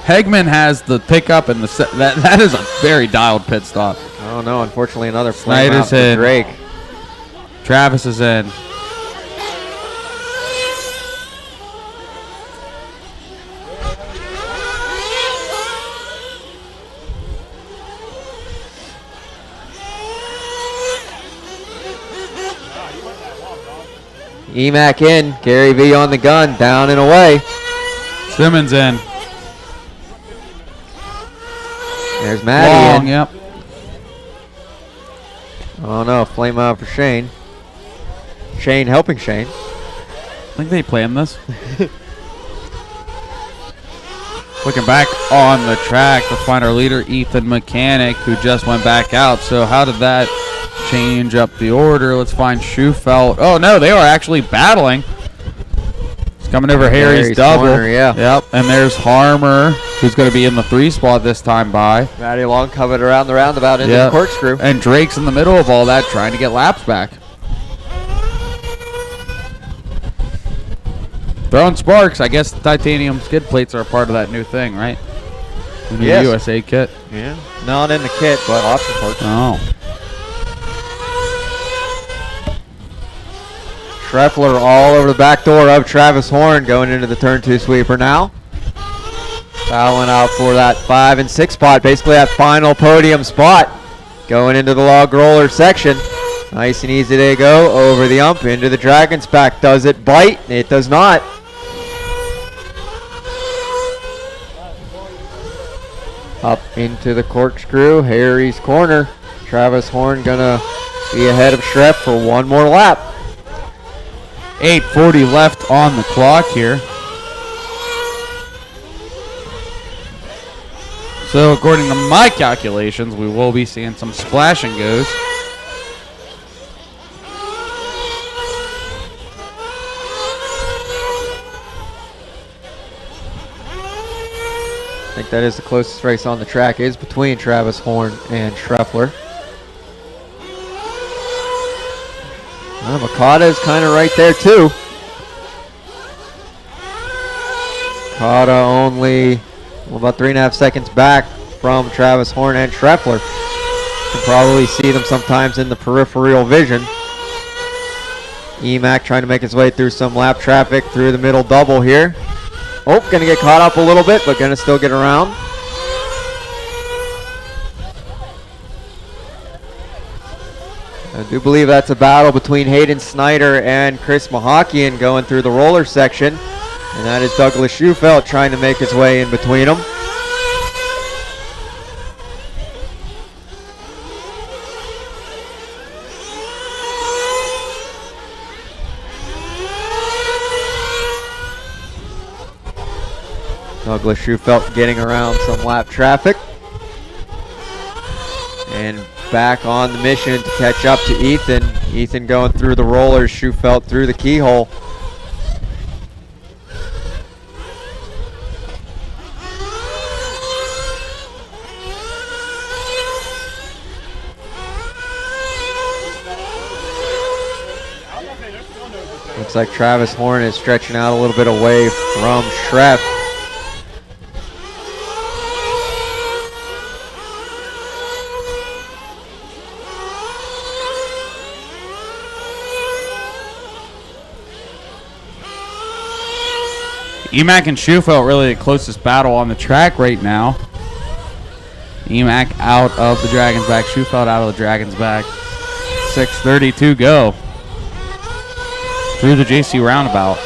Hegman has the pickup and the that is a very dialed pit stop. Oh no, unfortunately another flame out Snyder's for in. Drake. Travis is in. Emac in. Gary V on the gun. Down and away. Simmons in. There's Maddie Long, in. yep. Oh no, flame out for Shane. Shane helping Shane. I think they planned this. Looking back on the track, let's find our leader, Ethan Mechanic, who just went back out. So how did that change up the order? Let's find Schufelt. Oh no, they are actually battling. It's coming over Harry's double. Corner, yeah. Yep, and there's Harmer, who's going to be in the 3 spot this time by. Maddie Long covered around the roundabout into the corkscrew. And Drake's in the middle of all that trying to get laps back. Throwing sparks. I guess titanium skid plates are a part of that new thing, right? The new USA kit. Yeah. Not in the kit, but option parts. Oh. Schreffler all over the back door of Travis Horn going into the turn 2 sweeper now. Fouling out for that 5 and 6 spot, basically that final podium spot. Going into the log roller section. Nice and easy to go over the ump into the Dragon's back. Does it bite? It does not. Up into the corkscrew, Harry's corner. Travis Horn gonna be ahead of Schreff for one more lap. 8:40 left on the clock here. So according to my calculations, we will be seeing some splash and goes. I think that is the closest race on the track, is between Travis Horn and Schreffler. Makata is kind of right there too. Makata only about 3.5 seconds back from Travis Horn and Schreffler. You can probably see them sometimes in the peripheral vision. Emac trying to make his way through some lap traffic through the middle double here. Oh, gonna get caught up a little bit, but gonna still get around. I do believe that's a battle between Hayden Snyder and Chris Mohawken going through the roller section. And that is Douglas Schufelt trying to make his way in between them. Douglas Schufelt getting around some lap traffic. And back on the mission to catch up to Ethan. Ethan going through the rollers, Schufelt through the keyhole. Looks like Travis Horn is stretching out a little bit away from Schreff. Emac and Schufelt really the closest battle on the track right now. Emac out of the Dragon's Back, Schufelt out of the Dragon's Back. 6:32 go through the JC roundabout.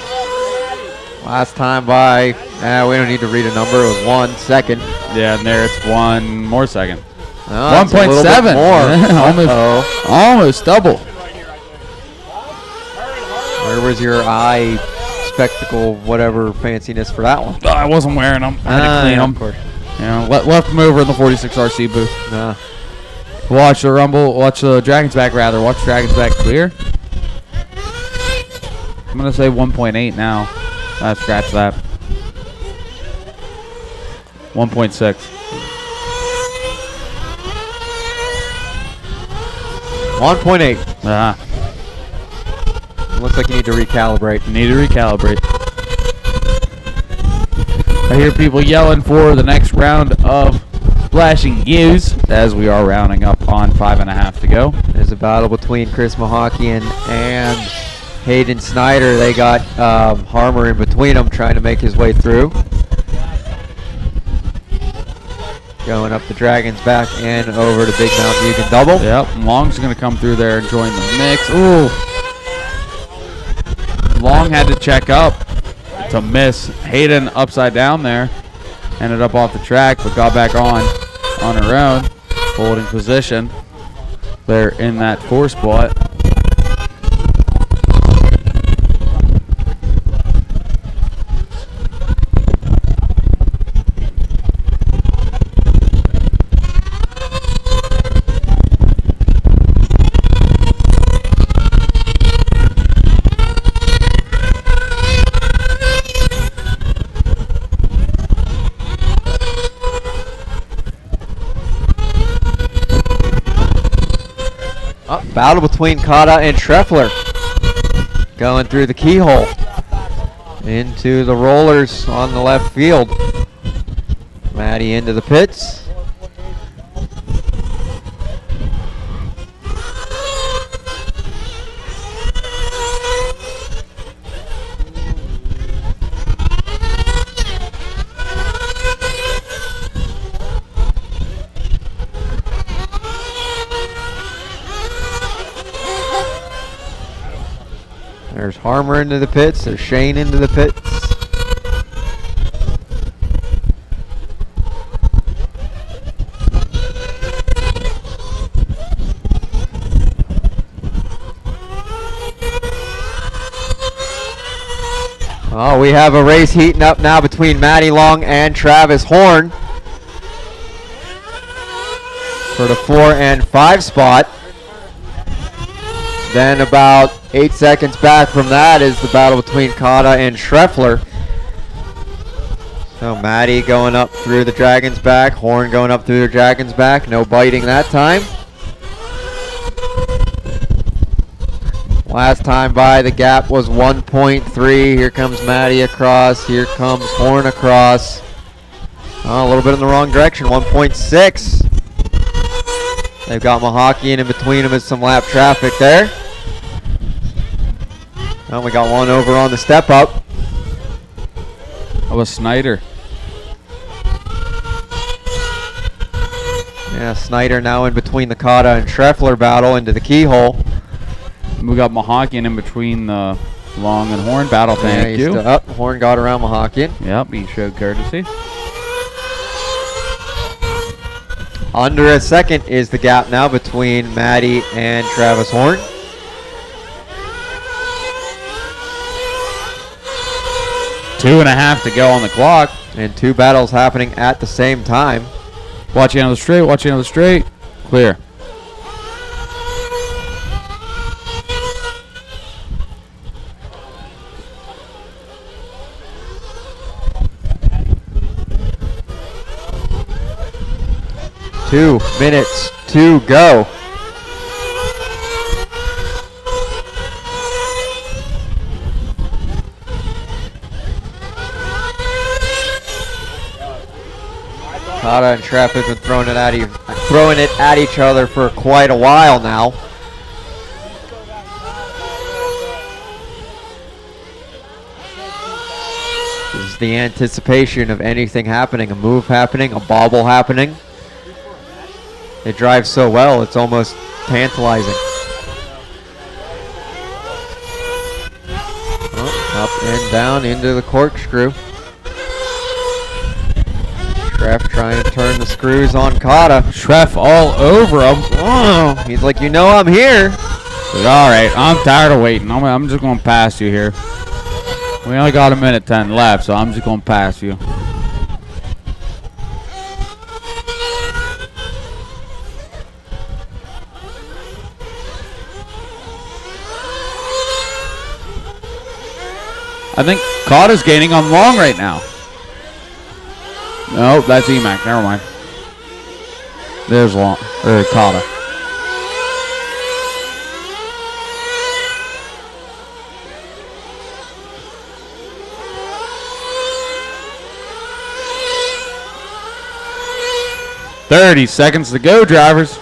Last time by, we don't need to read a number, it was 1 second. Yeah, and there it's 1 more second. 1.7 more. almost double. Where was your eye spectacle, whatever fanciness for that one? I wasn't wearing them. I had to clean them. Of course. Yeah, left them over in the 46RC booth. Watch the Rumble, watch the Dragon's Back rather. Watch Dragon's Back clear. I'm going to say 1.8 now. Scratch that. 1.6. 1.8. Looks like you need to recalibrate. I hear people yelling for the next round of Splashing U's as we are rounding up on 5.5 to go. There's a battle between Chris Mahakian and Hayden Snyder. They got Harmer in between them trying to make his way through. Going up the Dragon's Back and over to Big Mount Mugen double. Yep, Long's going to come through there and join the mix. Ooh. Long had to check up to miss. Hayden upside down there. Ended up off the track, but got back on her own. Holding position there in that 4 spot. Battle between Kata and Treffler. Going through the keyhole. Into the rollers on the left field. Maddie into the pits. There's Harmer into the pits. There's Shane into the pits. Oh, we have a race heating up now between Matty Long and Travis Horn for the 4 and 5 spot. Then about 8 seconds back from that is the battle between Kata and Schreffler. So Matty going up through the Dragon's Back, Horn going up through the Dragon's Back, no biting that time. Last time by, the gap was 1.3. Here comes Matty across, here comes Horn across. Oh, a little bit in the wrong direction, 1.6. They've got Mahakian in between them as some lap traffic there. Oh, we got one over on the step up. That was Snyder. Yeah, Snyder now in between the Kata and Schreffler battle into the keyhole. We got Mahakian in between the Long and Horn battle. Thank you. Horn got around Mahakian. Yep, he showed courtesy. Under a second is the gap now between Matty and Travis Horn. 2.5 to go on the clock. And 2 battles happening at the same time. Watching on the straight, watching on the straight. Clear. Two minutes to go. Kata and Treff have been throwing it at each other for quite a while now. This is the anticipation of anything happening, a move happening, a bobble happening. They drive so well, it's almost tantalizing. Oh, up and down into the corkscrew. Treff trying to turn the screws on Kata. Treff all over him. Oh, he's like, you know I'm here. All right, I'm tired of waiting. I'm just going to pass you here. We only got 1:10 left, so I'm just going to pass you. I think Kata's gaining on long right now. No, that's Emac. Never mind. There's long or Kata. "30 seconds to go, drivers."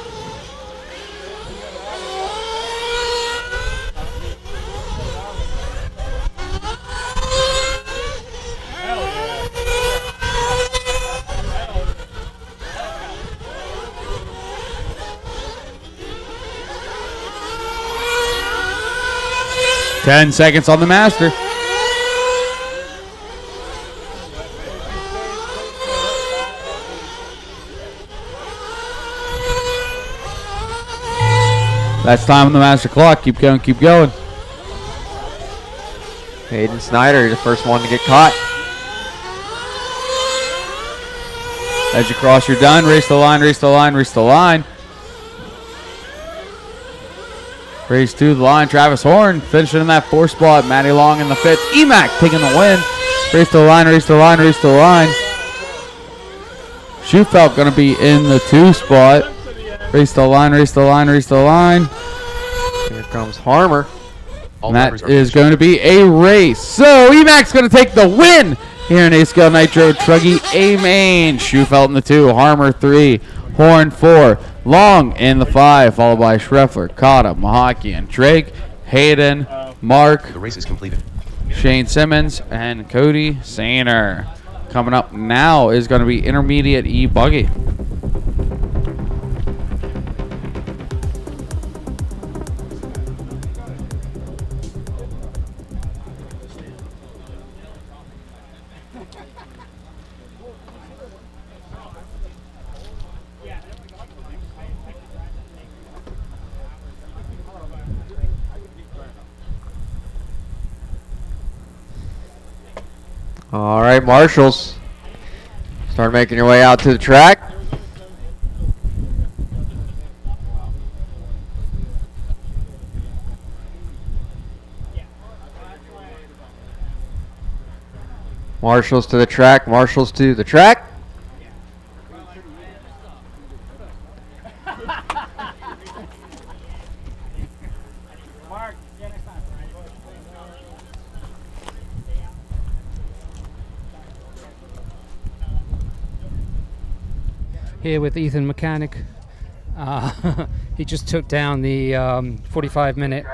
"10 seconds on the master." That's time on the master clock. Keep going, keep going. Hayden Snyder, the first one to get caught. As you cross, you're done. Race the line, race the line, race the line. Race to the line. Travis Horn finishing in that 4th spot. Matty Long in the 5th. Emac taking the win. Race to the line, race to the line, race to the line. Schufelt going to be in the 2 spot. Race to the line, race to the line, race to the line. Here comes Harmer. And that is going to be a race. So Emac's going to take the win here in A-Scale Nitro. Truggy A main. Schufelt in the 2. Harmer 3. Horn 4. Long in the 5. Followed by Schreffler, Kata, Mahaki, and Drake. Hayden, Mark. The race is completed. Shane Simmons, and Cody Sainer. Coming up now is going to be Intermediate E Buggy. All right, marshals. Start making your way out to the track. Marshals to the track, marshals to the track. Here with Ethan Mechanic. He just took down the 45-minute.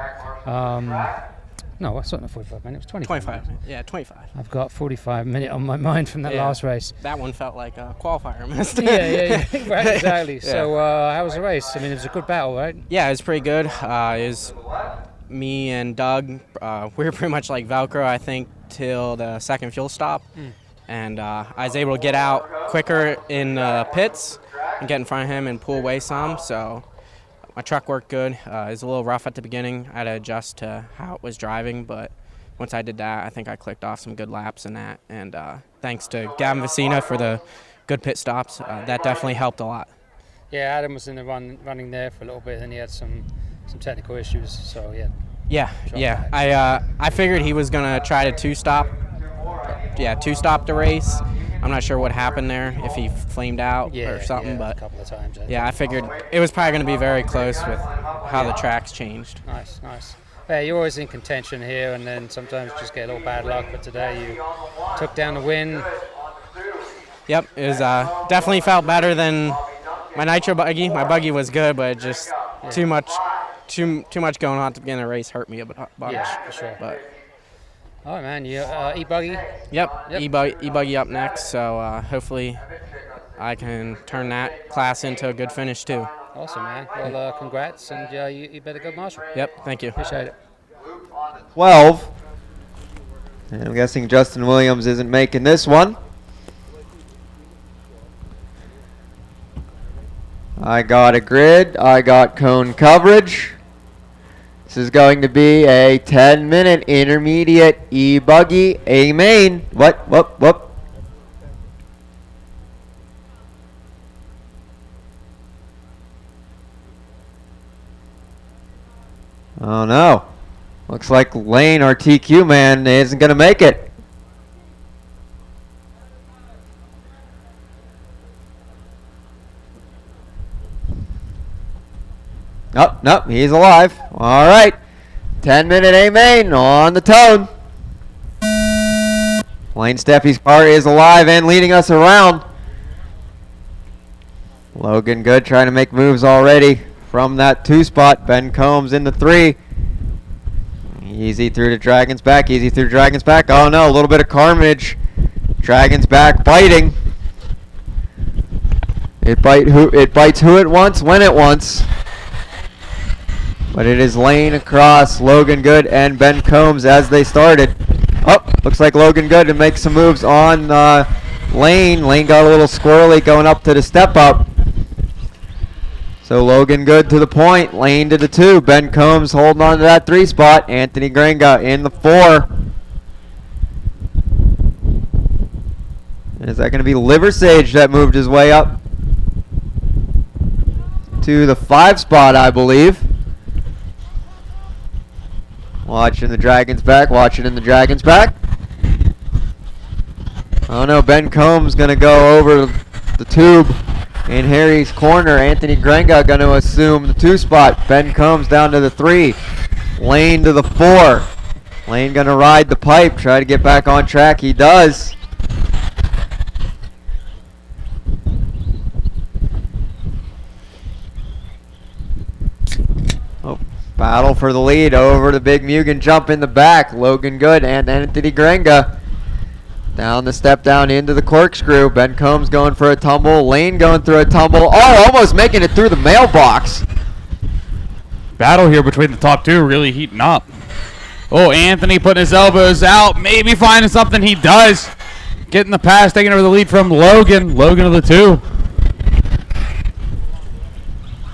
No, it's not 45 minutes. It was 25. Yeah, 25. I've got 45-minute on my mind from that last race. That one felt like a qualifier missed. yeah, right, exactly. Yeah. So, how was the race? I mean, it was a good battle, right? Yeah, it was pretty good. It was me and Doug. We were pretty much like Velcro, I think, till the second fuel stop. And I was able to get out quicker in pits and get in front of him and pull away some. So my truck worked good. It was a little rough at the beginning. I had to adjust to how it was driving, but once I did that, I think I clicked off some good laps in that. And thanks to Gavin Vicina for the good pit stops. That definitely helped a lot. Yeah, Adam was in the running there for a little bit, and he had some technical issues. So Yeah. I figured he was gonna try to two-stop the race. I'm not sure what happened there, if he flamed out or something, but a couple of times. I figured it was probably gonna be very close with how the tracks changed. Nice. Yeah, you're always in contention here, and then sometimes just get a little bad luck. But today you took down the win. Yep, it was definitely felt better than my Nitro buggy. My buggy was good, but just too much going on at the beginning of the race hurt me a bunch. Yeah, for sure. But all right, man. You e-buggy? Yep. E-buggy up next. So hopefully I can turn that class into a good finish too. Awesome, man. Well, congrats, and you better go marshal. Yep. Thank you. Appreciate it. 12. And I'm guessing Justin Williams isn't making this one. I got a grid. I got cone coverage. This is going to be a 10-minute intermediate e-buggy A main. What? Oh no. Looks like Lane, our TQ man, isn't going to make it. Oh, nope, he's alive. All right. 10-minute A main on the tone. Lane Steffi's car is alive and leading us around. Logan Good trying to make moves already from that 2 spot. Ben Combs in the 3. Easy through to Dragon's back. Oh no, a little bit of carnage. Dragon's back biting. It bites who it wants when it wants. But it is Lane across Logan Good and Ben Combs as they started. Oh, looks like Logan Good to make some moves on Lane. Lane got a little squirrely going up to the step up. So Logan Good to the point. Lane to the 2. Ben Combs holding on to that 3 spot. Anthony Gringa in the 4. Is that going to be Liver Sage that moved his way up to the 5 spot, I believe? Watching the Dragons back. Oh no, Ben Combs going to go over the tube in Harry's corner. Anthony Gringa going to assume the 2 spot. Ben Combs down to the 3. Lane to the 4. Lane going to ride the pipe, try to get back on track. He does. Oh, battle for the lead over the big Mugen jump in the back. Logan Good and Anthony Gringa. Down the step down into the corkscrew. Ben Combs going for a tumble. Lane going through a tumble. Oh, almost making it through the mailbox. Battle here between the top 2 really heating up. Oh, Anthony putting his elbows out. Maybe finding something. He does. Getting the pass, taking over the lead from Logan. Logan to the 2.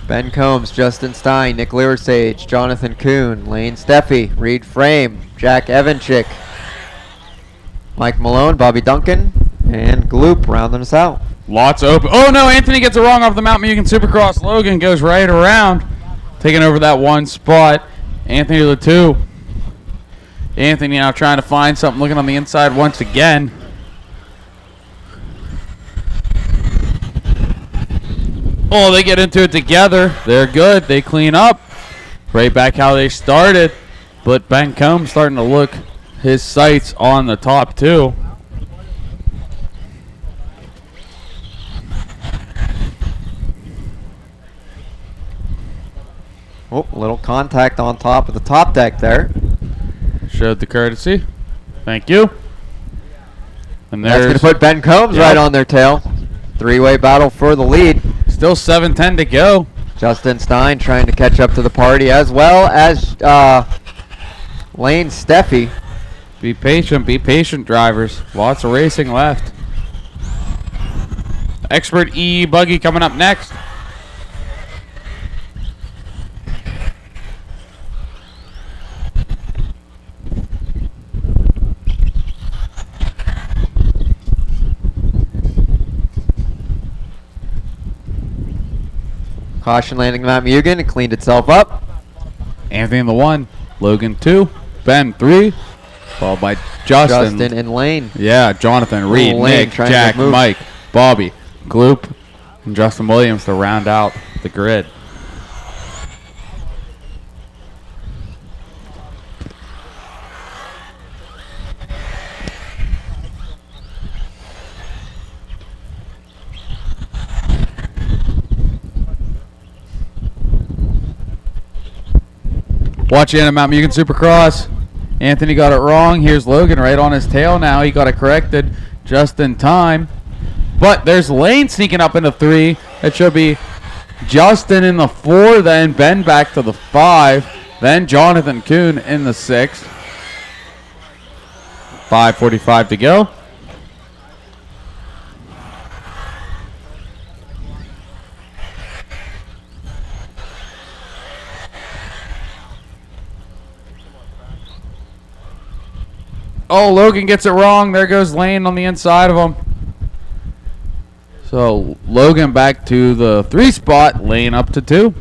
Ben Combs, Justin Stein, Nick Learsage, Jonathan Kuhn, Lane Steffi, Reed Frame, Jack Evanchik, Mike Malone, Bobby Duncan, and Gloop rounding us out. Lots open. Oh no, Anthony gets it wrong off the Mount Mugen Supercross. Logan goes right around, taking over that 1 spot. Anthony to the 2. Anthony now trying to find something, looking on the inside once again. Oh, they get into it together. They're good. They clean up. Right back how they started. But Ben Combs starting to look his sights on the top 2. Oh, little contact on top of the top deck there. Showed the courtesy. Thank you. And that's going to put Ben Combs right on their tail. 3-way battle for the lead. Still 7:10 to go. Justin Stein trying to catch up to the party, as well as Lane Steffi. Be patient, drivers. Lots of racing left. Expert E-Buggy coming up next. Caution landing Matt Mugen. It cleaned itself up. Anthony in the 1. Logan 2. Ben 3. Followed by Justin. Justin and Lane. Yeah, Jonathan, Reed, Lane Nick, trying to Jack, move. Mike, Bobby, Gloop, and Justin Williams to round out the grid. Watch in Mount Mugen Supercross. Anthony got it wrong. Here's Logan right on his tail now. He got it corrected just in time. But there's Lane sneaking up into 3. It should be Justin in the 4, then Ben back to the 5, then Jonathan Kuhn in the 6. 5:45 to go. Oh, Logan gets it wrong. There goes Lane on the inside of him. So Logan back to the 3 spot. Lane up to 2.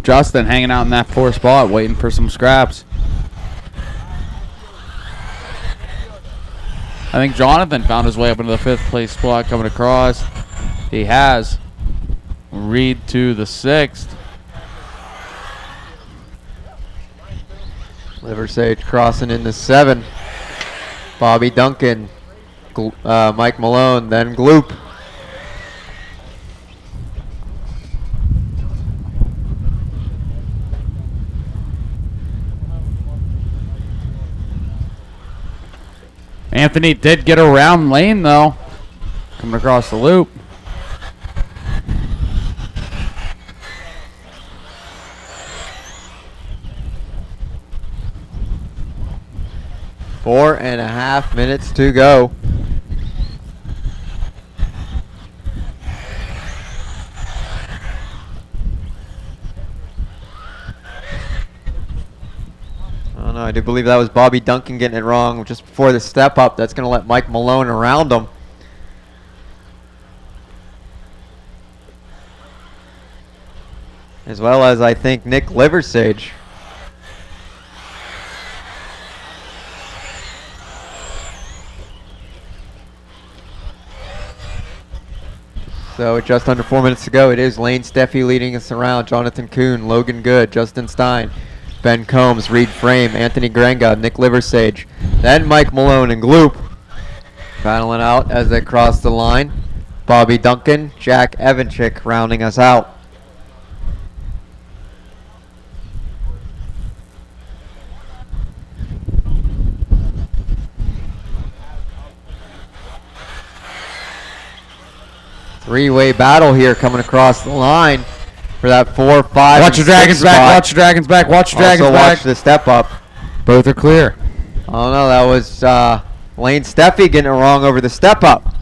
Justin hanging out in that 4 spot, waiting for some scraps. I think Jonathan found his way up into the 5th place spot coming across. He has. Reed to the 6th. Liver Sage crossing into 7. Bobby Duncan, Mike Malone, then Gloop. Anthony did get around Lane though, coming across the loop. Four and a half minutes to go. Oh no, I do believe that was Bobby Duncan getting it wrong just before the step up. That's going to let Mike Malone around him. As well as I think Nick Liversage. So with just under 4 minutes to go, it is Lane Steffi leading us around. Jonathan Kuhn, Logan Good, Justin Stein, Ben Combs, Reed Frame, Anthony Grenga, Nick Liversage. Then Mike Malone and Gloop battling out as they cross the line. Bobby Duncan, Jack Evanchik rounding us out. Three-way battle here coming across the line for that 4, 5, Watch your Dragons back, watch your Dragons back, watch your Dragons back. Watch the step up. Both are clear. Oh no, that was Lane Steffi getting it wrong over the step up.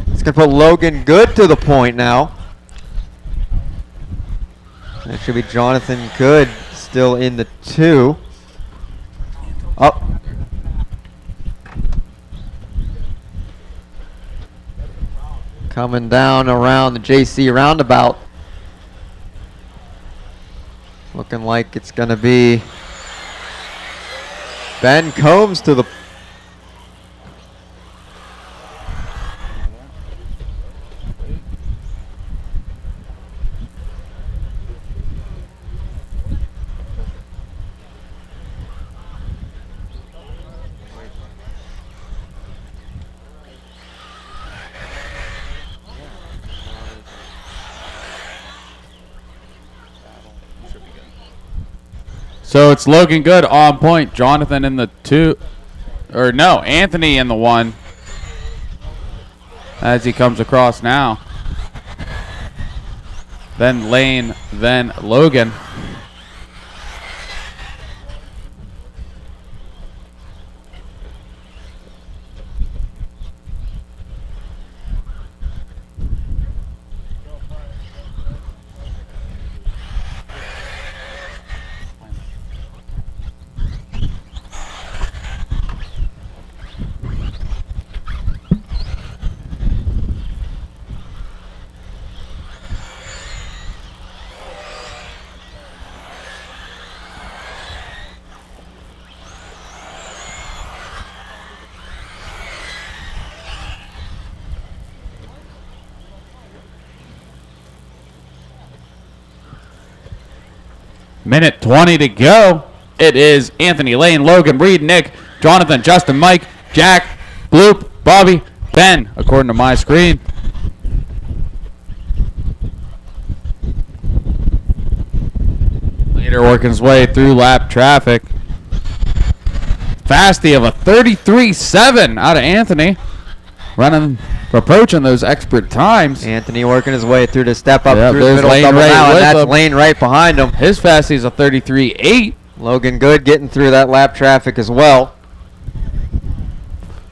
It's going to put Logan Good to the point now. That should be Jonathan Good still in the 2. Up. Coming down around the JC roundabout. Looking like it's going to be Ben Combs to the... So it's Logan Good on point. Jonathan in the 2. Or no, Anthony in the 1. As he comes across now. Then Lane, then Logan. Minute 20 to go. It is Anthony, Lane, Logan, Reed, Nick, Jonathan, Justin, Mike, Jack, Bloop, Bobby, Ben, according to my screen. Leader working his way through lap traffic. Fasty of a 33.7 out of Anthony. Approaching those expert times. Anthony working his way through the step up through the there's middle Lane double right now, and with that's him. Lane right behind him. His Fasty's a 33.8. Logan Good getting through that lap traffic as well.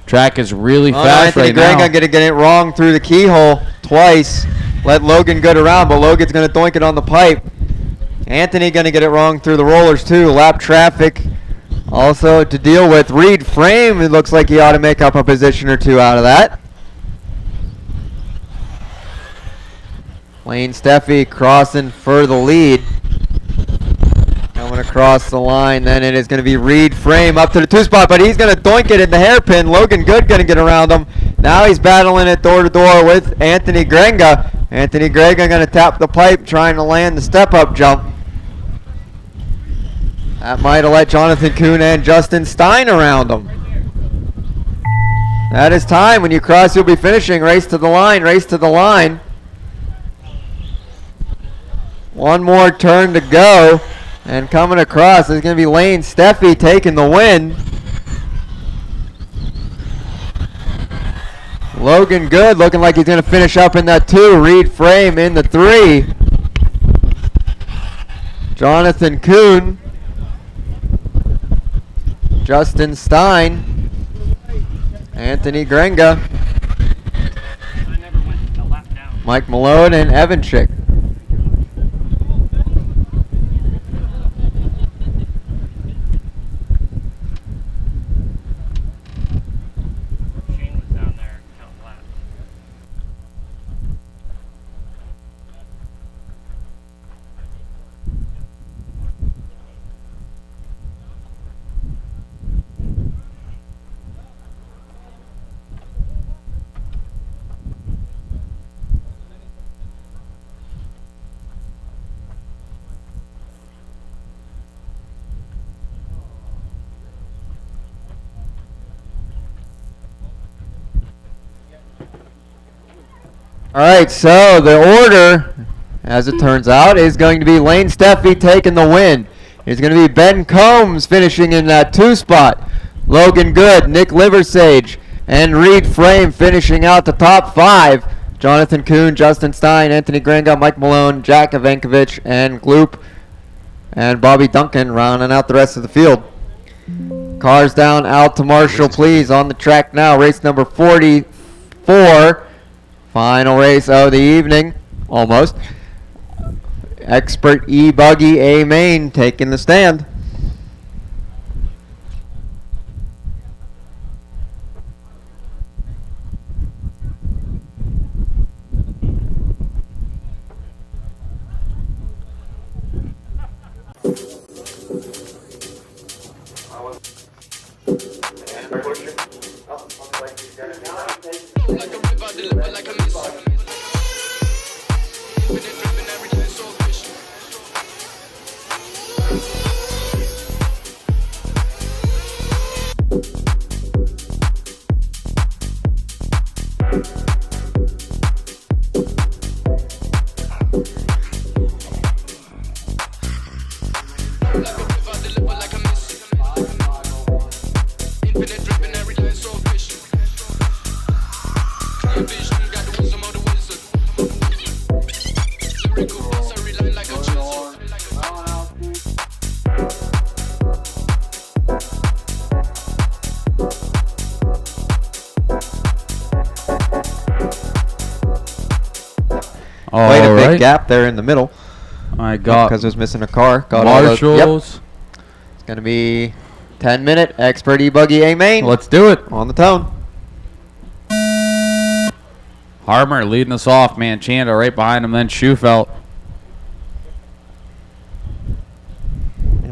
Track is really Oh, fast Anthony right Gregg now. going to get it wrong through the keyhole twice. Let Logan Good around, but Logan's going to doink it on the pipe. Anthony going to get it wrong through the rollers too. Lap traffic also to deal with. Reed Frame, it looks like he ought to make up a position or two out of that. Lane Steffi crossing for the lead. Coming across the line, then it is going to be Reed Frame up to the 2 spot, but he's going to doink it in the hairpin. Logan Good going to get around him. Now he's battling it door to door with Anthony Grenga. Anthony Grenga going to tap the pipe, trying to land the step-up jump. That might have let Jonathan Kuhn and Justin Stein around him. That is time. When you cross, you'll be finishing. Race to the line, race to the line. One more turn to go. And coming across is going to be Lane Steffi taking the win. Logan Good looking like he's going to finish up in that 2. Reed Frame in the 3. Jonathan Kuhn. Justin Stein. Anthony Grenga. Mike Malone and Evan Chick. All right, so the order, as it turns out, is going to be Lane Steffi taking the win. It's going to be Ben Combs finishing in that 2 spot. Logan Good, Nick Liversage, and Reed Frame finishing out the top 5. Jonathan Kuhn, Justin Stein, Anthony Grenga, Mike Malone, Jack Ivankovich, and Gloop, and Bobby Duncan rounding out the rest of the field. Cars down out to Marshall, please, on the track now. Race number 44. Final race of the evening, almost. Expert E-Buggy A-Main taking the stand. Quite a big gap there in the middle. I got because it was missing a car. Got Marshalls. all those, yep. It's going to be 10-minute Expert E-Buggy A-Main. Let's do it. On the tone. Harmer leading us off. Manchanda right behind him, then Schufelt.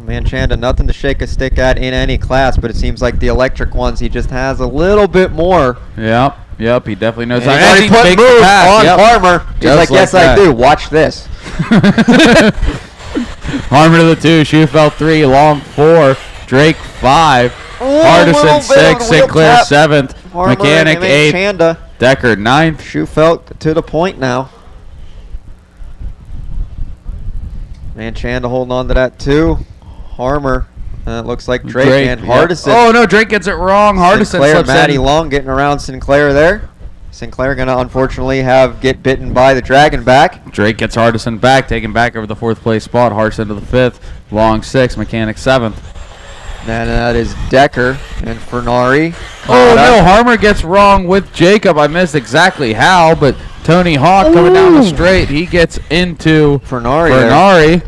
Manchanda, nothing to shake a stick at in any class, but it seems like the electric ones, he just has a little bit more. Yep, yep, he definitely knows. And he put moves on Farmer. He's like, yes, I do. Watch this. Harmer to the 2, Schufelt 3, Long 4, Drake 5, Hardison 6, Sinclair 7th, Harmer Mechanic and 8th, Manchanda. Decker 9th. Schufelt to the point now. Manchanda holding on to that too. Harmer. It looks like Drake and Hardison. Yep. Oh no, Drake gets it wrong. Hardison Sinclair, slips Matty in. Long getting around Sinclair there. Sinclair gonna unfortunately get bitten by the Dragon back. Drake gets Hardison back, taken back over the 4th place spot. Hardison to the 5th, Long 6th, Mechanic 7th. And that is Decker and Fernari. Oh no, Harmer gets wrong with Jacob. I missed exactly how, but Tony Hawk coming down the straight. He gets into Fernari.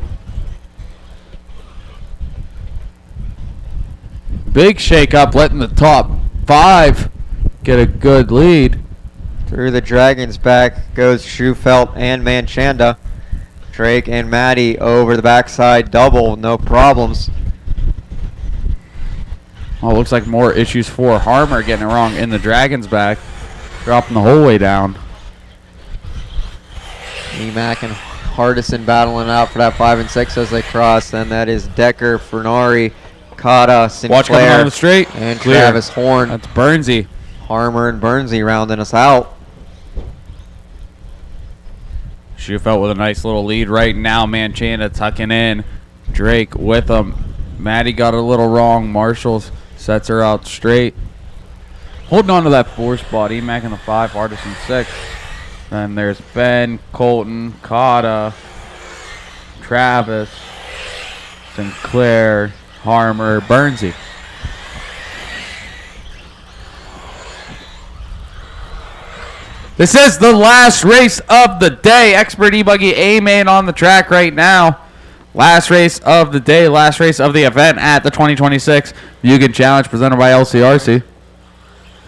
Big shake up, letting the top 5 get a good lead. Through the Dragons back goes Schufelt and Manchanda. Drake and Matty over the backside double, no problems. Oh, looks like more issues for Harmer getting it wrong in the Dragons back. Dropping the whole way down. Emac and Hardison battling out for that 5 and 6 as they cross. And that is Decker, Fernari, Cotta, Sinclair, Watch coming on the straight. and Clear. Travis Horn. That's Burnsy. Harmer and Burnsy rounding us out. Schufelt with a nice little lead right now. Manchanda tucking in. Drake with him. Maddie got a little wrong. Marshalls sets her out straight. Holding on to that 4 spot. Emac in the 5, Hardison 6. Then there's Ben, Colton, Cotta, Travis, Sinclair, Harmer, Burnsy. This is the last race of the day. Expert E-Buggy A-Main on the track right now. Last race of the day, last race of the event at the 2026 Mugen Challenge presented by LCRC.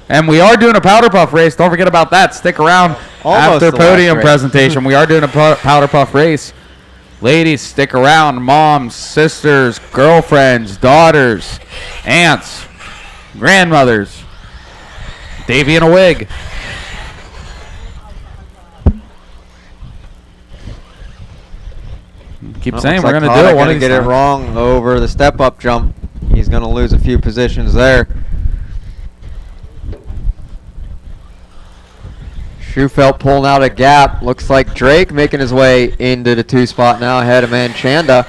And we are doing a Powder Puff race. Don't forget about that. Stick around after podium presentation. We are doing a Powder Puff race. Ladies, stick around. Moms, sisters, girlfriends, daughters, aunts, grandmothers. Davey in a wig. Keep saying we're going to do it. One to get it wrong over the step-up jump. He's going to lose a few positions there. Schufelt pulling out a gap. Looks like Drake making his way into the 2 spot now ahead of Manchanda.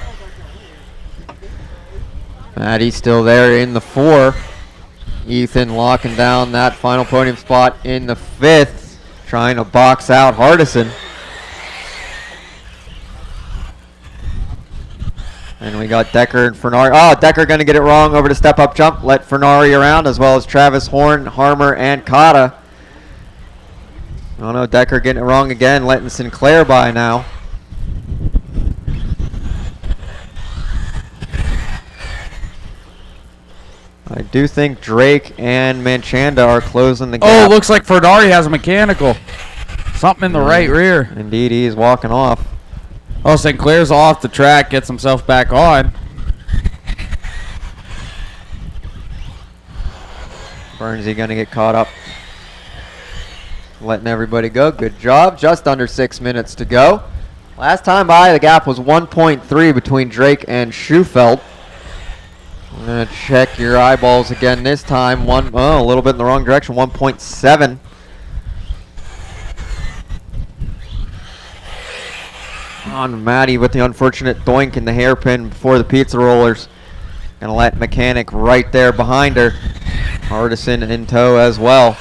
Maddie's still there in the 4. Ethan locking down that final podium spot in the 5th. Trying to box out Hardison. And we got Decker and Fernari. Oh, Decker going to get it wrong over the step-up jump. Let Fernari around, as well as Travis Horn, Harmer, and Cotta. Oh no, Decker getting it wrong again, letting Sinclair by now. I do think Drake and Manchanda are closing the gap. Oh, looks like Fernari has a mechanical. Something in the right rear. Indeed, he is walking off. Oh, Sinclair's off the track, gets himself back on. Burnsy going to get caught up. Letting everybody go. Good job. Just under 6 minutes to go. Last time by, the gap was 1.3 between Drake and Schufelt. I'm going to check your eyeballs again this time. A little bit in the wrong direction. 1.7. On Maddie with the unfortunate doink in the hairpin before the pizza rollers. Gonna let Mechanic right there behind her. Hardison in tow as well.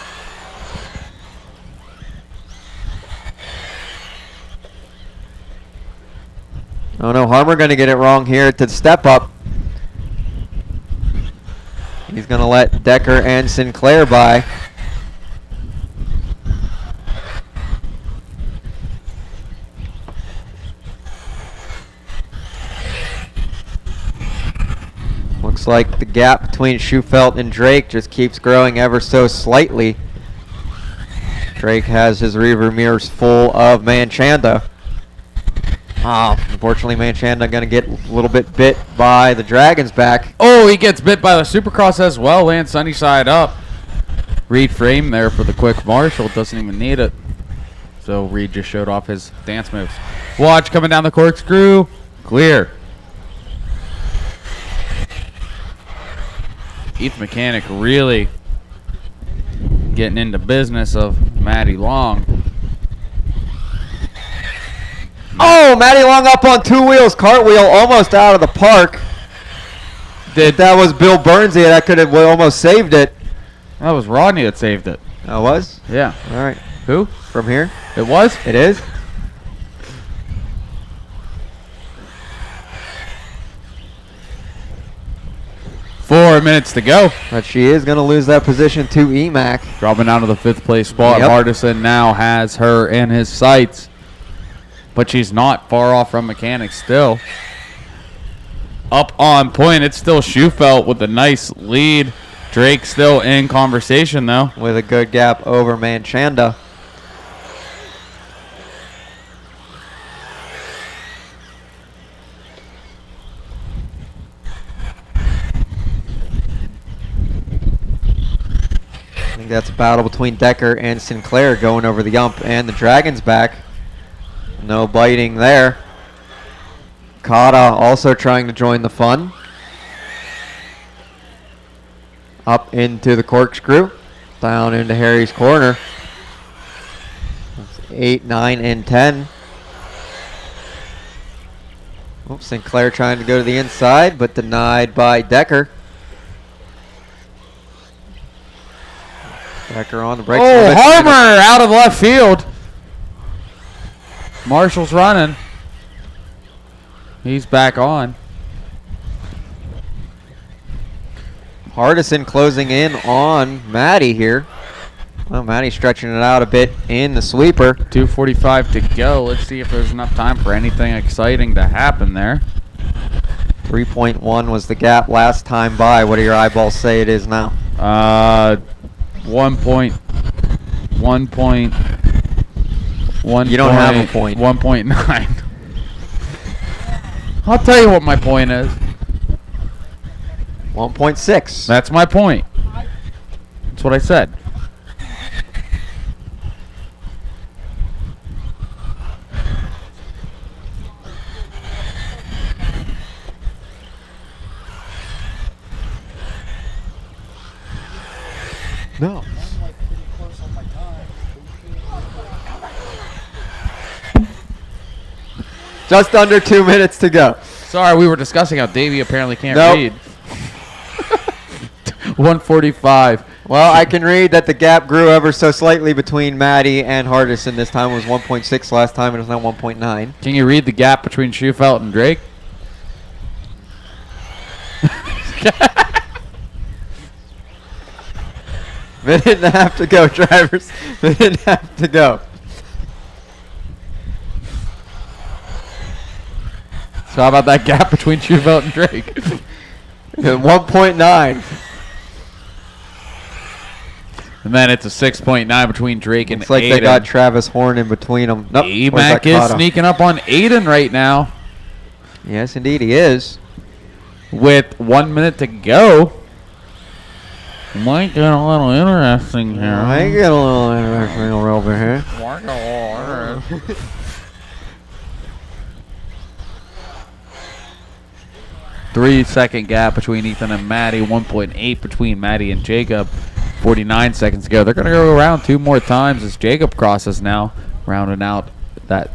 Oh no, Harmer gonna get it wrong here to step up. He's gonna let Decker and Sinclair by. Looks like the gap between Schufelt and Drake just keeps growing ever so slightly. Drake has his rearview mirrors full of Manchanda. Unfortunately, Manchanda going to get a little bit bit by the Dragons back. Oh, he gets bit by the Supercross as well. Lands sunny side up. Reed frame there for the quick Marshall. Doesn't even need it. So Reed just showed off his dance moves. Watch coming down the corkscrew. Clear. Ethan Mechanic really getting into business of Matty Long. Oh, Matty Long up on 2 wheels. Cartwheel almost out of the park. If that was Bill Burnsy, that could have almost saved it. That was Rodney that saved it. That was? Yeah. All right. Who? From here? It was? It is? Four minutes to go. But she is going to lose that position to EMAC. Dropping down to the 5th place spot. Yep. Hardison now has her in his sights. But she's not far off from Mechanic still. Up on point. It's still Schufelt with a nice lead. Drake still in conversation, though. With a good gap over Manchanda. I think that's a battle between Decker and Sinclair going over the ump and the Dragon's back. No biting there. Kata also trying to join the fun. Up into the corkscrew. Down into Harry's corner. That's 8, 9, and 10. Oops, Sinclair trying to go to the inside, but denied by Decker. Decker on the brakes. Oh, Harmer out of left field. Marshall's running. He's back on. Hardison closing in on Matty here. Well, Matty stretching it out a bit in the sweeper. 2:45 to go. Let's see if there's enough time for anything exciting to happen there. 3.1 was the gap last time by. What do your eyeballs say it is now? 1.1. You don't have a point. 1.9. I'll tell you what my point is. 1.6. That's my point. That's what I said. No. Just under 2 minutes to go. Sorry, we were discussing how Davey apparently can't Nope. read. 145. Well, I can read that the gap grew ever so slightly between Matty and Hardison. This time it was 1.6 last time. It was now 1.9. Can you read the gap between Schufelt and Drake? Minute and a half to go, drivers. Minute and a half to go. So how about that gap between Schufelt and Drake? 1.9. And then it's a 6.9 between Drake and Looks like Aiden. they got Travis Horn in between them. Nope. EMAC is sneaking up on Aiden right now. Yes, indeed, he is. With 1 minute to go. Might get a little interesting here. Might get a little interesting over here. 3-second gap between Ethan and Matty. 1.8 between Matty and Jacob. 49 seconds to go. They're going to go around 2 more times as Jacob crosses now, rounding out that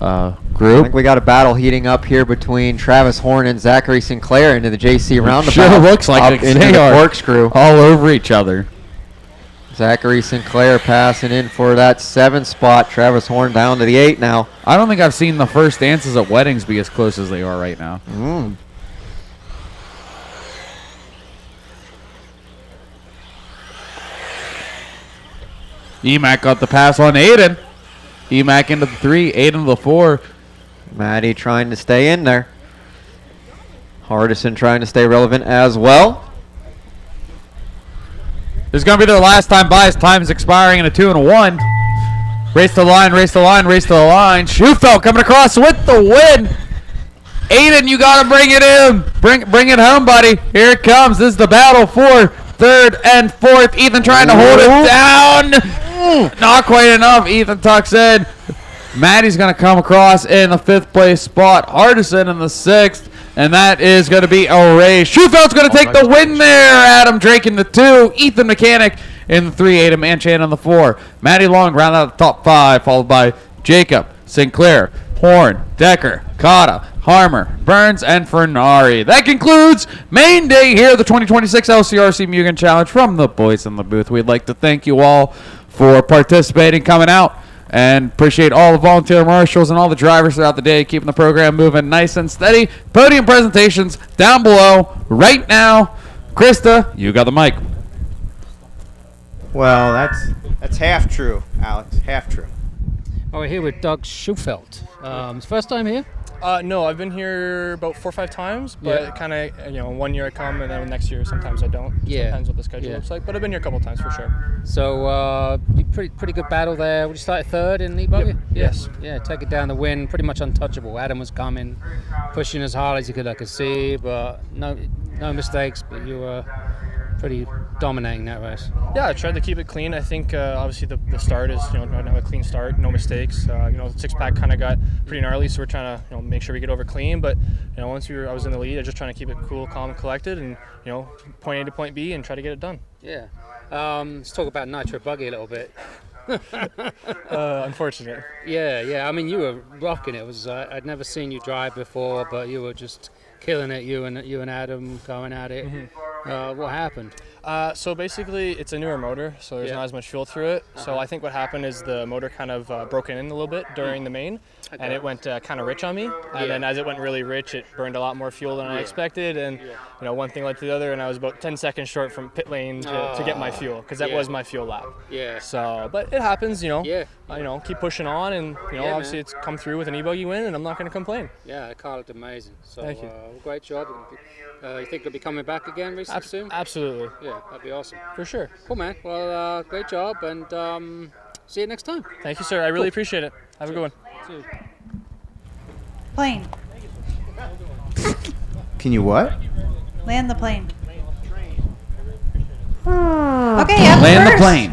I group. think we got a battle heating up here between Travis Horn and Zachary Sinclair into the JC roundabout. Sure looks like up into they the are corkscrew. all over each other. Zachary Sinclair passing in for that 7 spot. Travis Horn down to the 8 now. I don't think I've seen the first dances at weddings be as close as they are right now. EMAC got the pass on Aiden. EMAC into the 3, Aiden to the 4. Matty trying to stay in there. Hardison trying to stay relevant as well. This is going to be their last time by. His time is expiring in a 2 and a 1. Race to the line, race to the line, race to the line. Schufelt coming across with the win. Aiden, you got to bring it in. Bring it home, buddy. Here it comes. This is the battle for 3rd and 4th. Ethan trying to hold it down. Not quite enough. Ethan tucks in. Matty's going to come across in the 5th place spot. Hardison in the 6th. And that is going to be a race. Schufeld's going to take the win there. Adam Drake in the 2. Ethan Mechanic in the 3. Adam Anchan on the 4. Matty Long round out the top 5, followed by Jacob, Sinclair, Horn, Decker, Cotta, Harmer, Burns, and Fernari. That concludes main day here, the 2026 LCRC Mugen Challenge from the boys in the booth. We'd like to thank you all for participating, coming out, and appreciate all the volunteer marshals and all the drivers throughout the day, keeping the program moving nice and steady. Podium presentations down below right now. Krista, you got the mic. Well, that's half true, Alex. Half true. Oh, we're here with Doug Schufelt. It's first time here? No, I've been here about 4 or 5 times, but kind of, 1 year I come and then next year sometimes I don't. Yeah. Depends what the schedule looks like, but I've been here a couple of times for sure. So, pretty good battle there. We started 3rd in the buggy? Yep. Yes. Yeah, take it down the win, pretty much untouchable. Adam was coming, pushing as hard as he could, I could see, but no mistakes, but you were pretty dominating that race. Yeah, I tried to keep it clean. I think obviously the start is, trying to have a clean start, no mistakes. The 6-pack kind of got pretty gnarly, so we're trying to, make sure we get over clean. But, once I was in the lead, I was just trying to keep it cool, calm, and collected, and, point A to point B and try to get it done. Yeah. Let's talk about Nitro Buggy a little bit. Unfortunate. Yeah. I mean, you were rocking it. I'd never seen you drive before, but you were just killing it. You and Adam going at it. Mm-hmm. What happened? So basically, it's a newer motor, so there's not as much fuel through it. So I think what happened is the motor kind of broken in a little bit during the main, and it went kind of rich on me. And then as it went really rich, it burned a lot more fuel than I expected. And one thing led to the other, and I was about 10 seconds short from pit lane to get my fuel, because that was my fuel lap. Yeah. So, but it happens, keep pushing on, and obviously it's come through with an e-buggy win, and I'm not going to complain. Yeah, the car looked amazing. So Thank you. Great job. You think you'll be coming back again recently soon? Absolutely. Yeah, that'd be awesome. For sure. Cool, man. Well, great job, and see you next time. Thank you, sir. I really appreciate it. Have a good one. See you. Plane. Can you what? Land the plane. Okay, up Land the first, plane.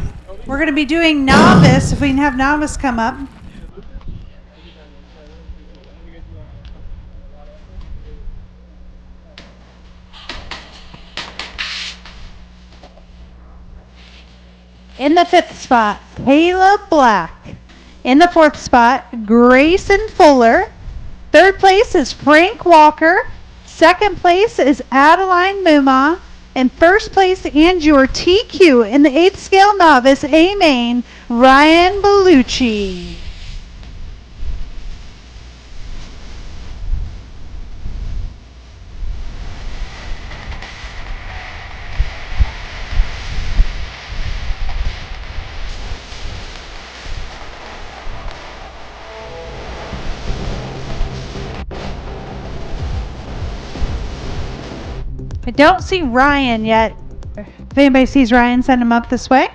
we're going to be doing novice, if we can have novice come up. In the 5th spot, Caleb Black. In the 4th spot, Grayson Fuller. 3rd place is Frank Walker. 2nd place is Adeline Muma. And 1st place and your TQ in the 8th scale novice A main, Ryan Bellucci. I don't see Ryan yet. If anybody sees Ryan, send him up this way.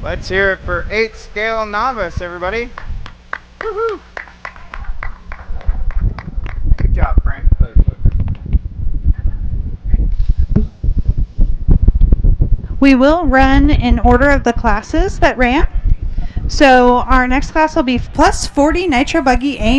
Let's hear it for 8th scale novice, everybody. Woohoo! Good job, Frank. We will run in order of the classes that ran. So our next class will be plus 40 Nitro Buggy A